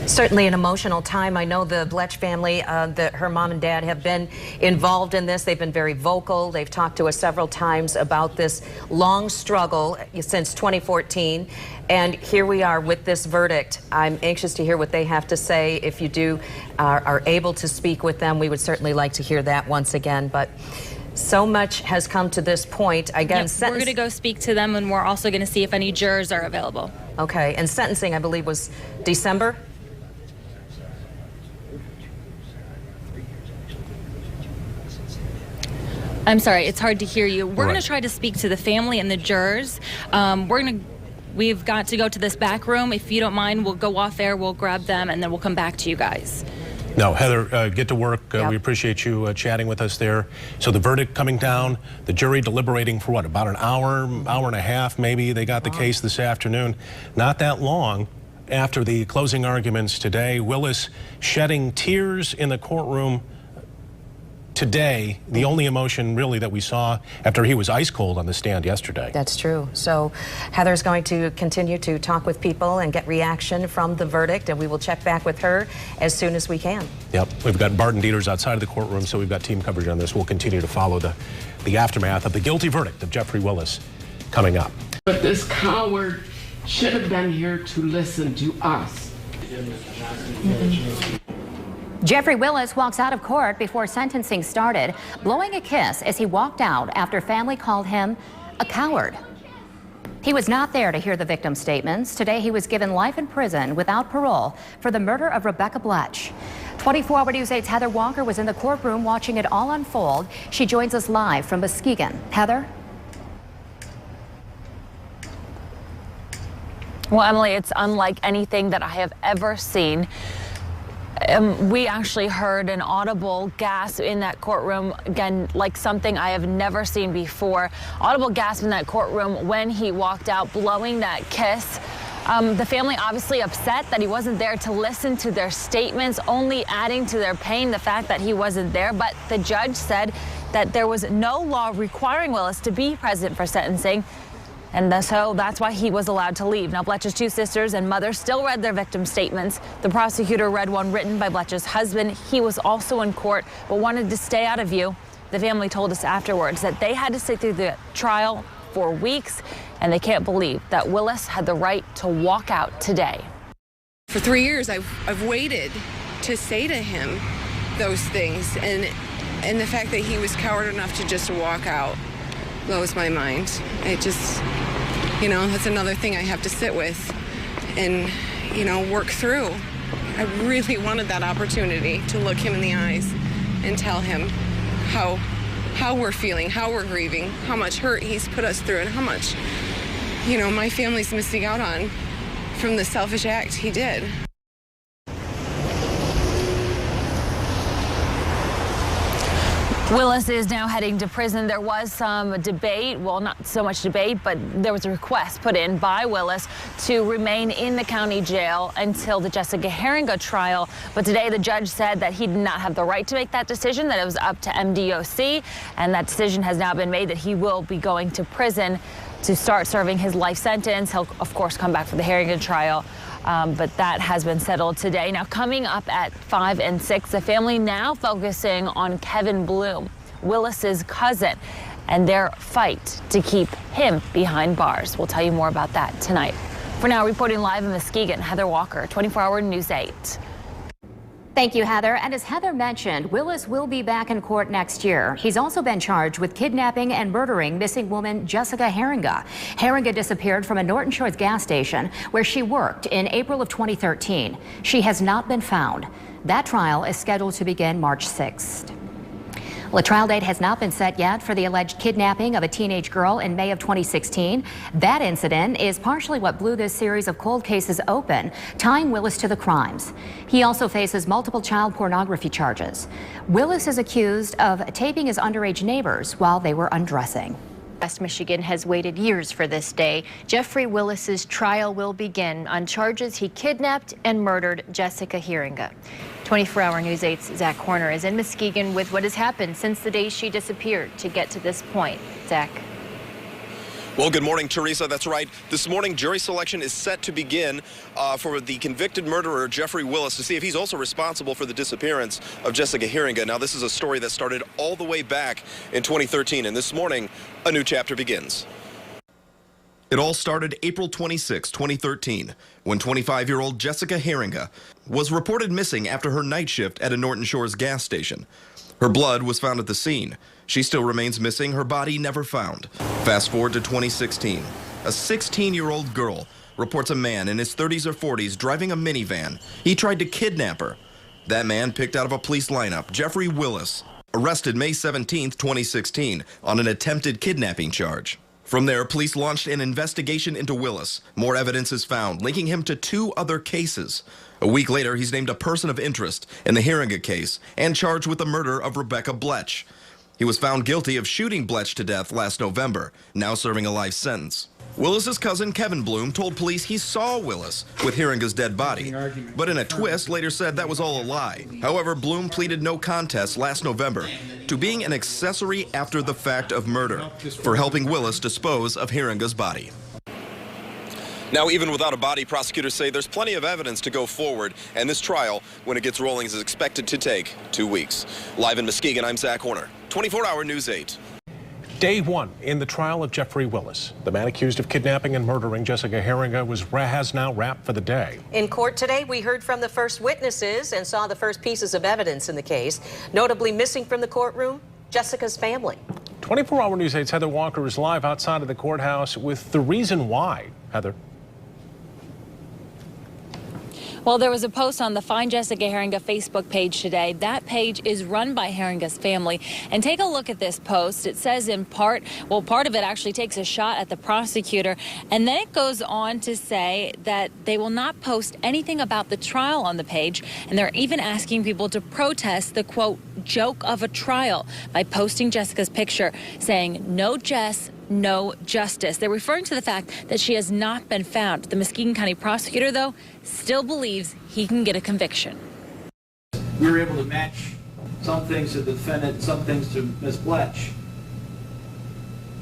Certainly an emotional time. I know the Bletsch family, her mom and dad have been involved in this. They've been very vocal. They've talked to us several times about this long struggle since 2014. And here we are with this verdict. I'm anxious to hear what they have to say. If you are able to speak with them, we would certainly like to hear that once again. But so much has come to this point. Again, we're going to go speak to them, and we're also going to see if any jurors are available. Okay. And sentencing, I believe, was December? I'm sorry, it's hard to hear you. We're going to try to speak to the family and the jurors. We've got to go to this back room. If you don't mind, we'll go off air, we'll grab them, and then we'll come back to you guys. No, Heather, get to work. We appreciate you chatting with us there. So the verdict coming down, the jury deliberating for what, about an hour, hour and a half maybe. They got the case this afternoon. Not that long after the closing arguments today. Willis shedding tears in the courtroom today, the only emotion really that we saw after he was ice cold on the stand yesterday. That's true. So Heather's going to continue to talk with people and get reaction from the verdict, and we will check back with her as soon as we can. Yep, we've got Barton Dieters outside of the courtroom, so we've got team coverage on this. We'll continue to follow the aftermath of the guilty verdict of Jeffrey Willis coming up. But this coward should have been here to listen to us. Jeffrey Willis walks out of court before sentencing started, blowing a kiss as he walked out after family called him a coward. He was not there to hear the victim's statements. Today he was given life in prison without parole for the murder of Rebekah Bletsch. 24 Hour News 8's Heather Walker was in the courtroom watching it all unfold. She joins us live from Muskegon. Heather? Well, Emily, it's unlike anything that I have ever seen. We actually heard an audible gasp in that courtroom, again, like something I have never seen before. Audible gasp in that courtroom when he walked out, blowing that kiss. The family obviously upset that he wasn't there to listen to their statements, only adding to their pain the fact that he wasn't there. But the judge said that there was no law requiring Willis to be present for sentencing. And so that's why he was allowed to leave. Now, Bletch's two sisters and mother still read their victim statements. The prosecutor read one written by Bletch's husband. He was also in court, but wanted to stay out of view. The family told us afterwards that they had to sit through the trial for weeks, and they can't believe that Willis had the right to walk out today. For 3 years, I've waited to say to him those things, and the fact that he was coward enough to just walk out blows my mind. It just, that's another thing I have to sit with and, work through. I really wanted that opportunity to look him in the eyes and tell him how we're feeling, how we're grieving, how much hurt he's put us through, and how much, my family's missing out on from the selfish act he did. Willis is now heading to prison. There was some debate, well, not so much debate, but there was a request put in by Willis to remain in the county jail until the Jessica Heeringa trial. But today the judge said that he did not have the right to make that decision, that it was up to MDOC, and that decision has now been made that he will be going to prison to start serving his life sentence. He'll, of course, come back for the Heeringa trial. But that has been settled today. Now, coming up at 5 and 6, the family now focusing on Kevin Bloom, Willis's cousin, and their fight to keep him behind bars. We'll tell you more about that tonight. For now, reporting live in Muskegon, Heather Walker, 24 Hour News 8. Thank you, Heather. And as Heather mentioned, Willis will be back in court next year. He's also been charged with kidnapping and murdering missing woman Jessica Heeringa. Heeringa disappeared from a Norton Shores gas station where she worked in April of 2013. She has not been found. That trial is scheduled to begin March 6th. Well, a trial date has not been set yet for the alleged kidnapping of a teenage girl in May of 2016. That incident is partially what blew this series of cold cases open, tying Willis to the crimes. He also faces multiple child pornography charges. Willis is accused of taping his underage neighbors while they were undressing. West Michigan has waited years for this day. Jeffrey Willis's trial will begin on charges he kidnapped and murdered Jessica Heeringa. 24 Hour News 8's Zach Horner is in Muskegon with what has happened since the day she disappeared to get to this point. Zach. Well, good morning, Teresa. That's right. This morning, jury selection is set to begin for the convicted murderer, Jeffrey Willis, to see if he's also responsible for the disappearance of Jessica Heeringa. Now, this is a story that started all the way back in 2013, and this morning, a new chapter begins. It all started April 26, 2013, when 25-year-old Jessica Heeringa was reported missing after her night shift at a Norton Shores gas station. Her blood was found at the scene. She still remains missing, her body never found. Fast forward to 2016. A 16-year-old girl reports a man in his 30s or 40s driving a minivan. He tried to kidnap her. That man, picked out of a police lineup, Jeffrey Willis, arrested May 17, 2016, on an attempted kidnapping charge. From there, police launched an investigation into Willis. More evidence is found, linking him to 2 other cases. A week later, he's named a person of interest in the Heeringa case and charged with the murder of Rebekah Bletsch. He was found guilty of shooting Bletsch to death last November, now serving a life sentence. Willis's cousin Kevin Bloom told police he saw Willis with Heeringa's dead body, but in a twist later said that was all a lie. However, Bloom pleaded no contest last November to being an accessory after the fact of murder for helping Willis dispose of Heeringa's body. Now, even without a body, prosecutors say there's plenty of evidence to go forward, and this trial, when it gets rolling, is expected to take 2 weeks. Live in Muskegon, I'm Zach Horner, 24-hour News 8. Day 1 in the trial of Jeffrey Willis. The man accused of kidnapping and murdering Jessica Heeringa has now wrapped for the day. In court today, we heard from the first witnesses and saw the first pieces of evidence in the case. Notably missing from the courtroom, Jessica's family. 24-hour News 8's Heather Walker is live outside of the courthouse with the reason why. Heather. Well, there was a post on the Find Jessica Heeringa Facebook page today. That page is run by Heeringa's family. And take a look at this post. It says in part, well, part of it actually takes a shot at the prosecutor. And then it goes on to say that they will not post anything about the trial on the page. And they're even asking people to protest the, quote, joke of a trial by posting Jessica's picture, saying, no Jess, no justice. They're referring to the fact that she has not been found. The Muskegon County prosecutor, though, still believes he can get a conviction. We were able to match some things to the defendant, some things to Ms. Bletsch.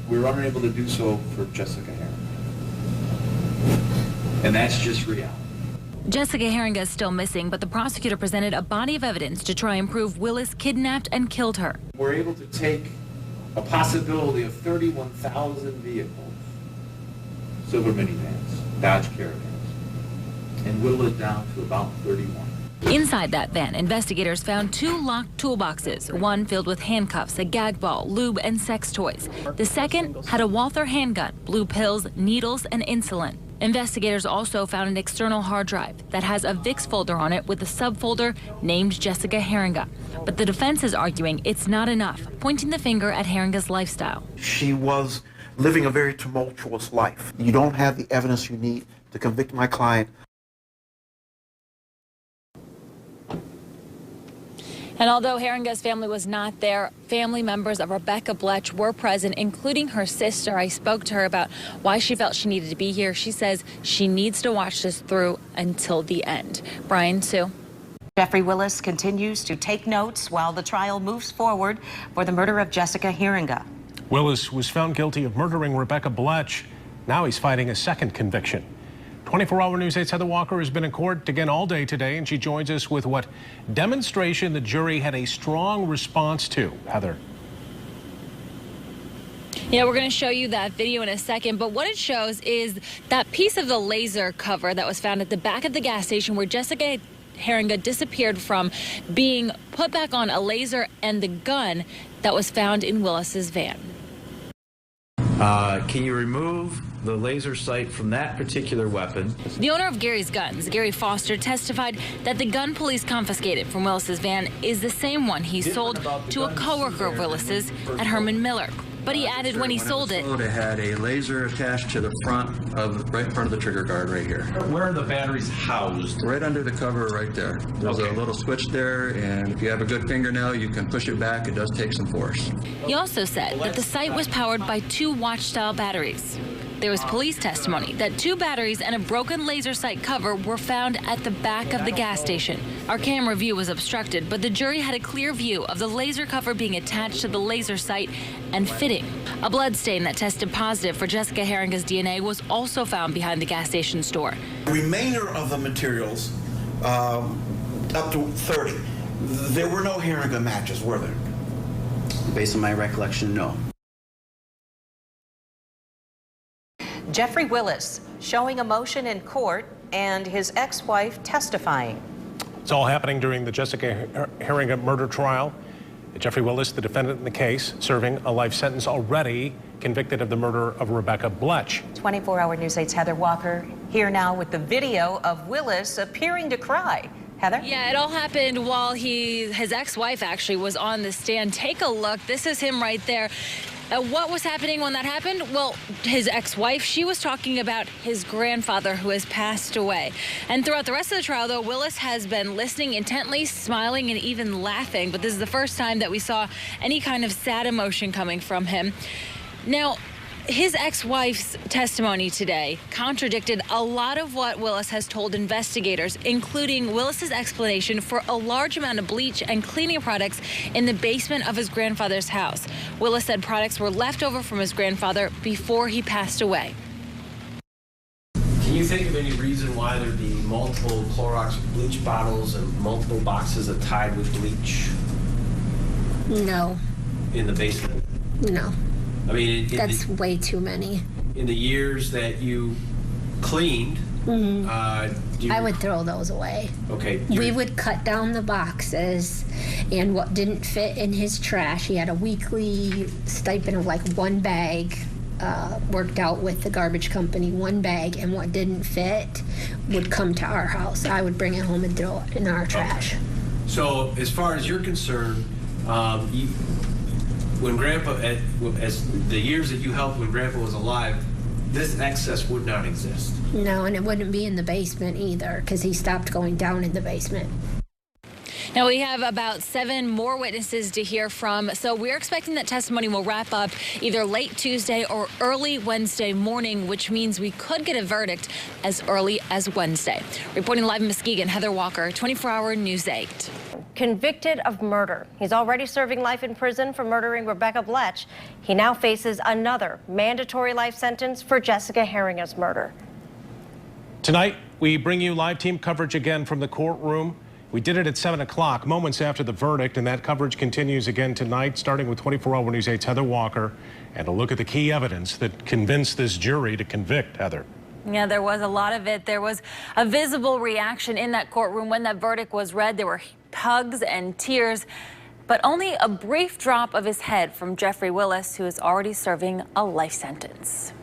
We were unable to do so for Jessica Heeringa. And that's just reality. Jessica Heeringa is still missing, but the prosecutor presented a body of evidence to try and prove Willis kidnapped and killed her. We're able to take a possibility of 31,000 vehicles, silver minivans, Dodge Caravans, and whittle it down to about 31. Inside that van, investigators found 2 locked toolboxes, one filled with handcuffs, a gag ball, lube, and sex toys. The second had a Walther handgun, blue pills, needles, and insulin. Investigators also found an external hard drive that has a Vicks folder on it with a subfolder named Jessica Heeringa. But the defense is arguing it's not enough, pointing the finger at Heeringa's lifestyle. She was living a very tumultuous life. You don't have the evidence you need to convict my client. And although Heeringa's family was not there, family members of Rebekah Bletsch were present, including her sister. I spoke to her about why she felt she needed to be here. She says she needs to watch this through until the end. Brian, Sue. Jeffrey Willis continues to take notes while the trial moves forward for the murder of Jessica Heeringa. Willis was found guilty of murdering Rebekah Bletsch. Now he's fighting a second conviction. 24-hour News 8's Heather Walker has been in court again all day today, and she joins us with what demonstration the jury had a strong response to. Heather. Yeah, we're going to show you that video in a second, but what it shows is that piece of the laser cover that was found at the back of the gas station where Jessica Heeringa disappeared from, being put back on a laser and the gun that was found in Willis's van. Can you remove the laser sight from that particular weapon? The owner of Gary's Guns, Gary Foster, testified that the gun police confiscated from Willis's van is the same one he sold to a coworker of Willis's at Herman Miller. But he added when he sold it, It had a laser attached to the front of right in front of the trigger guard right here. Where are the batteries housed? Right under the cover right there. There's a little switch there, and if you have a good fingernail, you can push it back. It does take some force. He also said that the site was powered by 2 watch-style batteries. There was police testimony that 2 batteries and a broken laser sight cover were found at the back of the gas station. Our camera view was obstructed, but the jury had a clear view of the laser cover being attached to the laser sight and fitting. A blood stain that tested positive for Jessica Heeringa's DNA was also found behind the gas station store. The remainder of the materials, up to 30, there were no Heeringa matches, were there? Based on my recollection, no. Jeffrey Willis showing emotion in court and his ex-wife testifying. It's all happening during the Jessica Heeringa murder trial. Jeffrey Willis, the defendant in the case, serving a life sentence, already convicted of the murder of Rebekah Bletsch. 24-hour News 8's Heather Walker here now with the video of Willis appearing to cry. Heather? Yeah, it all happened while his ex-wife actually was on the stand. Take a look. This is him right there. What was happening when that happened? Well, his ex-wife, she was talking about his grandfather who has passed away. And throughout the rest of the trial, though, Willis has been listening intently, smiling, and even laughing. But this is the first time that we saw any kind of sad emotion coming from him. Now, his ex-wife's testimony today contradicted a lot of what Willis has told investigators, including Willis's explanation for a large amount of bleach and cleaning products in the basement of his grandfather's house. Willis said products were left over from his grandfather before he passed away. Can you think of any reason why there'd be multiple Clorox bleach bottles and multiple boxes of Tide with bleach? No. In the basement? No. I mean, that's way too many. In the years that you cleaned, I would throw those away. Okay. We would cut down the boxes, and what didn't fit in his trash, he had a weekly stipend of like one bag, worked out with the garbage company, one bag, and what didn't fit would come to our house. I would bring it home and throw it in our trash. So as far as you're concerned, when Grandpa, as the years that you helped when Grandpa was alive, this excess would not exist. No, and it wouldn't be in the basement either, because he stopped going down in the basement. Now, we have about 7 more witnesses to hear from, so we're expecting that testimony will wrap up either late Tuesday or early Wednesday morning, which means we could get a verdict as early as Wednesday. Reporting live in Muskegon, Heather Walker, 24-hour News 8. Convicted of murder. He's already serving life in prison for murdering Rebekah Bletsch. He now faces another mandatory life sentence for Jessica Heeringa's murder. Tonight, we bring you live team coverage again from the courtroom. We did it at 7 o'clock, moments after the verdict, and that coverage continues again tonight, starting with 24-hour News 8's Heather Walker, and a look at the key evidence that convinced this jury to convict. Heather. Yeah, there was a lot of it. There was a visible reaction in that courtroom when that verdict was read. There were hugs and tears, but only a brief drop of his head from Jeffrey Willis, who is already serving a life sentence.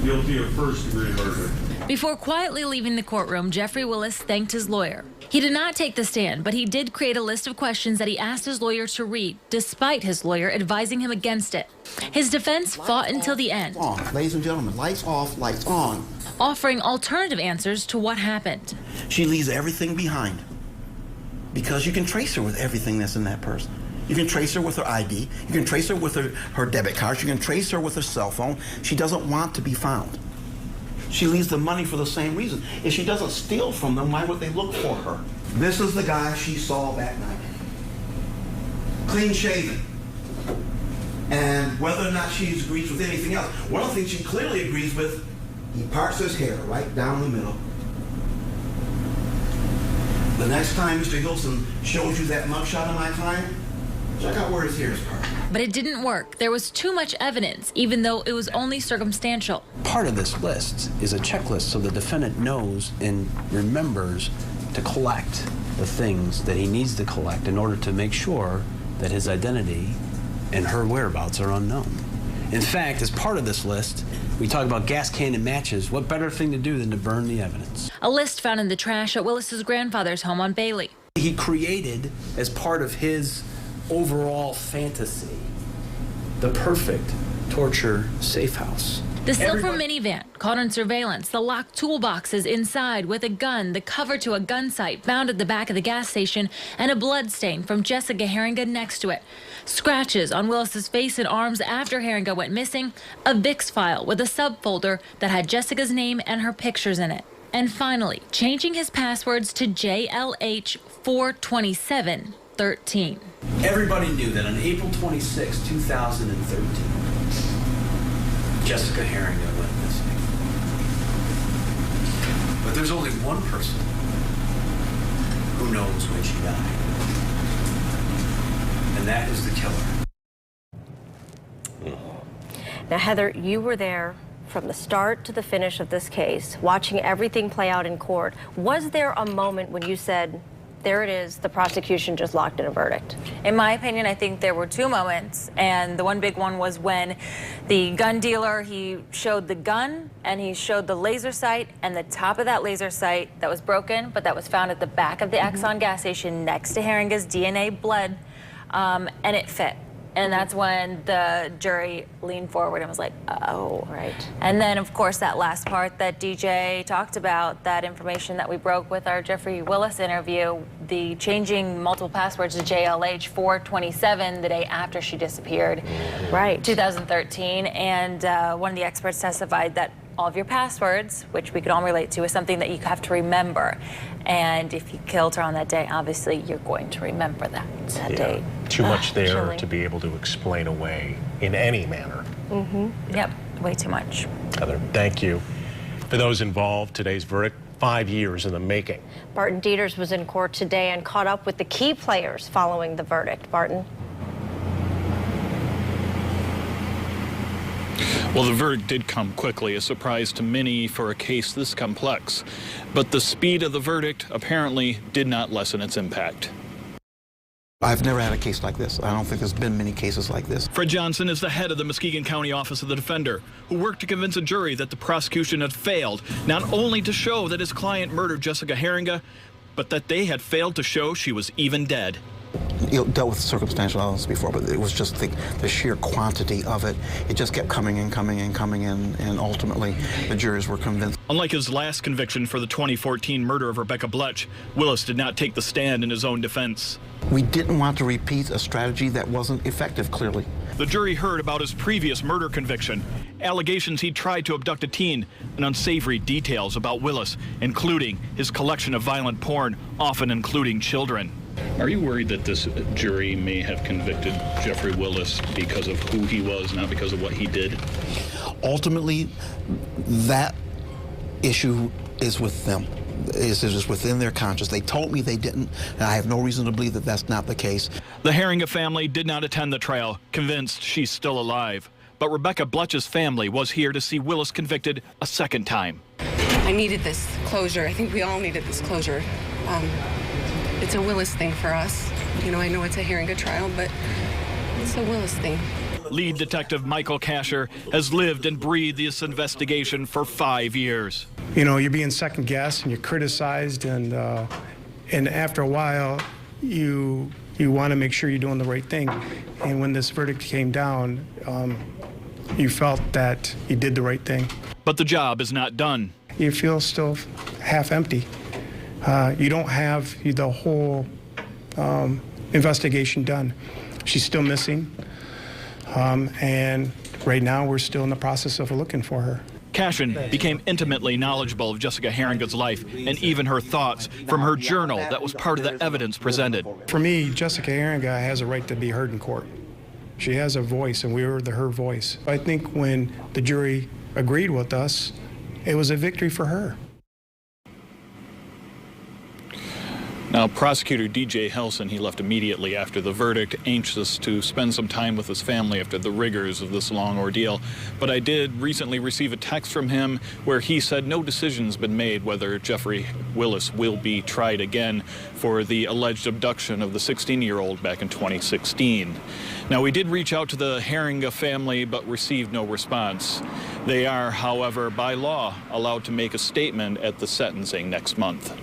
Guilty of first-degree murder. Before quietly leaving the courtroom, Jeffrey Willis thanked his lawyer. He did not take the stand, but he did create a list of questions that he asked his lawyer to read, despite his lawyer advising him against it. His defense fought until the end. Ladies and gentlemen, lights off, lights on. Offering alternative answers to what happened. She leaves everything behind because you can trace her with everything that's in that purse. You can trace her with her ID. You can trace her with her debit cards. You can trace her with her cell phone. She doesn't want to be found. She leaves the money for the same reason. If she doesn't steal from them, why would they look for her? This is the guy she saw that night. Clean shaven. And whether or not she agrees with anything else, one of the things she clearly agrees with, he parts his hair right down the middle. The next time Mr. Hilson shows you that mugshot of my client, check out where his hair is parted. But it didn't work. There was too much evidence, even though it was only circumstantial. Part of this list is a checklist so the defendant knows and remembers to collect the things that he needs to collect in order to make sure that his identity and her whereabouts are unknown. In fact, as part of this list, we talk about gas can and matches. What better thing to do than to burn the evidence? A list found in the trash at Willis's grandfather's home on Bailey. He created, as part of his overall fantasy, the perfect torture safe house. The silver minivan caught on surveillance, the locked toolboxes inside with a gun, the cover to a gun sight found at the back of the gas station, and a blood stain from Jessica Heeringa next to it. Scratches on Willis's face and arms after Heeringa went missing, a Vicks file with a subfolder that had Jessica's name and her pictures in it. And finally, changing his passwords to JLH42713. Everybody knew that on April 26, 2013, Jessica Heeringa went missing. But there's only one person who knows when she died. And that is the killer. Now, Heather, you were there from the start to the finish of this case, watching everything play out in court. Was there a moment when you said, there it is, the prosecution just locked in a verdict? In my opinion, I think there were 2 moments, and the one big one was when the gun dealer, he showed the gun and he showed the laser sight, and the top of that laser sight that was broken, but that was found at the back of the Exxon gas station next to Heeringa's DNA blood, and it fit. And that's when the jury leaned forward and was like, oh. Right. And then, of course, that last part that DJ talked about, that information that we broke with our Jeffrey Willis interview, the changing multiple passwords to JLH 427 the day after she disappeared. Right. 2013. And one of the experts testified that all of your passwords, which we could all relate to, is something that you have to remember. And if you killed her on that day, obviously you're going to remember that day. Too much there Chilling. to be able to explain away in any manner. Yep, way too much. Heather, thank you. For those involved, today's verdict, 5 years in the making. Barton Dieters was in court today and caught up with the key players following the verdict. Barton. Well, the verdict did come quickly, a surprise to many for a case this complex. But the speed of the verdict apparently did not lessen its impact. I've never had a case like this. I don't think there's been many cases like this. Fred Johnson is the head of the Muskegon County Office of the Defender, who worked to convince a jury that the prosecution had failed, not only to show that his client murdered Jessica Heeringa, but that they had failed to show she was even dead. You dealt with circumstantial evidence before, but it was just the sheer quantity of it. It just kept coming and coming and coming in, and ultimately the jurors were convinced. Unlike his last conviction for the 2014 murder of Rebekah Bletsch, Willis did not take the stand in his own defense. We didn't want to repeat a strategy that wasn't effective, clearly. The jury heard about his previous murder conviction, allegations he tried to abduct a teen, and unsavory details about Willis, including his collection of violent porn, often including children. Are you worried that this jury may have convicted Jeffrey Willis because of who he was, not because of what he did? Ultimately, that issue is with them. It is within their conscience. They told me they didn't, and I have no reason to believe that that's not the case. The Heeringa family did not attend the trial, convinced she's still alive. But Rebekah Bletsch's family was here to see Willis convicted a second time. I needed this closure. I think we all needed this closure. It's a Willis thing for us. You know, I know it's a Heeringa trial, but it's a Willis thing. Lead Detective Michael Kasher has lived and breathed this investigation for 5 years. You know, you're being second guessed and you're criticized, and after a while, you want to make sure you're doing the right thing. And when this verdict came down, you felt that you did the right thing. But the job is not done. You feel still half empty. You don't have the whole investigation done. She's still missing, and right now we're still in the process of looking for her. Cashin became intimately knowledgeable of Jessica Heeringa's life and even her thoughts from her journal that was part of the evidence presented. For me, Jessica Heeringa has a right to be heard in court. She has a voice, and we were her voice. I think when the jury agreed with us, it was a victory for her. Now, prosecutor DJ Helson, he left immediately after the verdict, anxious to spend some time with his family after the rigors of this long ordeal. But I did recently receive a text from him where he said no decision's been made whether Jeffrey Willis will be tried again for the alleged abduction of the 16-year-old back in 2016. Now, we did reach out to the Heeringa family but received no response. They are, however, by law, allowed to make a statement at the sentencing next month.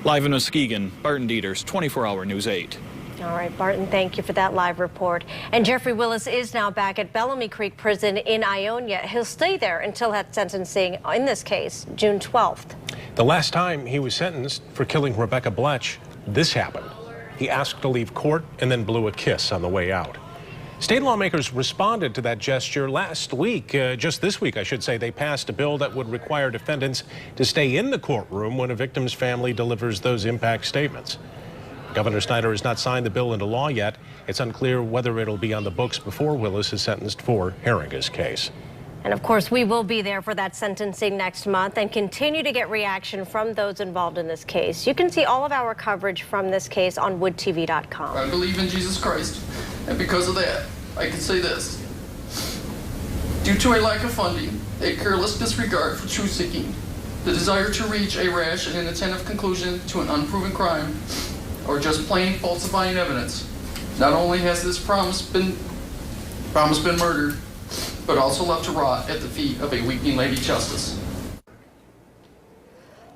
Live in Muskegon, Barton Dieters, 24-Hour News 8. All right, Barton, thank you for that live report. And Jeffrey Willis is now back at Bellamy Creek Prison in Ionia. He'll stay there until that sentencing in this case, June 12th. The last time he was sentenced for killing Rebekah Bletsch, this happened. He asked to leave court and then blew a kiss on the way out. State lawmakers responded to that gesture last week. Just this week, I should say, they passed a bill that would require defendants to stay in the courtroom when a victim's family delivers those impact statements. Governor Snyder has not signed the bill into law yet. It's unclear whether it'll be on the books before Willis is sentenced for Heeringa's case. And of course, we will be there for that sentencing next month and continue to get reaction from those involved in this case. You can see all of our coverage from this case on woodtv.com. I believe in Jesus Christ, and because of that, I can say this. Due to a lack of funding, a careless disregard for truth-seeking, the desire to reach a rash and inattentive conclusion to an unproven crime, or just plain falsifying evidence, not only has this promise been murdered, but also left to rot at the feet of a weeping Lady Justice.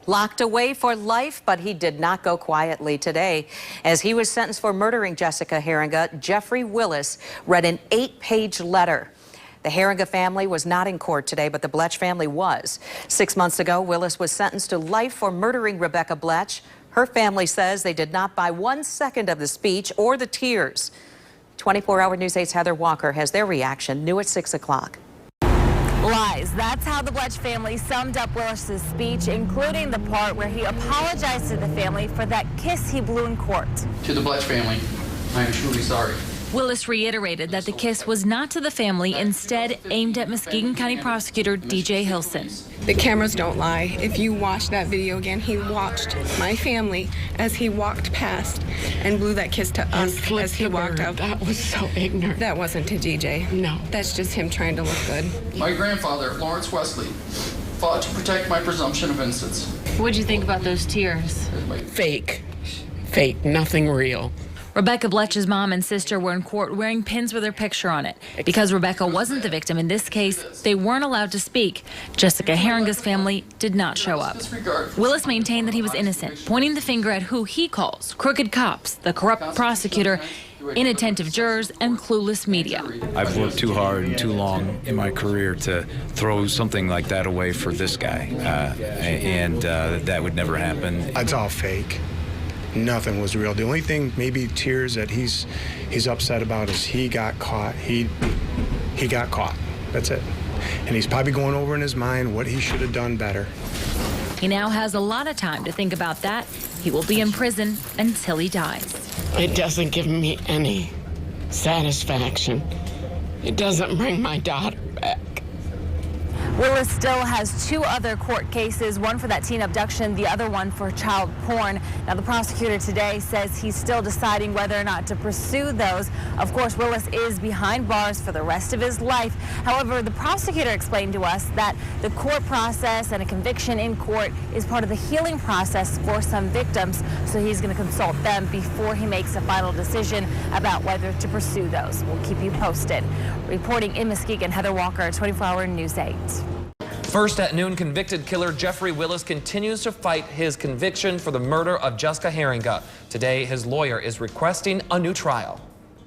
Locked away for life, but he did not go quietly today. As he was sentenced for murdering Jessica Heeringa, Jeffrey Willis read an 8-page letter. The Heeringa family was not in court today, but the Bletsch family was. 6 months ago, Willis was sentenced to life for murdering Rebekah Bletsch. Her family says they did not buy 1 second of the speech or the tears. 24-hour News 8's Heather Walker has their reaction, new at 6 o'clock. Lies. That's how the Bletsch family summed up Willis's speech, including the part where he apologized to the family for that kiss he blew in court. To the Bletsch family, I am truly sorry. Willis reiterated that the kiss was not to the family, instead aimed at Muskegon County Prosecutor DJ Hilson. The cameras don't lie. If you watch that video again, he watched my family as he walked past and blew that kiss to us as he walked out. That was so ignorant. That wasn't to DJ. No. That's just him trying to look good. My grandfather, Lawrence Wesley, fought to protect my presumption of innocence. What'd you think about those tears? Fake. Fake. Nothing real. Rebekah Bletsch's mom and sister were in court wearing pins with her picture on it. Because Rebekah wasn't the victim in this case, they weren't allowed to speak. Jessica Heeringa's family did not show up. Willis maintained that he was innocent, pointing the finger at who he calls crooked cops, the corrupt prosecutor, inattentive jurors, and clueless media. I've worked too hard and too long in my career to throw something like that away for this guy, and that would never happen. It's all fake. Nothing was real. The only thing, maybe tears, that he's upset about is he got caught. He got caught. That's it. And he's probably going over in his mind what he should have done better. He now has a lot of time to think about that. He will be in prison until he dies. It doesn't give me any satisfaction. It doesn't bring my daughter back. Willis still has 2 other court cases, one for that teen abduction, the other one for child porn. Now, the prosecutor today says he's still deciding whether or not to pursue those. Of course, Willis is behind bars for the rest of his life. However, the prosecutor explained to us that the court process and a conviction in court is part of the healing process for some victims, so he's going to consult them before he makes a final decision about whether to pursue those. We'll keep you posted. Reporting in Muskegon, Heather Walker, 24-hour News 8. First at noon, convicted killer Jeffrey Willis continues to fight his conviction for the murder of Jessica Heeringa. Today, his lawyer is requesting a new trial.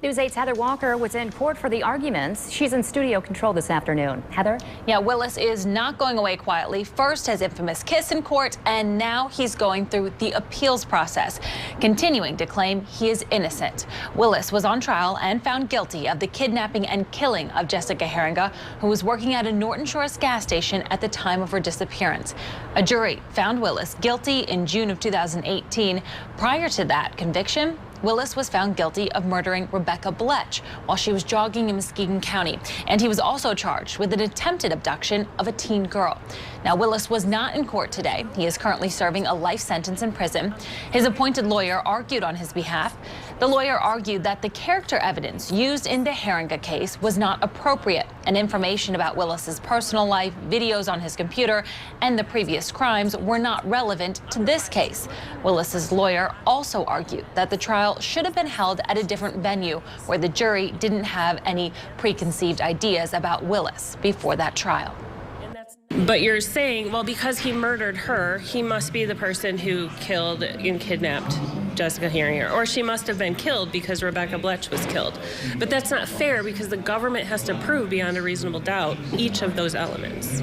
News 8's Heather Walker was in court for the arguments. She's in studio control this afternoon. Heather? Yeah, Willis is not going away quietly. First, his infamous kiss in court, and now he's going through the appeals process, continuing to claim he is innocent. Willis was on trial and found guilty of the kidnapping and killing of Jessica Heeringa, who was working at a Norton Shores gas station at the time of her disappearance. A jury found Willis guilty in June of 2018. Prior to that conviction, Willis was found guilty of murdering Rebekah Bletsch while she was jogging in Muskegon County, and he was also charged with an attempted abduction of a teen girl. Now, Willis was not in court today. He is currently serving a life sentence in prison. His appointed lawyer argued on his behalf. The lawyer argued that the character evidence used in the Heeringa case was not appropriate, and information about Willis's personal life, videos on his computer, and the previous crimes were not relevant to this case. Willis's lawyer also argued that the trial should have been held at a different venue where the jury didn't have any preconceived ideas about Willis before that trial. But you're saying, well, because he murdered her, he must be the person who killed and kidnapped Jessica Heeringa, or she must have been killed because Rebekah Bletsch was killed. But that's not fair because the government has to prove beyond a reasonable doubt each of those elements.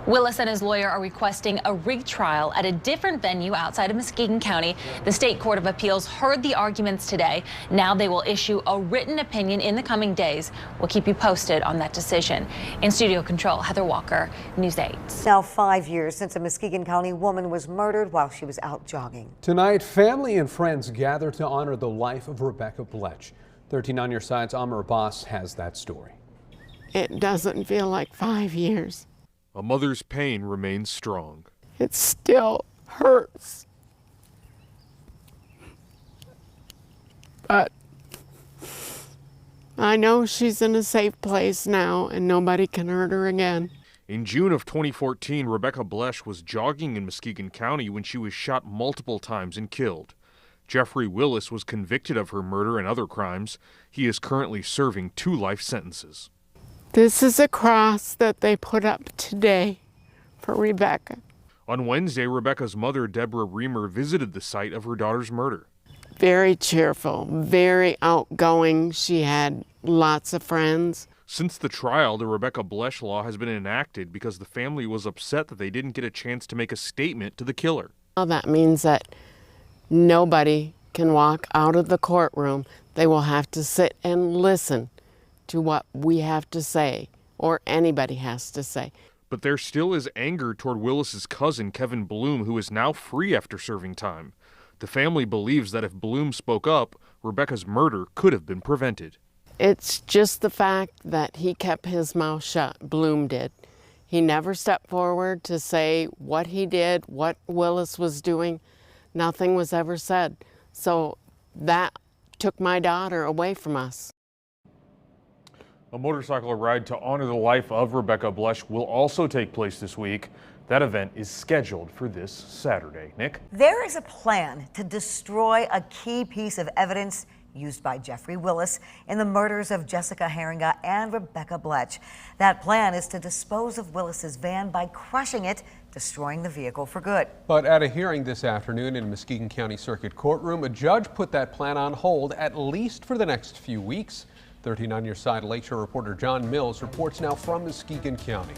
Willis and his lawyer are requesting a retrial at a different venue outside of Muskegon County. The State Court of Appeals heard the arguments today. Now they will issue a written opinion in the coming days. We'll keep you posted on that decision. In studio control, Heather Walker, News 8. Now 5 years since a Muskegon County woman was murdered while she was out jogging. Tonight, family and friends gather to honor the life of Rebekah Bletsch. 13 on your side's Amr Abbas has that story. It doesn't feel like 5 years. A mother's pain remains strong. It still hurts. But I know she's in a safe place now and nobody can hurt her again. In June of 2014, Rebekah Bletsch was jogging in Muskegon County when she was shot multiple times and killed. Jeffrey Willis was convicted of her murder and other crimes. He is currently serving 2 life sentences. This is a cross that they put up today for Rebekah. On Wednesday, Rebekah's mother, Deborah Reamer, visited the site of her daughter's murder. Very cheerful, very outgoing. She had lots of friends. Since the trial, the Rebekah Bletsch law has been enacted because the family was upset that they didn't get a chance to make a statement to the killer. Well, that means that nobody can walk out of the courtroom. They will have to sit and listen to what we have to say, or anybody has to say. But there still is anger toward Willis's cousin, Kevin Bloom, who is now free after serving time. The family believes that if Bloom spoke up, Rebekah's murder could have been prevented. It's just the fact that he kept his mouth shut, Bloom did. He never stepped forward to say what he did, what Willis was doing. Nothing was ever said. So that took my daughter away from us. A motorcycle ride to honor the life of Rebekah Bletsch will also take place this week. That event is scheduled for this Saturday. Nick? There is a plan to destroy a key piece of evidence used by Jeffrey Willis in the murders of Jessica Heeringa and Rebekah Bletsch. That plan is to dispose of Willis's van by crushing it, destroying the vehicle for good. But at a hearing this afternoon in Muskegon County Circuit Courtroom, a judge put that plan on hold at least for the next few weeks. 13 on your side, Lake Shore reporter John Mills reports now from Muskegon County.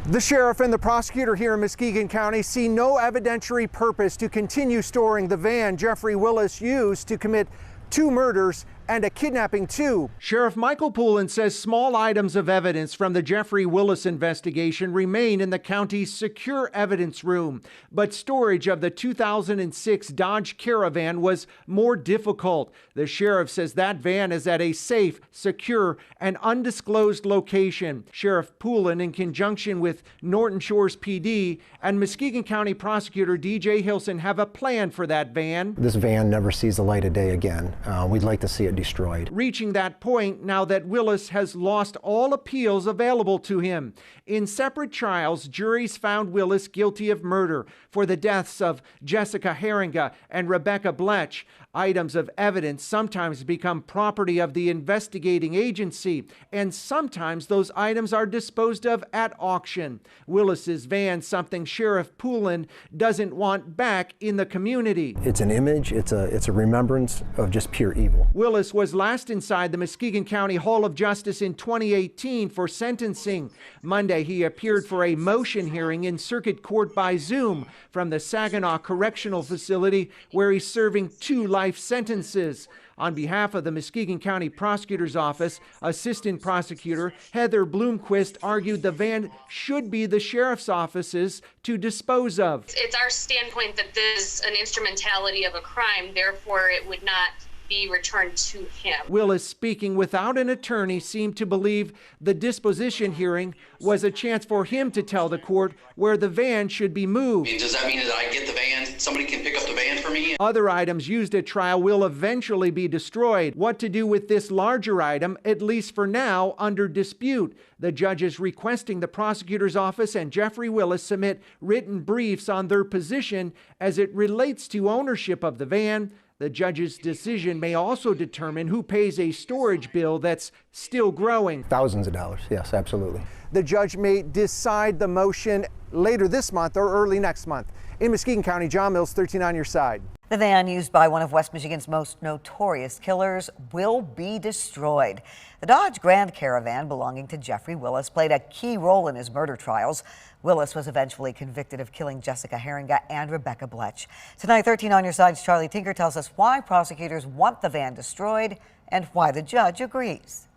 The sheriff and the prosecutor here in Muskegon County see no evidentiary purpose to continue storing the van Jeffrey Willis used to commit 2 murders and a kidnapping too. Sheriff Michael Poulin says small items of evidence from the Jeffrey Willis investigation remain in the county's secure evidence room, but storage of the 2006 Dodge Caravan was more difficult. The sheriff says that van is at a safe, secure, and undisclosed location. Sheriff Poulin, in conjunction with Norton Shores PD and Muskegon County Prosecutor DJ Hilson, have a plan for that van. This van never sees the light of day again. We'd like to see it destroyed. Reaching that point now that Willis has lost all appeals available to him. In separate trials, juries found Willis guilty of murder for the deaths of Jessica Heeringa and Rebekah Bletsch. Items of evidence sometimes become property of the investigating agency, and sometimes those items are disposed of at auction. Willis's van, something Sheriff Poulin doesn't want back in the community. It's an image, it's a remembrance of just pure evil. Willis was last inside the Muskegon County Hall of Justice in 2018 for sentencing. Monday, he appeared for a motion hearing in circuit court by Zoom from the Saginaw Correctional Facility, where he's serving 2 life sentences. On behalf of the Muskegon County Prosecutor's Office, Assistant Prosecutor Heather Bloomquist argued the van should be the Sheriff's Office's to dispose of. It's our standpoint that this is an instrumentality of a crime, therefore it would not be returned to him. Willis, speaking without an attorney, seemed to believe the disposition hearing was a chance for him to tell the court where the van should be moved. Does that mean that I get the van? Somebody can pick up the van for me? Other items used at trial will eventually be destroyed. What to do with this larger item, at least for now, under dispute. The judge is requesting the prosecutor's office and Jeffrey Willis submit written briefs on their position as it relates to ownership of the van. The judge's decision may also determine who pays a storage bill that's still growing. Thousands of dollars, yes, absolutely. The judge may decide the motion later this month or early next month. In Muskegon County, John Mills, 13 on your side. The van used by one of West Michigan's most notorious killers will be destroyed. The Dodge Grand Caravan belonging to Jeffrey Willis played a key role in his murder trials. Willis was eventually convicted of killing Jessica Heeringa and Rebekah Bletsch. Tonight, 13 on your side's Charlie Tinker tells us why prosecutors want the van destroyed and why the judge agrees.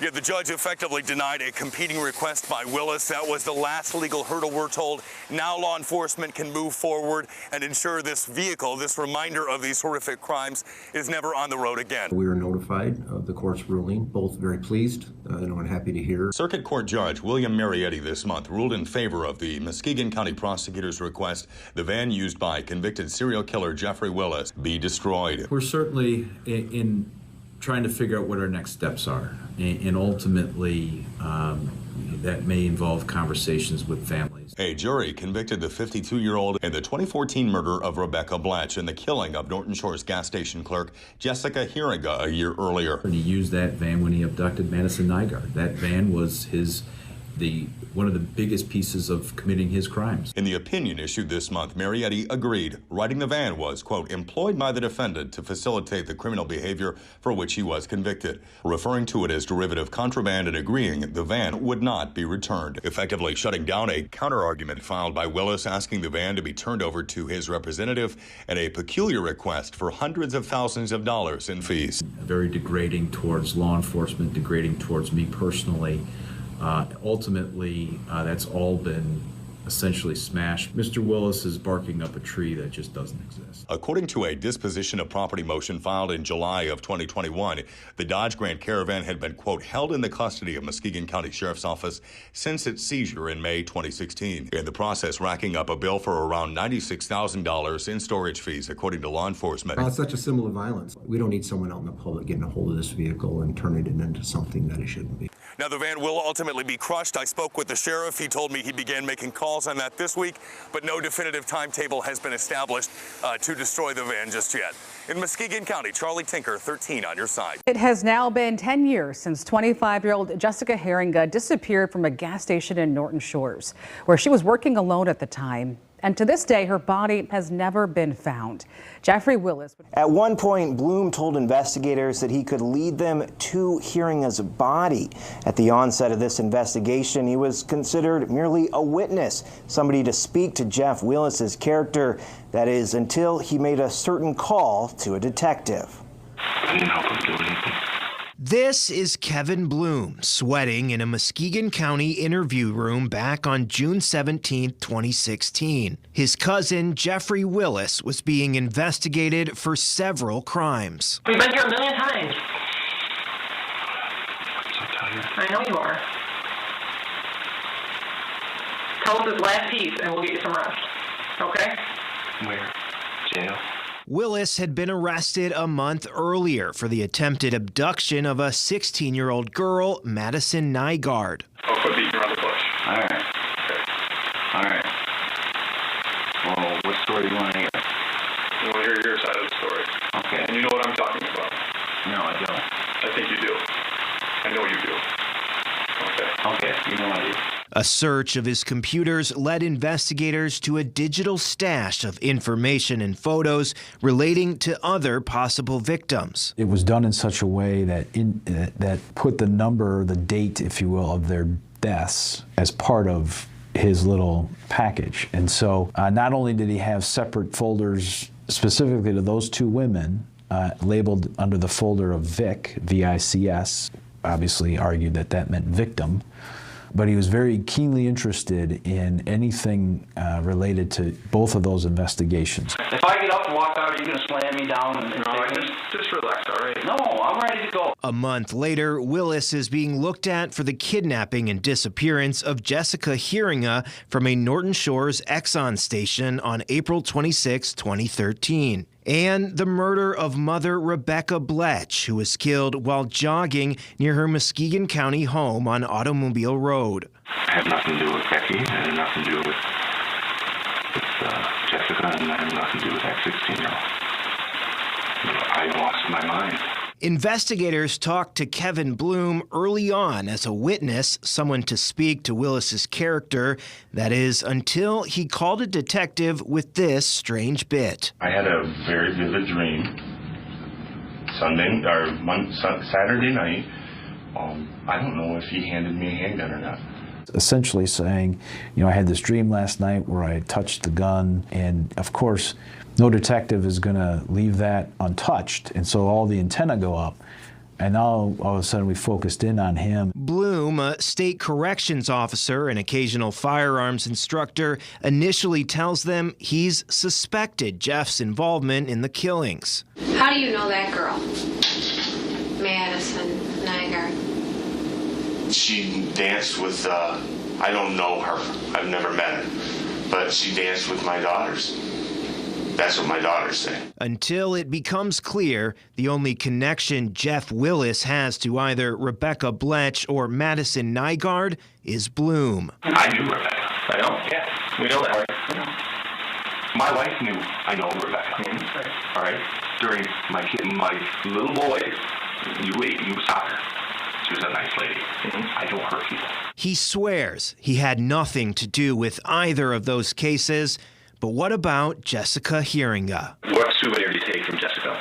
Yeah, the judge effectively denied a competing request by Willis. That was the last legal hurdle, we're told. Now law enforcement can move forward and ensure this vehicle, this reminder of these horrific crimes, is never on the road again. We were notified of the court's ruling, both very pleased and happy to hear. Circuit Court Judge William Marietti this month ruled in favor of the Muskegon County prosecutor's request the van used by convicted serial killer Jeffrey Willis be destroyed. We're certainly in trying to figure out what our next steps are, and ultimately that may involve conversations with families. A jury convicted the 52-year-old in the 2014 murder of Rebekah Bletsch and the killing of Norton Shores gas station clerk Jessica Heeringa a year earlier. And he used that van when he abducted Madison Nygaard. That van was his one of the biggest pieces of committing his crimes. In the opinion issued this month, Marietti agreed riding the van was, quote, employed by the defendant to facilitate the criminal behavior for which he was convicted, referring to it as derivative contraband and agreeing the van would not be returned, effectively shutting down a counterargument filed by Willis asking the van to be turned over to his representative and a peculiar request for hundreds of thousands of dollars in fees. Very degrading towards law enforcement, degrading towards me personally. Ultimately, that's all been essentially smashed. Mr. Willis is barking up a tree that just doesn't exist. According to a disposition of property motion filed in July of 2021, the Dodge Grand Caravan had been, quote, held in the custody of Muskegon County Sheriff's Office since its seizure in May 2016, in the process racking up a bill for around $96,000 in storage fees, according to law enforcement. It's such a symbol of violence. We don't need someone out in the public getting a hold of this vehicle and turning it into something that it shouldn't be. Now, the van will ultimately be crushed. I spoke with the sheriff. He told me he began making calls on that this week, but no definitive timetable has been established to destroy the van just yet. In Muskegon County, Charlie Tinker, 13 on your side. It has now been 10 years since 25-year-old Jessica Heeringa disappeared from a gas station in Norton Shores, where she was working alone at the time. And to this day, her body has never been found. Jeffrey Willis. At one point, Bloom told investigators that he could lead them to Heeringa's body. At the onset of this investigation, he was considered merely a witness, somebody to speak to Jeff Willis's character. That is, until he made a certain call to a detective. I didn't help him do anything. This is Kevin Bloom sweating in a Muskegon County interview room back on June 17, 2016. His cousin, Jeffrey Willis, was being investigated for several crimes. We've been here a million times. I'm so tired. I know you are. Tell us this last piece and we'll get you some rest. Okay? Where? Jail? Willis had been arrested a month earlier for the attempted abduction of a 16-year-old girl, Madison Nygaard. Oh, quit beating around the bush. All right. Okay. All right. Well, what story do you want to hear? I want to hear your side of the story. Okay. And you know what I'm talking about? No, I don't. I think you do. I know you do. Okay. Okay, you know I do. A search of his computers led investigators to a digital stash of information and photos relating to other possible victims. It was done in such a way that that put the number, the date, if you will, of their deaths as part of his little package. And so not only did he have separate folders specifically to those two women, labeled under the folder of Vic, V-I-C-S, obviously argued that that meant victim, but he was very keenly interested in anything related to both of those investigations. If I get up and walk out, are you going to slam me down? No, just relax, all right? No, I'm ready to go. A month later, Willis is being looked at for the kidnapping and disappearance of Jessica Heeringa from a Norton Shores Exxon station on April 26, 2013. And the murder of mother Rebekah Bletsch, who was killed while jogging near her Muskegon County home on Automobile Road. I had nothing to do with Becky. I had nothing to do with Jessica, and I had nothing to do with that 16-year-old. I lost my mind. Investigators talked to Kevin Bloom early on as a witness, someone to speak to Willis's character. That is, until he called a detective with this strange bit. I had a very vivid dream Saturday night. I don't know if he handed me a handgun or not. Essentially saying, you know, I had this dream last night where I touched the gun, and of course, no detective is going to leave that untouched, and so all the antennae go up. And now, all of a sudden, we focused in on him. Bloom, a state corrections officer and occasional firearms instructor, initially tells them he's suspected Jeff's involvement in the killings. How do you know that girl, Madison Nygaard? She danced with, I don't know her. I've never met her. But she danced with my daughters. That's what my daughters say. Until it becomes clear the only connection Jeff Willis has to either Rebekah Bletsch or Madison Nygaard is Bloom. I knew Rebekah. I know. Yeah, we know that, right? My wife knew I know Rebekah. All right? During my little boys, you soccer. She was a nice lady. I don't hurt people. He swears he had nothing to do with either of those cases. But what about Jessica Heeringa? What souvenir did you take from Jessica?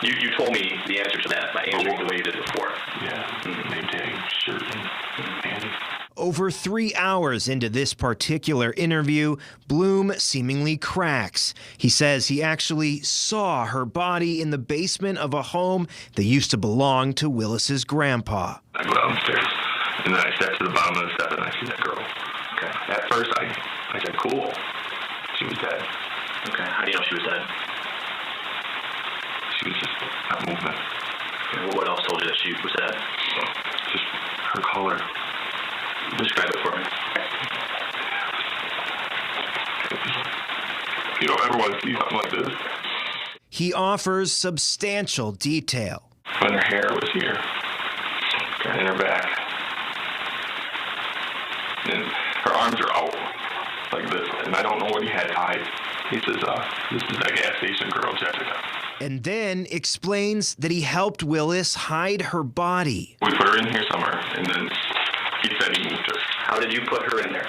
You told me the answer to that by answering the way you did before. Yeah, name tag, shirt, and panties. Over 3 hours into this particular interview, Bloom seemingly cracks. He says he actually saw her body in the basement of a home that used to belong to Willis's grandpa. I go downstairs, and then I step to the bottom of the step, and I see that girl. Okay. At first, I said, cool. She was dead. Okay. How do you know she was dead? She was just not moving. Okay. Well, what else told you that she was dead? Just her color. Describe it for me. You don't ever want to see something like this. He offers substantial detail. When her hair was here, and her back, and her arms are out like this, and I don't know what he had tied. He says, this is that gas station girl, Jessica. And then explains that he helped Willis hide her body. We put her in here somewhere, and then he said he moved her. How did you put her in there?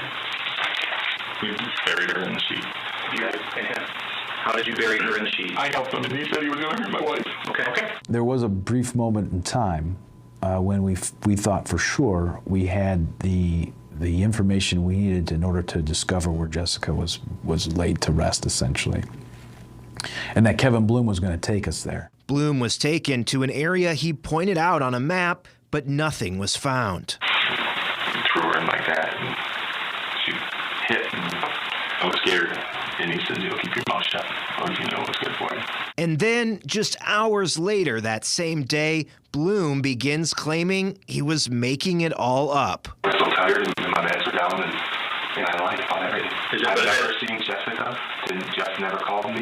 We buried her in the sheet. You guys and him. How did you bury her in the sheet? I helped him, and he said he was going to hurt my wife. Okay. There was a brief moment in time when we thought for sure we had the information we needed in order to discover where Jessica was laid to rest, essentially, and that Kevin Bloom was going to take us there. Bloom was taken to an area he pointed out on a map, but nothing was found. He threw her in like that, and she hit, and I was scared. And he said, keep your mouth shut, or you know what's good for you. And then, just hours later that same day, Bloom begins claiming he was making it all up. I was so tired, and my meds were down, and I lied about everything. I've never seen Jessica, and Jeff never called me.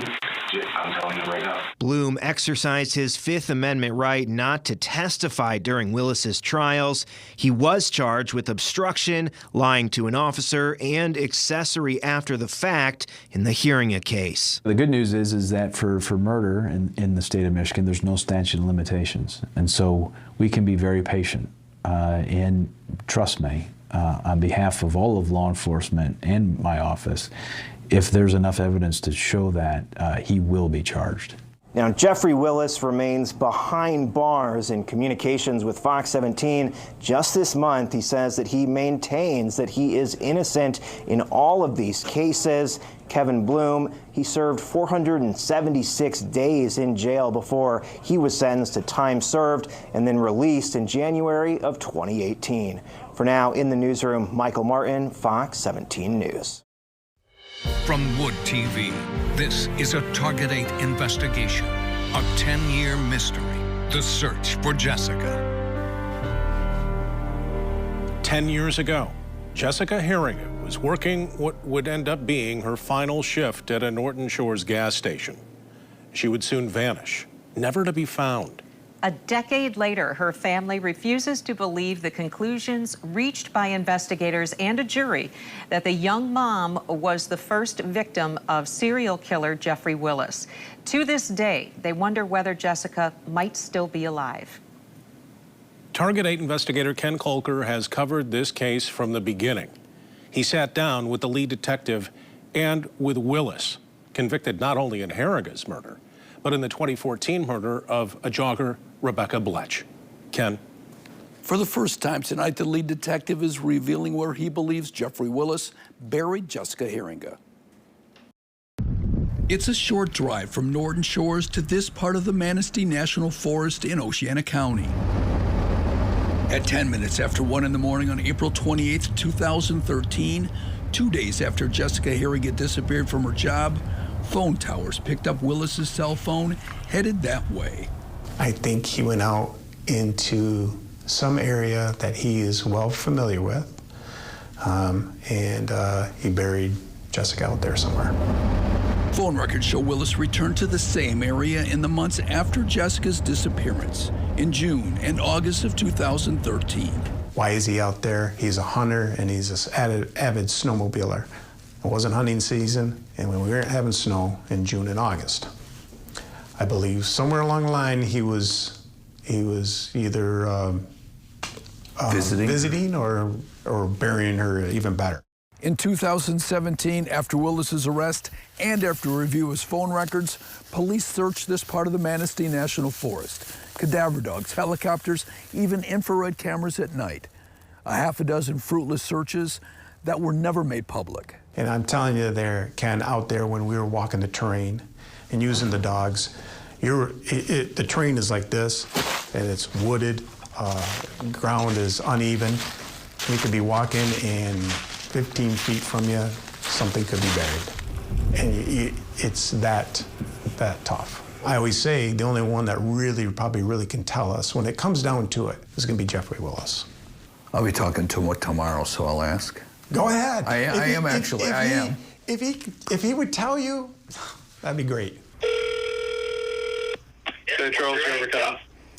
I'm telling you right now. Bloom exercised his Fifth Amendment right not to testify during Willis's trials. He was charged with obstruction, lying to an officer, and accessory after the fact in the Heeringa case. The good news is that for murder in the state of Michigan, there's no statute of limitations. And so we can be very patient. And trust me, on behalf of all of law enforcement and my office, if there's enough evidence to show that, he will be charged. Now, Jeffrey Willis remains behind bars in communications with Fox 17. Just this month, he says that he maintains that he is innocent in all of these cases. Kevin Bloom, he served 476 days in jail before he was sentenced to time served and then released in January of 2018. For now, in the newsroom, Michael Martin, Fox 17 News. From Wood TV, this is a Target 8 investigation, a 10-year mystery, the search for Jessica. 10 years ago, Jessica Heeringa was working what would end up being her final shift at a Norton Shores gas station. She would soon vanish, never to be found. A decade later, her family refuses to believe the conclusions reached by investigators and a jury that the young mom was the first victim of serial killer Jeffrey Willis. To this day, they wonder whether Jessica might still be alive. Target 8 investigator Ken Kolker has covered this case from the beginning. He sat down with the lead detective and with Willis, convicted not only in Heeringa's murder, but in the 2014 murder of a jogger, Rebekah Bletsch. Ken. For the first time tonight, the lead detective is revealing where he believes Jeffrey Willis buried Jessica Heeringa. It's a short drive from Norton Shores to this part of the Manistee National Forest in Oceana County. At 10 minutes after 1 in the morning on April 28, 2013, 2 days after Jessica Heeringa disappeared from her job, phone towers picked up Willis's cell phone, headed that way. I think he went out into some area that he is well familiar with, and he buried Jessica out there somewhere. Phone records show Willis returned to the same area in the months after Jessica's disappearance, in June and August of 2013. Why is he out there? He's a hunter and he's an avid snowmobiler. It wasn't hunting season, and when we weren't having snow in June and August. I believe somewhere along the line he was either visiting or burying her, even better. In 2017, after Willis's arrest and after a review of his phone records, police searched this part of the Manistee National Forest. Cadaver dogs, helicopters, even infrared cameras at night. A half a dozen fruitless searches that were never made public. And I'm telling you there, Ken, out there when we were walking the terrain and using the dogs, the terrain is like this, and it's wooded, ground is uneven. We could be walking and 15 feet from you, something could be buried. And it's that tough. I always say the only one that probably really can tell us when it comes down to it is going to be Jeffrey Willis. I'll be talking to him tomorrow, so I'll ask. Go ahead. I am. If he would tell you, that'd be great. Charles,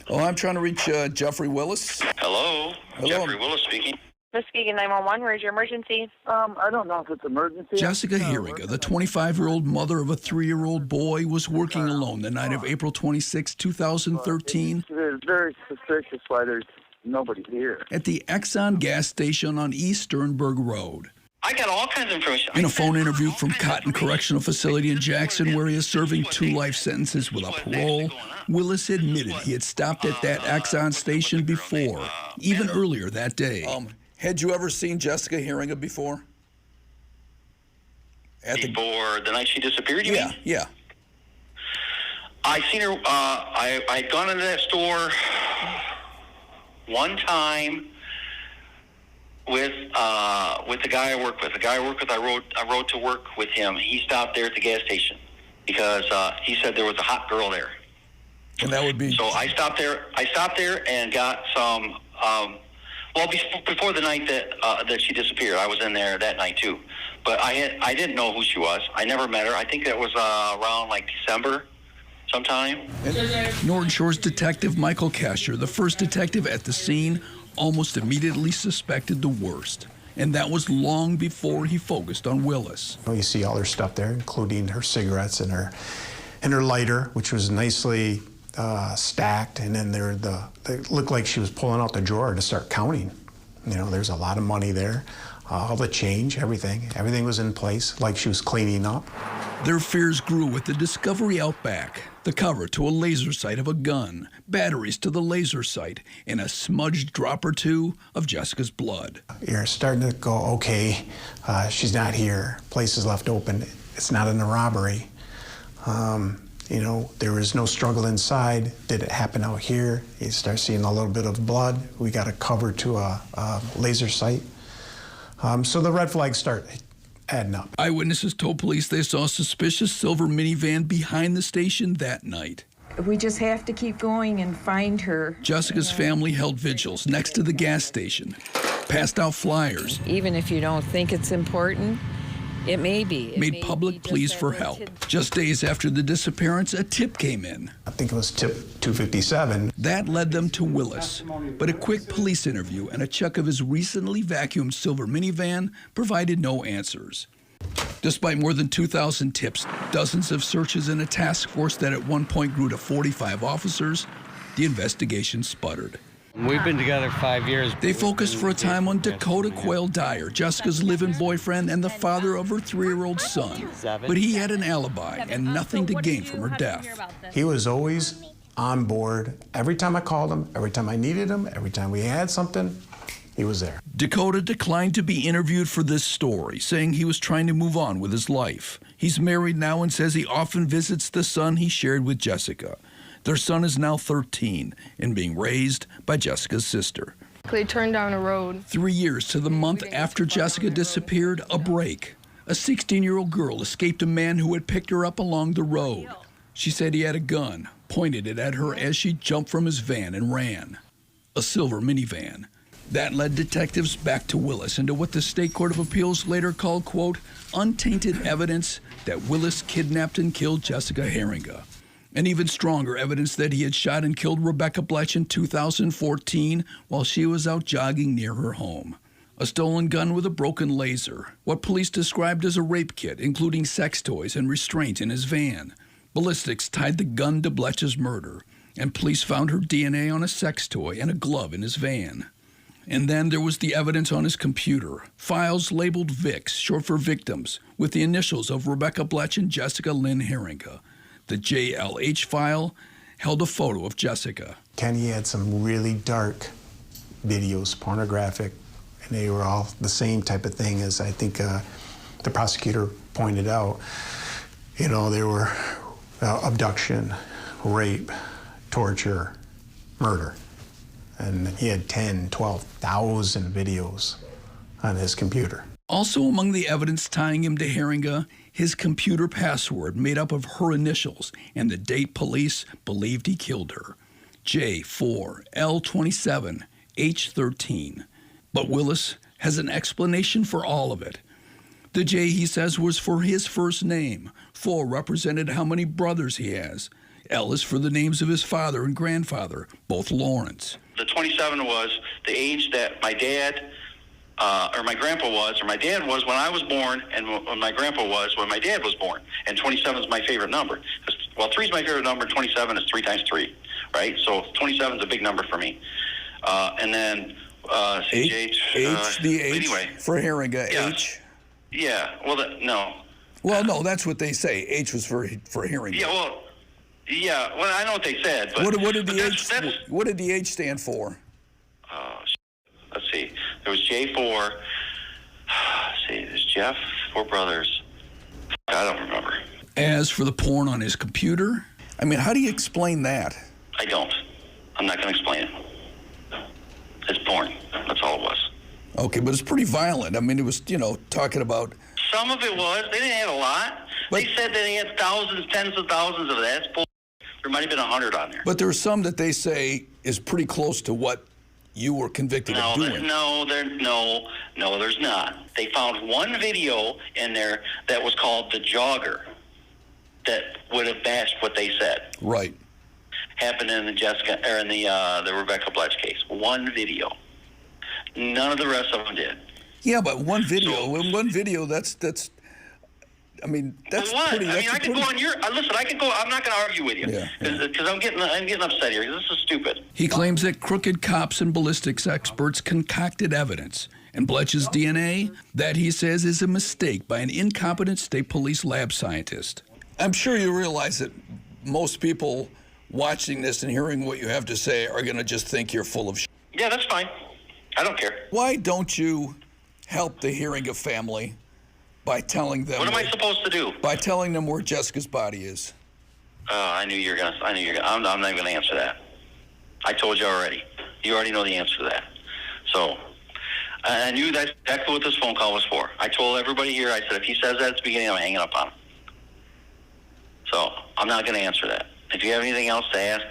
Oh, I'm trying to reach Jeffrey Willis. Hello. Jeffrey Willis speaking. Muskegon 911, where's your emergency? I don't know if it's emergency. Jessica Heeringa, the 25-year-old mother of a 3-year-old boy, was working alone the night of April 26, 2013. It's very suspicious why there's nobody here. At the Exxon gas station on East Sternberg Road. I got all kinds of information. In a phone interview from Cotton Correctional Facility in Jackson, where he is serving 2 life sentences without parole, Willis admitted he had stopped at that Exxon station before, even earlier that day. Had you ever seen Jessica Heeringa before? Before the night she disappeared, you mean? Yeah. I seen her, I had gone into that store one time with the guy I work with. The guy I work with, I rode to work with him. He stopped there at the gas station because he said there was a hot girl there. And that would be... So I stopped there and got some... before the night that she disappeared, I was in there that night too. But I didn't know who she was. I never met her. I think that was around like December sometime. Norton Shores detective Michael Kasher, the first detective at the scene, almost immediately suspected the worst. And that was long before he focused on Willis. You see all her stuff there, including her cigarettes and her lighter, which was nicely stacked, and then they looked like she was pulling out the drawer to start counting. There's a lot of money there, all the change, everything was in place, like she was cleaning up. Their fears grew with the discovery out back, the cover to a laser sight of a gun, batteries to the laser sight, and a smudged drop or two of Jessica's blood. You're starting to go, okay, she's not here, place is left open, it's not in a robbery. There was no struggle inside. Did it happen out here? You start seeing a little bit of blood. We got a cover to a laser sight. So the red flags start adding up. Eyewitnesses told police they saw a suspicious silver minivan behind the station that night. We just have to keep going and find her. Jessica's family held vigils next to the gas station, passed out flyers. Even if you don't think it's important, it may be. Made public pleas for help. Just days after the disappearance, a tip came in. I think it was tip 257. That led them to Willis. But a quick police interview and a check of his recently vacuumed silver minivan provided no answers. Despite more than 2,000 tips, dozens of searches, and a task force that at one point grew to 45 officers, the investigation sputtered. We've been together 5 years. They focused for a time on Dakota Quayle Dyer, Jessica's live-in boyfriend and the father of her 3-year-old son. But he had an alibi and nothing to gain from her death. He was always on board. Every time I called him, every time I needed him, every time we had something, he was there. Dakota declined to be interviewed for this story, saying he was trying to move on with his life. He's married now and says he often visits the son he shared with Jessica. Their son is now 13 and being raised by Jessica's sister. They turned down a road. 3 years to the month after Jessica disappeared, a break. A 16-year-old girl escaped a man who had picked her up along the road. She said he had a gun, pointed it at her as she jumped from his van and ran. A silver minivan. That led detectives back to Willis and to what the State Court of Appeals later called, quote, untainted evidence that Willis kidnapped and killed Jessica Heeringa. And even stronger evidence that he had shot and killed Rebekah Bletsch in 2014 while she was out jogging near her home. A stolen gun with a broken laser, what police described as a rape kit, including sex toys and restraint in his van. Ballistics tied the gun to Bletch's murder, and police found her DNA on a sex toy and a glove in his van. And then there was the evidence on his computer. Files labeled VIX, short for victims, with the initials of Rebekah Bletsch and Jessica Lynn Heeringa. The JLH file held a photo of Jessica. Kenny had some really dark videos, pornographic, and they were all the same type of thing as I think the prosecutor pointed out. You know, they were abduction, rape, torture, murder. And he had 10, 12,000 videos on his computer. Also among the evidence tying him to Heeringa, his computer password made up of her initials and the date police believed he killed her. J4, L27, H13. But Willis has an explanation for all of it. The J, he says, was for his first name. 4 represented how many brothers he has. L is for the names of his father and grandfather, both Lawrence. The 27 was the age that my dad or my grandpa was, or my dad was when I was born, and when my grandpa was when my dad was born. And 27 is my favorite number. Well, 3 is my favorite number, 27 is 3 times 3, right? So 27 is a big number for me. And then H, the H anyway, for Heeringa, yeah. H. Yeah, well, no. Well, no, that's what they say. H was for Heeringa. Yeah, well, I know what they said, but what did the H stand for? Let's see. There was J4. Let's see, there's Jeff, 4 brothers. I don't remember. As for the porn on his computer, I mean, how do you explain that? I don't. I'm not going to explain it. It's porn. That's all it was. Okay, but it's pretty violent. I mean, it was, talking about... Some of it was. They didn't have a lot. They said that they had thousands, tens of thousands of that. That's bull. There might have been 100 on there. But there are some that they say is pretty close to what you were convicted of doing. No, there's not. They found one video in there that was called The Jogger that would have matched what they said. Right. Happened in the the Rebekah Bletsch case. One video. None of the rest of them did. Yeah, but one video, that's I mean, that's what? pretty... I could go on your... listen, I could go... I'm not going to argue with you. Because I'm getting upset here. This is stupid. He claims that crooked cops and ballistics experts concocted evidence. And Bletch's DNA, that he says is a mistake by an incompetent state police lab scientist. I'm sure you realize that most people watching this and hearing what you have to say are going to just think you're full of shit. Yeah, that's fine. I don't care. Why don't you help the Heeringa family by telling them... What am I supposed to do? By telling them where Jessica's body is. I knew you were going to... I'm not even going to answer that. I told you already. You already know the answer to that. So, I knew that's exactly what this phone call was for. I told everybody here, I said, if he says that at the beginning, I'm hanging up on him. So, I'm not going to answer that. If you have anything else to ask,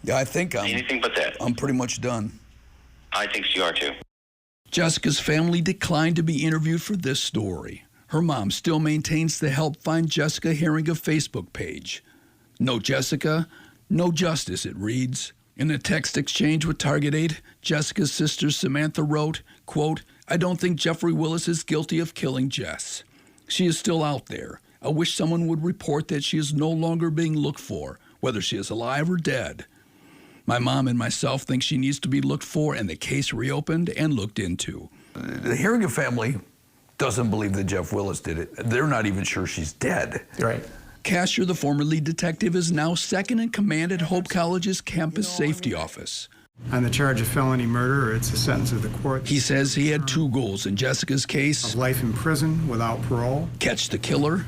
Yeah, I think anything but that. I'm pretty much done. I think you are too. Jessica's family declined to be interviewed for this story. Her mom still maintains the Help Find Jessica Heeringa Facebook page. No Jessica, no justice, it reads. In a text exchange with Target 8, Jessica's sister Samantha wrote, quote, I don't think Jeffrey Willis is guilty of killing Jess. She is still out there. I wish someone would report that she is no longer being looked for, whether she is alive or dead. My mom and myself think she needs to be looked for and the case reopened and looked into. The Heeringa family doesn't believe that Jeff Willis did it. They're not even sure she's dead. Right. Casher, the former lead detective, is now second in command at Hope College's campus safety office. On the charge of felony murder, it's a sentence of the court. He says he had 2 goals in Jessica's case. Of life in prison without parole. Catch the killer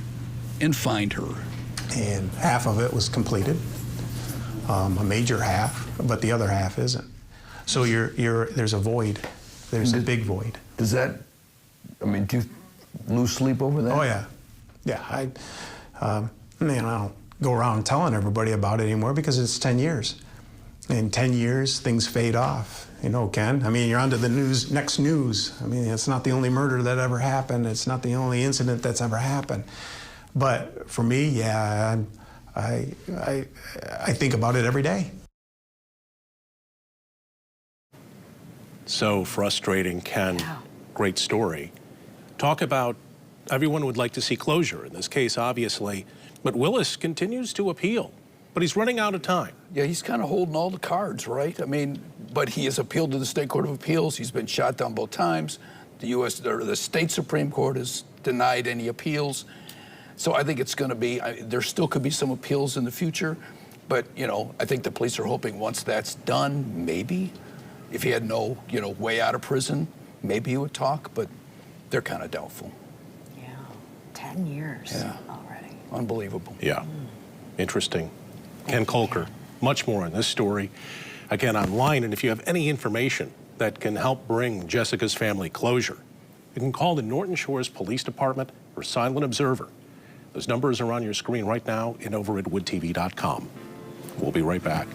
and find her. And half of it was completed, a major half, but the other half isn't. So there's a void. There's a big void. Does that, do you lose sleep over that? Oh, yeah. Yeah, I don't go around telling everybody about it anymore because it's 10 years. In 10 years, things fade off. Ken. You're onto the next news. It's not the only murder that ever happened. It's not the only incident that's ever happened. But for me, yeah, I think about it every day. So frustrating, Ken. Yeah. Great story. Talk about everyone would like to see closure in this case, obviously, but Willis continues to appeal. but he's running out of time. Yeah, he's kind of holding all the cards, right? I mean, but he has appealed to the State Court of Appeals. He's been shot down both times. The State Supreme Court has denied any appeals. So I think it's going to be, there still could be some appeals in the future, but, you know, I think the police are hoping once that's done, maybe, if he had no, you know, way out of prison, maybe he would talk, but they're kind of doubtful. Yeah, 10 years already. Unbelievable. Yeah, interesting. Ken Kolker, much more on this story, again, online, and if you have any information that can help bring Jessica's family closure, you can call the Norton Shores Police Department or Silent Observer. Those numbers are on your screen right now and over at woodtv.com. We'll be right back.